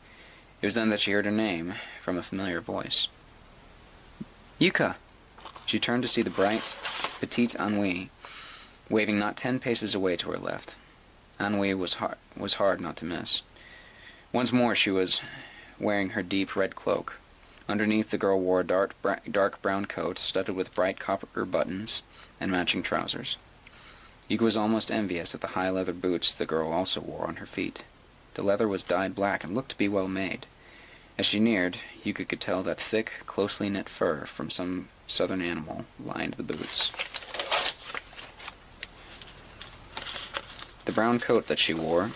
S1: It was then that she heard her name from a familiar voice. Yuka! She turned to see the bright, petite Ennui, waving not 10 paces away to her left. Ennui was hard not to miss. Once more she was wearing her deep red cloak. Underneath, the girl wore a dark brown coat studded with bright copper buttons and matching trousers. Yuka was almost envious at the high leather boots the girl also wore on her feet. The leather was dyed black and looked to be well made. As she neared, Yuka could tell that thick, closely knit fur from some southern animal lined the boots. The brown coat that she wore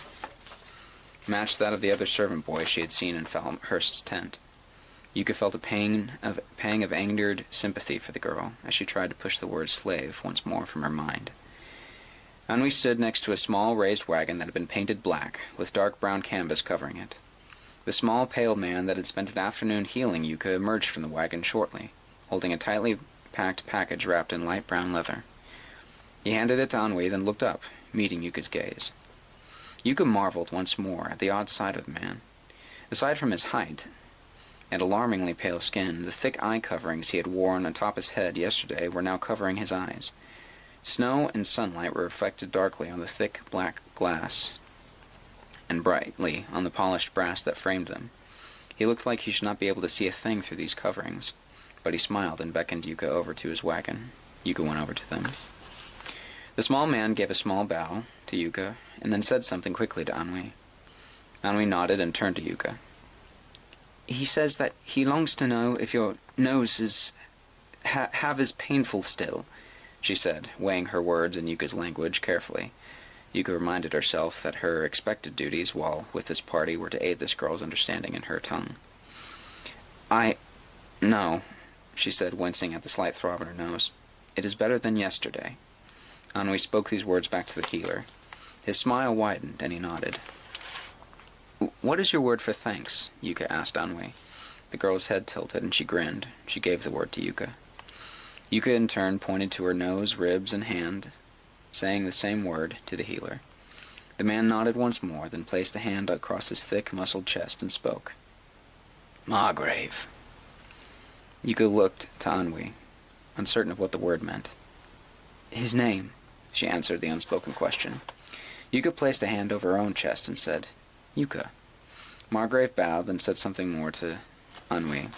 S1: matched that of the other servant boy she had seen in Falhurst's tent. Yuka felt a pang of angered sympathy for the girl as she tried to push the word slave once more from her mind. Ennui stood next to a small raised wagon that had been painted black, with dark brown canvas covering it. The small, pale man that had spent an afternoon healing Yuka emerged from the wagon shortly, holding a tightly packed package wrapped in light brown leather. He handed it to Ennui, then looked up, meeting Yuka's gaze. Yuka marveled once more at the odd side of the man. Aside from his height and alarmingly pale skin, the thick eye coverings he had worn atop his head yesterday were now covering his eyes. Snow and sunlight were reflected darkly on the thick black glass and brightly on the polished brass that framed them. He looked like he should not be able to see a thing through these coverings, but he smiled and beckoned Yuka over to his wagon. Yuka went over to them. The small man gave a small bow to Yuka, and then said something quickly to Ennui. Ennui nodded and turned to Yuka. He says that he longs to know if your nose is is painful still, she said, weighing her words in Yuka's language carefully. Yuka reminded herself that her expected duties while with this party were to aid this girl's understanding in her tongue. No, she said, wincing at the slight throb in her nose. It is better than yesterday. Ennui spoke these words back to the healer. His smile widened, and he nodded. What is your word for thanks? Yuka asked Ennui. The girl's head tilted, and she grinned. She gave the word to Yuka. Yuka in turn pointed to her nose, ribs, and hand, saying the same word to the healer. The man nodded once more, then placed a hand across his thick, muscled chest and spoke. Margrave. Yuka looked to Ennui, uncertain of what the word meant. His name, she answered the unspoken question. Yuka placed a hand over her own chest and said, Yuka. Margrave bowed, then said something more to Ennui.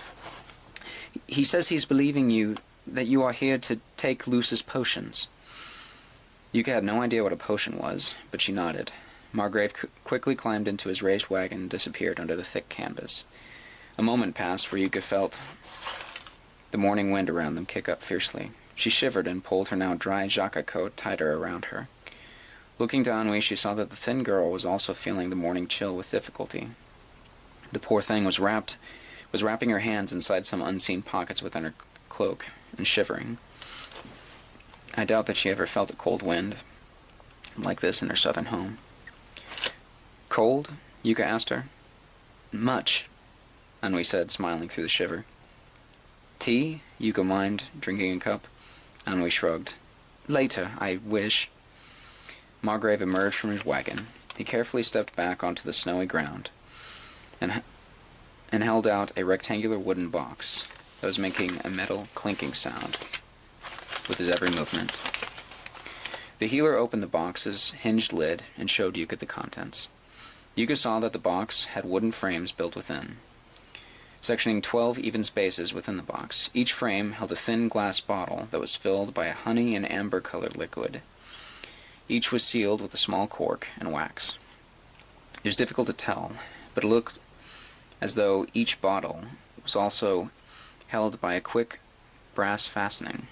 S1: He says he's believing you that you are here to take Luce's potions. Yuka had no idea what a potion was, but she nodded. Margrave quickly climbed into his raised wagon and disappeared under the thick canvas. A moment passed where Yuka felt the morning wind around them kick up fiercely. She shivered and pulled her now dry jacket coat tighter around her. Looking to Anhui, she saw that the thin girl was also feeling the morning chill with difficulty. The poor thing was wrapping her hands inside some unseen pockets within her cloak, and shivering. I doubt that she ever felt a cold wind like this in her southern home. Cold? Yuka asked her. Much, Anhui said, smiling through the shiver. Tea? Yuka mimed, drinking a cup. Anhui shrugged. Later, I wish. Margrave emerged from his wagon. He carefully stepped back onto the snowy ground and held out a rectangular wooden box that was making a metal clinking sound with his every movement. The healer opened the box's hinged lid and showed Yuka the contents. Yuka saw that the box had wooden frames built within, sectioning 12 even spaces within the box. Each frame held a thin glass bottle that was filled by a honey and amber-colored liquid. Each was sealed with a small cork and wax. It was difficult to tell, but it looked as though each bottle was also held by a quick brass fastening.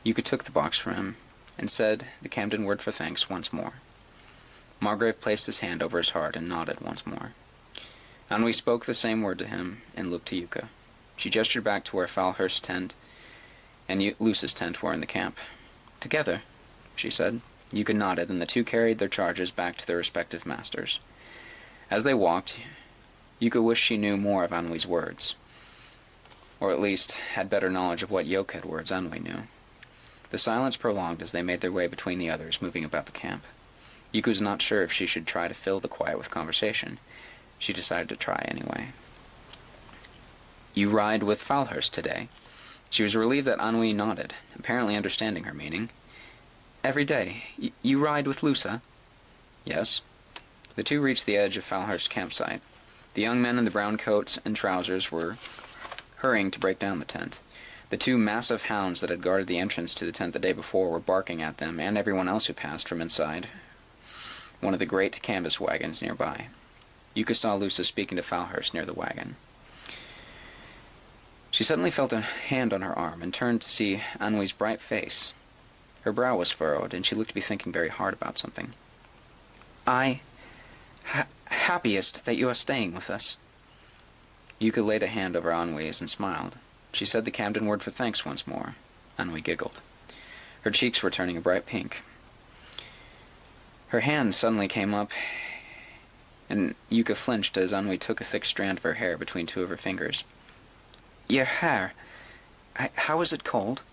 S1: Yuka took the box from him and said the Kamden word for thanks once more. Margrave placed his hand over his heart and nodded once more. Anhui spoke the same word to him and looked to Yuka. She gestured back to where Falhurst's tent and Luce's tent were in the camp. Together, she said. Yuka nodded, and the two carried their charges back to their respective masters. As they walked, Yuka wished she knew more of Anhui's words, or at least had better knowledge of what Yoked words Anhui knew. The silence prolonged as they made their way between the others, moving about the camp. Yuka was not sure if she should try to fill the quiet with conversation. She decided to try anyway. You ride with Falhurst today? She was relieved that Anhui nodded, apparently understanding her meaning. Every day. You ride with Lusa? Yes. The two reached the edge of Falhurst's campsite. The young men in the brown coats and trousers were hurrying to break down the tent. The two massive hounds that had guarded the entrance to the tent the day before were barking at them and everyone else who passed from inside one of the great canvas wagons nearby. Yuka saw Lusa speaking to Falhurst near the wagon. She suddenly felt a hand on her arm and turned to see Anhui's bright face. Her brow was furrowed, and she looked to be thinking very hard about something. Happiest that you are staying with us. Yuka laid a hand over Anhui's and smiled. She said the Kamden word for thanks once more. Anhui giggled. Her cheeks were turning a bright pink. Her hand suddenly came up, and Yuka flinched as Anhui took a thick strand of her hair between two of her fingers. Your hair. How is it cold?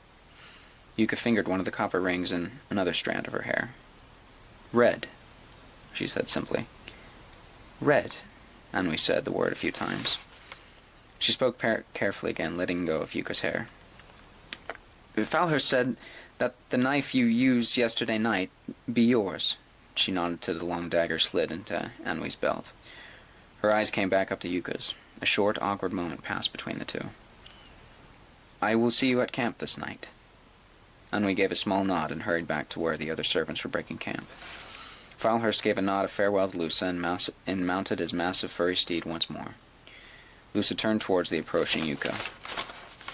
S1: Yuka fingered one of the copper rings in another strand of her hair. Red, she said simply. Red, Anhui said the word a few times. She spoke carefully again, letting go of Yuka's hair. Falhurst said that the knife you used yesterday night be yours. She nodded to the long dagger slid into Anhui's belt. Her eyes came back up to Yuka's. A short, awkward moment passed between the two. I will see you at camp this night. Anhui gave a small nod and hurried back to where the other servants were breaking camp. Falhurst gave a nod of farewell to Lusa and mounted his massive furry steed once more. Lusa turned towards the approaching Yuka.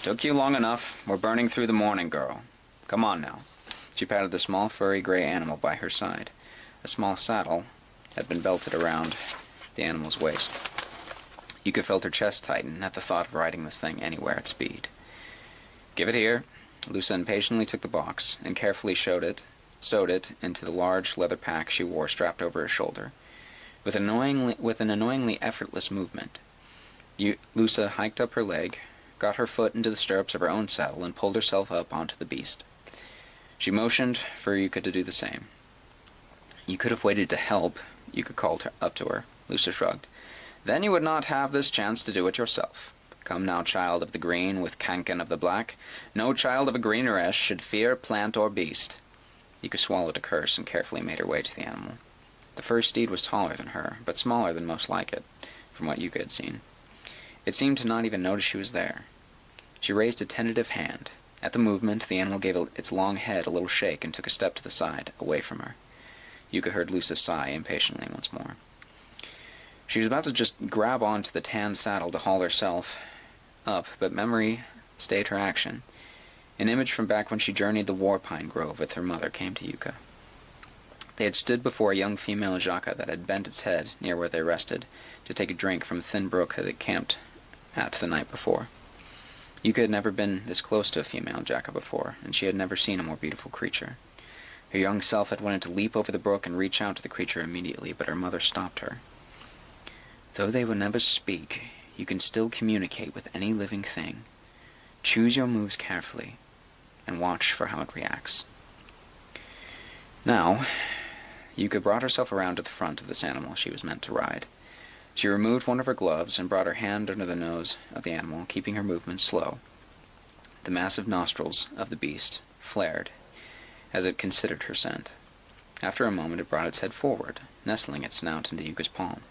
S1: Took you long enough. We're burning through the morning, girl. Come on now. She patted the small furry gray animal by her side. A small saddle had been belted around the animal's waist. Yuka felt her chest tighten at the thought of riding this thing anywhere at speed. Give it here. Lusa impatiently took the box and carefully stowed it into the large leather pack she wore strapped over her shoulder. With an annoyingly effortless movement, Lusa hiked up her leg, got her foot into the stirrups of her own saddle, and pulled herself up onto the beast. She motioned for Yuka to do the same. You could have waited to help, Yuka called up to her. Lusa shrugged. Then you would not have this chance to do it yourself. Come now, child of the green, with Kanken of the black. No child of a greeneresh should fear plant or beast. Yuka swallowed a curse and carefully made her way to the animal. The first steed was taller than her, but smaller than most like it, from what Yuka had seen. It seemed to not even notice she was there. She raised a tentative hand. At the movement, the animal gave its long head a little shake and took a step to the side, away from her. Yuka heard Lusa sigh impatiently once more. She was about to just grab onto the tan saddle to haul herself up, but memory stayed her action. An image from back when she journeyed the Warpine Grove with her mother came to Yuka. They had stood before a young female Jaka that had bent its head near where they rested to take a drink from a thin brook that had camped at the night before. Yuka had never been this close to a female Jaka before, and she had never seen a more beautiful creature. Her young self had wanted to leap over the brook and reach out to the creature immediately, but her mother stopped her. Though they will never speak, you can still communicate with any living thing. Choose your moves carefully, and watch for how it reacts. Now, Yuka brought herself around to the front of this animal she was meant to ride. She removed one of her gloves and brought her hand under the nose of the animal, keeping her movements slow. The massive nostrils of the beast flared as it considered her scent. After a moment it brought its head forward, nestling its snout into Yuka's palm.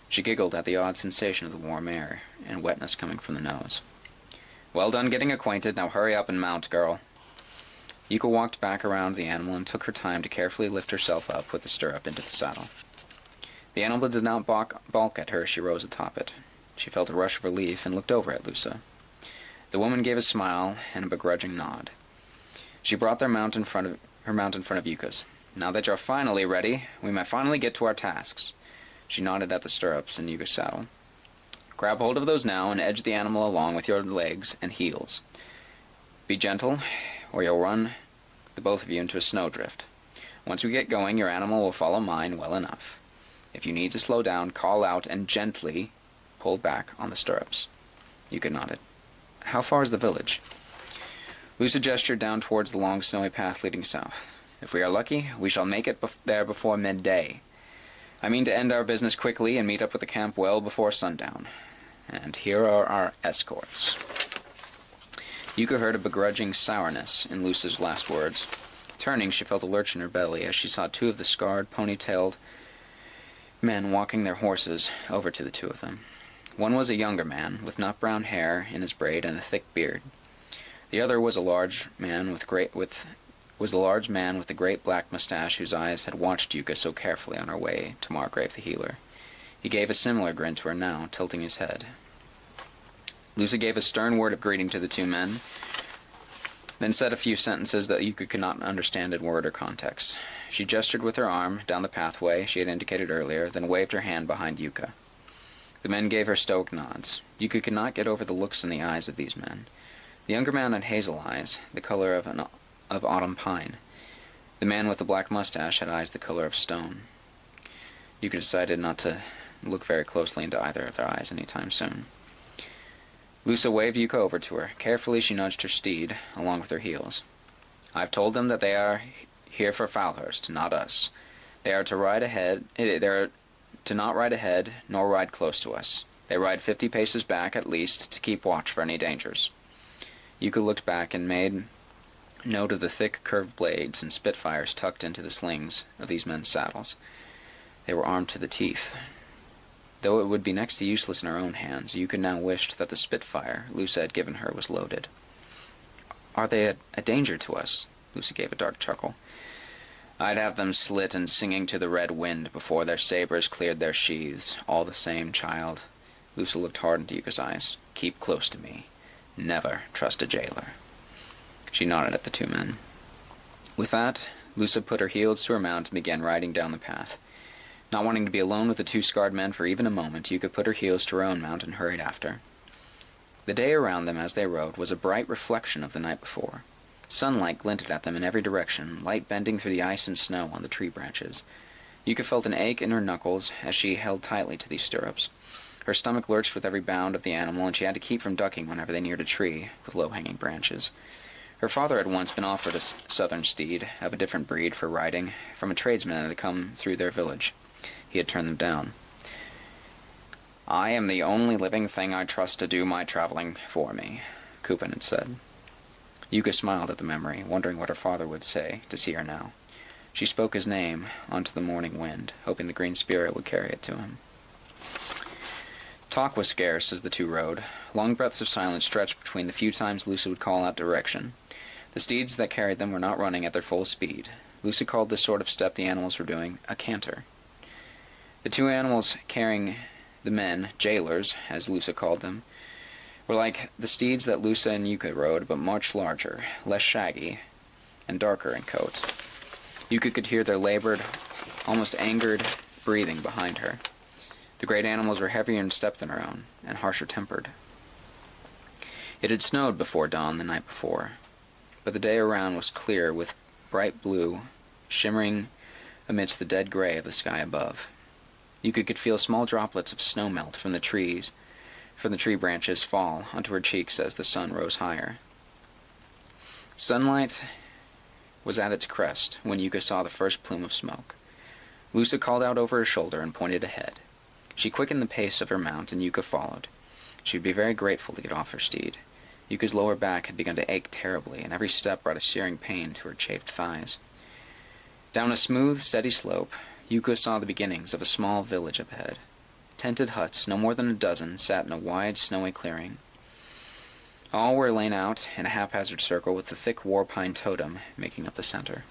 S1: She giggled at the odd sensation of the warm air and wetness coming from the nose. "Well done getting acquainted, now hurry up and mount, girl." Yuka walked back around the animal and took her time to carefully lift herself up with the stirrup into the saddle. The animal did not balk at her as she rose atop it. She felt a rush of relief and looked over at Lusa. The woman gave a smile and a begrudging nod. She brought her mount in front of Yuka's. "Now that you're finally ready, we may finally get to our tasks." She nodded at the stirrups in Yuka's saddle. "Grab hold of those now and edge the animal along with your legs and heels. Be gentle, or you'll run the both of you into a snowdrift. Once we get going, your animal will follow mine well enough. If you need to slow down, call out and gently pull back on the stirrups." Yuka nodded. "How far is the village?" Lusa gestured down towards the long snowy path leading south. "If we are lucky, we shall make it there before midday. I mean to end our business quickly and meet up with the camp well before sundown. And here are our escorts." Yuka heard a begrudging sourness in Lusa's last words. Turning, she felt a lurch in her belly as she saw two of the scarred, pony-tailed men walking their horses over to the two of them. One was a younger man, with nut-brown hair in his braid and a thick beard. The other was a large man with a great black mustache whose eyes had watched Yuka so carefully on her way to Margrave the Healer. He gave a similar grin to her now, tilting his head. Lusa gave a stern word of greeting to the two men, then said a few sentences that Yuka could not understand in word or context. She gestured with her arm down the pathway she had indicated earlier, then waved her hand behind Yuka. The men gave her stoic nods. Yuka could not get over the looks in the eyes of these men. The younger man had hazel eyes, the color of autumn pine. The man with the black mustache had eyes the color of stone. Yuka decided not to look very closely into either of their eyes any time soon. Lusa waved Yuka over to her. Carefully she nudged her steed, along with her heels. "I've told them that they are here for Falhurst, not us. They are to not ride ahead, nor ride close to us. They ride 50 paces back, at least, to keep watch for any dangers." Yuka looked back and made note of the thick, curved blades and spitfires tucked into the slings of these men's saddles. They were armed to the teeth. Though it would be next to useless in her own hands, Yuka now wished that the spitfire Lusa had given her was loaded. "Are they a danger to us?" Lusa gave a dark chuckle. "I'd have them slit and singing to the red wind before their sabers cleared their sheaths. All the same, child." Lusa looked hard into Yuka's eyes. "Keep close to me. Never trust a jailer." She nodded at the two men. With that, Lusa put her heels to her mount and began riding down the path. Not wanting to be alone with the two scarred men for even a moment, Yuka put her heels to her own mount and hurried after. The day around them as they rode was a bright reflection of the night before. Sunlight glinted at them in every direction, light bending through the ice and snow on the tree branches. Yuka felt an ache in her knuckles as she held tightly to these stirrups. Her stomach lurched with every bound of the animal, and she had to keep from ducking whenever they neared a tree with low-hanging branches. Her father had once been offered a southern steed of a different breed for riding from a tradesman that had come through their village. He had turned them down. "I am the only living thing I trust to do my traveling for me," Kupin had said. Yuka smiled at the memory, wondering what her father would say to see her now. She spoke his name onto the morning wind, hoping the green spirit would carry it to him. Talk was scarce as the two rode. Long breaths of silence stretched between the few times Lusa would call out direction. The steeds that carried them were not running at their full speed. Lusa called this sort of step the animals were doing a canter. The two animals carrying the men, jailers, as Lusa called them, were like the steeds that Lusa and Yuka rode, but much larger, less shaggy, and darker in coat. Yuka could hear their labored, almost angered breathing behind her. The great animals were heavier in step than her own, and harsher tempered. It had snowed before dawn the night before, but the day around was clear with bright blue, shimmering amidst the dead gray of the sky above. Yuka could feel small droplets of snow melt from the tree branches fall onto her cheeks as the sun rose higher. Sunlight was at its crest when Yuka saw the first plume of smoke. Lusa called out over her shoulder and pointed ahead. She quickened the pace of her mount, and Yuka followed. She would be very grateful to get off her steed. Yuka's lower back had begun to ache terribly, and every step brought a searing pain to her chafed thighs. Down a smooth, steady slope, Yuka saw the beginnings of a small village up ahead. Tented huts, no more than a dozen, sat in a wide, snowy clearing. All were laid out in a haphazard circle with the thick war-pine totem making up the center.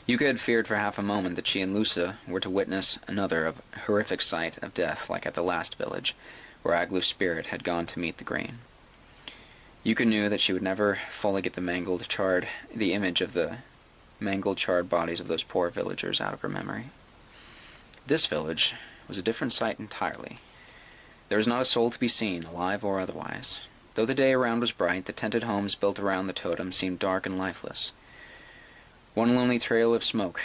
S1: Yuka had feared for half a moment that she and Lusa were to witness another horrific sight of death like at the last village, where Aglu's spirit had gone to meet the grain. Yuka knew that she would never fully get the image of the mangled, charred bodies of those poor villagers out of her memory. This village was a different sight entirely. There was not a soul to be seen, alive or otherwise. Though the day around was bright, the tented homes built around the totem seemed dark and lifeless. One lonely trail of smoke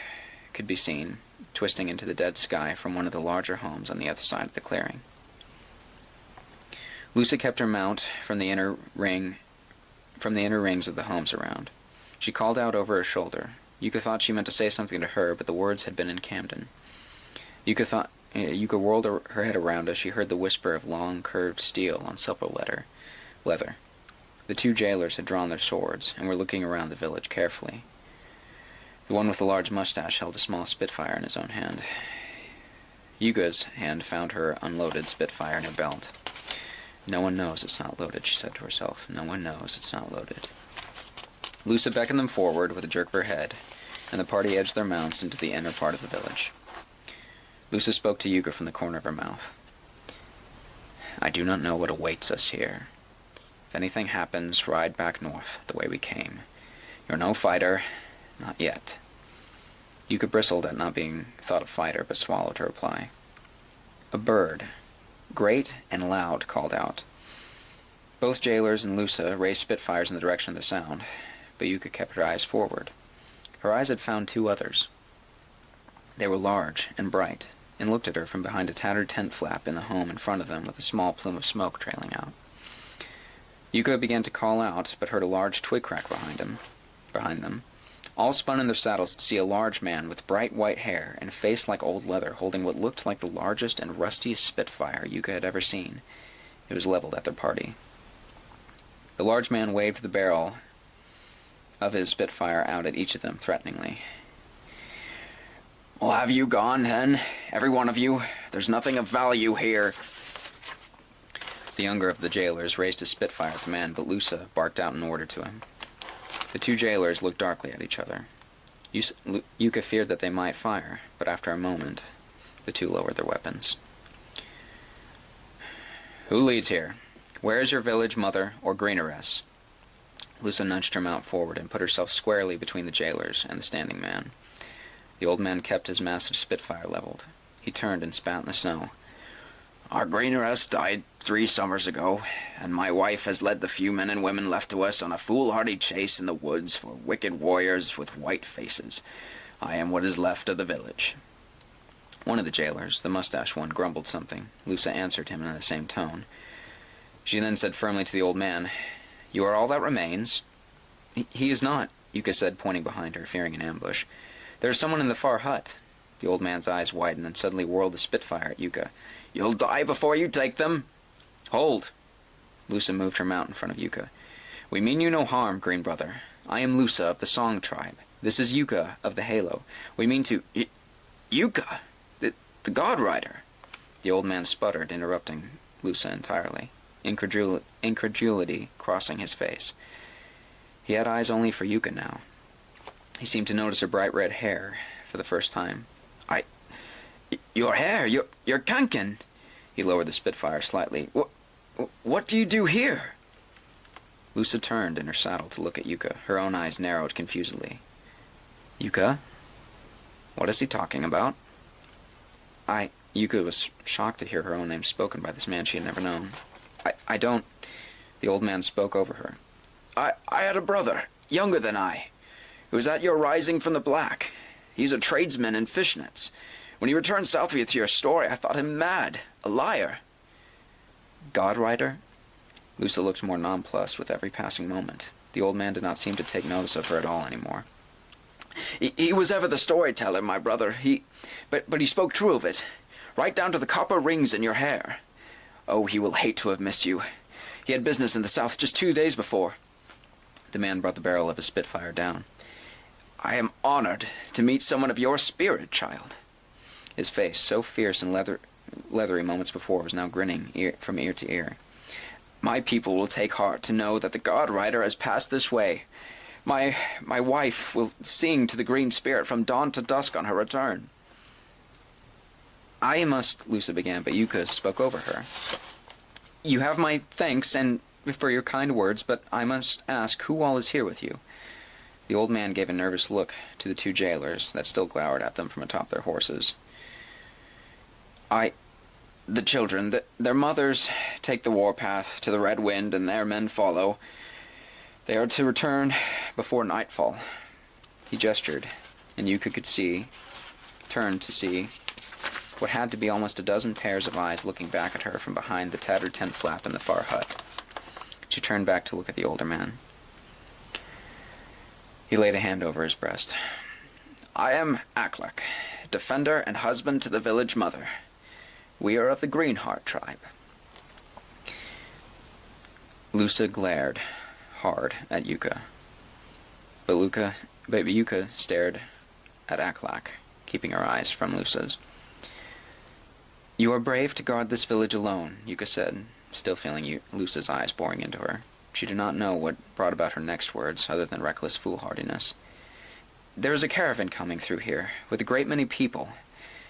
S1: could be seen, twisting into the dead sky from one of the larger homes on the other side of the clearing. Lusa kept her mount from the inner rings of the homes around. She called out over her shoulder. Yuka thought she meant to say something to her, but the words had been in Kamden. Yuka whirled her head around as she heard the whisper of long, curved steel on supple leather. The two jailers had drawn their swords, and were looking around the village carefully. The one with the large mustache held a small Spitfire in his own hand. Yuka's hand found her unloaded Spitfire in her belt. "No one knows it's not loaded," she said to herself. "No one knows it's not loaded." Lusa beckoned them forward with a jerk of her head, and the party edged their mounts into the inner part of the village. Lusa spoke to Yuka from the corner of her mouth. "I do not know what awaits us here. If anything happens, ride back north, the way we came. You're no fighter, not yet." Yuka bristled at not being thought a fighter, but swallowed her reply. A bird, great and loud, called out. Both jailers and Lusa raised Spitfires in the direction of the sound, but Yuka kept her eyes forward. Her eyes had found two others. They were large and bright, and looked at her from behind a tattered tent flap in the home in front of them with a small plume of smoke trailing out. Yuka began to call out, but heard a large twig crack behind them. All spun in their saddles to see a large man with bright white hair and a face like old leather holding what looked like the largest and rustiest Spitfire Yuka had ever seen. It was leveled at their party. The large man waved the barrel of his Spitfire out at each of them threateningly. "Well, have you gone, then? Every one of you? There's nothing of value here." The younger of the jailers raised his Spitfire at the man, but Lusa barked out an order to him. The two jailers looked darkly at each other. Yuka feared that they might fire, but after a moment, the two lowered their weapons. "Who leads here? Where is your village mother or greeneress?" Lusa nudged her mount forward and put herself squarely between the jailers and the standing man. The old man kept his massive Spitfire leveled. He turned and spat in the snow. "Our greeneress died 3 summers ago, and my wife has led the few men and women left to us on a foolhardy chase in the woods for wicked warriors with white faces. I am what is left of the village." One of the jailers, the mustache one, grumbled something. Lusa answered him in the same tone. She then said firmly to the old man, "You are all that remains?" He is not," Yuka said, pointing behind her, fearing an ambush. "There is someone in the far hut." The old man's eyes widened and suddenly whirled the Spitfire at Yuka. "You'll die before you take them." "Hold!" Lusa moved her mount in front of Yuka. "We mean you no harm, green brother. I am Lusa of the Song tribe. This is Yuka of the Halo. We mean to—" "Yuka? The God Rider?" The old man sputtered, interrupting Lusa entirely, incredulity crossing his face. He had eyes only for Yuka now. He seemed to notice her bright red hair for the first time.
S4: Your hair, your kanken. He lowered the Spitfire slightly. What do you do here?
S1: Lusa turned in her saddle to look at Yuka. Her own eyes narrowed confusedly. Yuka? What is he talking about? Yuka was shocked to hear her own name spoken by this man she had never known. I don't... The old man spoke over her.
S4: I had a brother, younger than I. He was at your rising from the black. He's a tradesman in fishnets. When he returned south with your story, I thought him mad, a liar.
S1: Godrider? Lusa looked more nonplussed with every passing moment. The old man did not seem to take notice of her at all anymore.
S4: He was ever the storyteller, my brother. But he spoke true of it, right down to the copper rings in your hair. Oh, he will hate to have missed you. He had business in the south just 2 days before.
S1: The man brought the barrel of his Spitfire down.
S4: I am honored to meet someone of your spirit, child.
S1: His face, so fierce and leathery moments before, was now grinning from ear to ear.
S4: My people will take heart to know that the God Rider has passed this way. My wife will sing to the green spirit from dawn to dusk on her return.
S1: I must, Lusa began, but Yuka spoke over her. You have my thanks and for your kind words, but I must ask who all is here with you. The old man gave a nervous look to the 2 jailers that still glowered at them from atop their horses.
S4: The children, their mothers take the warpath to the Red Wind, and their men follow. They are to return before nightfall.
S1: He gestured, and Yuka turned to see what had to be almost a dozen pairs of eyes looking back at her from behind the tattered tent flap in the far hut. She turned back to look at the older man. He laid a hand over his breast.
S4: I am Aklek, defender and husband to the village mother. We are of the Greenheart tribe.
S1: Lusa glared hard at Yuka. But Yuka stared at Aklek, keeping her eyes from Lusa's. You are brave to guard this village alone, Yuka said, still feeling Lusa's eyes boring into her. She did not know what brought about her next words, other than reckless foolhardiness. There is a caravan coming through here, with a great many people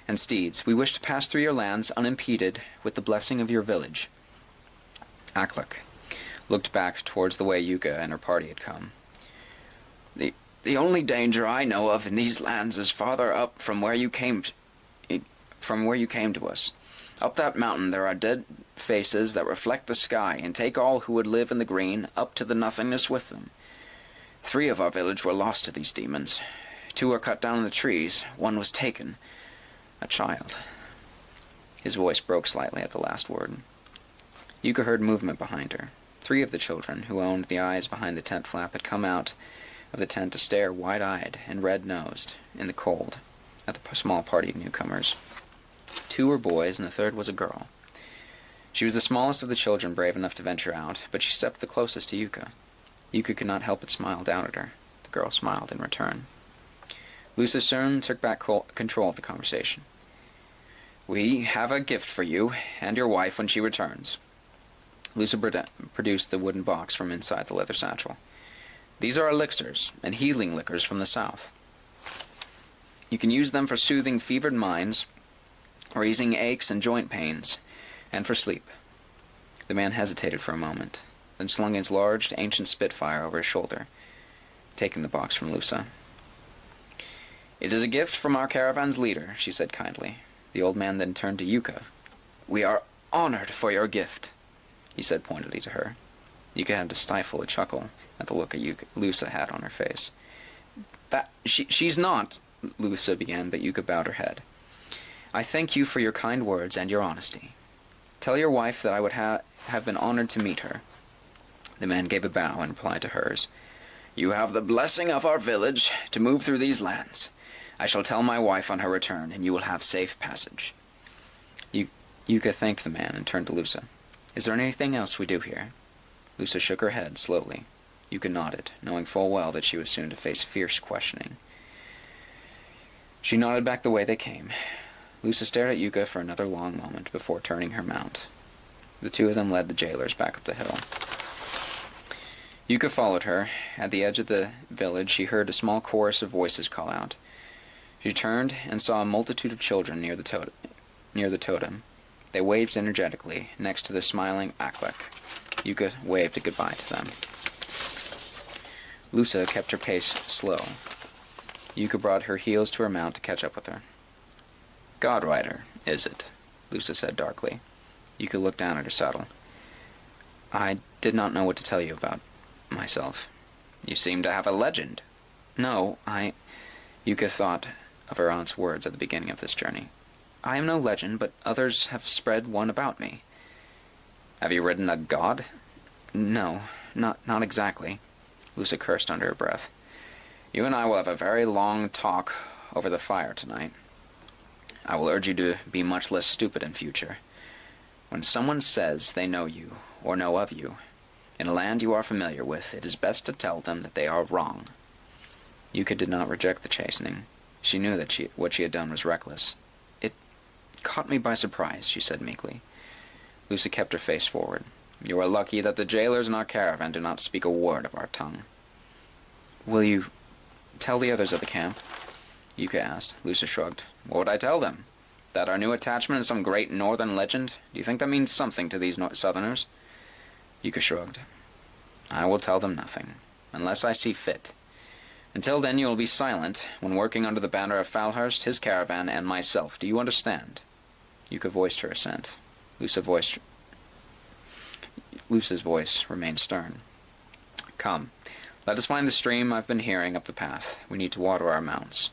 S1: and steeds. We wish to pass through your lands unimpeded with the blessing of your village. Aklek looked back towards the way Yuka and her party had come.
S4: The only danger I know of in these lands is farther up from where you came to us. Up that mountain there are dead faces that reflect the sky and take all who would live in the green up to the nothingness with them. 3 of our village were lost to these demons. 2 are cut down in the trees. 1 was taken. A child. His voice broke slightly at the last word. Yuka heard movement behind her. 3 of the children, who owned the eyes behind the tent flap, had come out of the tent to stare wide-eyed and red-nosed in the cold at the small party of newcomers. 2 were boys, and the 3rd was a girl. She was the smallest of the children brave enough to venture out, but she stepped the closest to Yuka. Yuka could not help but smile down at her. The girl smiled in return. Lusa soon took back control of the conversation. We have a gift for you and your wife when she returns. Lusa produced the wooden box from inside the leather satchel. These are elixirs and healing liquors from the south. You can use them for soothing fevered minds, or easing aches and joint pains, and for sleep. The man hesitated for a moment, then slung his large, ancient Spitfire over his shoulder, taking the box from Lusa. It is a gift from our caravan's leader, she said kindly. The old man then turned to Yuka. We are honored for your gift, he said pointedly to her. Yuka had to stifle a chuckle at the look Lusa had on her face. She's not, Lusa began, but Yuka bowed her head. I thank you for your kind words and your honesty. Tell your wife that I would have been honored to meet her. The man gave a bow in reply to hers. You have the blessing of our village to move through these lands. I shall tell my wife on her return, and you will have safe passage. Yuka thanked the man and turned to Lusa. Is there anything else we do here? Lusa shook her head slowly. Yuka nodded, knowing full well that she was soon to face fierce questioning. She nodded back the way they came. Lusa stared at Yuka for another long moment before turning her mount. The 2 of them led the jailers back up the hill. Yuka followed her. At the edge of the village, she heard a small chorus of voices call out. She turned and saw a multitude of children near the totem. They waved energetically next to the smiling Aklek. Yuka waved a goodbye to them. Lusa kept her pace slow. Yuka brought her heels to her mount to catch up with her. "Godrider, is it?" Lusa said darkly. Yuka looked down at her saddle. "I did not know what to tell you about myself." "You seem to have a legend." "No, Yuka thought of her aunt's words at the beginning of this journey. "I am no legend, but others have spread one about me." "Have you ridden a god?" "No, not exactly." Lusa cursed under her breath. "You and I will have a very long talk over the fire tonight. I will urge you to be much less stupid in future. When someone says they know you, or know of you, in a land you are familiar with, it is best to tell them that they are wrong." Yuka did not reject the chastening. She knew that what she had done was reckless. "It caught me by surprise," she said meekly. Lusa kept her face forward. "You are lucky that the jailers in our caravan do not speak a word of our tongue." "Will you tell the others of the camp?" Yuka asked. Lusa shrugged. "What would I tell them? That our new attachment is some great northern legend? Do you think that means something to these southerners?" Yuka shrugged. "I will tell them nothing, unless I see fit. Until then you will be silent when working under the banner of Falhurst, his caravan, and myself. Do you understand?" Yuka voiced her assent. Lusa's voice remained stern. "Come, let us find the stream I've been hearing up the path. We need to water our mounts."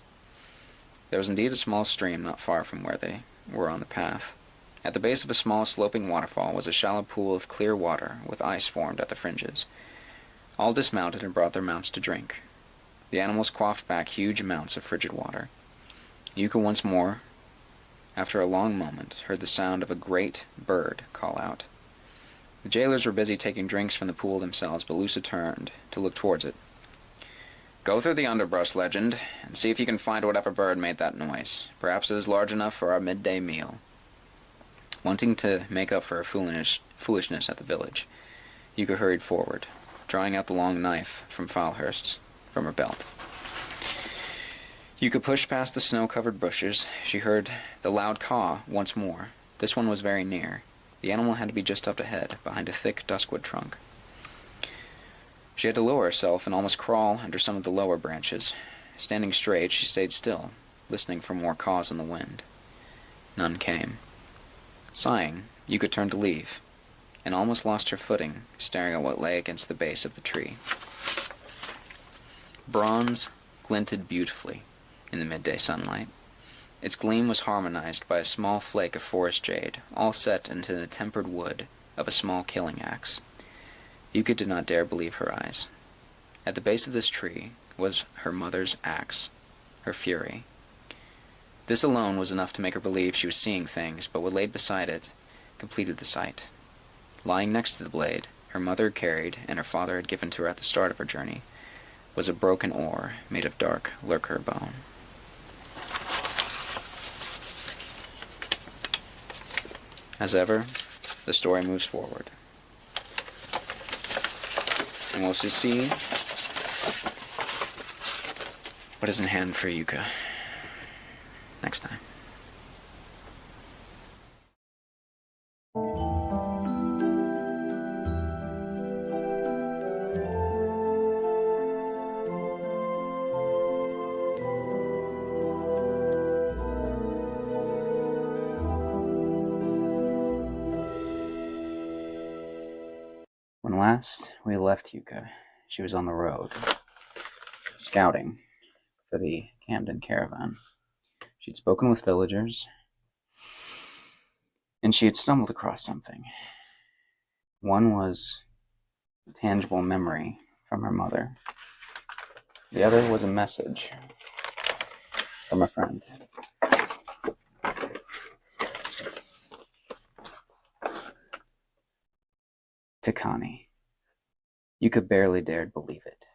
S4: There was indeed a small stream not far from where they were on the path. At the base of a small sloping waterfall was a shallow pool of clear water with ice formed at the fringes. All dismounted and brought their mounts to drink. The animals quaffed back huge amounts of frigid water. Yuka once more, after a long moment, heard the sound of a great bird call out. The jailers were busy taking drinks from the pool themselves, but Lusa turned to look towards it. "Go through the underbrush, legend, and see if you can find whatever bird made that noise. Perhaps it is large enough for our midday meal." Wanting to make up for her foolishness at the village, Yuka hurried forward, drawing out the long knife from Falhurst's from her belt. Yuka pushed past the snow-covered bushes. She heard the loud caw once more. This one was very near. The animal had to be just up ahead, behind a thick duskwood trunk. She had to lower herself and almost crawl under some of the lower branches. Standing straight, she stayed still, listening for more caws in the wind. None came. Sighing, Yuka turned to leave, and almost lost her footing, staring at what lay against the base of the tree. Bronze glinted beautifully in the midday sunlight. Its gleam was harmonized by a small flake of forest jade, all set into the tempered wood of a small killing axe. Yuka did not dare believe her eyes. At the base of this tree was her mother's axe, her fury. This alone was enough to make her believe she was seeing things, but what laid beside it completed the sight. Lying next to the blade her mother had carried and her father had given to her at the start of her journey was a broken oar made of dark lurker bone. As ever, the story moves forward. And we'll see what is in hand for Yuka next time.
S1: When last we left Yuka, she was on the road, scouting for the Kamden caravan. She'd spoken with villagers, and she had stumbled across something. One was a tangible memory from her mother. The other was a message from a friend. Takani. Yuka barely dared believe it.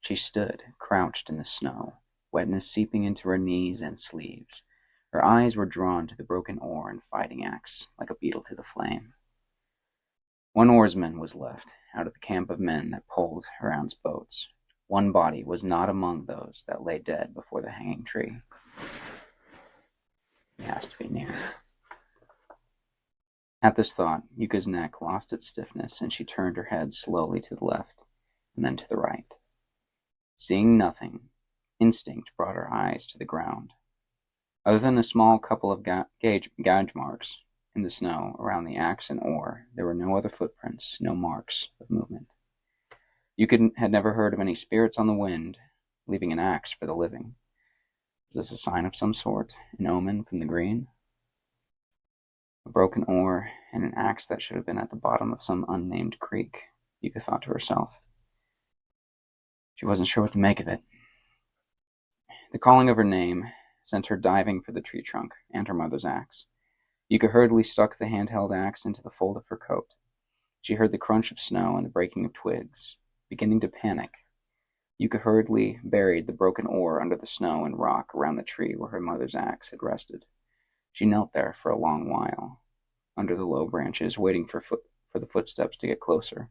S1: She stood, crouched in the snow, wetness seeping into her knees and sleeves. Her eyes were drawn to the broken oar and fighting axe, like a beetle to the flame. One oarsman was left out of the camp of men that pulled her aunt's boats. One body was not among those that lay dead before the hanging tree. He has to be near. At this thought, Yuka's neck lost its stiffness, and she turned her head slowly to the left, and then to the right. Seeing nothing, instinct brought her eyes to the ground. Other than a small couple of gauge marks in the snow around the axe and oar, there were no other footprints, no marks of movement. Yuka had never heard of any spirits on the wind, leaving an axe for the living. Was this a sign of some sort, an omen from the green? A broken oar and an axe that should have been at the bottom of some unnamed creek, Yuka thought to herself. She wasn't sure what to make of it. The calling of her name sent her diving for the tree trunk and her mother's axe. Yuka hurriedly stuck the handheld axe into the fold of her coat. She heard the crunch of snow and the breaking of twigs. Beginning to panic, Yuka hurriedly buried the broken oar under the snow and rock around the tree where her mother's axe had rested. She knelt there for a long while, under the low branches, waiting for the footsteps to get closer.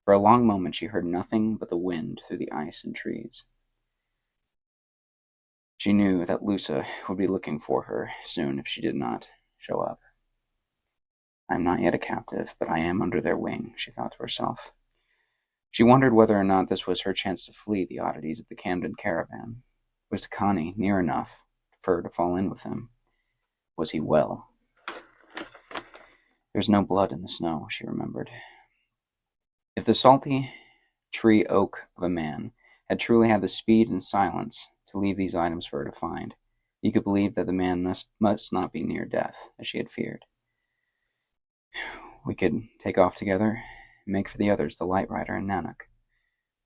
S1: For a long moment she heard nothing but the wind through the ice and trees. She knew that Lusa would be looking for her soon if she did not show up. I am not yet a captive, but I am under their wing, she thought to herself. She wondered whether or not this was her chance to flee the oddities of the Kamden caravan. Was Takani near enough for her to fall in with him? Was he well? There's no blood in the snow, she remembered. If the salty tree oak of a man had truly had the speed and silence to leave these items for her to find, you could believe that the man must not be near death, as she had feared. We could take off together and make for the others, the Light Rider and Nanak.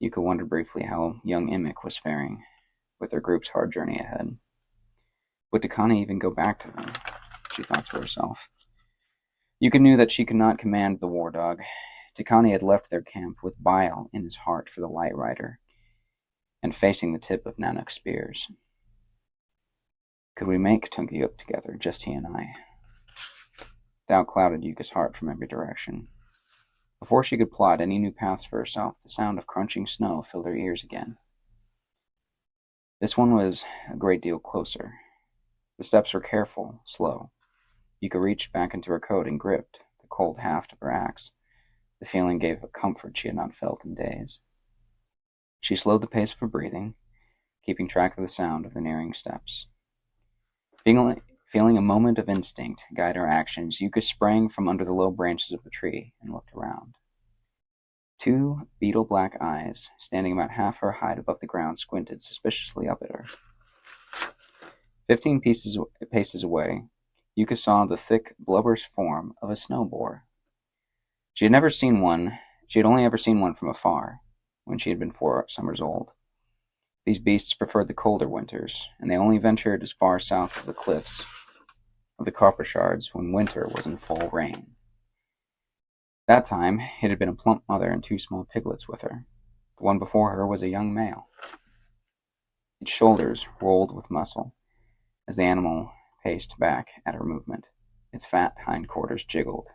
S1: Yuka wondered briefly how young Imik was faring, with their group's hard journey ahead. Would Takani even go back to them? She thought to herself. Yuka knew that she could not command the war dog. Takani had left their camp with bile in his heart for the Light Rider, and facing the tip of Nanak's spears. Could we make Tunguiuk together, just he and I? Doubt clouded Yuka's heart from every direction. Before she could plot any new paths for herself, the sound of crunching snow filled her ears again. This one was a great deal closer. The steps were careful, slow. Yuka reached back into her coat and gripped the cold haft of her axe. The feeling gave a comfort she had not felt in days. She slowed the pace of her breathing, keeping track of the sound of the nearing steps. Feeling a moment of instinct guide her actions, Yuka sprang from under the low branches of the tree and looked around. Two beetle-black eyes, standing about half her height above the ground, squinted suspiciously up at her. 15 paces away, Yuka saw the thick, blubberous form of a snow boar. She had only ever seen one from afar, when she had been 4 summers old. These beasts preferred the colder winters, and they only ventured as far south as the cliffs of the copper shards when winter was in full reign. That time, it had been a plump mother and 2 small piglets with her. The one before her was a young male. Its shoulders rolled with muscle as the animal paced back at her movement. Its fat hindquarters jiggled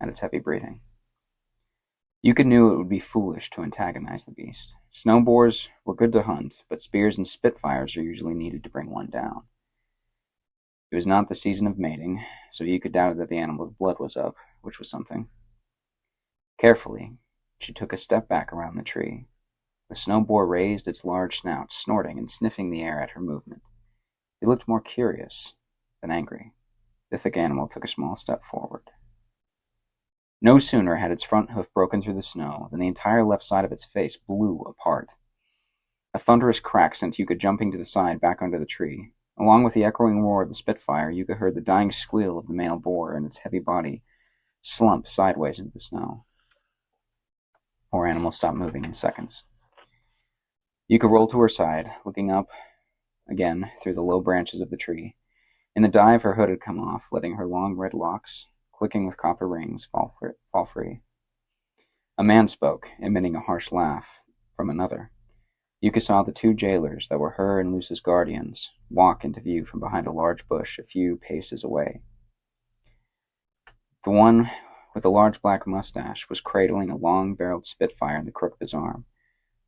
S1: at its heavy breathing. Yuka knew it would be foolish to antagonize the beast. Snow boars were good to hunt, but spears and spitfires are usually needed to bring one down. It was not the season of mating, so Yuka doubted that the animal's blood was up, which was something. Carefully, she took a step back around the tree. The snow boar raised its large snout, snorting and sniffing the air at her movement. It looked more curious than angry. The thick animal took a small step forward. No sooner had its front hoof broken through the snow than the entire left side of its face blew apart. A thunderous crack sent Yuka jumping to the side back under the tree. Along with the echoing roar of the Spitfire, Yuka heard the dying squeal of the male boar and its heavy body slump sideways into the snow. Poor animal stopped moving in seconds. Yuka rolled to her side, looking up again through the low branches of the tree. In the dive, her hood had come off, letting her long red locks, clicking with copper rings, fall free. A man spoke, emitting a harsh laugh from another. Yuka saw the 2 jailers that were her and Luce's guardians walk into view from behind a large bush a few paces away. The one with the large black mustache was cradling a long-barreled Spitfire in the crook of his arm.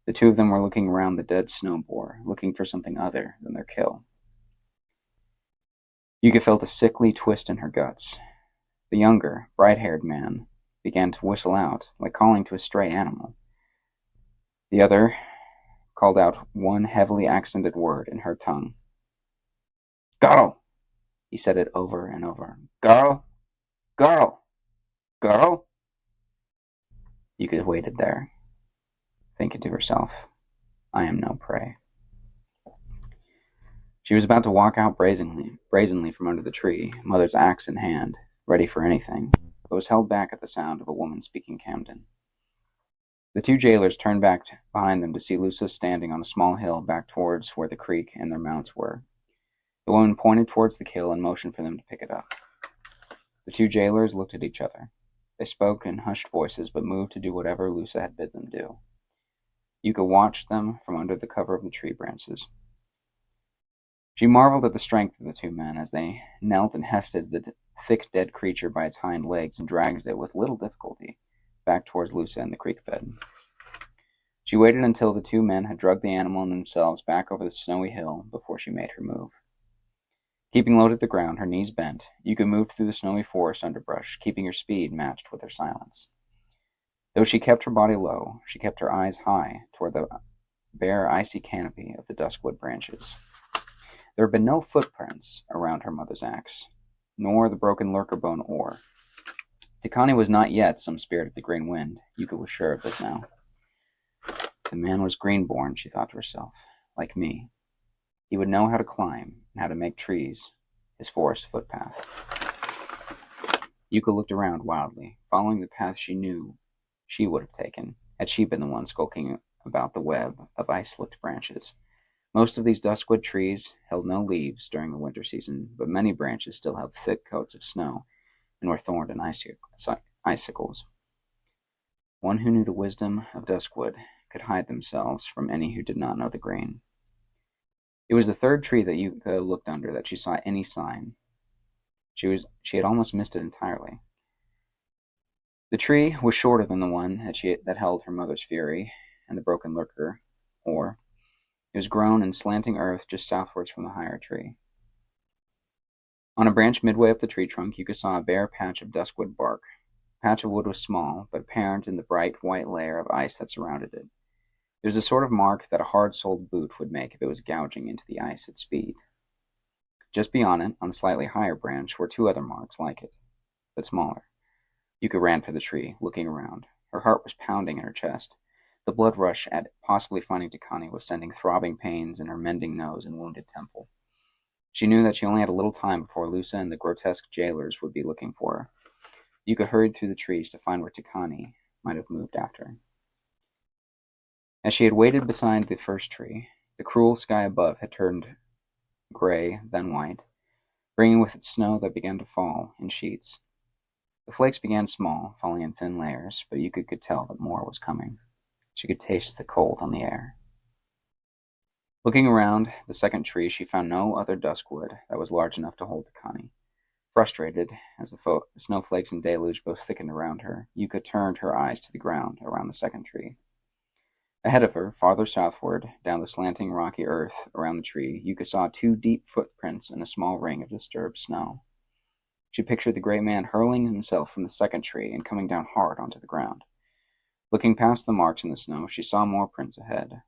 S1: The 2 of them were looking around the dead snow boar, looking for something other than their kill. Yuka felt a sickly twist in her guts. The younger, bright-haired man began to whistle out, like calling to a stray animal. The other called out one heavily accented word in her tongue. "Girl!" He said it over and over. "Girl! Girl! Girl!" Yuka waited there, thinking to herself, I am no prey. She was about to walk out brazenly from under the tree, mother's axe in hand, ready for anything, but was held back at the sound of a woman speaking Kamden. The two jailers turned back behind them to see Lusa standing on a small hill back towards where the creek and their mounts were. The woman pointed towards the kill and motioned for them to pick it up. The two jailers looked at each other. They spoke in hushed voices, but moved to do whatever Lusa had bid them do. Yuka watched them from under the cover of the tree branches. She marveled at the strength of the two men as they knelt and hefted the thick dead creature by its hind legs and dragged it with little difficulty back towards Lusa and the creek bed. She waited until the two men had dragged the animal and themselves back over the snowy hill before she made her move. Keeping low to the ground, her knees bent, Yuka moved through the snowy forest underbrush, keeping her speed matched with her silence. Though she kept her body low, she kept her eyes high toward the bare, icy canopy of the duskwood branches. There had been no footprints around her mother's axe, nor the broken lurker-bone oar. Takani was not yet some spirit of the green wind. Yuka was sure of this now. The man was green-born, she thought to herself, like me. He would know how to climb and how to make trees his forest footpath. Yuka looked around wildly, following the path she knew she would have taken, had she been the one skulking about the web of ice-slicked branches. Most of these duskwood trees held no leaves during the winter season, but many branches still held thick coats of snow and were thorned in icicles. One who knew the wisdom of duskwood could hide themselves from any who did not know the green. It was the third tree that Yuka looked under that she saw any sign. She had almost missed it entirely. The tree was shorter than the one that held her mother's fury and the broken lurker, or it was grown in slanting earth just southwards from the higher tree. On a branch midway up the tree trunk, Yuka saw a bare patch of duskwood bark. The patch of wood was small, but apparent in the bright white layer of ice that surrounded it. It was the sort of mark that a hard-soled boot would make if it was gouging into the ice at speed. Just beyond it, on a slightly higher branch, were two other marks like it, but smaller. Yuka ran for the tree, looking around. Her heart was pounding in her chest. The blood rush at possibly finding Takani was sending throbbing pains in her mending nose and wounded temple. She knew that she only had a little time before Lusa and the grotesque jailers would be looking for her. Yuka hurried through the trees to find where Takani might have moved after her. As she had waited beside the first tree, the cruel sky above had turned gray, then white, bringing with it snow that began to fall in sheets. The flakes began small, falling in thin layers, but Yuka could tell that more was coming. She could taste the cold on the air. Looking around the second tree, she found no other duskwood that was large enough to hold Takani. Frustrated, as the snowflakes and deluge both thickened around her, Yuka turned her eyes to the ground around the second tree. Ahead of her, farther southward, down the slanting rocky earth around the tree, Yuka saw two deep footprints in a small ring of disturbed snow. She pictured the gray man hurling himself from the second tree and coming down hard onto the ground. Looking past the marks in the snow, she saw more prints ahead,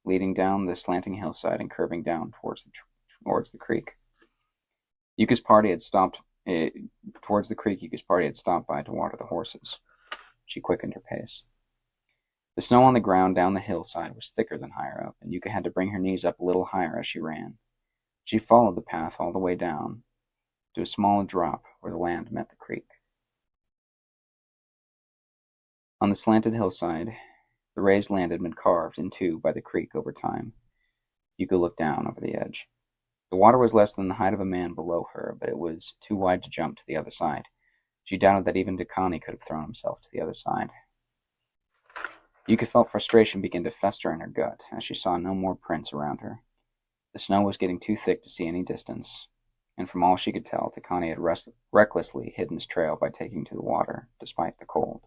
S1: leading down the slanting hillside and curving down towards the creek. Yuka's party had stopped towards the creek. Yuka's party had stopped by to water the horses. She quickened her pace. The snow on the ground down the hillside was thicker than higher up, and Yuka had to bring her knees up a little higher as she ran. She followed the path all the way down to a small drop where the land met the creek. On the slanted hillside, the raised land had been carved in two by the creek over time. Yuka looked down over the edge. The water was less than the height of a man below her, but it was too wide to jump to the other side. She doubted that even Takani could have thrown himself to the other side. Yuka felt frustration begin to fester in her gut as she saw no more prints around her. The snow was getting too thick to see any distance, and from all she could tell, Takani had recklessly hidden his trail by taking to the water, despite the cold.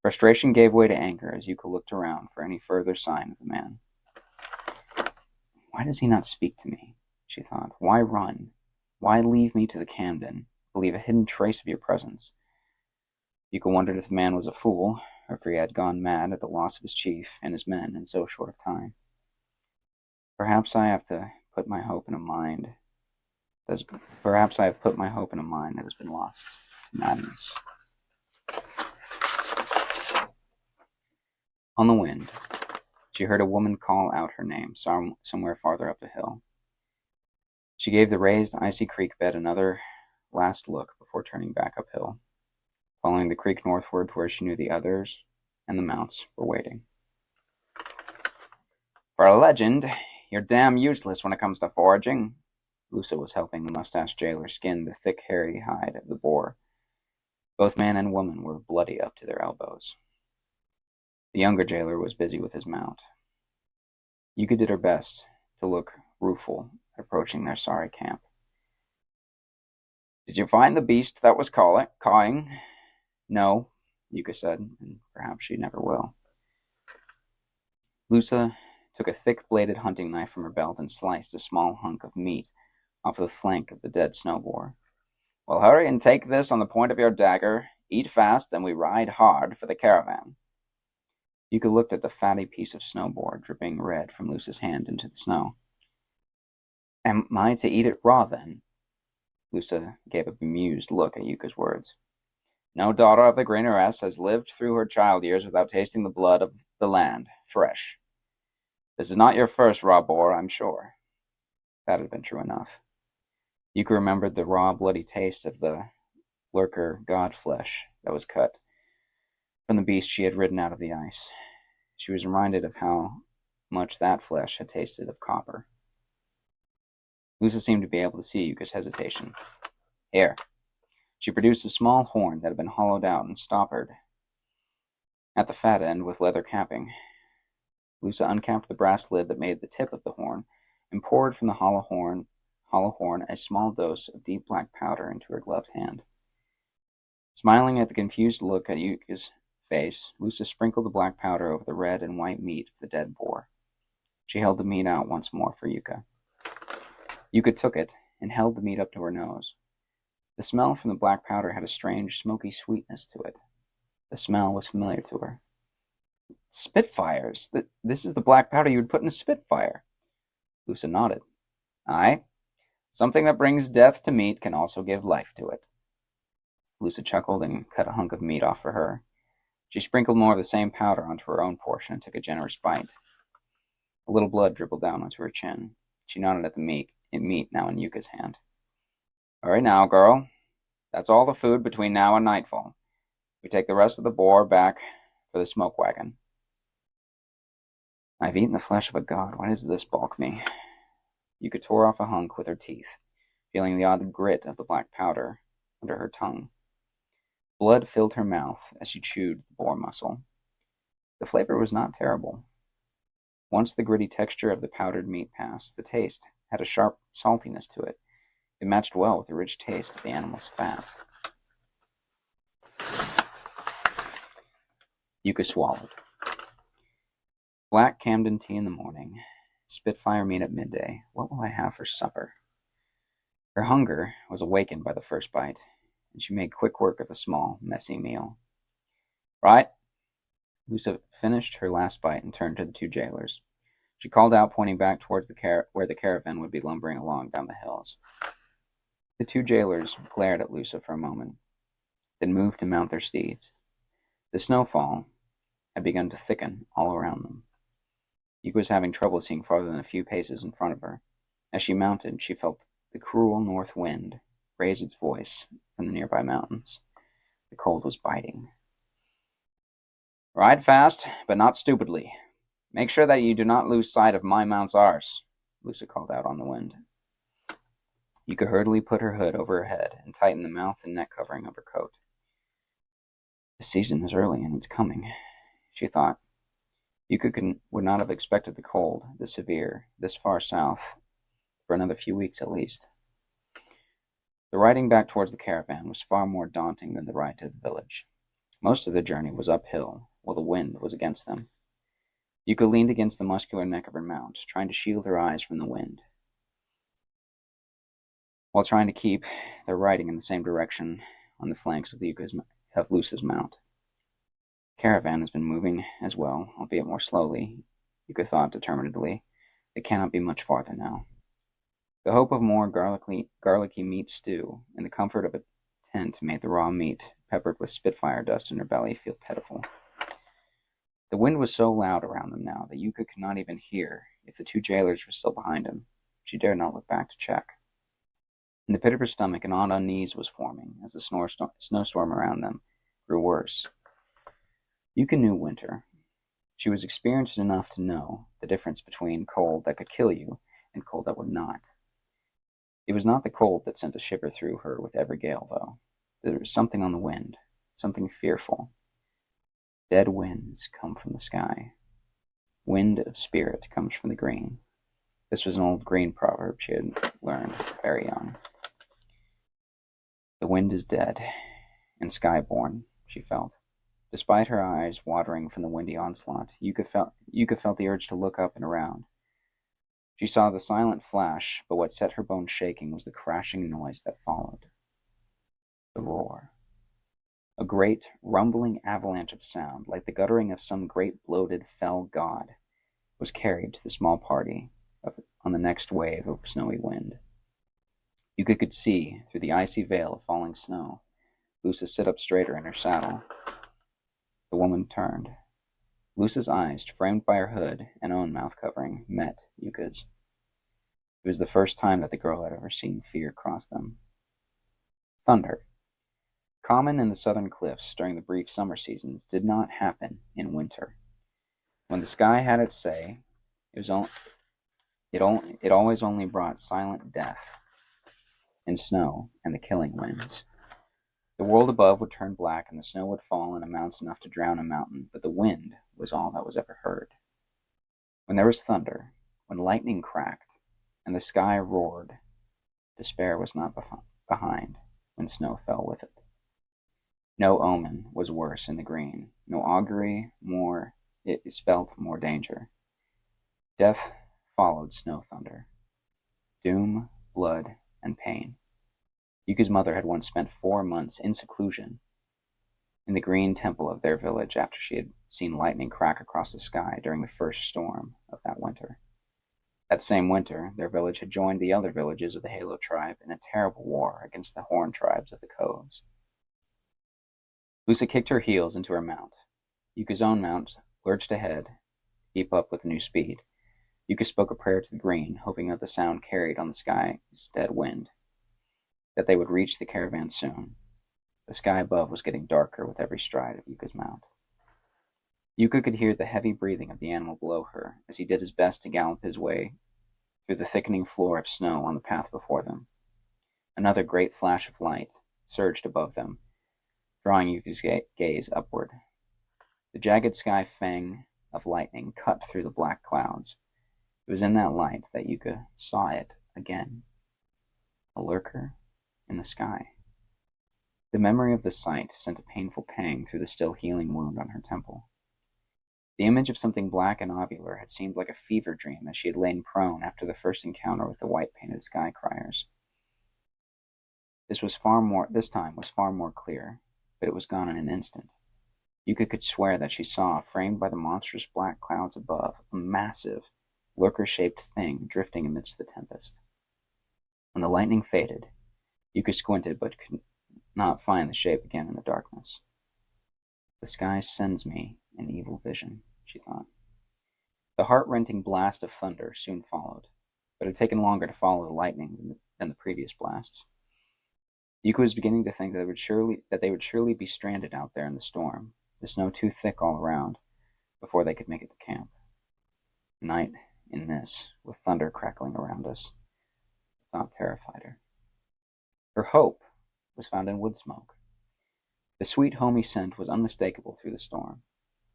S1: Frustration gave way to anger as Yuka looked around for any further sign of the man. Why does he not speak to me? She thought. Why run? Why leave me to the Kamden, believe a hidden trace of your presence? Yuka wondered if the man was a fool, or if he had gone mad at the loss of his chief and his men in so short a time. Perhaps I have put my hope in a mind that has been lost to madness. On the wind, she heard a woman call out her name somewhere farther up the hill. She gave the raised, icy creek bed another last look before turning back uphill, following the creek northward to where she knew the others and the mounts were waiting. For a legend, you're damn useless when it comes to foraging. Lusa was helping the mustached jailer skin the thick, hairy hide of the boar. Both man and woman were bloody up to their elbows. The younger jailer was busy with his mount. Yuka did her best to look rueful at approaching their sorry camp. Did you find the beast that was cawing? No, Yuka said, and perhaps she never will. Lusa took a thick-bladed hunting knife from her belt and sliced a small hunk of meat off the flank of the dead snow boar. Well, hurry and take this on the point of your dagger. Eat fast, then we ride hard for the caravan. Yuka looked at the fatty piece of snow boar dripping red from Lusa's hand into the snow. Am I to eat it raw, then? Lusa gave a bemused look at Yuka's words. No daughter of the Greeneress has lived through her child years without tasting the blood of the land, fresh. This is not your first raw boar, I'm sure. That had been true enough. Yuka remembered the raw, bloody taste of the lurker god flesh that was cut from the beast she had ridden out of the ice. She was reminded of how much that flesh had tasted of copper. Lusa seemed to be able to see Yuka's hesitation. Here. She produced a small horn that had been hollowed out and stoppered at the fat end with leather capping. Lusa uncapped the brass lid that made the tip of the horn and poured from the hollow horn a small dose of deep black powder into her gloved hand. Smiling at the confused look at Yuka's face, Lusa sprinkled the black powder over the red and white meat of the dead boar. She held the meat out once more for Yuka. Yuka took it and held the meat up to her nose. The smell from the black powder had a strange, smoky sweetness to it. The smell was familiar to her. Spitfires! This is the black powder you would put in a Spitfire. Lusa nodded. Aye. Something that brings death to meat can also give life to it. Lusa chuckled and cut a hunk of meat off for her. She sprinkled more of the same powder onto her own portion and took a generous bite. A little blood dribbled down onto her chin. She nodded at the meat now in Yuka's hand. All right now, girl. That's all the food between now and nightfall. We take the rest of the boar back for the smoke wagon. I've eaten the flesh of a god. Why does this balk me? Yuka tore off a hunk with her teeth, feeling the odd grit of the black powder under her tongue. Blood filled her mouth as she chewed the boar muscle. The flavor was not terrible. Once the gritty texture of the powdered meat passed, the taste had a sharp saltiness to it. It matched well with the rich taste of the animal's fat. Yuka swallowed. Black Kamden tea in the morning, Spitfire meat at midday. What will I have for supper? Her hunger was awakened by the first bite, and she made quick work of the small, messy meal. Right? Lusa finished her last bite and turned to the two jailers. She called out, pointing back towards where the caravan would be lumbering along down the hills. The two jailers glared at Lusa for a moment, then moved to mount their steeds. The snowfall had begun to thicken all around them. Yuka was having trouble seeing farther than a few paces in front of her. As she mounted, she felt the cruel north wind raise its voice from the nearby mountains. The cold was biting. Ride fast, but not stupidly. Make sure that you do not lose sight of my mount's arse, Lusa called out on the wind. Yuka hurriedly put her hood over her head and tightened the mouth and neck covering of her coat. The season is early and it's coming, she thought. Yuka would not have expected the cold, this severe, this far south, for another few weeks at least. The riding back towards the caravan was far more daunting than the ride to the village. Most of the journey was uphill, while the wind was against them. Yuka leaned against the muscular neck of her mount, trying to shield her eyes from the wind. while trying to keep their riding in the same direction on the flanks of Luce's mount. Caravan has been moving as well, albeit more slowly, Yuka thought determinedly. It cannot be much farther now. The hope of more garlicky meat stew and the comfort of a tent made the raw meat, peppered with spitfire dust in her belly, feel pitiful. The wind was so loud around them now that Yuka could not even hear if the two jailers were still behind him. She dared not look back to check. In the pit of her stomach, an odd unease was forming as the snowstorm around them grew worse. Yuka knew winter. She was experienced enough to know the difference between cold that could kill you and cold that would not. It was not the cold that sent a shiver through her with every gale, though. There was something on the wind, something fearful. Dead winds come from the sky. Wind of spirit comes from the green. This was an old green proverb she had learned very young. The wind is dead, and sky-born, she felt. Despite her eyes watering from the windy onslaught, Yuka felt the urge to look up and around. She saw the silent flash, but what set her bones shaking was the crashing noise that followed. The roar. A great, rumbling avalanche of sound, like the guttering of some great bloated, fell god, was carried to the small party on the next wave of snowy wind. Yuka could see, through the icy veil of falling snow, Luce sit up straighter in her saddle. The woman turned. Luce's eyes, framed by her hood and own mouth covering, met Yuka's. It was the first time that the girl had ever seen fear cross them. Thunder. Common in the southern cliffs during the brief summer seasons, did not happen in winter. When the sky had its say, it always only brought silent death and snow and the killing winds. The world above would turn black and the snow would fall in amounts enough to drown a mountain, but the wind was all that was ever heard. When there was thunder, when lightning cracked, and the sky roared, despair was not behind when snow fell with it. No omen was worse in the green, no augury it spelt more danger. Death followed snow thunder. Doom, blood, and pain. Yuka's mother had once spent 4 months in seclusion in the green temple of their village after she had seen lightning crack across the sky during the first storm of that winter. That same winter, their village had joined the other villages of the Halo tribe in a terrible war against the Horn tribes of the Coves. Luce kicked her heels into her mount. Yuka's own mount lurched ahead to keep up with the new speed. Yuka spoke a prayer to the green, hoping that the sound carried on the sky's dead wind, that they would reach the caravan soon. The sky above was getting darker with every stride of Yuka's mount. Yuka could hear the heavy breathing of the animal below her as he did his best to gallop his way through the thickening floor of snow on the path before them. Another great flash of light surged above them, drawing Yuka's gaze upward. The jagged sky fang of lightning cut through the black clouds. It was in that light that Yuka saw it again. A lurker in the sky. The memory of the sight sent a painful pang through the still healing wound on her temple. The image of something black and ovular had seemed like a fever dream as she had lain prone after the first encounter with the white-painted sky criers. This time was far more clear, but it was gone in an instant. Yuka could swear that she saw, framed by the monstrous black clouds above, a massive, lurker-shaped thing drifting amidst the tempest. When the lightning faded, Yuka squinted but could not find the shape again in the darkness. The sky sends me an evil vision, she thought. The heart-rending blast of thunder soon followed, but it had taken longer to follow the lightning than the previous blasts. Yuka was beginning to think that they would surely be stranded out there in the storm, the snow too thick all around, before they could make it to camp. Night in this, with thunder crackling around us, the thought terrified her. Her hope was found in wood smoke. The sweet, homey scent was unmistakable through the storm.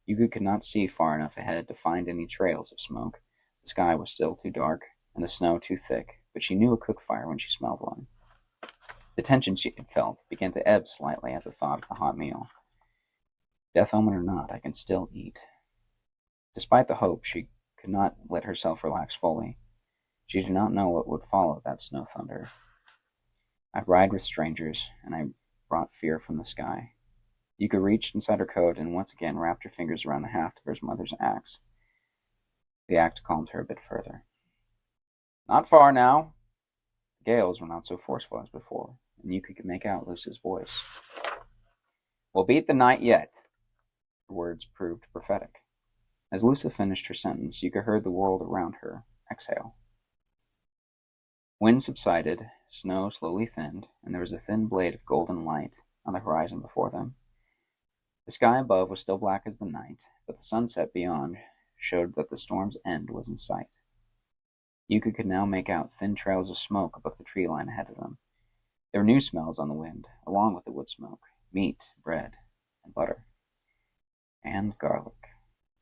S1: Yuka could not see far enough ahead to find any trails of smoke. The sky was still too dark, and the snow too thick, but she knew a cook fire when she smelled one. The tension she had felt began to ebb slightly at the thought of the hot meal. Death omen or not, I can still eat. Despite the hope, she could not let herself relax fully. She did not know what would follow that snow thunder. I ride with strangers, and I brought fear from the sky. Yuka reached inside her coat and once again wrapped her fingers around the haft of her mother's axe. The act calmed her a bit further. Not far now. The gales were not so forceful as before, and Yuka could make out Luce's voice. We'll beat the night yet. Her words proved prophetic. As Luce finished her sentence, Yuka heard the world around her exhale. Wind subsided, snow slowly thinned, and there was a thin blade of golden light on the horizon before them. The sky above was still black as the night, but the sunset beyond showed that the storm's end was in sight. Yuka could now make out thin trails of smoke above the tree line ahead of them. There were new smells on the wind, along with the wood smoke: meat, bread, and butter. And garlic.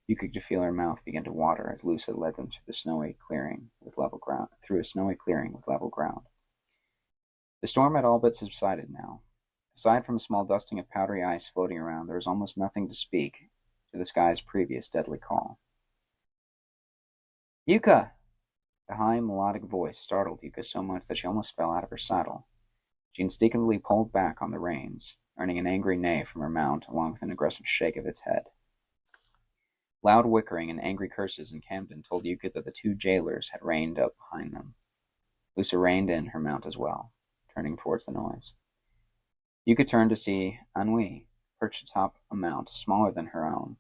S1: Yuka could feel her mouth begin to water as Luce led them through a snowy clearing with level ground. The storm had all but subsided now. Aside from a small dusting of powdery ice floating around, there was almost nothing to speak to the sky's previous deadly call. Yuka! The high, melodic voice startled Yuka so much that she almost fell out of her saddle. She instinctively pulled back on the reins, earning an angry neigh from her mount, along with an aggressive shake of its head. Loud whickering and angry curses in Kamden told Yuka that the two jailers had reined up behind them. Luce reined in her mount as well, turning towards the noise. Yuka turned to see Ennui, perched atop a mount smaller than her own.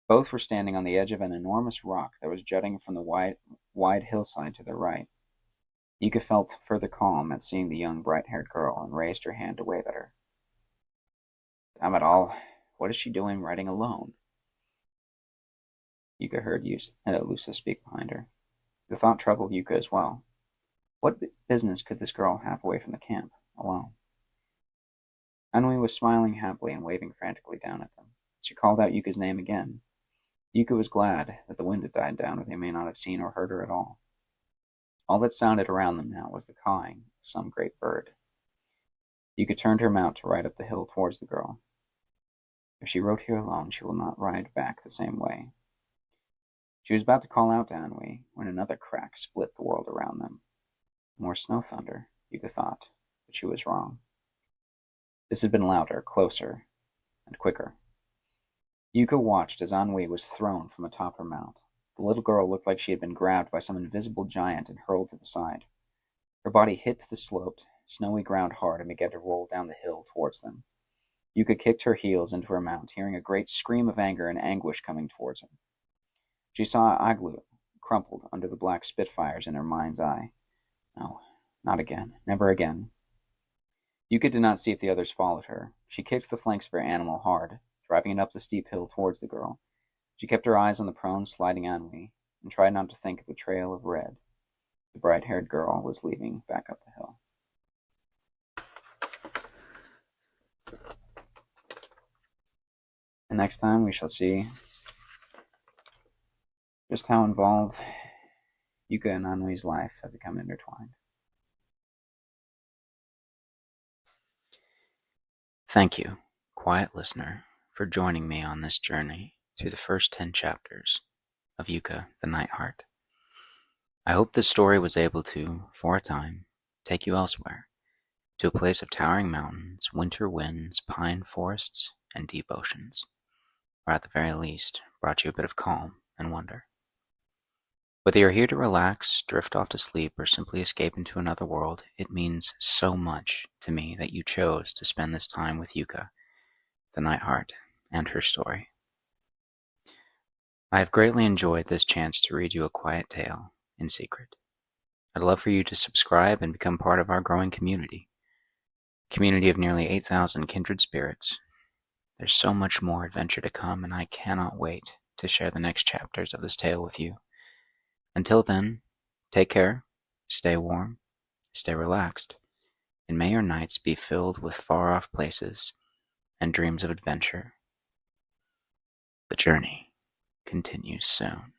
S1: Both were standing on the edge of an enormous rock that was jutting from the wide hillside to their right. Yuka felt further calm at seeing the young, bright-haired girl and raised her hand to wave at her. Damn it all, what is she doing riding alone? Yuka heard Luce speak behind her. The thought troubled Yuka as well. What business could this girl have away from the camp, alone? Ennui was smiling happily and waving frantically down at them. She called out Yuka's name again. Yuka was glad that the wind had died down, or they may not have seen or heard her at all. All that sounded around them now was the cawing of some great bird. Yuka turned her mount to ride up the hill towards the girl. If she rode here alone, she will not ride back the same way. She was about to call out to Ennui when another crack split the world around them. More snow thunder, Yuka thought, but she was wrong. This had been louder, closer, and quicker. Yuka watched as Ennui was thrown from atop her mount. The little girl looked like she had been grabbed by some invisible giant and hurled to the side. Her body hit the sloped, snowy ground hard and began to roll down the hill towards them. Yuka kicked her heels into her mount, hearing a great scream of anger and anguish coming towards her. She saw Aglu crumpled under the black spitfires in her mind's eye. No, not again. Never again. Yuka did not see if the others followed her. She kicked the flanks of her animal hard, driving it up the steep hill towards the girl. She kept her eyes on the prone, sliding Ennui, and tried not to think of the trail of red the bright-haired girl was leaving back up the hill. And next time we shall see just how involved Yuka and Ennui's life have become intertwined. Thank you, quiet listener, for joining me on this journey through the first 10 chapters of Yuka the Nightheart. I hope this story was able to, for a time, take you elsewhere, to a place of towering mountains, winter winds, pine forests, and deep oceans, or at the very least, brought you a bit of calm and wonder. Whether you're here to relax, drift off to sleep, or simply escape into another world, it means so much to me that you chose to spend this time with Yuka, the Nightheart, and her story. I have greatly enjoyed this chance to read you a quiet tale in secret. I'd love for you to subscribe and become part of our growing community. Community of nearly 8,000 kindred spirits. There's so much more adventure to come, and I cannot wait to share the next chapters of this tale with you. Until then, take care, stay warm, stay relaxed, and may your nights be filled with far-off places and dreams of adventure. The journey continues soon.